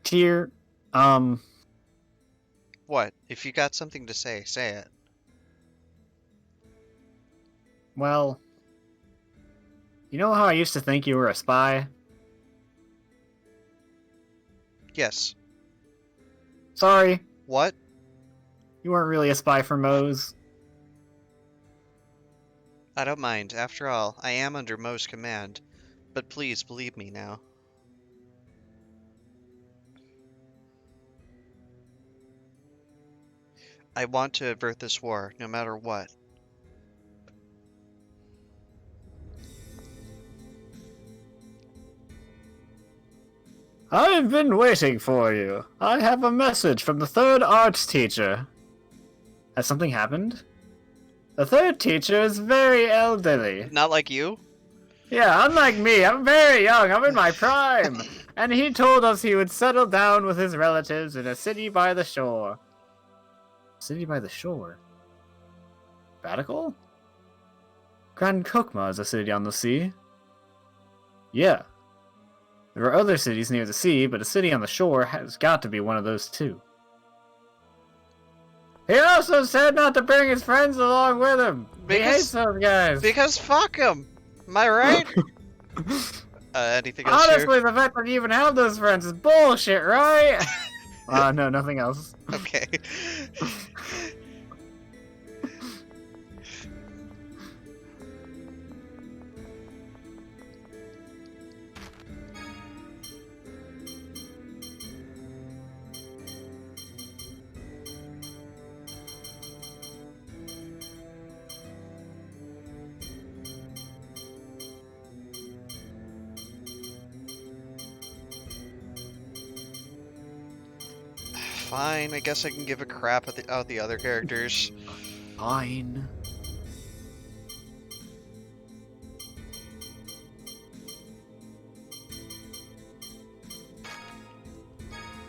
Tyr, What? If you got something to say, say it. well, you know how I used to think you were a spy? Yes. Sorry, What? you weren't really a spy for Moe's. I don't mind. After all, I am under Moe's command. But please believe me now. I want to avert this war, no matter what. I've been waiting for you. I have a message from the third arts teacher. Has something happened? The third teacher is very elderly. Not like you? Yeah, unlike me, I'm very young. I'm in my prime. And he told us he would settle down with his relatives in a city by the shore. City by the shore? Radical? Grand Kokma is a city on the sea. Yeah. There are other cities near the sea, but a city on the shore has got to be one of those too. He also said not to bring his friends along with him. He hates those guys. Because fuck him. Am I right? Anything else Honestly, here? the fact that you even have those friends is bullshit, right? No, nothing else. Okay. Fine, I guess I can give a crap about the other characters. Fine.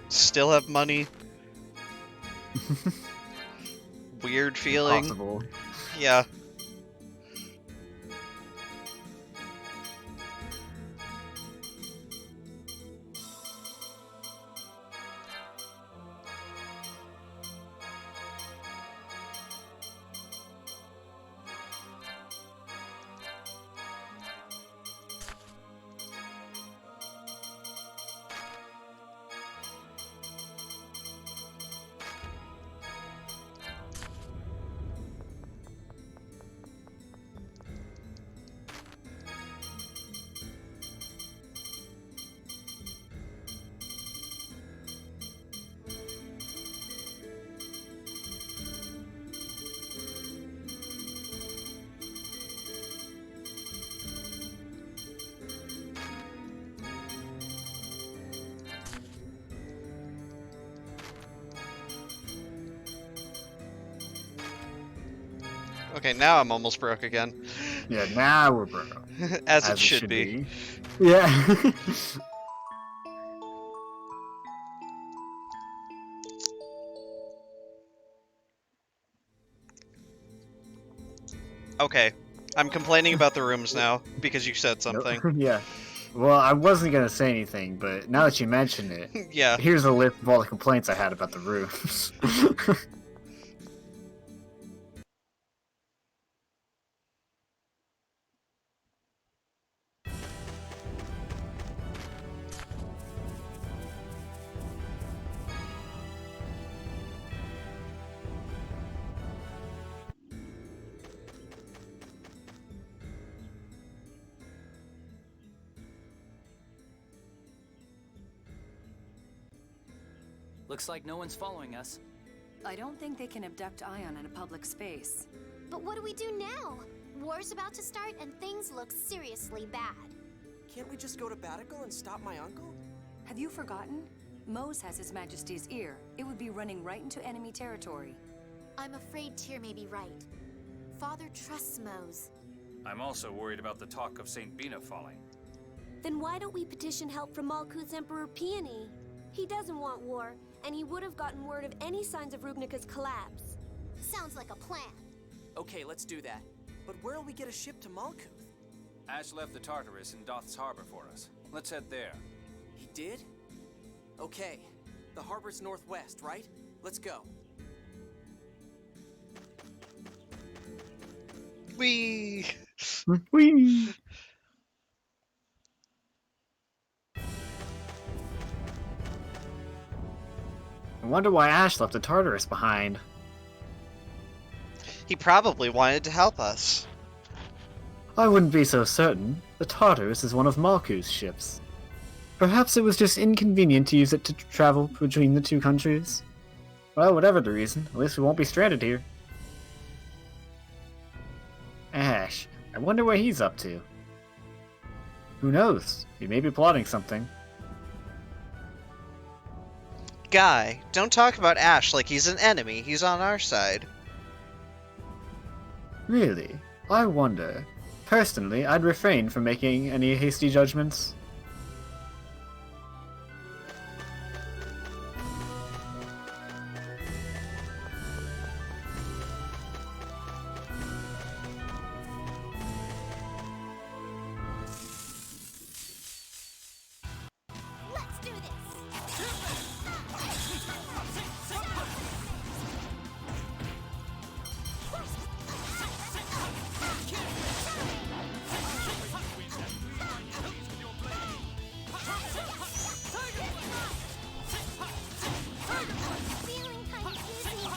Still have money. Weird feeling. Possible. Yeah. Okay, now I'm almost broke again. Yeah, now we're broke. As it should be. Yeah. Okay, I'm complaining about the rooms now because you said something. Yeah. Well, I wasn't gonna say anything, but now that you mention it, Yeah. here's a list of all the complaints I had about the rooms. Looks like no one's following us. I don't think they can abduct Ion in a public space. But what do we do now? War's about to start and things look seriously bad. Can't we just go to Batical and stop my uncle? Have you forgotten? Mose has His Majesty's ear. It would be running right into enemy territory. I'm afraid Tyr may be right. Father trusts Mose. I'm also worried about the talk of St. Bina falling. Then why don't we petition help from Malkuth's Emperor Peony? He doesn't want war, and he would have gotten word of any signs of Rubnika's collapse. Sounds like a plan. Okay, let's do that. But where'll we get a ship to Malkuth? Ash left the Tartarus in Doth's harbor for us. Let's head there. He did? Okay. The harbor's northwest, right? Let's go. Whee! Whee! I wonder why Ash left the Tartarus behind. He probably wanted to help us. I wouldn't be so certain. The Tartarus is one of Malkuth's ships. Perhaps it was just inconvenient to use it to travel between the two countries. Well, whatever the reason, at least we won't be stranded here. Ash, I wonder what he's up to. Who knows? He may be plotting something. Guy, don't talk about Ash like he's an enemy. He's on our side. Really? I wonder. Personally, I'd refrain from making any hasty judgments. Let's do this! Feeling kind of dizzy.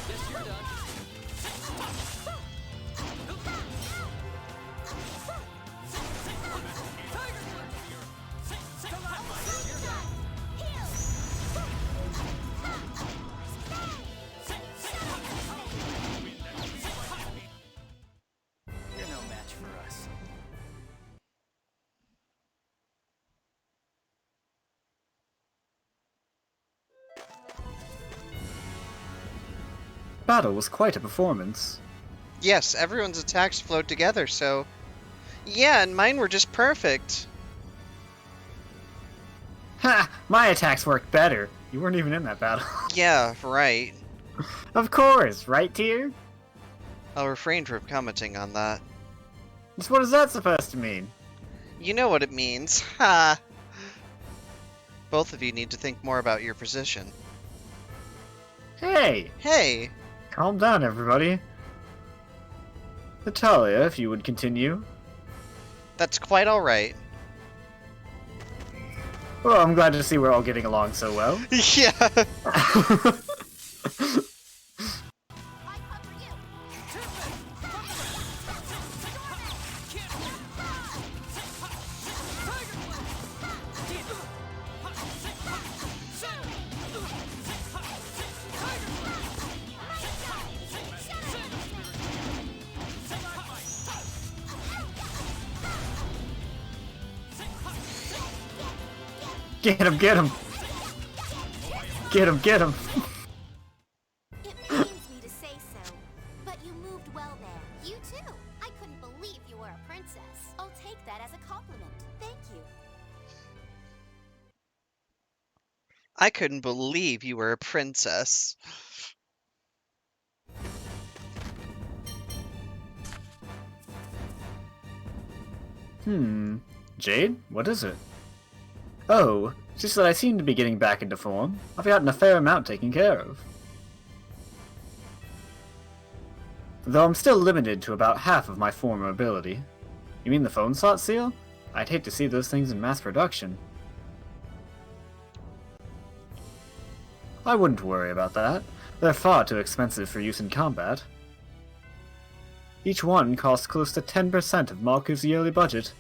Guess you're done. You're no match for us. Battle was quite a performance. Yes, everyone's attacks flowed together, so... Yeah, and mine were just perfect. Ha! My attacks worked better. You weren't even in that battle. Yeah, right. Of course, right, Tyr? I'll refrain from commenting on that. Just what is that supposed to mean? You know what it means. Ha! Both of you need to think more about your position. Hey! Hey! Calm down, everybody. Natalia, if you would continue. That's quite alright. Well, I'm glad to see we're all getting along so well. Yeah! Get him, get him! Get him, get him! I couldn't believe you were a princess. Jade? What is it? Oh, it's just that I seem to be getting back into form. I've gotten a fair amount taken care of. Though I'm still limited to about half of my former ability. You mean the phone slot seal? I'd hate to see those things in mass production. I wouldn't worry about that. They're far too expensive for use in combat. Each one costs close to 10% of Malkuth's yearly budget.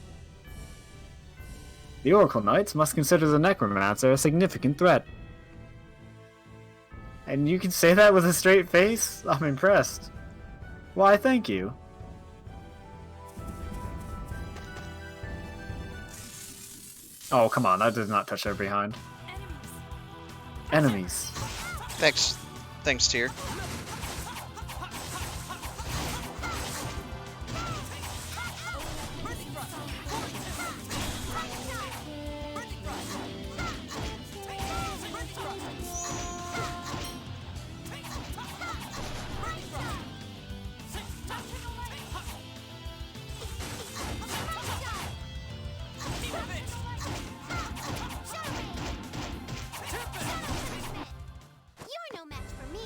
The Oracle Knights must consider the Necromancer a significant threat. And you can say that with a straight face? I'm impressed. Why, thank you. Oh, come on, that does not touch their behind. Enemies. Thanks, Tyr. You're no match for me.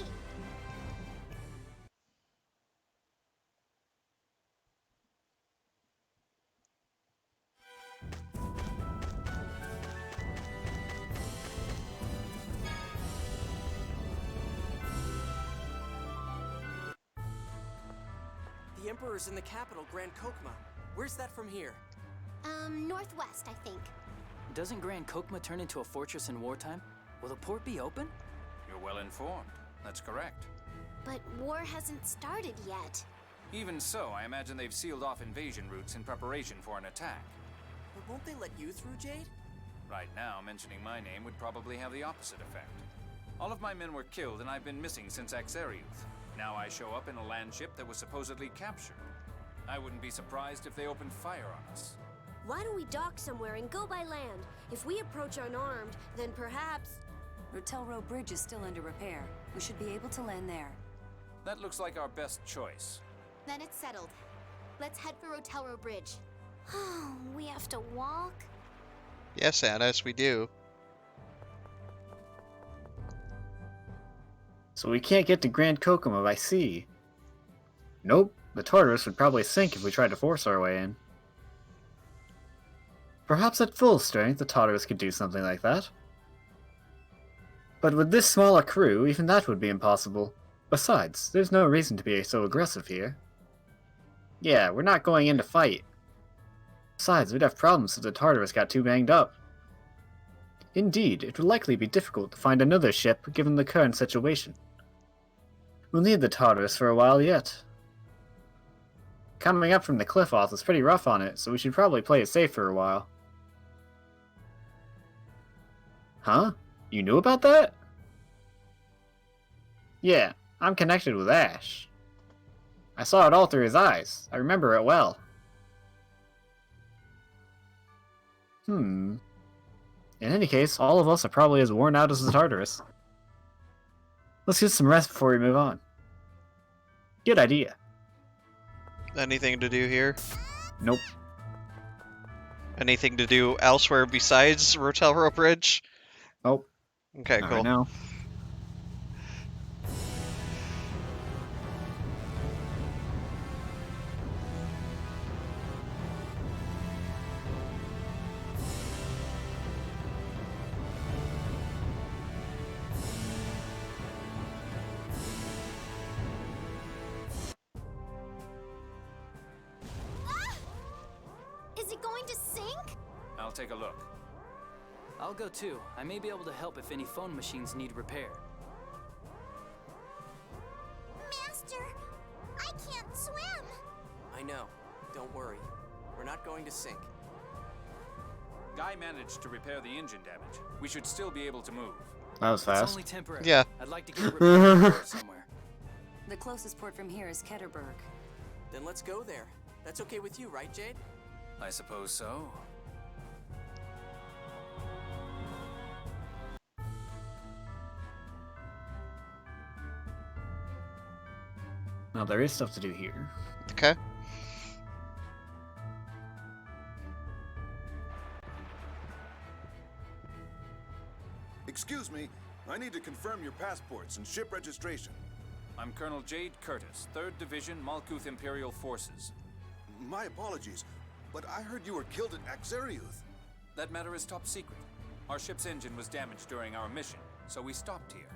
The Emperor's in the capital, Grand Kokma. Where's that from here? Northwest, I think. Doesn't Grand Kokma turn into a fortress in wartime? Will the port be open? You're well informed. That's correct. But war hasn't started yet. Even so, I imagine they've sealed off invasion routes in preparation for an attack. But won't they let you through, Jade? Right now, mentioning my name would probably have the opposite effect. All of my men were killed and I've been missing since Axariuth. Now I show up in a land ship that was supposedly captured. I wouldn't be surprised if they opened fire on us. Why don't we dock somewhere and go by land? If we approach unarmed, then perhaps... Rotelro Bridge is still under repair. We should be able to land there. That looks like our best choice. Then it's settled. Let's head for Rotelro Bridge. We have to walk? Yes, Anis, we do. So we can't get to Grand Kokoma by sea. Nope, the Tartarus would probably sink if we tried to force our way in. Perhaps at full strength, the Tartarus could do something like that. But with this small a crew, even that would be impossible. Besides, there's no reason to be so aggressive here. Yeah, we're not going in to fight. Besides, we'd have problems if the Tartarus got too banged up. Indeed, it would likely be difficult to find another ship given the current situation. We'll need the Tartarus for a while yet. Coming up from the cliff off is pretty rough on it, so we should probably play it safe for a while. Huh? You knew about that? Yeah, I'm connected with Ash. I saw it all through his eyes. I remember it well. In any case, all of us are probably as worn out as the Tartarus. Let's get some rest before we move on. Good idea. Anything to do here? Nope. Anything to do elsewhere besides Rotelro Bridge? Nope. Okay, Not cool. right now. Is it going to sink? I'll take a look. I'll go too. I may be able to help if any phone machines need repair. Master, I can't swim. I know. Don't worry. We're not going to sink. Guy managed to repair the engine damage. We should still be able to move. That was fast. It's only temporary. Yeah. I'd like to get a repair port somewhere. The closest port from here is Ketterberg. Then let's go there. That's okay with you, right, Jade? I suppose so. Now there is stuff to do here. Okay. Excuse me, I need to confirm your passports and ship registration. I'm Colonel Jade Curtis, 3rd Division, Malkuth Imperial Forces. My apologies, but I heard you were killed at Axariuth. That matter is top secret. Our ship's engine was damaged during our mission, so we stopped here.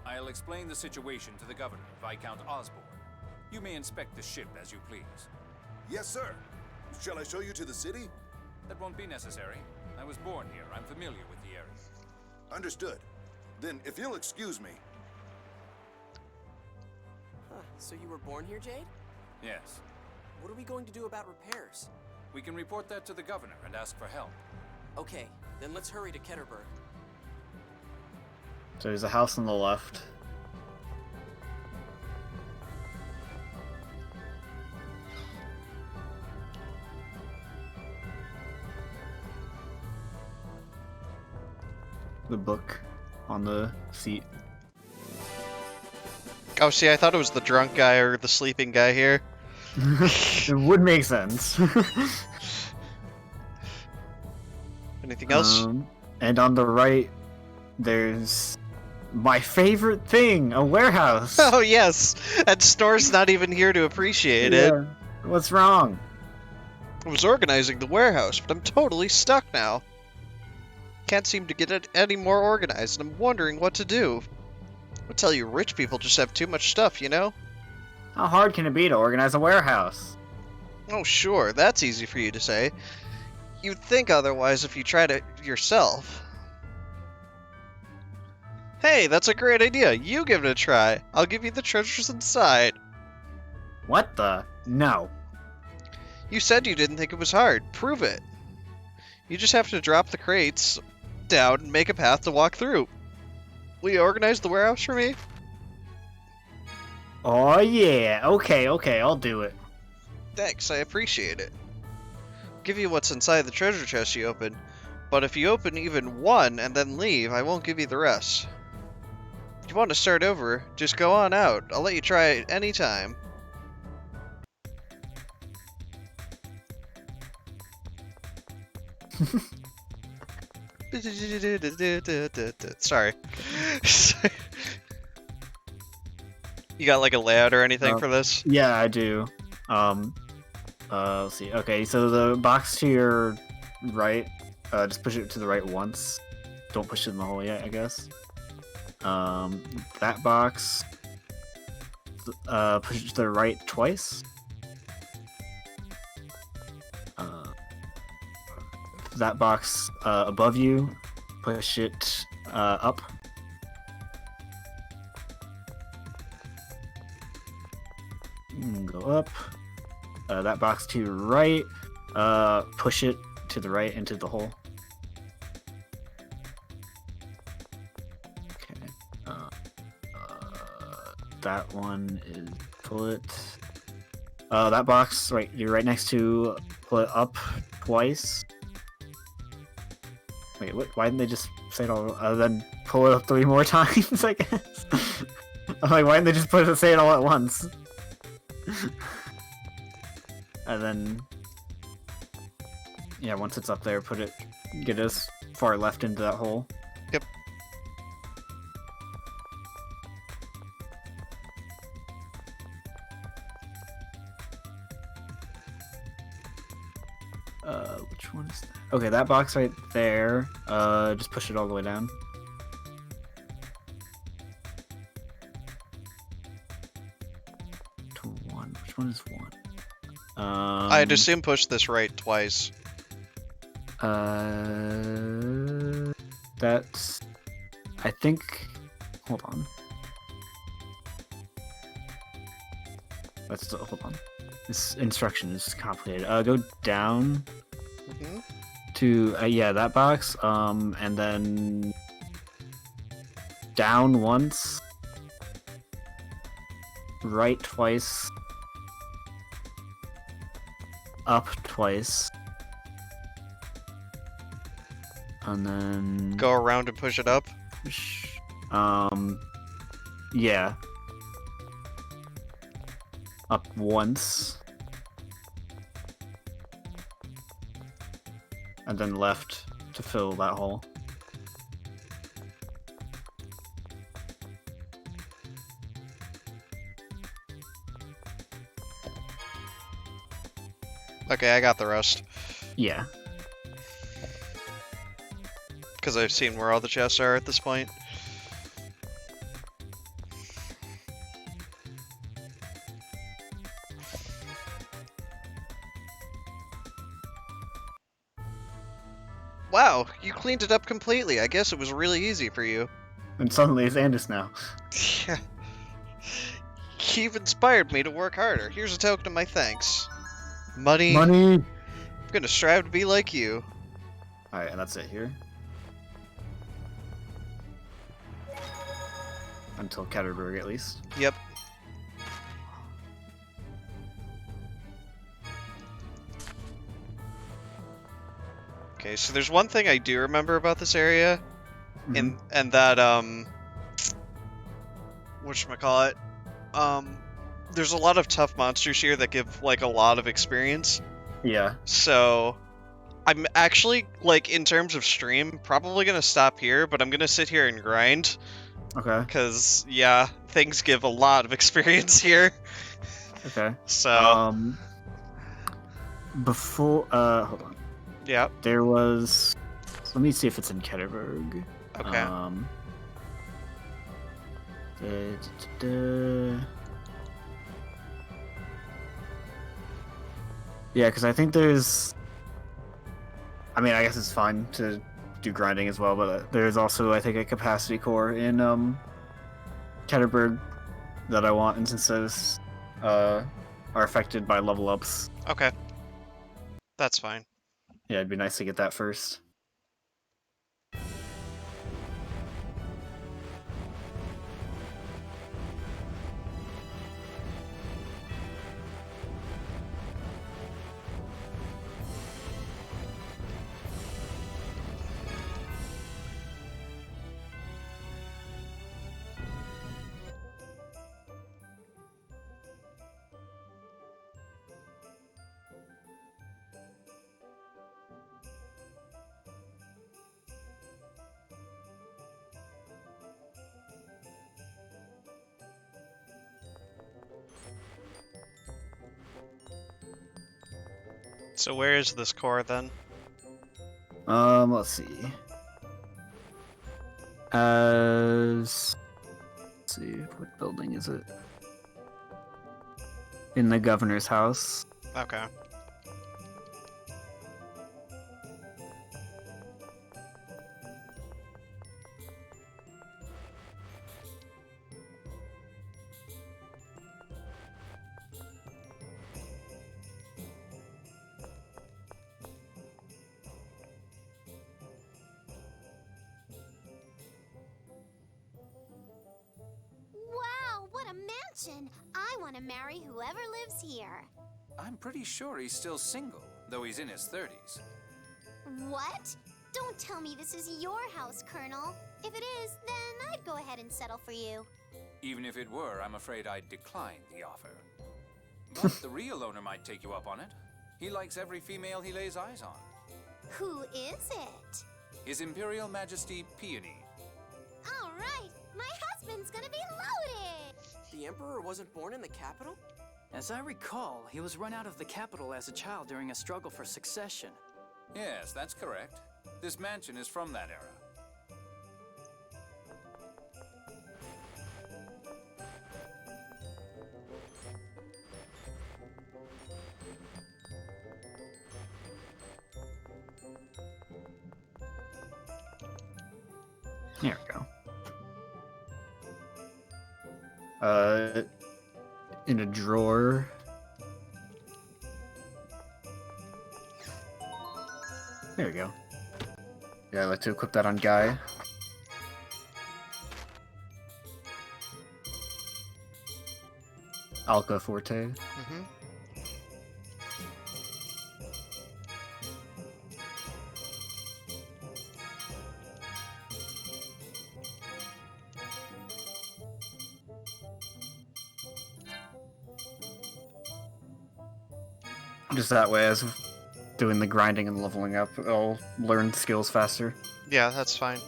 I'll explain the situation to the Governor, Viscount Osborne. You may inspect the ship as you please. Yes, sir. Shall I show you to the city? That won't be necessary. I was born here. I'm familiar with the area. Understood. Then, if you'll excuse me. Huh, so you were born here, Jade? Yes. What are we going to do about repairs? We can report that to the Governor and ask for help. Okay, then let's hurry to Ketterberg. So there's a house on the left. The book on the seat. Oh, see, I thought it was the drunk guy or the sleeping guy here. It would make sense. Anything else? And on the right, there's my favorite thing, a warehouse. Oh, yes! And Snor's not even here to appreciate it. What's wrong? I was organizing the warehouse, but I'm totally stuck now. Can't seem to get it any more organized, and I'm wondering what to do. I tell you, rich people just have too much stuff, you know? How hard can it be to organize a warehouse? Oh, sure, that's easy for you to say. You'd think otherwise if you tried it yourself. Hey, that's a great idea. You give it a try. I'll give you the treasures inside. What the? No. You said you didn't think it was hard. Prove it. You just have to drop the crates down and make a path to walk through. Will you organize the warehouse for me? Oh yeah, okay, I'll do it. Thanks, I appreciate it. I'll give you what's inside the treasure chest you open, but if you open even one and then leave, I won't give you the rest. If you want to start over, just go on out. I'll let you try it anytime. Sorry. You got like a layout or anything for this? Yeah, I do. Let's see. Okay, so the box to your right, just push it to the right once. Don't push it in the hole yet, I guess. That box, push it to the right twice. That box above you, push it up. Go up. That box to your right, push it to the right into the hole. Okay. That one is pull it. That box right, you're right next to, pull it up twice. Wait, what? Why didn't they just say it all? Then pull it up 3 more times, I guess. I'm like, why didn't they just say it all at once? And then, yeah, once it's up there, get as far left into that hole. Yep. Which one is that? Okay, that box right there. Just push it all the way down. To 1. Which one is 1? I'd assume push this right twice. That's... I think... Hold on. Hold on. This instruction is complicated. Go down to, yeah, that box, and then down once, right twice, up twice, and then go around and push it up. Yeah. Up once. And then left to fill that hole. Okay, I got the rest. Yeah. Because I've seen where all the chests are at this point. Wow, you cleaned it up completely. I guess it was really easy for you. And suddenly it's Andis now. Yeah. You've inspired me to work harder. Here's a token of my thanks. Money. Money! I'm gonna strive to be like you. Alright, and that's it here. Until Ketterberg, at least. Yep. Okay, so there's one thing I do remember about this area, and that whatchamacallit, there's a lot of tough monsters here that give like a lot of experience. Yeah. So I'm actually, like, in terms of stream, probably gonna stop here, but I'm gonna sit here and grind. Okay. Because, yeah, things give a lot of experience here. Okay. So. Before, hold on. Yeah. There was. Let me see if it's in Ketterberg. Okay. Yeah, because I think there's. I mean, I guess it's fine to do grinding as well, but there's also, I think, a capacity core in Ketterberg that I want instances are affected by level ups. Okay. That's fine. Yeah, it'd be nice to get that first. So where is this core then? Let's see. Let's see, what building is it? In the governor's house. Okay. Wow, what a mansion! I want to marry whoever lives here. I'm pretty sure he's still single, though he's in his 30s. What? Don't tell me this is your house, Colonel. If it is, then I'd go ahead and settle for you. Even if it were, I'm afraid I'd decline the offer. But the real owner might take you up on it. He likes every female he lays eyes on. Who is it? His Imperial Majesty Peony. All right, my husband's gonna be loaded! The Emperor wasn't born in the capital? As I recall, he was run out of the capital as a child during a struggle for succession. Yes, that's correct. This mansion is from that era. There we go. In a drawer. There we go. Yeah, I'd like to equip that on Guy. Alka Forte. Mm-hmm. Just that way, as doing the grinding and leveling up, I'll learn skills faster. Yeah, that's fine.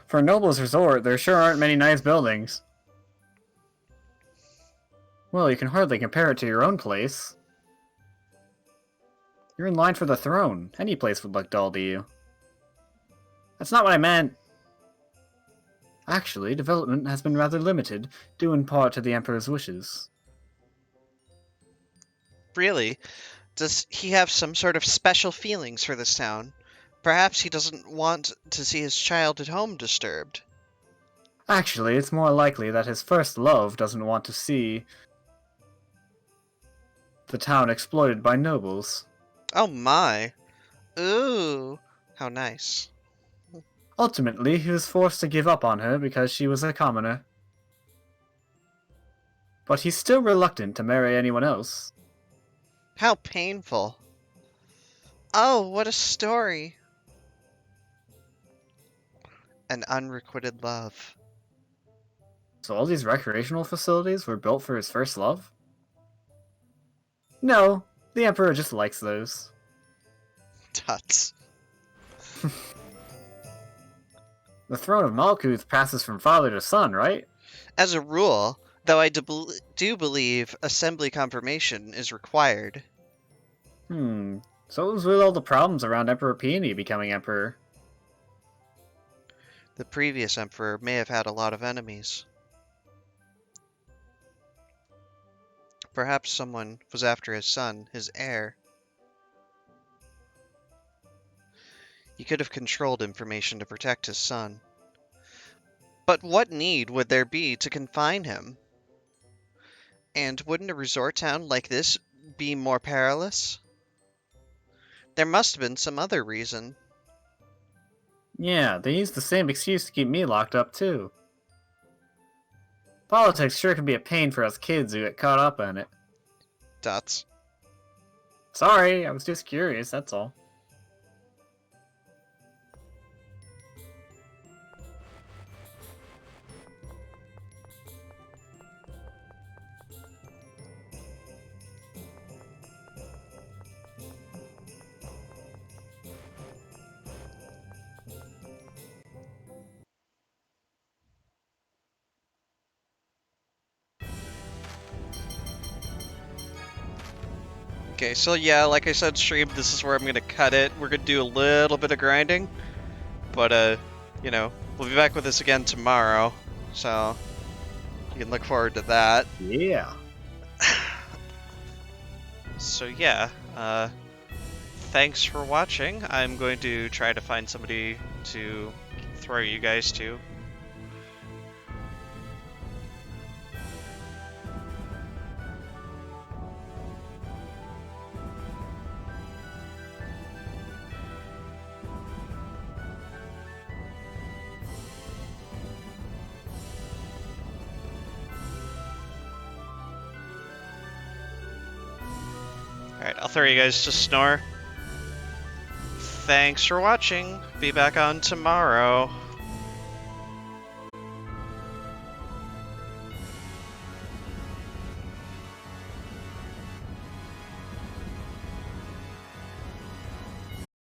For a noble's resort, there sure aren't many nice buildings. Well, you can hardly compare it to your own place. You're in line for the throne. Any place would look dull to you. That's not what I meant! Actually, development has been rather limited, due in part to the Emperor's wishes. Really? Does he have some sort of special feelings for this town? Perhaps he doesn't want to see his child at home disturbed. Actually, it's more likely that his first love doesn't want to see the town exploited by nobles. Oh my. Ooh, how nice. Ultimately, he was forced to give up on her because she was a commoner. But he's still reluctant to marry anyone else. How painful. Oh, what a story. An unrequited love. So all these recreational facilities were built for his first love? No, the Emperor just likes those. Tuts. The throne of Malkuth passes from father to son, right? As a rule, though I do believe assembly confirmation is required. So what was with all the problems around Emperor Peony becoming emperor? The previous emperor may have had a lot of enemies. Perhaps someone was after his son, his heir. He could have controlled information to protect his son. But what need would there be to confine him? And wouldn't a resort town like this be more perilous? There must have been some other reason. Yeah, they used the same excuse to keep me locked up too. Politics sure can be a pain for us kids who get caught up in it. Dots. Sorry, I was just curious, that's all. Okay, so yeah, like I said, stream, this is where I'm gonna cut it. We're gonna do a little bit of grinding, but you know, we'll be back with this again tomorrow, so you can look forward to that. Yeah. So yeah, thanks for watching. I'm going to try to find somebody to throw you guys to. Alright, I'll throw you guys to Snore. Thanks for watching. Be back on tomorrow.